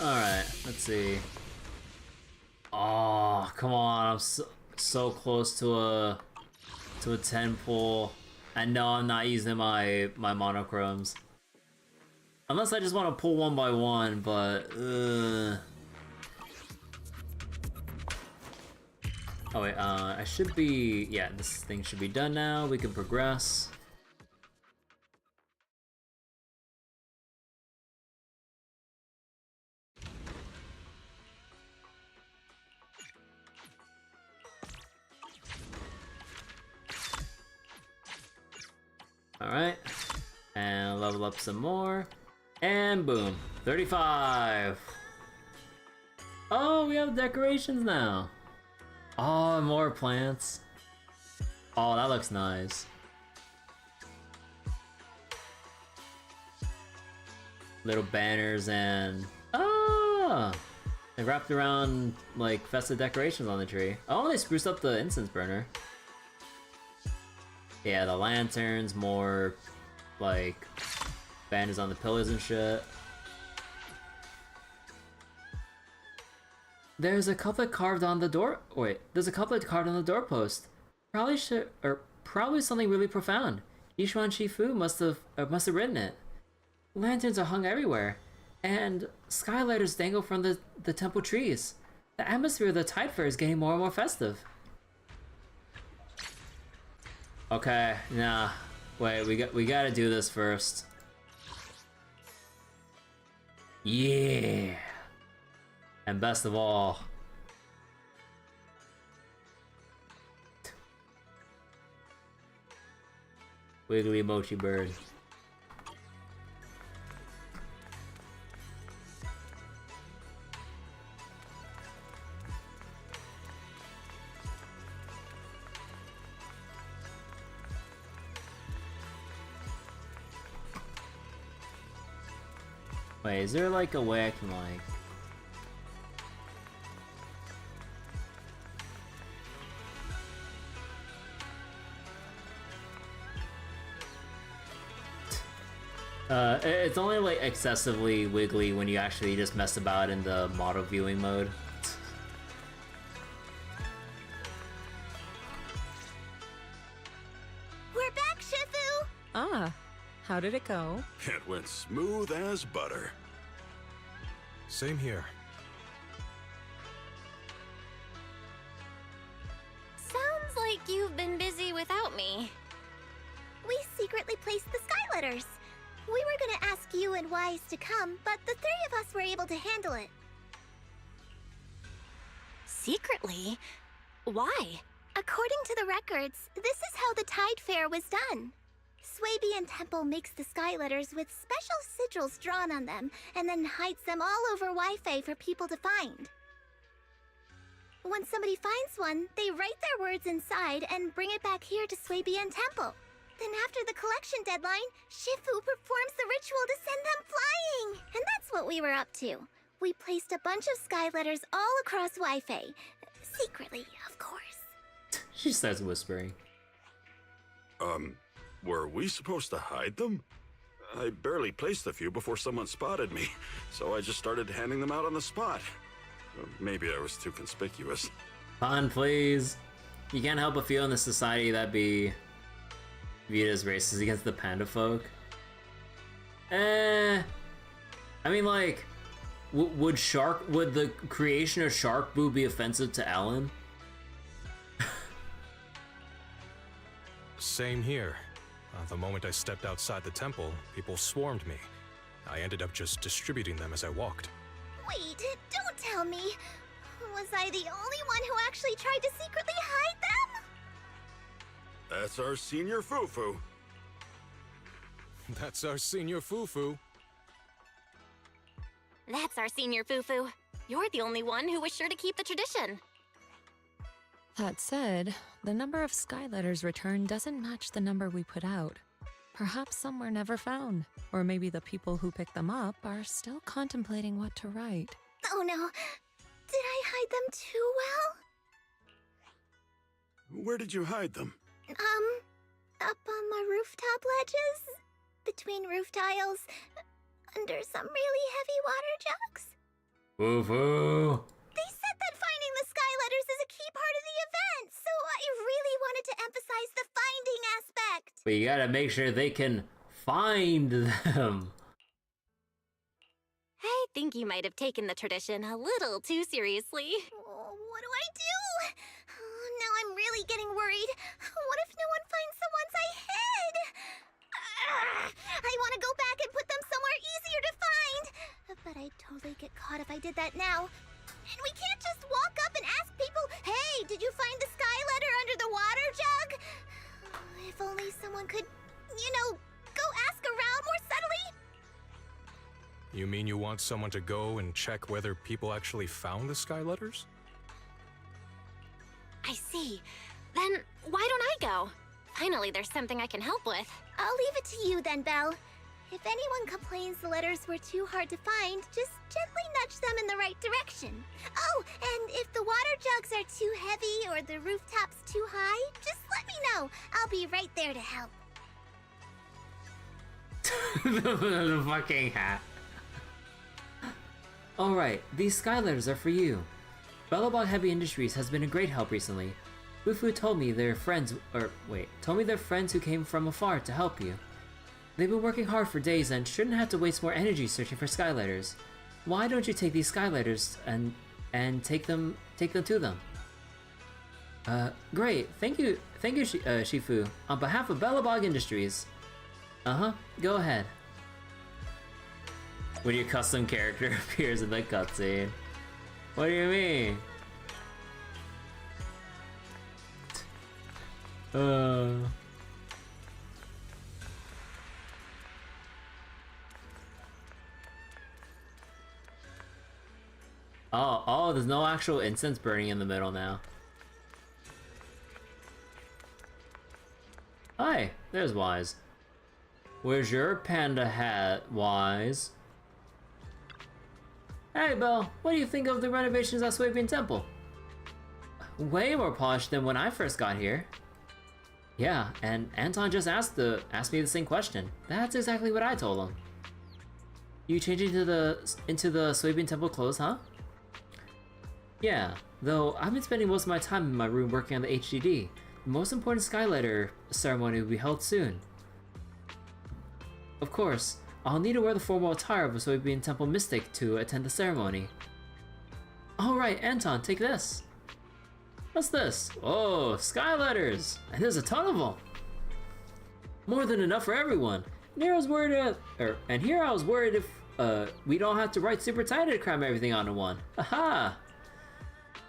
Alright, let's see. Oh, come on, I'm so close to a temple. I know I'm not using my monochromes. Unless I just want to pull one by one, but oh wait, I should be, yeah, this thing should be done now. We can progress. Alright, and level up some more, and boom, 35! Oh, we have decorations now! Oh, more plants. Oh, that looks nice. Little banners and... Ah! They wrapped around, like, festive decorations on the tree. Oh, they spruced up the incense burner. Yeah, the lanterns, more, like, banners on the pillars and shit. There's a couplet carved on the door. Wait, there's a couplet carved on the doorpost. Probably something really profound. Yishuan Shifu must have written it. Lanterns are hung everywhere, and skylighters dangle from the temple trees. The atmosphere of the Tide Fair is getting more and more festive. Okay, nah. Wait, we gotta do this first. Yeah. And best of all, Wiggly Mochi Bird. Wait, is there like a way I can like... It's only like excessively wiggly when you actually just mess about in the model viewing mode. We're back, Shifu! Ah, how did it go? It went smooth as butter. Same here. Sounds like you've been busy without me. We secretly placed the skyletters. We were gonna ask you and Wise to come, but the three of us were able to handle it. Secretly? Why? According to the records, this is how the Tide Fair was done. Swabian Temple makes the skyletters with special sigils drawn on them, and then hides them all over Wi-Fi for people to find. When somebody finds one, they write their words inside and bring it back here to Swabian Temple. Then after the collection deadline, Shifu performs the ritual to send them flying! And that's what we were up to. We placed a bunch of skyletters all across Wi-Fi. Secretly, of course. She starts whispering. Were we supposed to hide them? I barely placed a few before someone spotted me, so I just started handing them out on the spot. Maybe I was too conspicuous. Pun, please. You can't help but feel in the society that be viewed as racist against the panda folk. I mean, like, would the creation of Shark Boo be offensive to Alan? Same here. The moment I stepped outside the temple, people swarmed me. I ended up just distributing them as I walked. Wait, don't tell me. Was I the only one who actually tried to secretly hide them? That's our senior Fufu. That's our senior Fufu. That's our senior Fufu. You're the only one who was sure to keep the tradition. That said, the number of skyletters returned doesn't match the number we put out. Perhaps some were never found, or maybe the people who picked them up are still contemplating what to write. Oh no, did I hide them too well? Where did you hide them? Up on the rooftop ledges, between roof tiles, under some really heavy water jugs. Woo-hoo! They said that finding the sky letters is a key part of the event, so I really wanted to emphasize the finding aspect. But you gotta make sure they can find them. I think you might have taken the tradition a little too seriously. What do I do? Now I'm really getting worried. What if no one finds the ones I hid? I want to go back and put them somewhere easier to find. But I'd totally get caught if I did that now. And we can't just walk up and ask people, hey, did you find the sky letter under the water jug? If only someone could, go ask around more subtly. You mean you want someone to go and check whether people actually found the sky letters? I see. Then why don't I go? Finally, there's something I can help with. I'll leave it to you then, Belle. If anyone complains the letters were too hard to find, just gently nudge them in the right direction. Oh, and if the water jugs are too heavy or the rooftops too high, just let me know. I'll be right there to help. The fucking hat. Alright, these sky letters are for you. Bellabog Heavy Industries has been a great help recently. Wufu told me their friends who came from afar to help you. They've been working hard for days and shouldn't have to waste more energy searching for sky letters. Why don't you take these sky letters and take them to them? Great. Thank you, Shifu. On behalf of Bellabog Industries. Go ahead. When your custom character appears in the cutscene. What do you mean? Oh, there's no actual incense burning in the middle now. Hi, there's Wise. Where's your panda hat, Wise? Hey, Belle, what do you think of the renovations at Swabian Temple? Way more polished than when I first got here. Yeah, and Anton just asked me the same question. That's exactly what I told him. You changing into the Swabian Temple clothes, huh? Yeah, though I've been spending most of my time in my room working on the HDD. The most important Skylighter ceremony will be held soon. Of course, I'll need to wear the formal attire of a Swabian Temple mystic to attend the ceremony. Alright, Anton, take this. What's this? Oh, Skylighters! And there's a ton of them! More than enough for everyone. And here I was worried if we don't have to write super tight to cram everything onto one. Aha!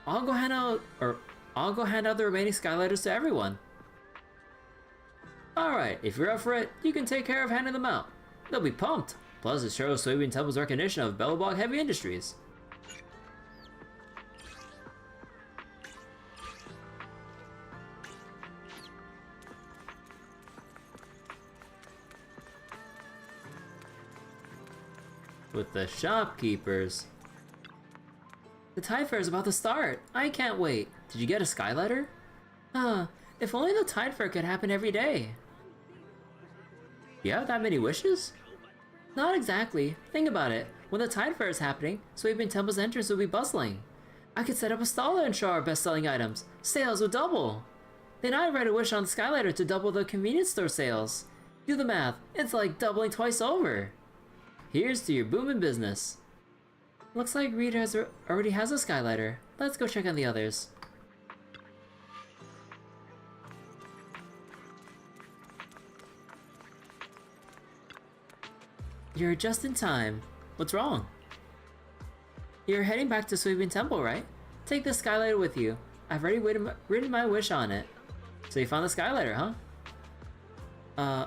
I'll go hand out the remaining Skylighters to everyone. Alright, if you're up for it, you can take care of handing them out. They'll be pumped. Plus, it shows Swabian Temple's recognition of Bellabog Heavy Industries. With the shopkeepers. The Tide Fair is about to start. I can't wait. Did you get a Skylighter? If only the Tide Fair could happen every day. You have that many wishes? Not exactly. Think about it. When the Tide Fair is happening, Swabian Temple's entrance will be bustling. I could set up a stall and show our best-selling items. Sales will double. Then I'd write a wish on the Skylighter to double the convenience store sales. Do the math. It's like doubling twice over. Here's to your booming business. Looks like Rita already has a Skylighter. Let's go check on the others. You're just in time. What's wrong? You're heading back to Swabian Temple, right? Take the Skylighter with you. I've already written my wish on it. So you found the Skylighter, huh?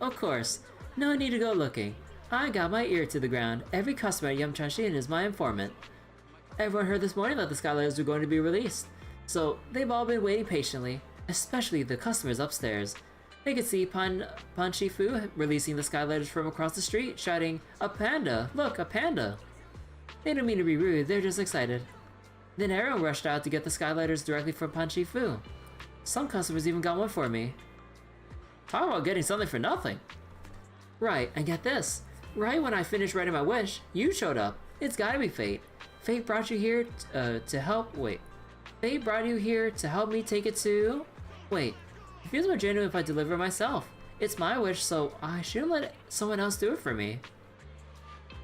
Of course. No need to go looking. I got my ear to the ground. Every customer at Yamchashin is my informant. Everyone heard this morning that the Skylighters were going to be released, so they've all been waiting patiently, especially the customers upstairs. They could see Pan Shifu releasing the Skylighters from across the street, shouting, "A panda! Look, a panda!" They didn't mean to be rude, they're just excited. Then everyone rushed out to get the Skylighters directly from Pan Shifu. Some customers even got one for me. Talk about getting something for nothing! Right, and get this. Right when I finished writing my wish, you showed up. It's gotta be fate. Fate brought you here to help. Wait. Fate brought you here to help me take it to. Wait. It feels more genuine if I deliver it myself. It's my wish, so I shouldn't let someone else do it for me.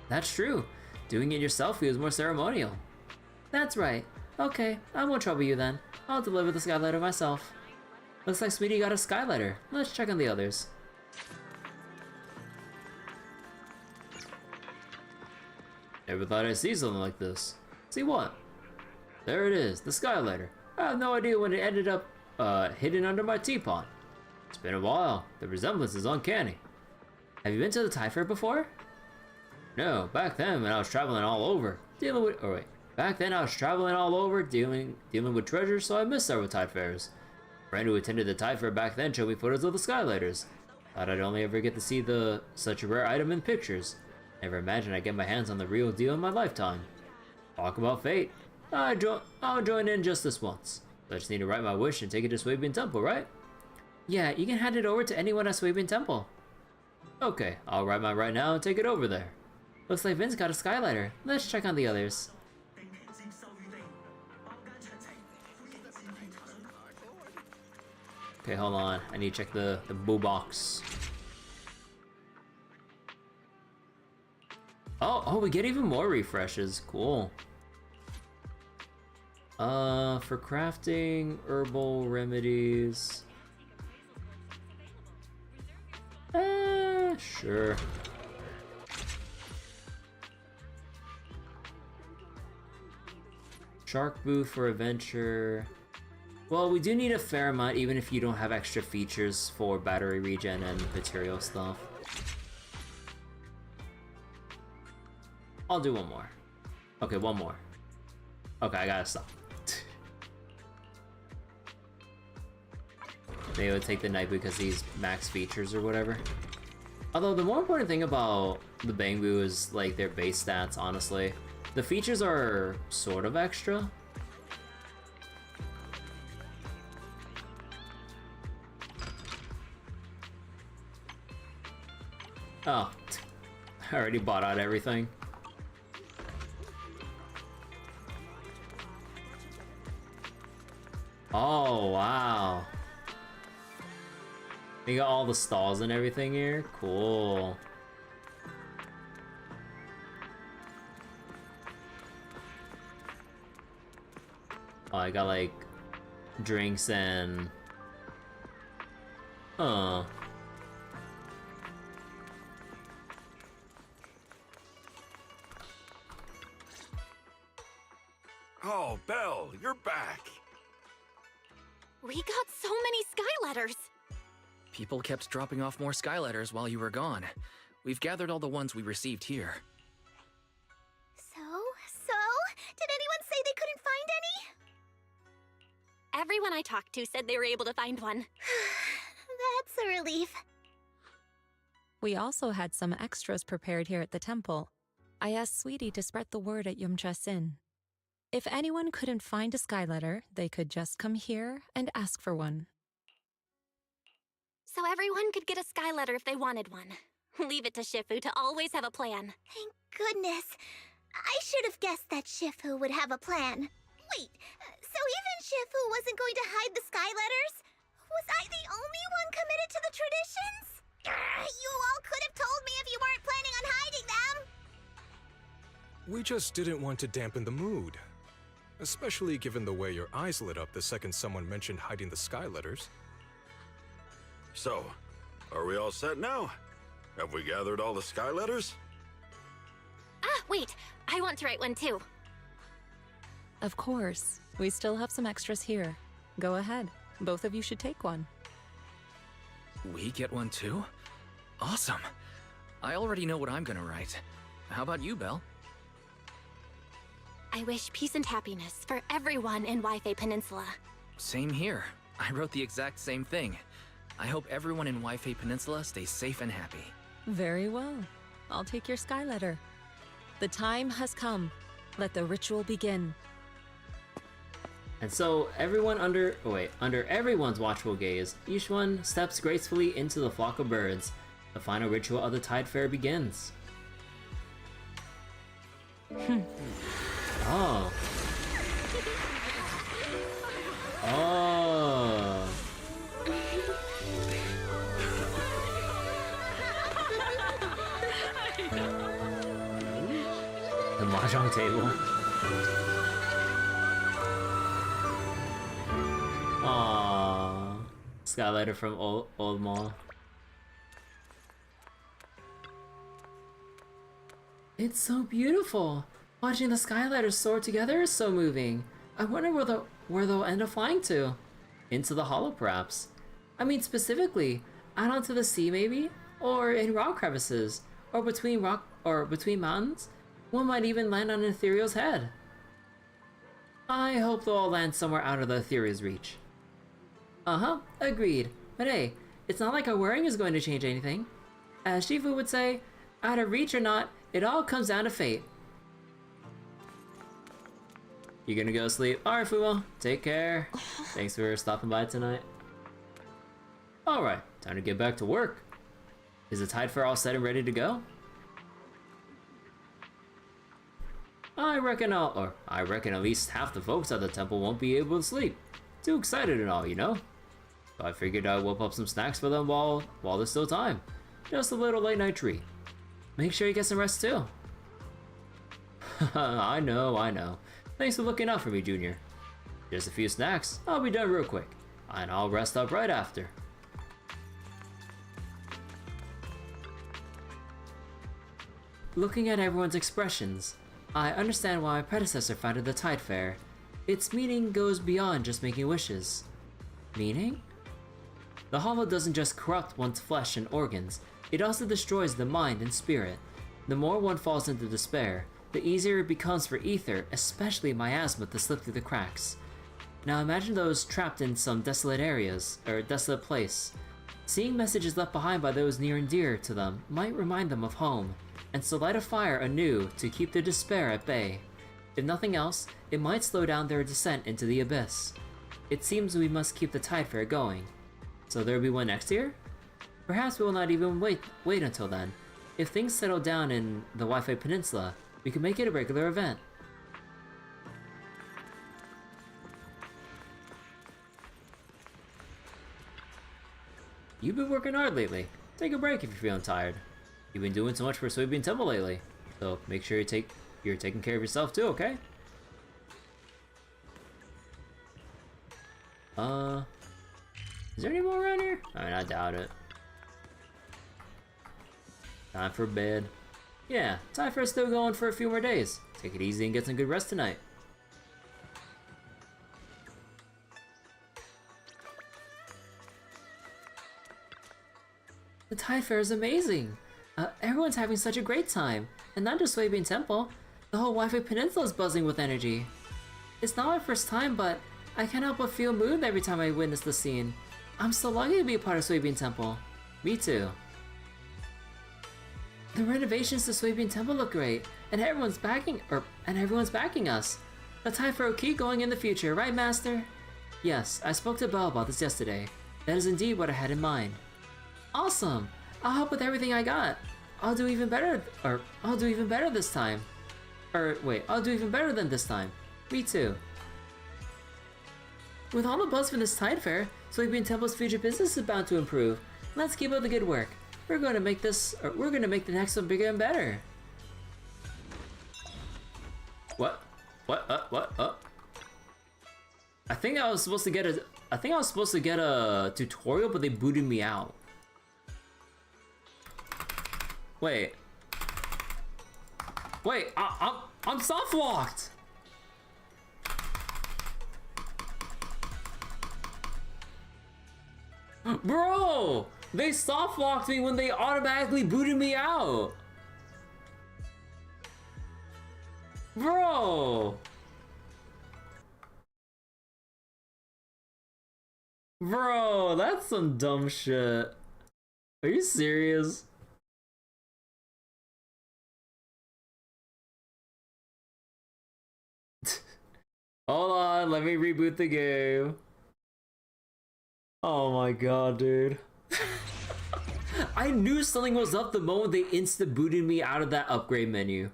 That's true. Doing it yourself feels more ceremonial. That's right. Okay, I won't trouble you then. I'll deliver the sky letter myself. Looks like Sweetie got a sky letter. Let's check on the others. Never thought I'd see something like this. See what? There it is, the sky letter. I have no idea when it ended up hidden under my teapot. It's been a while. The resemblance is uncanny. Have you been to the Tide Fair before? No, back then when I was traveling all over, back then I was traveling all over, dealing with treasures, so I missed several Tide Fairs. A friend who attended the Tide Fair back then showed me photos of the skylighters. Thought I'd only ever get to see such a rare item in pictures. Never imagined I'd get my hands on the real deal in my lifetime. Talk about fate. I'll join in just this once. I just need to write my wish and take it to Swabian Temple, right? Yeah, you can hand it over to anyone at Swabian Temple. Okay, I'll write mine right now and take it over there. Looks like Vince got a skylighter. Let's check on the others. Okay, hold on. I need to check the boo box. Oh, we get even more refreshes. Cool. For crafting, herbal remedies. Sure. Shark booth for adventure. Well, we do need a fair amount, even if you don't have extra features for battery regen and material stuff. I'll do one more. Okay, one more. Okay, I gotta stop. Maybe I'll take the night because he's max features or whatever. Although the more important thing about the Bangbu is like their base stats, honestly. The features are sort of extra. Oh, I already bought out everything. Oh, wow. We got all the stalls and everything here. Cool. Oh, I got like drinks and... Oh. Oh, Belle, you're back. We got so many sky letters. People kept dropping off more sky letters while you were gone. We've gathered all the ones we received here. So? Did anyone say they couldn't find any? Everyone I talked to said they were able to find one. That's a relief. We also had some extras prepared here at the temple. I asked Sweetie to spread the word at Yumcha-sin. If anyone couldn't find a sky letter, they could just come here and ask for one. So everyone could get a sky letter if they wanted one. Leave it to Shifu to always have a plan. Thank goodness. I should have guessed that Shifu would have a plan. Wait, so even Shifu wasn't going to hide the sky letters? Was I the only one committed to the traditions? You all could have told me if you weren't planning on hiding them. We just didn't want to dampen the mood. Especially given the way your eyes lit up the second someone mentioned hiding the sky letters. So, are we all set now? Have we gathered all the sky letters? Ah, wait. I want to write one too. Of course. We still have some extras here. Go ahead. Both of you should take one. We get one too? Awesome. I already know what I'm gonna write. How about you, Belle? I wish peace and happiness for everyone in Wi-Fi Peninsula. Same here. I wrote the exact same thing. I hope everyone in Wi-Fi Peninsula stays safe and happy. Very well. I'll take your sky letter. The time has come. Let the ritual begin. And so everyone under everyone's watchful gaze, each one steps gracefully into the flock of birds. The final ritual of the Tide Fair begins. Oh. Oh. The mahjong table. Aww. Skylighter from Old Mall. It's so beautiful. Watching the skylighters soar together is so moving. I wonder where they'll end up flying to. Into the hollow, perhaps. I mean, specifically, out onto the sea, maybe, or in rock crevices, or between mountains. One might even land on Ethereal's head. I hope they'll all land somewhere out of the Ethereal's reach. Uh-huh, agreed. But hey, it's not like our wearing is going to change anything. As Shifu would say, out of reach or not, it all comes down to fate. You gonna go sleep? Alright, Fumo. Take care. Thanks for stopping by tonight. Alright, time to get back to work. Is the tide fair all set and ready to go? I reckon at least half the folks at the temple won't be able to sleep. Too excited and all, you know? So I figured I'd whip up some snacks for them while there's still time. Just a little late night treat. Make sure you get some rest too. I know. Thanks for looking out for me, Junior. Just a few snacks, I'll be done real quick. And I'll rest up right after. Looking at everyone's expressions, I understand why my predecessor founded the Tide Fair. Its meaning goes beyond just making wishes. Meaning? The hollow doesn't just corrupt one's flesh and organs, it also destroys the mind and spirit. The more one falls into despair, the easier it becomes for ether, especially miasma, to slip through the cracks. Now imagine those trapped in some desolate areas, or desolate place. Seeing messages left behind by those near and dear to them might remind them of home, and so light a fire anew to keep their despair at bay. If nothing else, it might slow down their descent into the abyss. It seems we must keep the Tide Fair going. So there'll be one next year? Perhaps we will not even wait until then. If things settle down in the Wi-Fi Peninsula, we can make it a regular event. You've been working hard lately. Take a break if you're feeling tired. You've been doing so much for Soybean Temple lately, so make sure you're taking care of yourself too, okay? Is there any more around here? I mean, I doubt it. Time for bed. Yeah, Tide Fair's still going for a few more days. Take it easy and get some good rest tonight. The Tide Fair is amazing! Everyone's having such a great time, and not just Soybean Temple. The whole Wi-Fi Peninsula is buzzing with energy. It's not my first time, but I can't help but feel moved every time I witness the scene. I'm so lucky to be a part of Soybean Temple. Me too. The renovations to Soybean Temple look great, and everyone's backing us. The Tide Fair will keep going in the future, right, Master? Yes, I spoke to Belle about this yesterday. That is indeed what I had in mind. Awesome! I'll help with everything I got. I'll do even better this time. I'll do even better than this time. Me too. With all the buzz from this Tide Fair, Soybean Temple's future business is bound to improve. Let's keep up the good work. We're going to make the next one bigger and better. What? I think I was supposed to get a tutorial, but they booted me out. Wait, I'm soft locked. Bro, they soft locked me when they automatically booted me out. Bro, that's some dumb shit. Are you serious? Hold on, let me reboot the game. Oh my god, dude. I knew something was up the moment they insta-booted me out of that upgrade menu.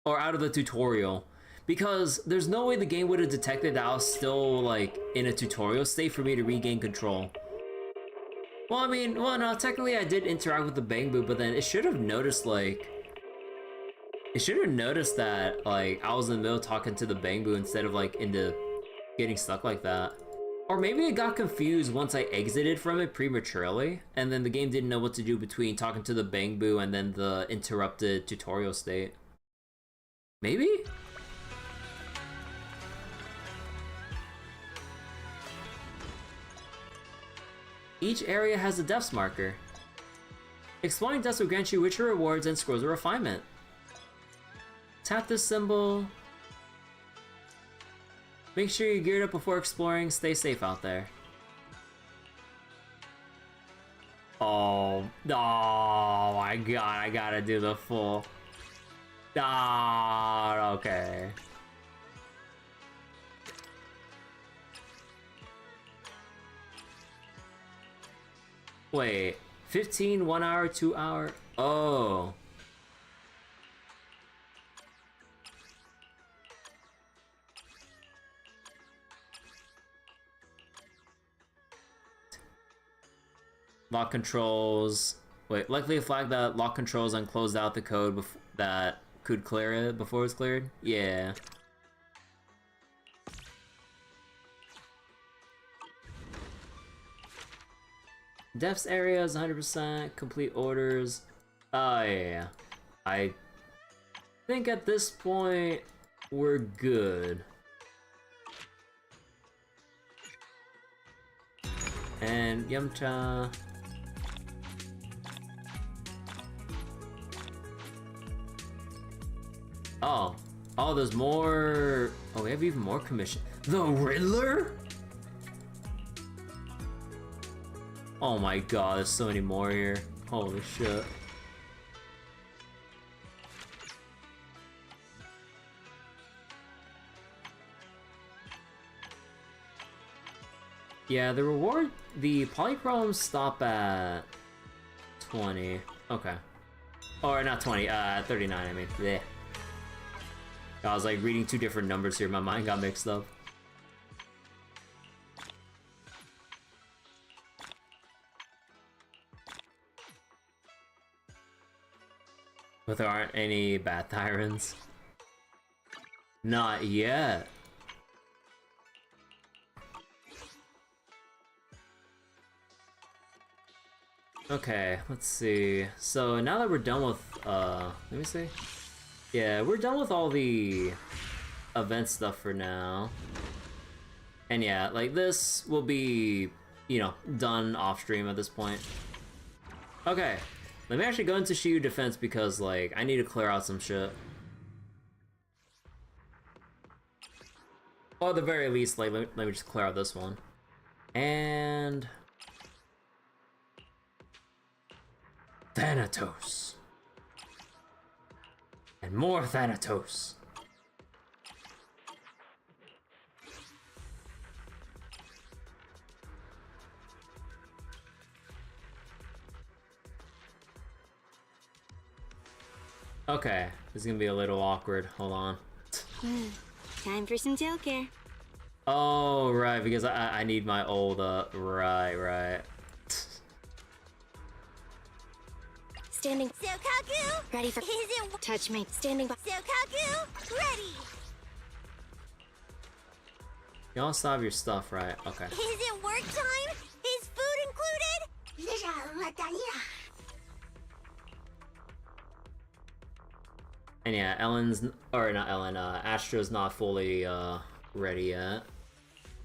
or out of the tutorial, because there's no way the game would have detected that I was still like in a tutorial state for me to regain control. Well, I mean, well, no, technically I did interact with the Bangbu, but then it should have noticed like, it should have noticed that like I was in the middle talking to the Bangbu instead of like into getting stuck like that. Or maybe it got confused once I exited from it prematurely, and then the game didn't know what to do between talking to the Bangbu and then the interrupted tutorial state. Maybe? Each area has a depths marker. Exploring depths will grant you richer rewards and scrolls of refinement. Tap this symbol. Make sure you're geared up before exploring. Stay safe out there. Oh my god, I gotta do the full. Okay. Wait, 15, 1 hour, 2 hour? Oh. Lock controls. Wait, likely a flag that lock controls and closed out the code that could clear it before it was cleared? Yeah. Depths areas 100%, complete orders. Oh yeah. I think at this point we're good. And Yamcha. Oh, there's more. Oh, we have even more commission. The Riddler? Oh my god, there's so many more here. Holy shit. Yeah, the polychromes stop at 20. Okay. Or not 20, 39, I mean. Bleh. I was like reading two different numbers here, my mind got mixed up. But there aren't any bad tyrants. Not yet. Okay, let's see. So now that we're done with, let me see. Yeah, we're done with all the event stuff for now. And yeah, like this will be, you know, done off stream at this point. Okay, let me actually go into Shiyu defense because like I need to clear out some shit. Or at the very least, like let me just clear out this one. And Thanatos. And more Thanatos. Okay, this is gonna be a little awkward. Hold on. Time for some tail care. Oh, right, because I need my old, right. Standing. Sokaku! Ready for. Isn't. Touch me. Standing by. Sokaku! Ready! Y'all still have your stuff, right? Okay. Is it work time? Is food included? And yeah, Astro's not fully, ready yet.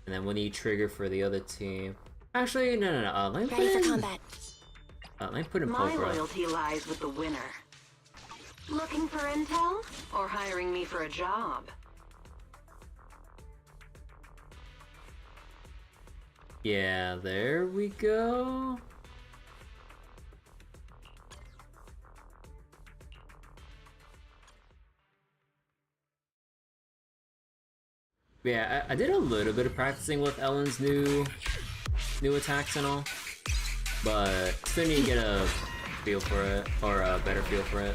And then we need trigger for the other team. Actually, no. Let me put Ready in, for combat. Let me put in My Pokra. loyalty lies with the winner. Looking for intel or hiring me for a job? Yeah, there we go. Yeah, I did a little bit of practicing with Ellen's new attacks and all, but still need to get a feel for it, or a better feel for it.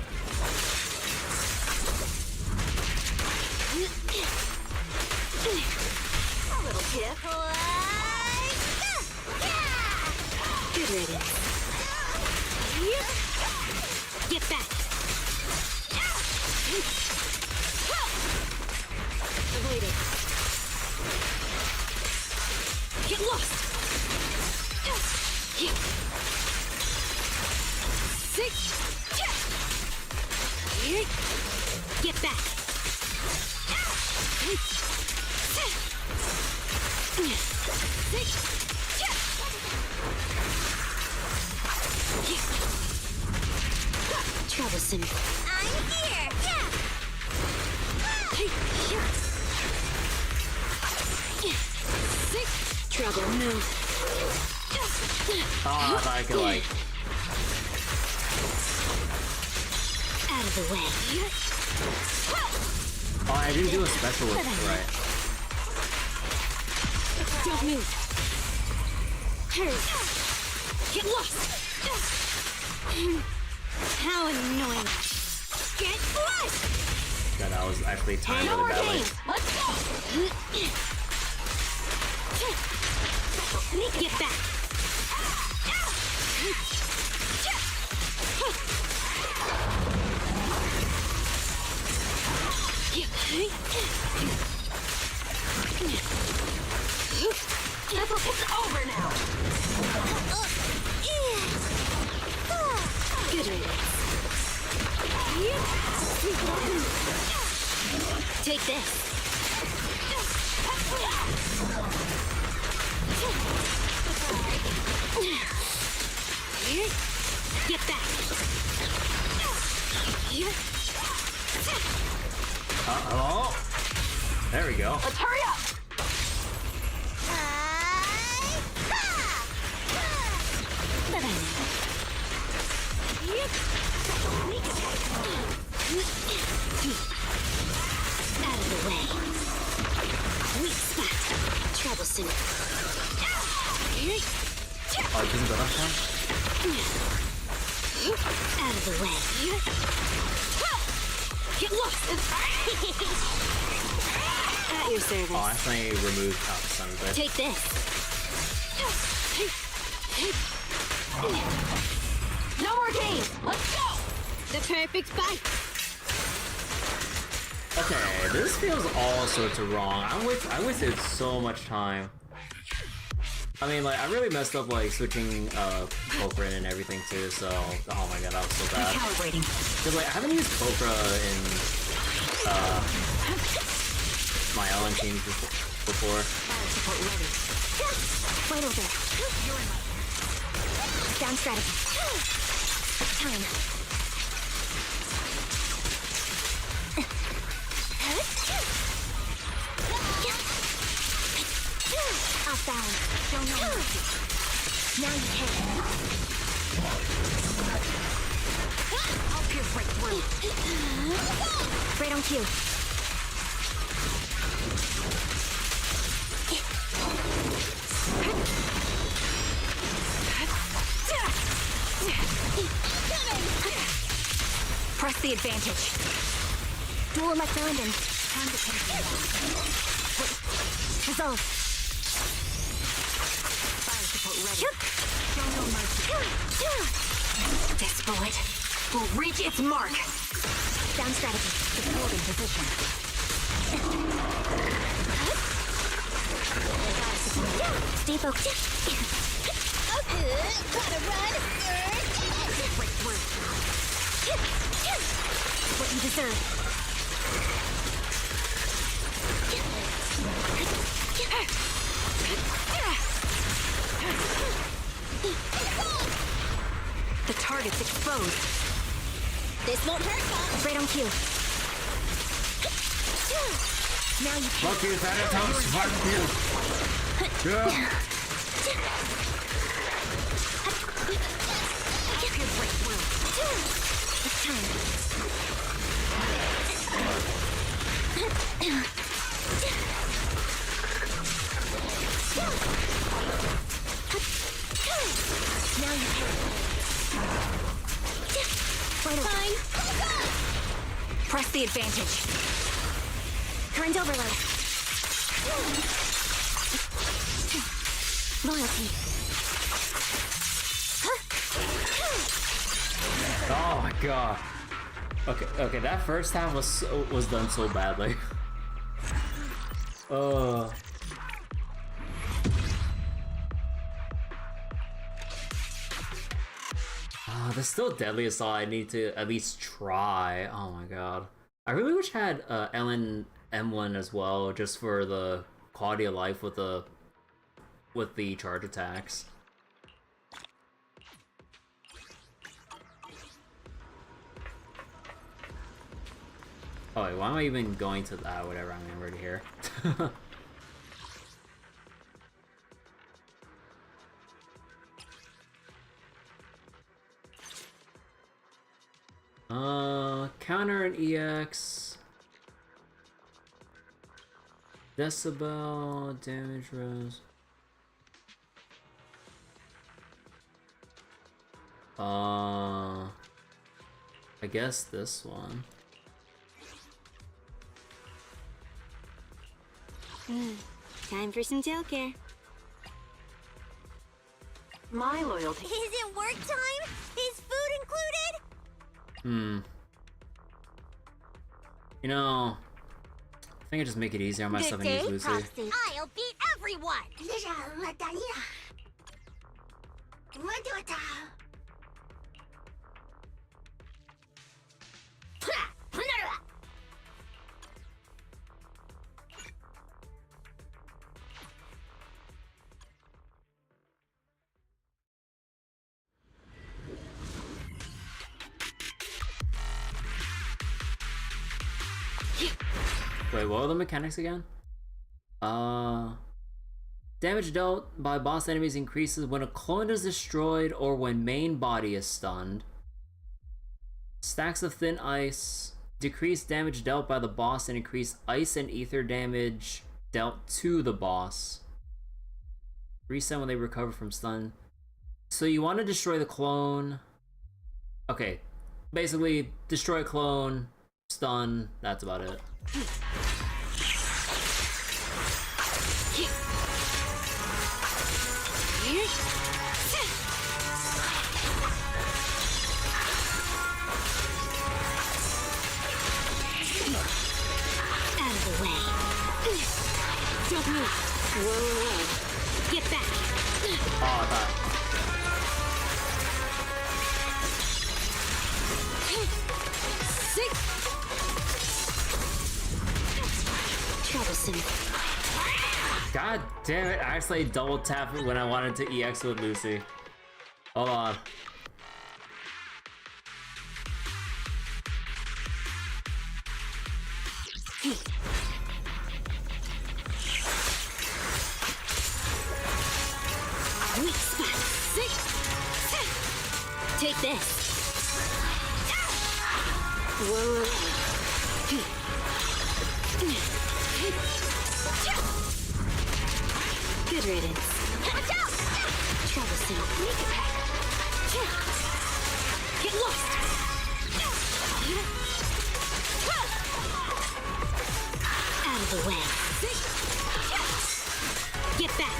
A little tip. Good riddance. Get back. Avoid it. Get lost. Get back. Troublesome. I'm here. Trouble, move. Oh, if I could like. Out of the way. Oh, I didn't do a special with right. Don't move. Hurry. Get lost. How annoying. Get lost. Yeah, that was actually timed really badly. Let's go. Get back. It's over now. Good Take this. Get back. Hello? There we go. Let's hurry up. Out of the way. Weak spot. Troublesome. Oh, it doesn't go that far? Out of the way. Get lost. At your service. Oh, I actually removed some of it. Take this. No more games. Let's go. The perfect bite. Okay, this feels all sorts of wrong. I wasted so much time. I mean, like, I really messed up, like, switching, Cochrane and everything, too, so... Oh my god, that was so bad. Recalibrating. Because, like, I haven't used Cochrane in, my Ellen teams before. Support ready. Right over there. Down strategy. Time. Off balance. Show no mercy. Now you can. I'll pierce right through. Right on cue. Press the advantage. Dual left landing. Time to take it. Resolve. Fire support ready. Show no mercy. This bullet will reach its mark. Down strategy. Support in position. Stay focused. Gotta run. Break through. What you deserve. The target's exposed. This won't hurt, Bob. Right on cue. Now you can. Fuck you, Thanatos. Fuck you. Yeah. Break through. It's time. Now you can. Fine. Press the advantage. Current overload. Loyalty. Oh my god. Okay, that first half was done so badly. There's still Deadly Assault I need to at least try. Oh my god. I really wish I had Ellen M1 as well, just for the quality of life with the charge attacks. Oh wait, why am I even going to that? Whatever, I'm already here. Counter and EX. Decibel, damage rose. I guess this one. Time for some tail care. My loyalty. Is it work time? Is food included? You know, I think I just make it easier on myself and use Lucy. Proxy. I'll beat everyone! Wait, what are the mechanics again? Damage dealt by boss enemies increases when a clone is destroyed or when main body is stunned. Stacks of thin ice decrease damage dealt by the boss and increase ice and ether damage dealt to the boss. Reset when they recover from stun. So you want to destroy the clone. Okay, basically destroy a clone, stun, that's about it. Out of the way. Don't move. Whoa. Get back. Oh, I thought. Sick. Troublesome. God damn it, I actually double tapped it when I wanted to EX with Lucy. Hold on. Weak spot. Sick. Take this. Whoa. Good riddance. Watch out! Troublesome. Get lost! Out of the way. Get back!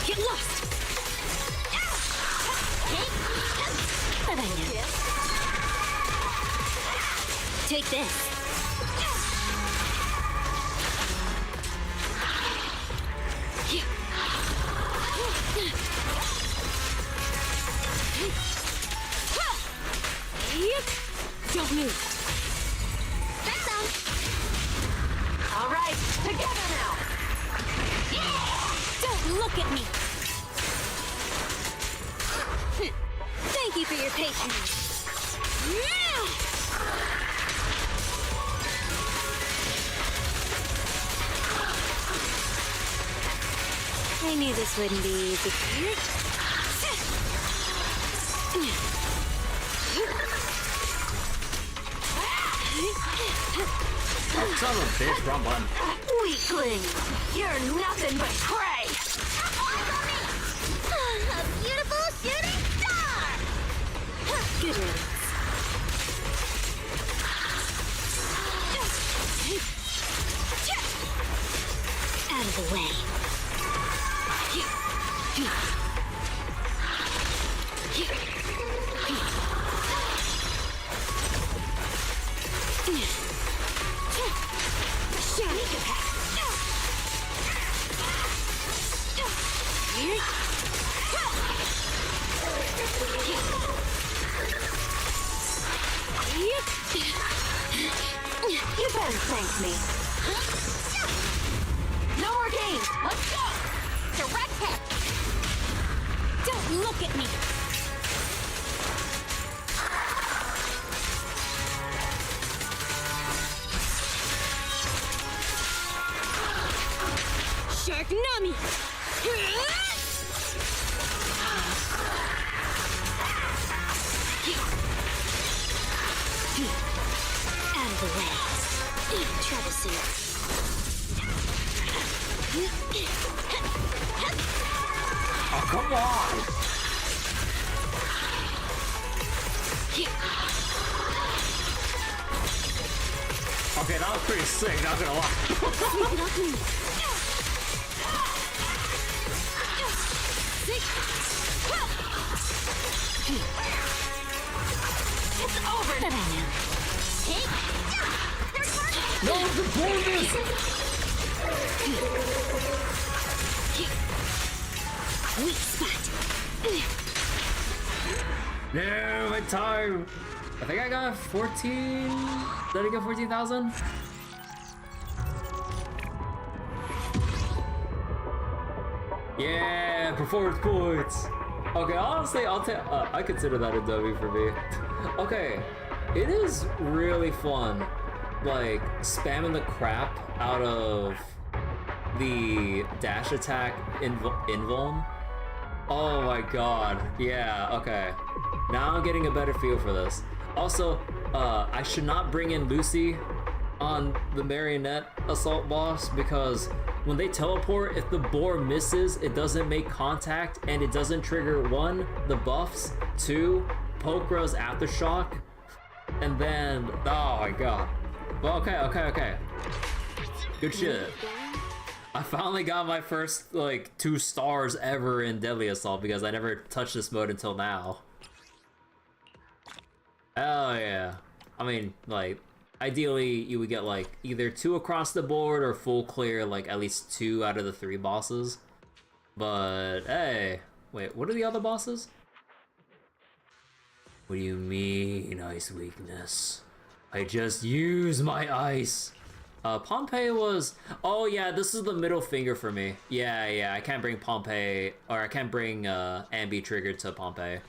Get lost! Bye-bye now. Take this. Don't move. That sounds. All right, together now. Don't look at me. Thank you for your patience. I knew this wouldn't be easy. Oh, son of a bitch, wrong button. Weakling, you're nothing but prey. A beautiful shooting star! You better thank me. No more games. Let's go. Direct hit! Don't look at me! Sharknami! Out of the way. Trouble suit. Oh, come on! Okay, that was pretty sick, not gonna lie. It's over now. No, the bonus! Weak spot. No, my time! I think I got 14... Did I get 14,000? Yeah, performance points! Okay, honestly, I'll take... I consider that a W for me. Okay, it is really fun, like, spamming the crap out of the dash attack invuln. Oh my god, yeah, okay. Now I'm getting a better feel for this. Also, I should not bring in Lucy on the marionette assault boss because when they teleport, if the boar misses, it doesn't make contact and it doesn't trigger 1, the buffs, 2, Pokra's aftershock, and then, oh my god. Well, okay. Good shit. I finally got my first, like, 2 stars ever in Deadly Assault because I never touched this mode until now. Oh yeah. I mean, like, ideally you would get, like, either 2 across the board or full clear, like, at least 2 out of the 3 bosses. But, hey. Wait, what are the other bosses? What do you mean, ice weakness? I just use my ice! Pompeii was... Oh yeah, this is the middle finger for me. Yeah, I can't bring Pompeii... Or I can't bring, Ambi Trigger to Pompeii.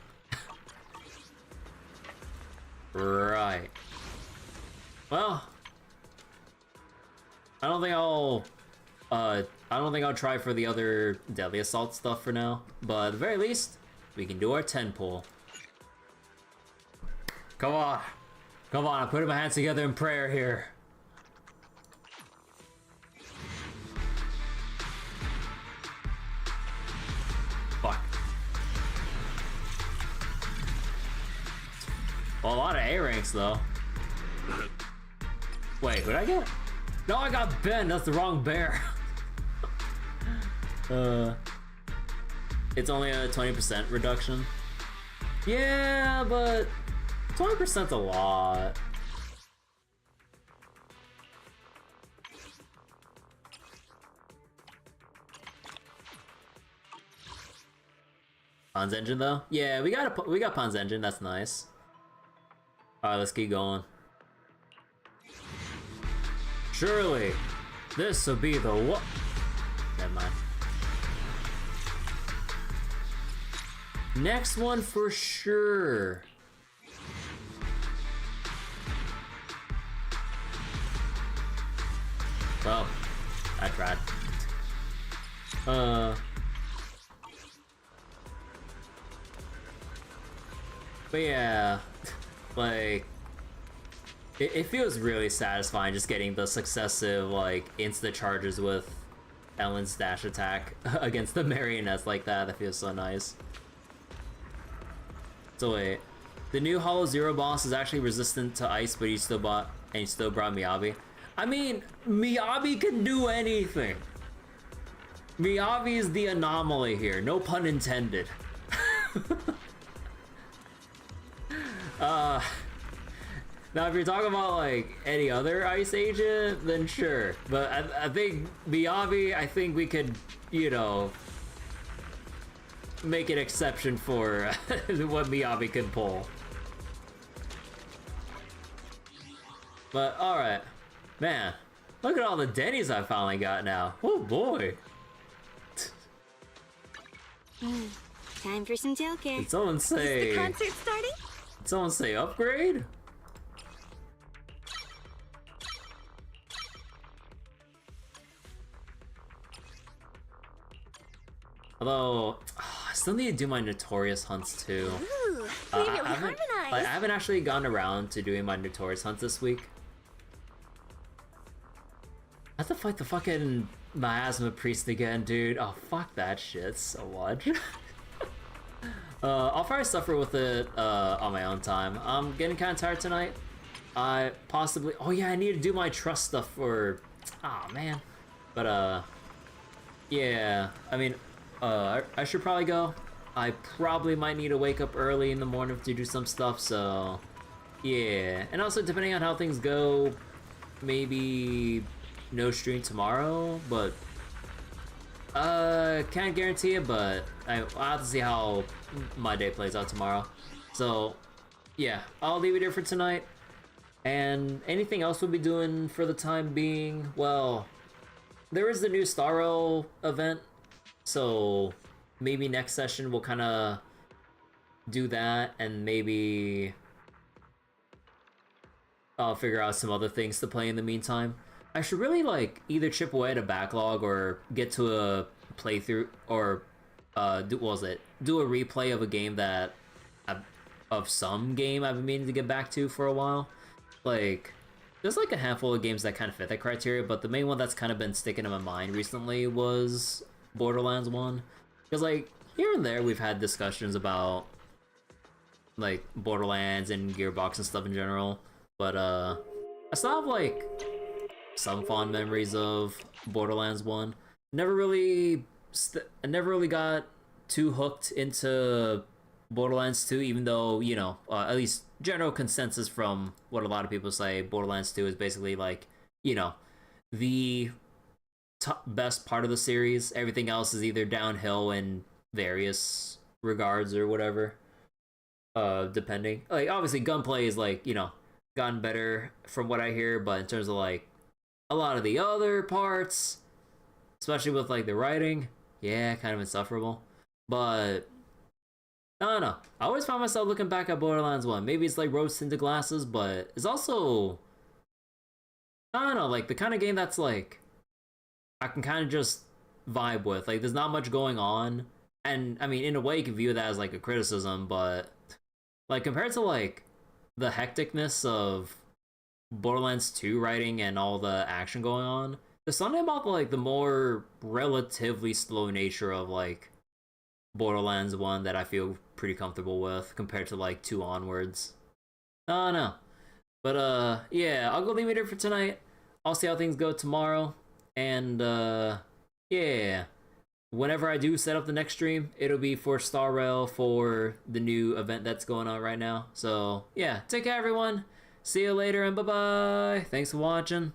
Right. Well... I don't think I'll try for the other Deadly Assault stuff for now. But at the very least, we can do our 10 pull. Come on. Come on, I'm putting my hands together in prayer here. Fuck. Well, a lot of A ranks though. Wait, who'd I get? No, I got Ben, that's the wrong bear. It's only a 20% reduction. Yeah, but 20%'s a lot. Pon's engine though? Yeah, we got Pon's engine, that's nice. Alright, let's keep going. Surely, this will be the what? Never mind. Next one for sure. Well, I tried. But yeah, like, it feels really satisfying just getting the successive, like, insta charges with Ellen's dash attack against the marionettes like that. That feels so nice. So wait, the new Hollow Zero boss is actually resistant to ice, but you still brought Miyabi. I mean, Miyabi can do anything. Miyavi's the anomaly here, no pun intended. Now if you're talking about like any other Ice agent, then sure. But I think Miyavi, I think we could, you know, make an exception for what Miyavi could pull. But alright. Man, look at all the Denny's I finally got now. Oh boy. Time for some tailgate. Did someone say... Is the concert starting? Did someone say upgrade? Although, I still need to do my Notorious hunts too. Ooh, we really harmonized. I haven't actually gotten around to doing my Notorious hunts this week. I have to fight the fucking Miasma Priest again, dude. Oh, fuck that shit so much. I'll probably suffer with it on my own time. I'm getting kind of tired tonight. I possibly... Oh yeah, I need to do my trust stuff for... Oh man. But yeah, I mean... I should probably go. I probably might need to wake up early in the morning to do some stuff, so... Yeah. And also, depending on how things go, maybe no stream tomorrow, but... Can't guarantee it, but I'll have to see how my day plays out tomorrow. So, yeah. I'll leave it here for tonight. And anything else we'll be doing for the time being? Well, there is the new Star Rail event. So maybe next session we'll kind of do that, and maybe I'll figure out some other things to play in the meantime. I should really like either chip away at a backlog or get to a playthrough, or do a replay of a game that of some game I've been meaning to get back to for a while. Like, there's like a handful of games that kind of fit that criteria, but the main one that's kind of been sticking in my mind recently was Borderlands 1. Because like here and there we've had discussions about like Borderlands and Gearbox and stuff in general, but I still have like some fond memories of Borderlands 1. I never really got too hooked into Borderlands 2, even though, you know, at least general consensus from what a lot of people say, Borderlands 2 is basically like, you know, the best part of the series. Everything else is either downhill in various regards or whatever, depending. Like, obviously gunplay is like, you know, gotten better from what I hear, but in terms of like a lot of the other parts, especially with like the writing, yeah, kind of insufferable. But I don't know, I always find myself looking back at Borderlands 1. Maybe it's like rose tinted glasses, but it's also, I don't know, like the kind of game that's like I can kind of just vibe with. Like, there's not much going on. And, I mean, in a way, you can view that as, like, a criticism, but, like, compared to, like, the hecticness of Borderlands 2 writing and all the action going on, there's something about, like, the more relatively slow nature of, like, Borderlands 1 that I feel pretty comfortable with compared to, like, 2 onwards. I don't know. But, yeah, I'll go leave it here for tonight. I'll see how things go tomorrow. And, yeah, whenever I do set up the next stream, it'll be for Star Rail, for the new event that's going on right now. So, yeah, take care, everyone. See you later, and bye-bye. Thanks for watching.